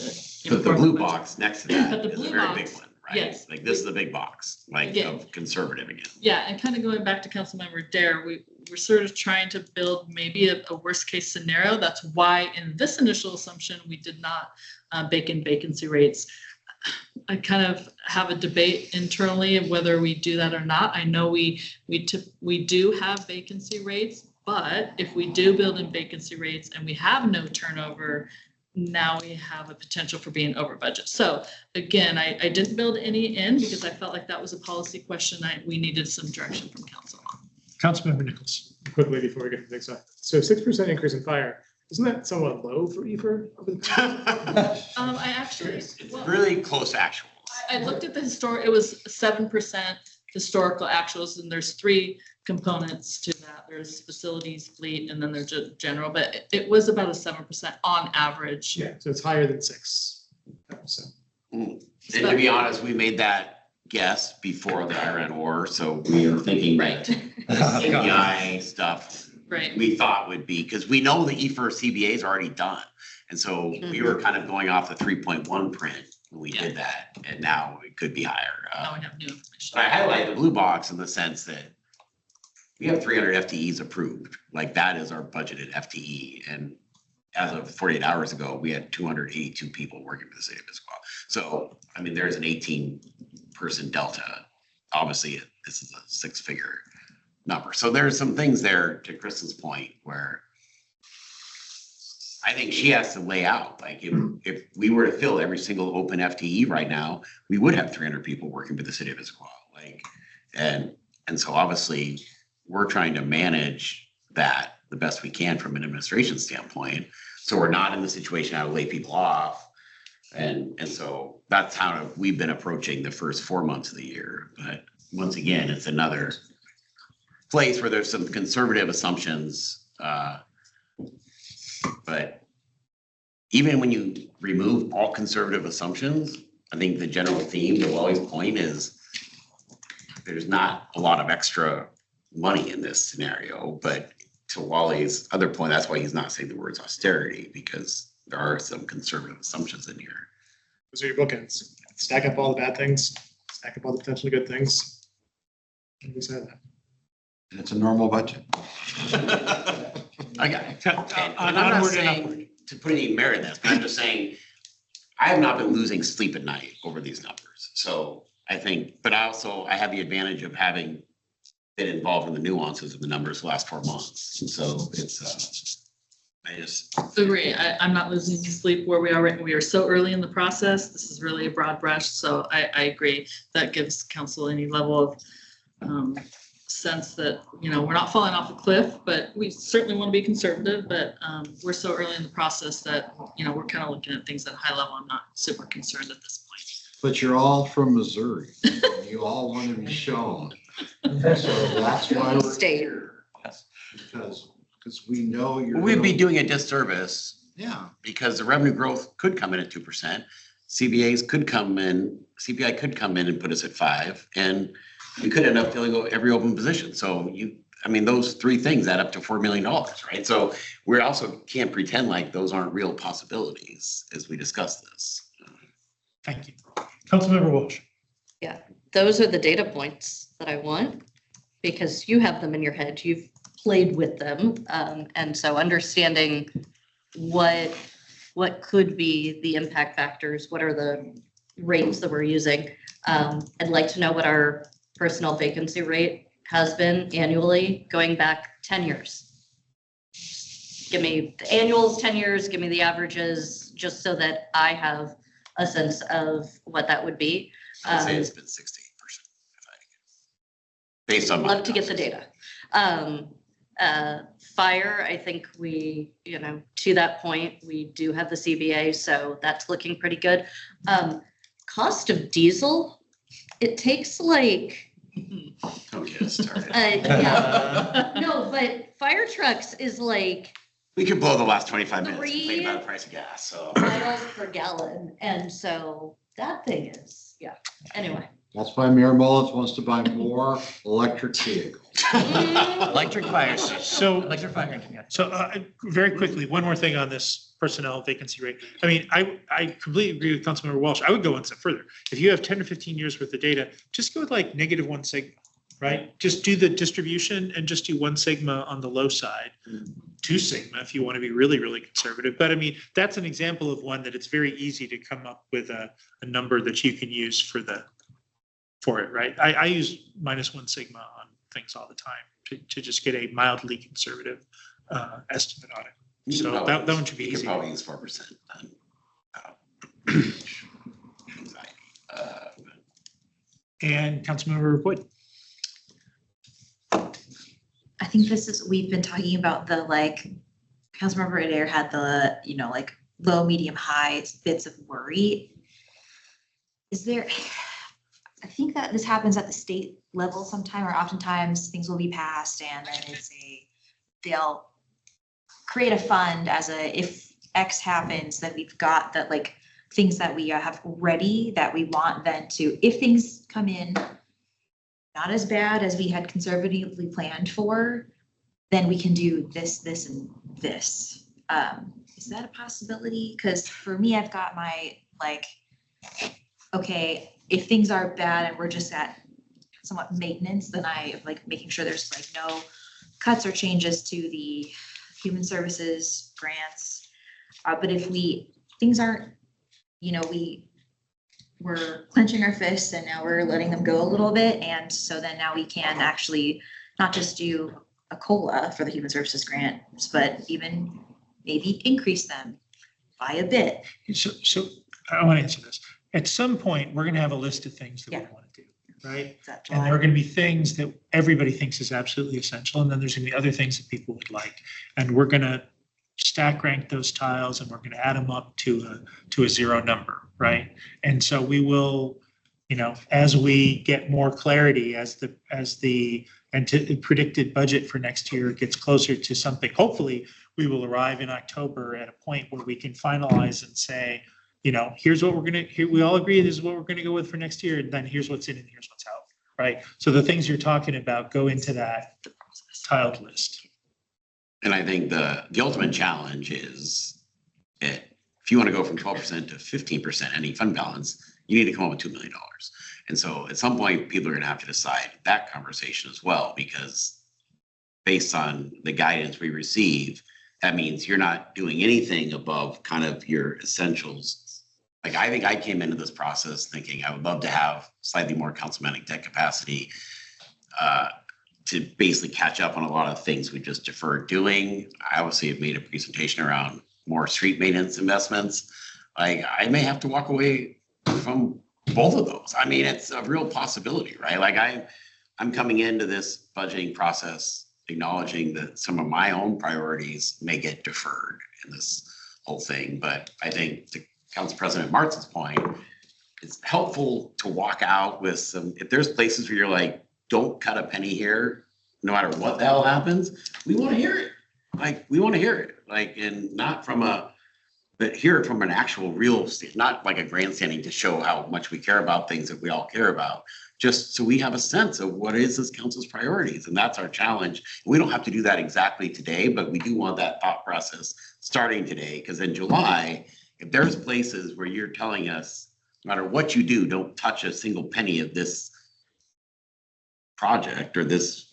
S4: But the blue box next to that
S14: But the
S4: is a
S14: blue
S4: very
S14: box,
S4: big one, right?
S14: yes.
S4: Like this is the big box, like
S14: Again.
S4: of conservative again.
S14: Yeah, and kind of going back to Councilmember Dare, we're sort of trying to build maybe a worst case scenario. That's why in this initial assumption, we did not bake in vacancy rates. I kind of have a debate internally of whether we do that or not. I know we do have vacancy rates, but if we do build in vacancy rates and we have no turnover, now we have a potential for being over budget. So again, I didn't build any in because I felt like that was a policy question we needed some direction from council on.
S15: Councilmember Nichols.
S10: Quickly before we get to the next slide. So 6% increase in fire, isn't that somewhat low for EFR over the past?
S14: I actually,
S4: It's
S14: well,
S4: really close actuals.
S14: I looked at the it was 7% historical actuals, and there's 3 components to that. There's facilities, fleet, and then there's general, but it was about a 7% on average.
S10: Yeah, so it's higher than 6. So.
S4: And to be honest, we made that guess before the Iran war, so we were thinking
S14: Right.
S4: API stuff.
S14: Right.
S4: We thought would be, because we know the EFR CBA is already done. And so we were kind of going off the 3.1 print when we did that, and now it could be higher.
S14: Now we have new information.
S4: But I highlight the blue box in the sense that we have 300 FTEs approved. Like that is our budgeted FTE. And as of 48 hours ago, we had 282 people working for the city of Issaquah. So, I mean, there's an 18-person delta. Obviously, this is a 6-figure number. So there's some things there, to Kristen's point, where I think she has to lay out, like, if we were to fill every single open FTE right now, we would have 300 people working for the city of Issaquah. Like, and so obviously we're trying to manage that the best we can from an administration standpoint. So we're not in the situation how to lay people off. And so that's how we've been approaching the first 4 months of the year. But once again, it's another place where there's some conservative assumptions. But even when you remove all conservative assumptions, I think the general theme to Wally's point is there's not a lot of extra money in this scenario. But to Wally's other point, that's why he's not saying the words austerity, because there are some conservative assumptions in here.
S10: Those are your bookends. Stack up all the bad things, stack up all the potentially good things. And we said that.
S3: It's a normal budget.
S4: I got it. And I'm not saying to put any merit in this, but I'm just saying I have not been losing sleep at night over these numbers. So I think, but I have the advantage of having been involved in the nuances of the numbers the last 4 months. And so it's, I just
S14: Agree. I'm not losing sleep where we are. We are so early in the process. This is really a broad brush. So I agree. That gives council any level of sense that, we're not falling off a cliff, but we certainly want to be conservative, but we're so early in the process that, we're kind of looking at things at a high level. I'm not super concerned at this point.
S3: But you're all from Missouri. You all want to be shown. So that's why we're here. Because we know you're.
S4: We'd be doing a disservice.
S3: Yeah.
S4: Because the revenue growth could come in at 2%. CPI could come in and put us at 5%, and we could end up filling every open position. So those three things add up to $4 million, right? So we also can't pretend like those aren't real possibilities as we discuss this.
S15: Thank you. Councilmember Walsh.
S8: Yeah, those are the data points that I want, because you have them in your head. You've played with them. And so understanding what could be the impact factors, what are the rates that we're using. I'd like to know what our personnel vacancy rate has been annually going back 10 years. Give me the annuals, 10 years, give me the averages, just so that I have a sense of what that would be.
S4: I'd say it's been 68%. Based on.
S8: Love to get the data. Fire, I think we, to that point, we do have the CBA, so that's looking pretty good. Cost of diesel, it takes like.
S4: Don't get us started.
S8: Yeah. No, but fire trucks is like.
S4: We could blow the last 25 minutes complaining about the price of gas, so.
S8: Miles per gallon, and so that thing is, anyway.
S3: That's why Mayor Mullins wants to buy more electric vehicles.
S6: Electric fire.
S15: So,
S6: Electric fire engine, yeah.
S15: So very quickly, one more thing on this personnel vacancy rate. I completely agree with Councilmember Walsh. I would go one step further. If you have 10 or 15 years worth of data, just go with like -1 sigma, right? Just do the distribution and just do 1 sigma on the low side, 2 sigma if you want to be really, really conservative. But that's an example of one that it's very easy to come up with a number that you can use for it, right? I use -1 sigma on things all the time to just get a mildly conservative estimate on it. So that one should be
S4: easy.
S15: easy.
S4: You could probably use 4%.
S15: And Councilmember Boyd.
S9: I think we've been talking about the Councilmember Adair had the, low, medium, high bits of worry. I think that this happens at the state level sometime, or oftentimes things will be passed and then they'll create a fund if X happens, that we've got that things that we have ready that we want then to, if things come in not as bad as we had conservatively planned for, then we can do this, and this. Is that a possibility? Because for me, I've got my okay, if things are bad and we're just at somewhat maintenance, then I making sure there's no cuts or changes to the human services grants. But if things aren't, we're clenching our fists and now we're letting them go a little bit. And so then now we can actually not just do a COLA for the human services grants, but even maybe increase them by a bit.
S15: So I want to answer this. At some point, we're going to have a list of things that we
S9: Yeah.
S15: want to do, right?
S9: Is that
S15: And there
S9: July?
S15: are going to be things that everybody thinks is absolutely essential, and then there's going to be other things that people would like. And we're going to stack rank those tiles, and we're going to add them up to a zero number, right? And so we will, as we get more clarity, as the predicted budget for next year gets closer to something, hopefully we will arrive in October at a point where we can finalize and say, here's what we all agree this is what we're gonna go with for next year, and then here's what's in and here's what's out, right? So the things you're talking about go into that tiled list.
S4: And I think the ultimate challenge is if you want to go from 12% to 15% any fund balance, you need to come up with $2 million. And so at some point, people are going to have to decide that conversation as well, because based on the guidance we receive, that means you're not doing anything above kind of your essentials. Like, I think I came into this process thinking I would love to have slightly more councilmanic debt capacity to basically catch up on a lot of things we just deferred doing. I obviously have made a presentation around more street maintenance investments. Like, I may have to walk away from both of those. I mean, it's a real possibility, right? Like, I'm coming into this budgeting process acknowledging that some of my own priorities may get deferred in this whole thing. But I think to Council President Martz's point, it's helpful to walk out with some, if there's places where you're like, don't cut a penny here, no matter what the hell happens, we want to hear it. Like, we want to hear it, like, and not from but hear it from an actual real, not like a grandstanding to show how much we care about things that we all care about, just so we have a sense of what is this council's priorities. And that's our challenge. We don't have to do that exactly today, but we do want that thought process starting today, because in July, if there's places where you're telling us, no matter what you do, don't touch a single penny of this project or this,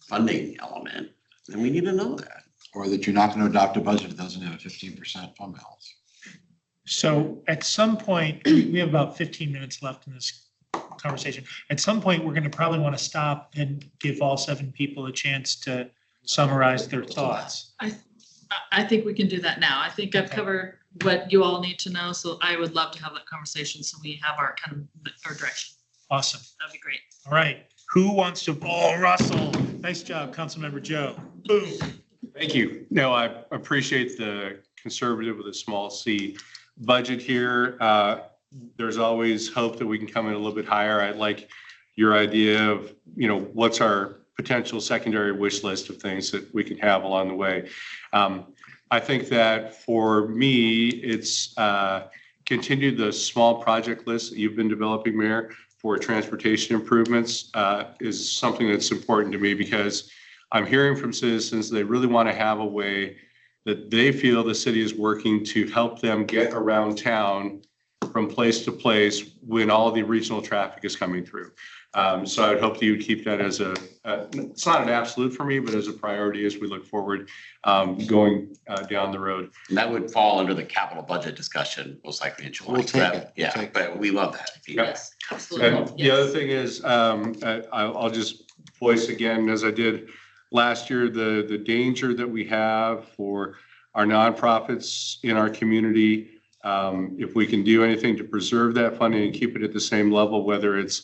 S4: funding element, then we need to know that.
S3: Or that you're not going to adopt a budget that doesn't have a 15% fund balance.
S15: So at some point, we have about 15 minutes left in this conversation. At some point, we're going to probably want to stop and give all 7 people a chance to summarize their thoughts.
S14: I think we can do that now. I think I've covered what you all need to know, so I would love to have that conversation so we have our our direction.
S15: Awesome.
S14: That'd be great.
S15: All right. Who wants to ball Russell? Nice job, Councilmember Joe. Boom.
S5: Thank you. No, I appreciate the conservative with a small c budget here. There's always hope that we can come in a little bit higher. I like your idea of, what's our potential secondary wish list of things that we can have along the way. I think that for me, it's continue the small project list that you've been developing, Mayor, for transportation improvements is something that's important to me, because I'm hearing from citizens they really want to have a way that they feel the city is working to help them get around town from place to place when all the regional traffic is coming through. So I would hope that you would keep that as it's not an absolute for me, but as a priority as we look forward going down the road.
S4: And that would fall under the capital budget discussion, most likely in July.
S3: We'll take it.
S4: Yeah,
S3: We'll take
S4: but we love that.
S14: Yes, absolutely.
S5: And the other thing is, I'll just voice again, as I did last year, the danger that we have for our nonprofits in our community. If we can do anything to preserve that funding and keep it at the same level, whether it's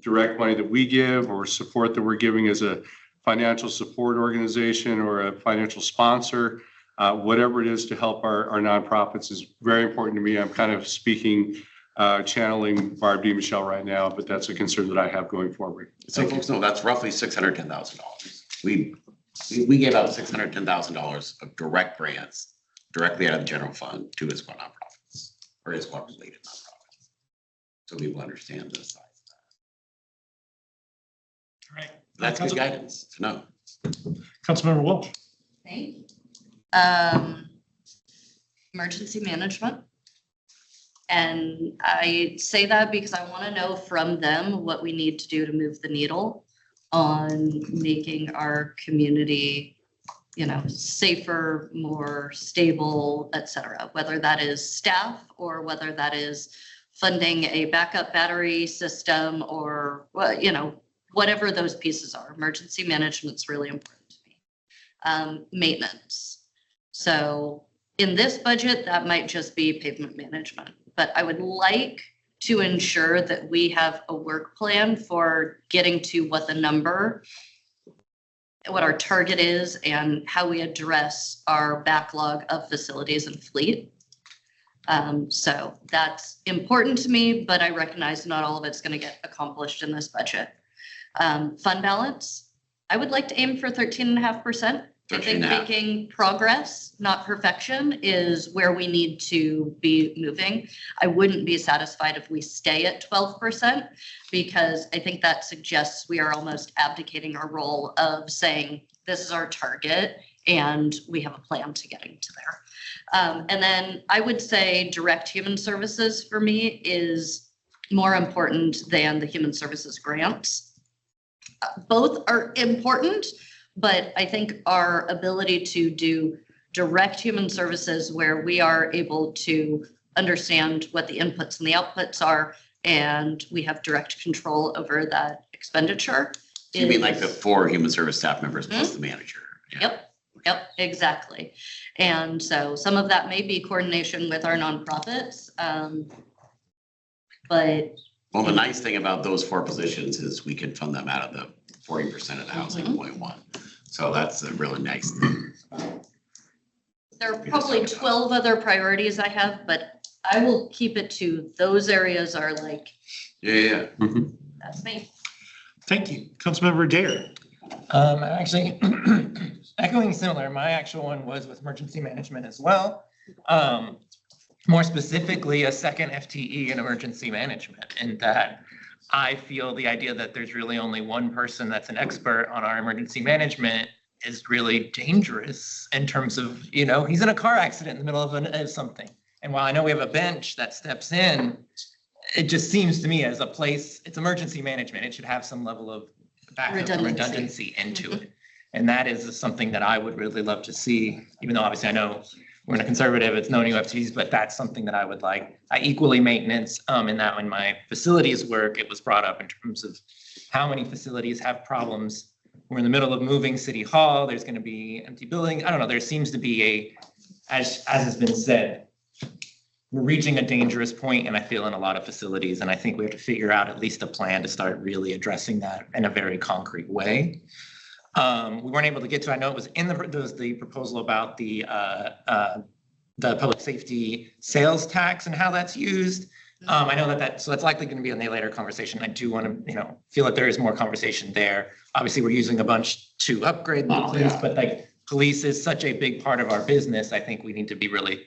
S5: direct money that we give or support that we're giving as a financial support organization or a financial sponsor, whatever it is to help our nonprofits is very important to me. I'm kind of speaking, channeling Barb DiMichele right now, but that's a concern that I have going forward.
S4: So folks know that's roughly $610,000. We gave out $610,000 of direct grants directly out of the general fund to Issaquah nonprofits or Issaquah related nonprofits. So people understand the size of that.
S15: All right.
S4: That's good guidance to know.
S15: Councilmember Welch.
S8: Thank you. Emergency management. And I say that because I want to know from them what we need to do to move the needle on making our community, safer, more stable, et cetera, whether that is staff or whether that is funding a backup battery system or, whatever those pieces are. Emergency management is really important to me. Maintenance. So in this budget, that might just be pavement management, but I would like to ensure that we have a work plan for getting to what the number, what our target is, and how we address our backlog of facilities and fleet. So that's important to me, but I recognize not all of it's going to get accomplished in this budget. Fund balance, I would like to aim for 13.5%. I think
S4: 13.5.
S8: making progress, not perfection, is where we need to be moving. I wouldn't be satisfied if we stay at 12%, because I think that suggests we are almost abdicating our role of saying, this is our target and we have a plan to getting to there. And then I would say direct human services for me is more important than the human services grants. Both are important, but I think our ability to do direct human services where we are able to understand what the inputs and the outputs are, and we have direct control over that expenditure.
S4: You mean like the 4 human service staff members plus the manager? Yeah.
S8: Yep, exactly. And so some of that may be coordination with our nonprofits, but.
S4: Well, the nice thing about those 4 positions is we can fund them out of the 40% of the housing 0.1. So that's a really nice thing.
S8: There are probably 12 other priorities I have, but I will keep it to those areas are like,
S4: Yeah.
S8: that's me.
S15: Thank you. Councilmember Dare.
S6: Actually, echoing similar, my actual one was with emergency management as well. More specifically, a second FTE in emergency management, and that I feel the idea that there's really only one person that's an expert on our emergency management is really dangerous in terms of, you know, he's in a car accident in the middle of something. And while I know we have a bench that steps in, it just seems to me as a place, it's emergency management. It should have some level of backup redundancy into it. And that is something that I would really love to see, even though obviously I know we're in a conservative, it's no new FTEs, but that's something that I would like. I equally maintenance in that when my facilities work, it was brought up in terms of how many facilities have problems. We're in the middle of moving City Hall. There's going to be empty building. I don't know. There seems to be as has been said, we're reaching a dangerous point, and I feel in a lot of facilities, and I think we have to figure out at least a plan to start really addressing that in a very concrete way. We weren't able to get to, I know it was in the proposal about the public safety sales tax and how that's used. I know so that's likely going to be in the later conversation. I do want to, feel that there is more conversation there. Obviously, we're using a bunch to upgrade the police, but like police is such a big part of our business. I think we need to be really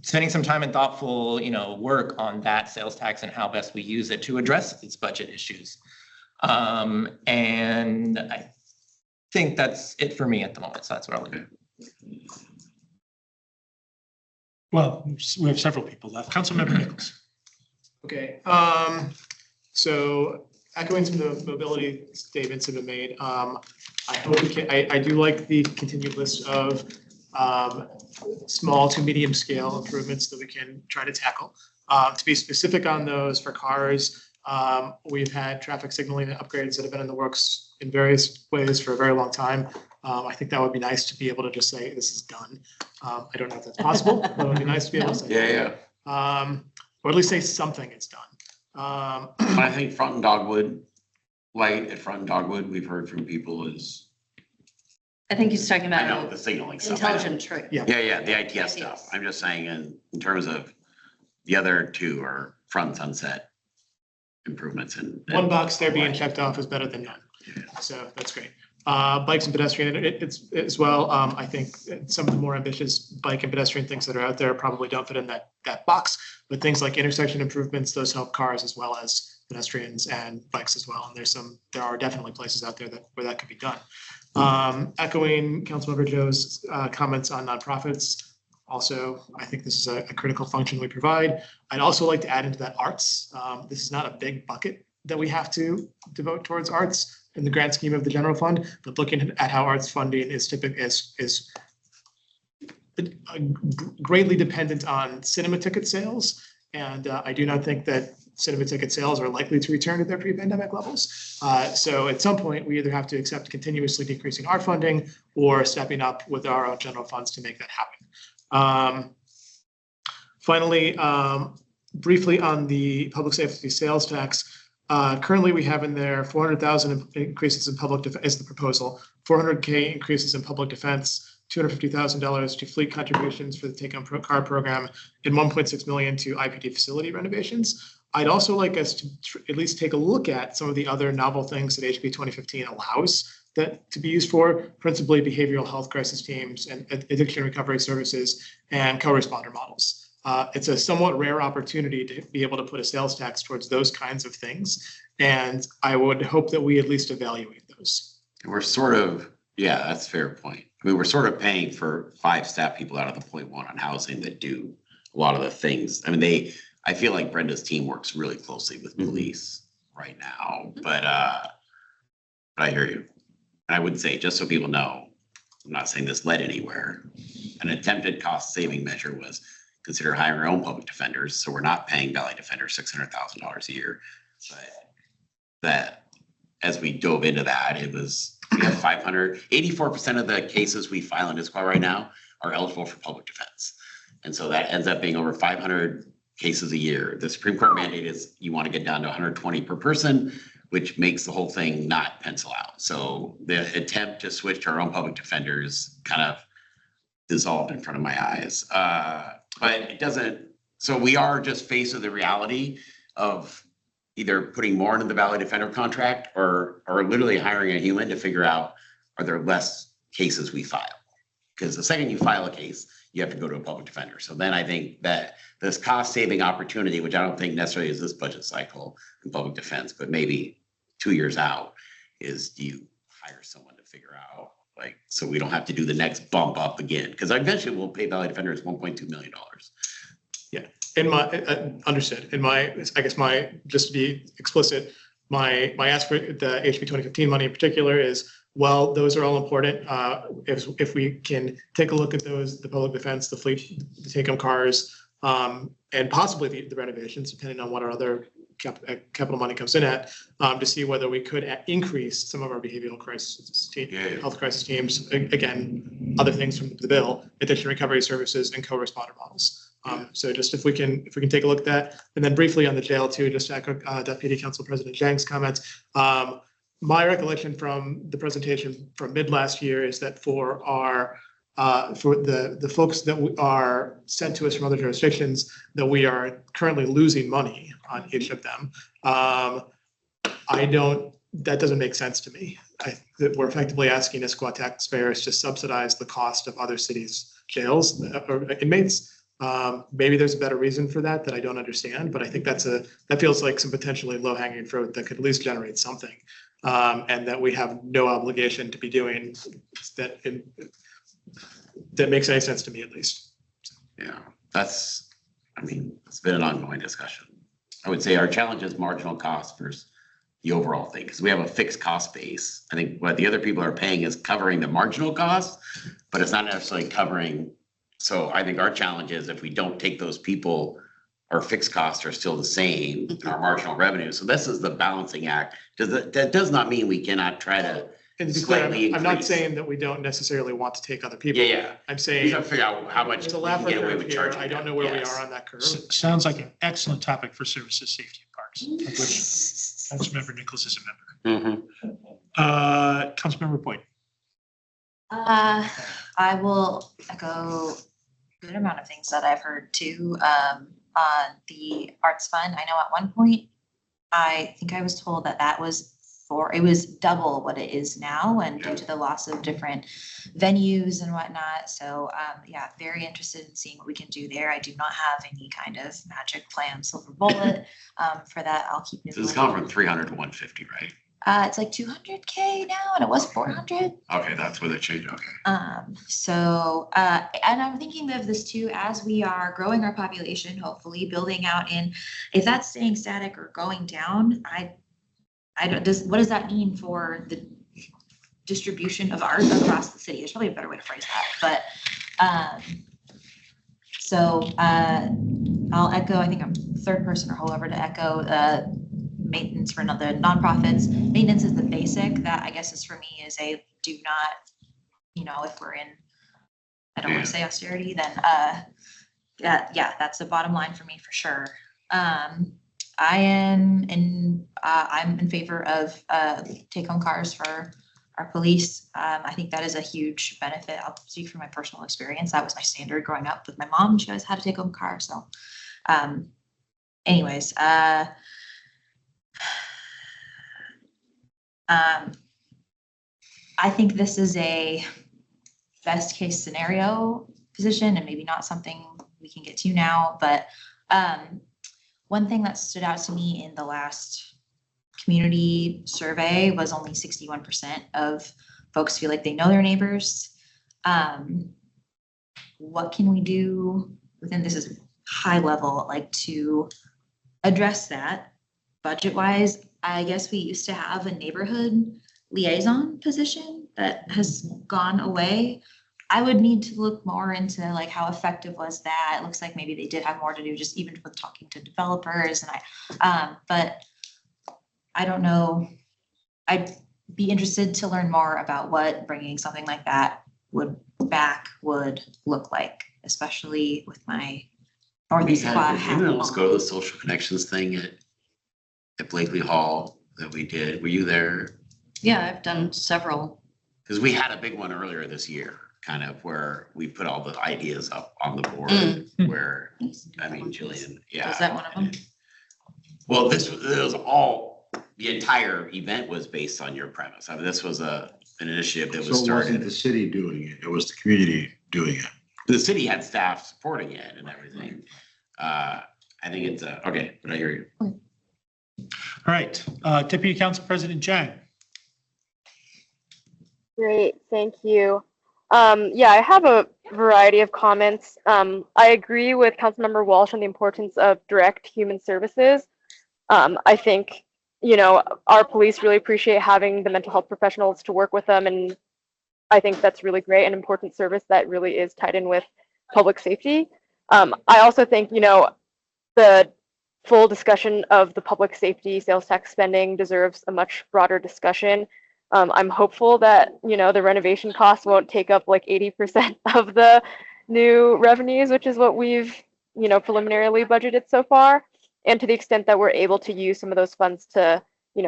S6: spending some time and thoughtful, work on that sales tax and how best we use it to address its budget issues. And I think that's it for me at the moment. So that's what I'll do.
S15: Well, we have several people left. Councilmember Nichols.
S10: Okay, so echoing some of the mobility statements that have been made, I hope I do like the continued list of small to medium scale improvements that we can try to tackle. To be specific on those for cars, we've had traffic signaling upgrades that have been in the works in various ways for a very long time. I think that would be nice to be able to just say this is done. I don't know if that's possible, but it would be nice to be able to say. Or at least say something is done.
S4: I think Front and Dogwood, light at Front and Dogwood, we've heard from people is.
S8: I think he's talking about.
S4: I know the signaling stuff.
S8: Intelligent trade.
S4: Yeah, the ITS stuff. I'm just saying in terms of the other two are Front Sunset improvements and.
S10: One box there being checked off is better than none. So that's great. Bikes and pedestrian, it's as well. I think some of the more ambitious bike and pedestrian things that are out there probably don't fit in that box, but things like intersection improvements, those help cars as well as pedestrians and bikes as well. And there are definitely places out there where that could be done. Echoing Councilmember Joe's comments on nonprofits. Also, I think this is a critical function we provide. I'd also like to add into that arts. This is not a big bucket that we have to devote towards arts in the grand scheme of the general fund, but looking at how arts funding is greatly dependent on cinema ticket sales. And I do not think that cinema ticket sales are likely to return to their pre-pandemic levels. So at some point, we either have to accept continuously decreasing our funding or stepping up with our own general funds to make that happen. Finally, briefly on the public safety sales tax, currently we have in there 400,000 increases in public defense is the proposal, 400K increases in public defense, $250,000 to fleet contributions for the Take-Home Car program, and $1.6 million to IPD facility renovations. I'd also like us to at least take a look at some of the other novel things that HB 2015 allows that to be used for, principally behavioral health crisis teams and addiction recovery services and co-responder models. It's a somewhat rare opportunity to be able to put a sales tax towards those kinds of things. And I would hope that we at least evaluate those.
S4: We're sort of, yeah, that's a fair point. I mean, we're sort of paying for 5 staff people out of the 0.1 on housing that do a lot of the things. I mean, I feel like Brenda's team works really closely with police right now, but I hear you. And I would say, just so people know, I'm not saying this led anywhere. An attempted cost saving measure was consider hiring our own public defenders. So we're not paying Valley Defenders $600,000 a year. But that, as we dove into that, it was, we have 84% of the cases we file in Issaquah right now are eligible for public defense. And so that ends up being over 500 cases a year. The Supreme Court mandate is you want to get down to 120 per person, which makes the whole thing not pencil out. So the attempt to switch to our own public defenders kind of dissolved in front of my eyes. But it doesn't, so we are just faced with the reality of either putting more into the Valley Defender contract or literally hiring a human to figure out, are there less cases we file? Because the second you file a case, you have to go to a public defender. So then I think that this cost saving opportunity, which I don't think necessarily is this budget cycle in public defense, but maybe 2 years out, is do you hire someone to figure out, like, so we don't have to do the next bump up again? Because eventually we'll pay Valley Defenders $1.2 million.
S10: Yeah, in my, understood, in my, I guess just to be explicit, my ask for the HB 2015 money in particular is, well, those are all important. If we can take a look at those, the public defense, the fleet, the take-home cars, and possibly the renovations, depending on what our other capital money comes in at, to see whether we could increase some of our behavioral crisis, health crisis teams. Again, other things from the bill, addiction recovery services and co-responder models. So just if we can take a look at that, and then briefly on the jail too, just to echo Deputy Council President Zhang's comments. My recollection from the presentation from mid last year is that for our for the folks that are sent to us from other jurisdictions, that we are currently losing money on each of them. That doesn't make sense to me. That we're effectively asking Issaquah taxpayers to subsidize the cost of other cities' jails or inmates. Maybe there's a better reason for that I don't understand, but I think that feels like some potentially low-hanging fruit that could at least generate something, and that we have no obligation to be doing that makes any sense to me, at least.
S4: Yeah, it's been an ongoing discussion. I would say our challenge is marginal cost versus the overall thing, because we have a fixed cost base. I think what the other people are paying is covering the marginal cost, but it's not necessarily covering. So I think our challenge is if we don't take those people, our fixed costs are still the same, and our marginal revenue. So this is the balancing act. That does not mean we cannot try to slightly increase.
S10: I'm not saying that we don't necessarily want to take other people.
S4: Yeah.
S10: I'm saying
S4: we have to figure out how much
S10: it's a
S4: we can get away with
S10: here.
S4: charging.
S10: I don't know where we are on that curve.
S15: Sounds like an excellent topic for services, safety, and parks, of which Councilmember Nichols is a member. Councilmember Boyd.
S9: I will echo a good amount of things that I've heard too, on the arts fund. I know at one point, I think I was told that it was double what it is now, and due to the loss of different venues and whatnot. So yeah, very interested in seeing what we can do there. I do not have any kind of magic plan, silver bullet for that. I'll keep it.
S4: So it's gone from 300 to 150, right?
S9: It's like 200K now, and it was 400.
S4: Okay, that's where they changed. Okay.
S9: And I'm thinking of this too, as we are growing our population, hopefully building out if that's staying static or going down, what does that mean for the distribution of art across the city? There's probably a better way to phrase that, but So I'll echo, I think I'm third person or whoever to echo maintenance for the nonprofits. Maintenance is the basic. That I guess is for me is a do not, if we're in, I don't want to say austerity, then yeah, that's the bottom line for me for sure. I'm in favor of take-home cars for our police. I think that is a huge benefit. I'll speak from my personal experience. That was my standard growing up with my mom. She always had a take-home car. So anyways, I think this is a best case scenario position and maybe not something we can get to now, but one thing that stood out to me in the last community survey was only 61% of folks feel like they know their neighbors. What can we do within, this is high level, like to address that budget wise? I guess we used to have a neighborhood liaison position that has gone away. I would need to look more into like how effective was that. It looks like maybe they did have more to do just even with talking to developers, and but I don't know. I'd be interested to learn more about what bringing something like that would look like, especially with my Northeast Issaquah hat on.
S4: Let's go to the social connections thing at Blakely Hall that we did. Were you there?
S8: Yeah, I've done several.
S4: Because we had a big one earlier this year, kind of where we put all the ideas up on the board where, I mean, Jillian, yeah.
S8: Was that one of them?
S4: Well, this was all, the entire event was based on your premise. I mean, this was an initiative that was
S3: So it wasn't
S4: started.
S3: the city doing it, it was the community doing it.
S4: The city had staff supporting it and everything. I think it's, okay, but I hear you.
S15: All right, Deputy Council President Jang.
S13: Great, thank you. Yeah, I have a variety of comments. I agree with Councilmember Walsh on the importance of direct human services. I think, our police really appreciate having the mental health professionals to work with them, and I think that's really great, an important service that really is tied in with public safety. I also think, the full discussion of the public safety sales tax spending deserves a much broader discussion. I'm hopeful that, the renovation costs won't take up like 80% of the new revenues, which is what we've, preliminarily budgeted so far. And to the extent that we're able to use some of those funds to,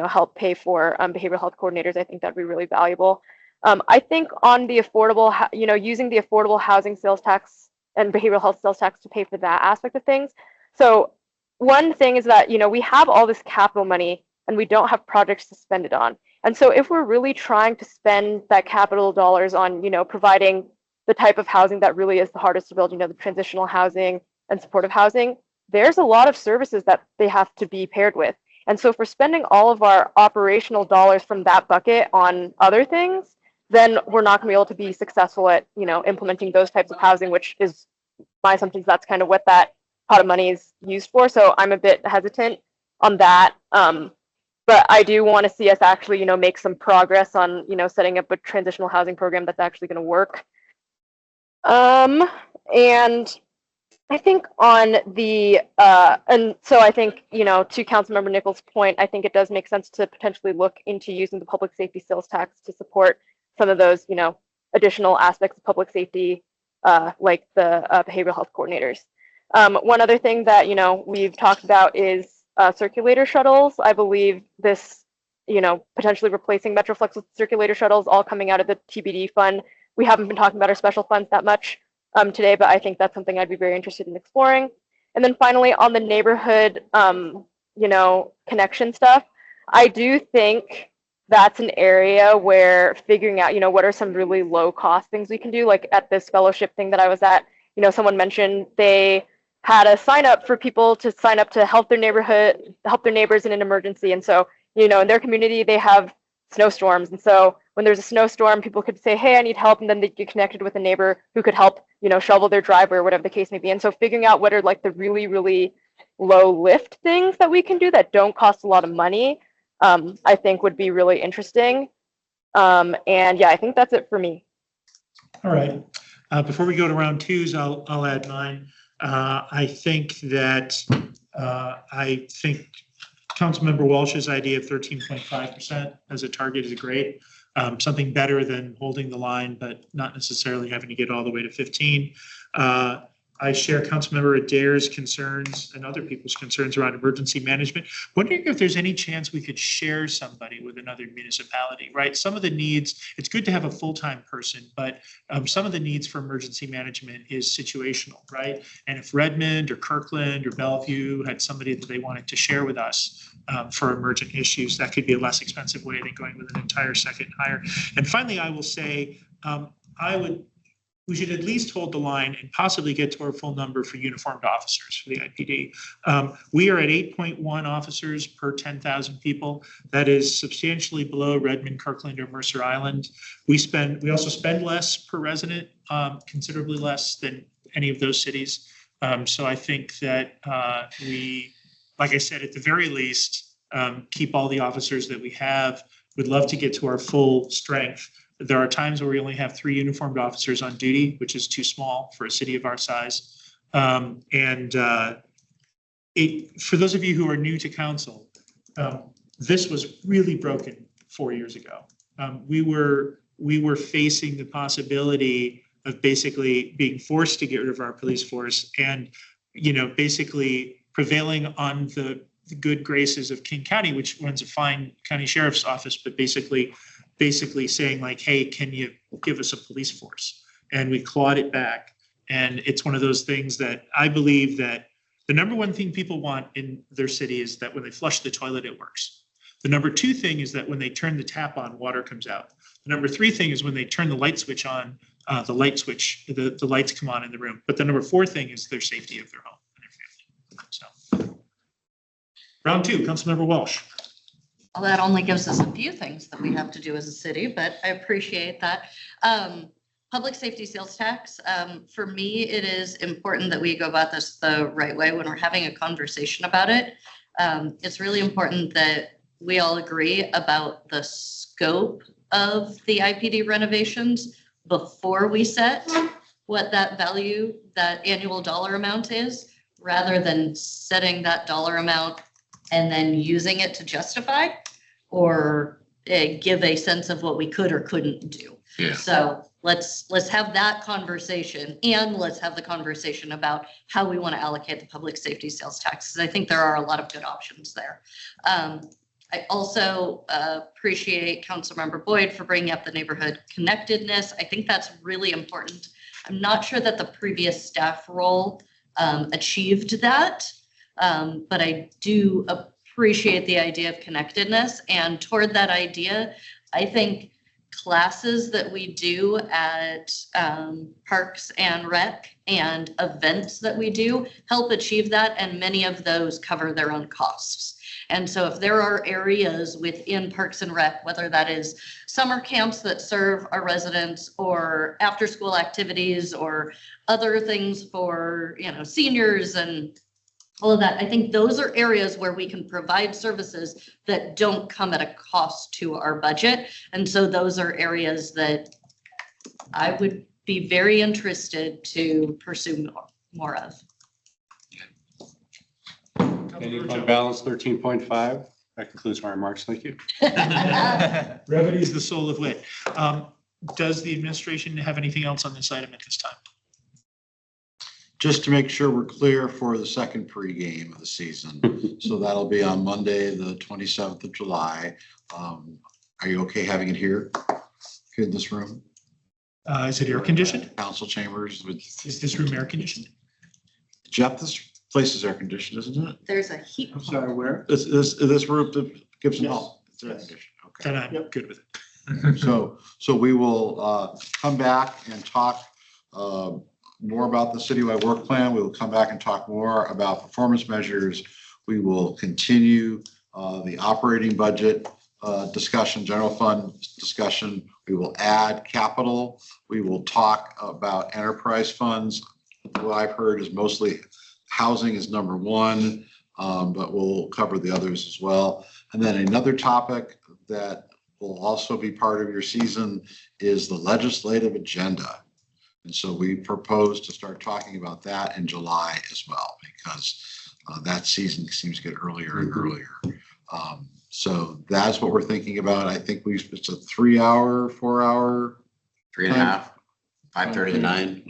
S13: help pay for behavioral health coordinators, I think that'd be really valuable. I think on the affordable, using the affordable housing sales tax and behavioral health sales tax to pay for that aspect of things. So one thing is that, we have all this capital money and we don't have projects to spend it on. And so if we're really trying to spend that capital dollars on, providing the type of housing that really is the hardest to build, the transitional housing and supportive housing, there's a lot of services that they have to be paired with. And so if we're spending all of our operational dollars from that bucket on other things, then we're not going to be able to be successful at, implementing those types of housing, which is my assumption is that's kind of what that pot of money is used for. So I'm a bit hesitant on that. But I do want to see us actually, make some progress on, setting up a transitional housing program that's actually going to work. And I think on the, and so I think, to Councilmember Nichols' point, I think it does make sense to potentially look into using the public safety sales tax to support some of those, additional aspects of public safety, like the behavioral health coordinators. One other thing that, we've talked about is circulator shuttles. I believe this, potentially replacing Metroflex with circulator shuttles, all coming out of the TBD fund. We haven't been talking about our special funds that much today, but I think that's something I'd be very interested in exploring. And then finally, on the neighborhood, connection stuff, I do think that's an area where figuring out, what are some really low cost things we can do. Like at this fellowship thing that I was at, someone mentioned they had a sign up for people to sign up to help their neighbors in an emergency. And so, in their community, they have snowstorms. And so when there's a snowstorm, people could say, hey, I need help. And then they get connected with a neighbor who could help, shovel their driveway or whatever the case may be. And so figuring out what are like the really, really low lift things that we can do that don't cost a lot of money, I think would be really interesting. And yeah, I think that's it for me.
S15: All right. Before we go to round twos, I'll add mine. I think that, Councilmember Walsh's idea of 13.5% as a target is great. Something better than holding the line, but not necessarily having to get all the way to 15. I share Councilmember Adair's concerns and other people's concerns around emergency management. Wondering if there's any chance we could share somebody with another municipality, right? Some of the needs, it's good to have a full-time person, but some of the needs for emergency management is situational, right? And if Redmond or Kirkland or Bellevue had somebody that they wanted to share with us for emergent issues, that could be a less expensive way than going with an entire second hire. And finally, I will say, we should at least hold the line and possibly get to our full number for uniformed officers for the IPD. We are at 8.1 officers per 10,000 people. That is substantially below Redmond, Kirkland, or Mercer Island. We also spend less per resident, considerably less than any of those cities. So I think that we, like I said, at the very least, keep all the officers that we have. We'd love to get to our full strength. There are times where we only have 3 uniformed officers on duty, which is too small for a city of our size. For those of you who are new to council, this was really broken 4 years ago. We were facing the possibility of basically being forced to get rid of our police force and, basically prevailing on the good graces of King County, which runs a fine county sheriff's office, but basically saying like, hey, can you give us a police force? And we clawed it back. And it's one of those things that I believe that the number one thing people want in their city is that when they flush the toilet, it works. The number 2 thing is that when they turn the tap on, water comes out. The number 3 thing is when they turn the light switch on, the lights come on in the room. But the number 4 thing is their safety of their home and their family. So, round 2, Councilmember Walsh.
S8: Well, that only gives us a few things that we have to do as a city, but I appreciate that. Public safety sales tax, for me, it is important that we go about this the right way when we're having a conversation about it. It's really important that we all agree about the scope of the IPD renovations before we set what that value, that annual dollar amount is, rather than setting that dollar amount and then using it to justify or give a sense of what we could or couldn't do.
S4: Yeah.
S8: So let's have that conversation, and let's have the conversation about how we want to allocate the public safety sales tax, because I think there are a lot of good options there. I also appreciate Councilmember Boyd for bringing up the neighborhood connectedness. I think that's really important. I'm not sure that the previous staff role achieved that. But I do appreciate the idea of connectedness, and toward that idea, I think classes that we do at Parks and Rec and events that we do help achieve that, and many of those cover their own costs. And so if there are areas within Parks and Rec, whether that is summer camps that serve our residents or after school activities or other things for, seniors and all of that, I think those are areas where we can provide services that don't come at a cost to our budget. And so those are areas that I would be very interested to pursue more of.
S5: Any fund balance 13.5? That concludes my remarks. Thank you.
S15: Brevity is the soul of wit. Does the administration have anything else on this item at this time?
S3: Just to make sure we're clear for the second pregame of the season. So that'll be on Monday, the 27th of July. Are you okay having it here in this room?
S15: Is it air conditioned?
S3: Council chambers with.
S15: Is this room air conditioned?
S3: Jeff, this place is air conditioned, isn't it?
S8: There's a heat.
S12: I'm sorry, where?
S3: This room, the Gibson
S12: Yes.
S3: Hall. It's air
S12: Yes.
S3: conditioned. Okay.
S15: Then I'm
S12: Yep.
S15: good with it.
S3: So we will come back and talk more about the citywide work plan. We will come back and talk more about performance measures. We will continue the operating budget discussion, general fund discussion. We will add capital. We will talk about enterprise funds. What I've heard is mostly housing is number 1, but we'll cover the others as well. And then another topic that will also be part of your season is the legislative agenda. And so we propose to start talking about that in July as well, because that season seems to get earlier and earlier. So that's what we're thinking about. I think it's a 3 hour, 4 hour.
S4: 3.5, 5:30 to 9.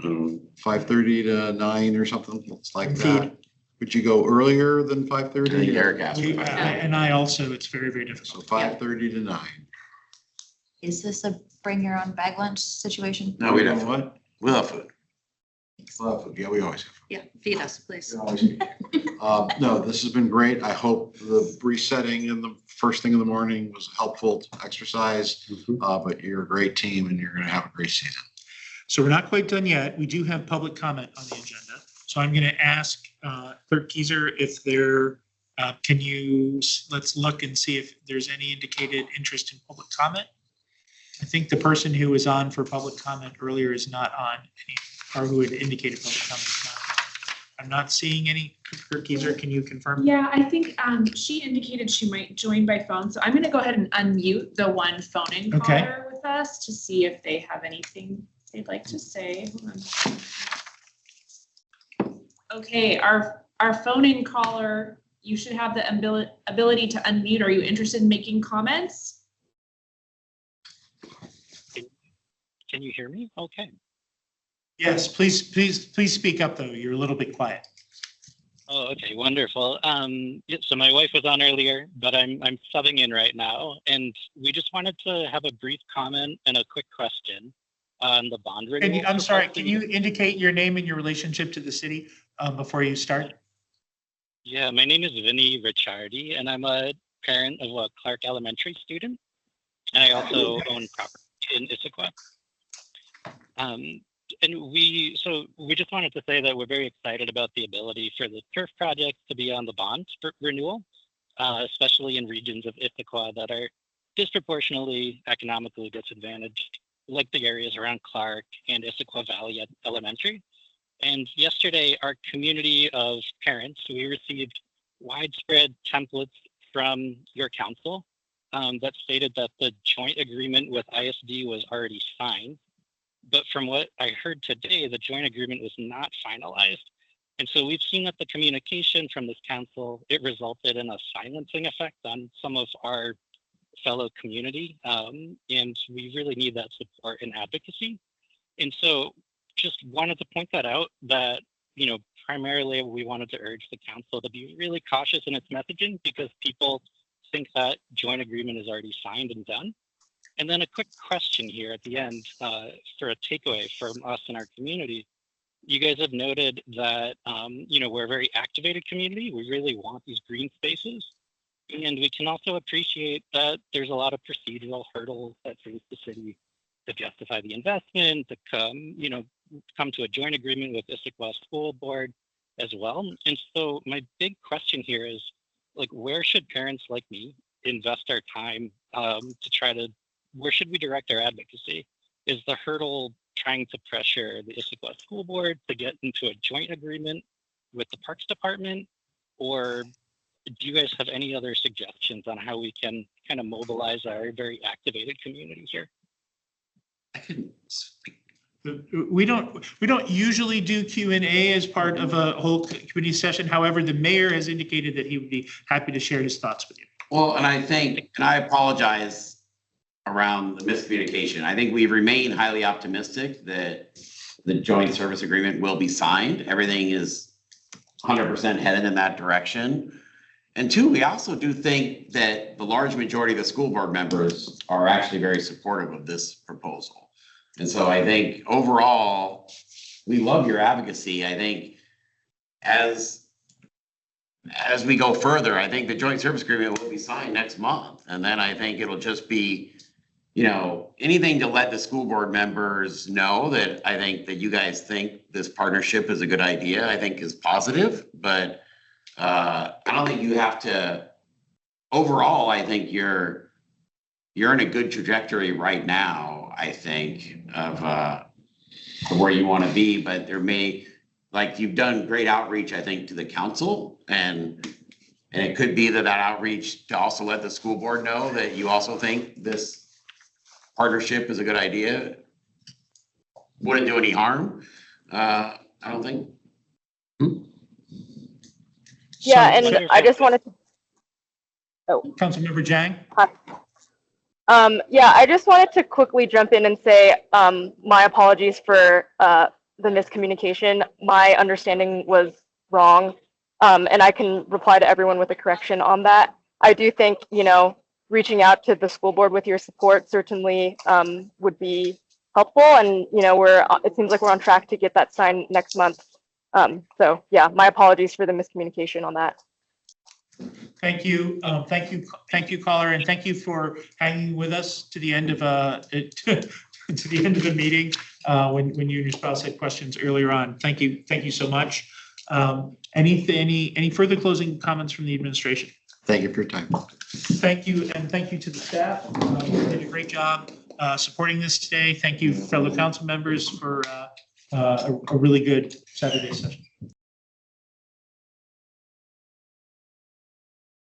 S3: 5:30 to 9 or something like that. Would you go earlier than 5:30?
S4: I think Eric asked for 5:30.
S15: And I also, it's very, very
S3: So
S15: difficult.
S3: 5:30 to 9.
S9: Is this a bring your own bag lunch situation?
S4: No, we don't.
S3: What?
S4: We'll have food.
S3: Well, yeah, we always have.
S8: Yeah, feed us, please.
S3: No, this has been great. I hope the resetting in the first thing in the morning was helpful to exercise. But you're a great team and you're going to have a great season.
S15: So we're not quite done yet. We do have public comment on the agenda. So I'm going to ask Clerk Keiser if there, let's look and see if there's any indicated interest in public comment. I think the person who was on for public comment earlier is not on any, or who had indicated public comment is not. I'm not seeing any. Clerk Keiser, can you confirm?
S16: Yeah, I think she indicated she might join by phone, so I'm gonna go ahead and unmute the one phone-in caller with us to see if they have anything they'd like to say. Hold on. Okay, our phone-in caller, you should have the ability to unmute. Are you interested in making comments?
S17: Can you hear me? Okay.
S15: Yes, please speak up though. You're a little bit quiet.
S17: Oh, okay, wonderful. Yeah, so my wife was on earlier, but I'm subbing in right now, and we just wanted to have a brief comment and a quick question on the bond renewal.
S15: I'm sorry, can you indicate your name and your relationship to the city before you start?
S17: Yeah, my name is Vinny Ricciardi, and I'm a parent of a Clark Elementary student, and I also own property in Issaquah. And we just wanted to say that we're very excited about the ability for the turf project to be on the bond for renewal, especially in regions of Issaquah that are disproportionately economically disadvantaged, like the areas around Clark and Issaquah Valley Elementary. And yesterday, our community of parents, we received widespread templates from your council that stated that the joint agreement with ISD was already signed. But from what I heard today, the joint agreement was not finalized. And so we've seen that the communication from this council, it resulted in a silencing effect on some of our fellow community. And we really need that support and advocacy. And so just wanted to point that out, that, you know, primarily we wanted to urge the council to be really cautious in its messaging, because people think that joint agreement is already signed and done. And then a quick question here at the end for a takeaway from us in our community. You guys have noted that, you know, we're a very activated community. We really want these green spaces. And we can also appreciate that there's a lot of procedural hurdles that face the city to justify the investment, to come to a joint agreement with Issaquah School Board as well. And so my big question here is, like, where should parents like me invest our time to try to, where should we direct our advocacy? Is the hurdle trying to pressure the Issaquah School Board to get into a joint agreement with the Parks Department? Or do you guys have any other suggestions on how we can kind of mobilize our very activated community here?
S4: I can speak.
S15: We don't usually do Q&A as part of a whole committee session. However, the mayor has indicated that he would be happy to share his thoughts with you.
S4: Well, and I apologize around the miscommunication. I think we remain highly optimistic that the joint service agreement will be signed. Everything is 100% headed in that direction. And two, we also do think that the large majority of the school board members are actually very supportive of this proposal. And so I think overall, we love your advocacy. I think as we go further, I think the joint service agreement will be signed next month. And then I think it'll just be, you know, anything to let the school board members know that I think that you guys think this partnership is a good idea, I think is positive. But I don't think you have to, overall, I think you're in a good trajectory right now, I think, of where you want to be. But there may, like, you've done great outreach, I think, to the council, and it could be that outreach to also let the school board know that you also think this partnership is a good idea wouldn't do any harm. I don't think.
S13: Yeah,
S15: So,
S13: and I just wanted to.
S15: Councilmember Jang?
S13: Yeah, I just wanted to quickly jump in and say my apologies for the miscommunication. My understanding was wrong, and I can reply to everyone with a correction on that. I do think, reaching out to the school board with your support certainly would be helpful, and it seems like we're on track to get that signed next month. So yeah, my apologies for the miscommunication on that.
S15: Thank you, caller, and thank you for hanging with us to the end of to the end of the meeting when you and your spouse had questions earlier on. Thank you so much. Any further closing comments from the administration?
S3: Thank you for your time.
S15: Thank you, and thank you to the staff. You did a great job supporting this today. Thank you, fellow council members, for a really good Saturday session.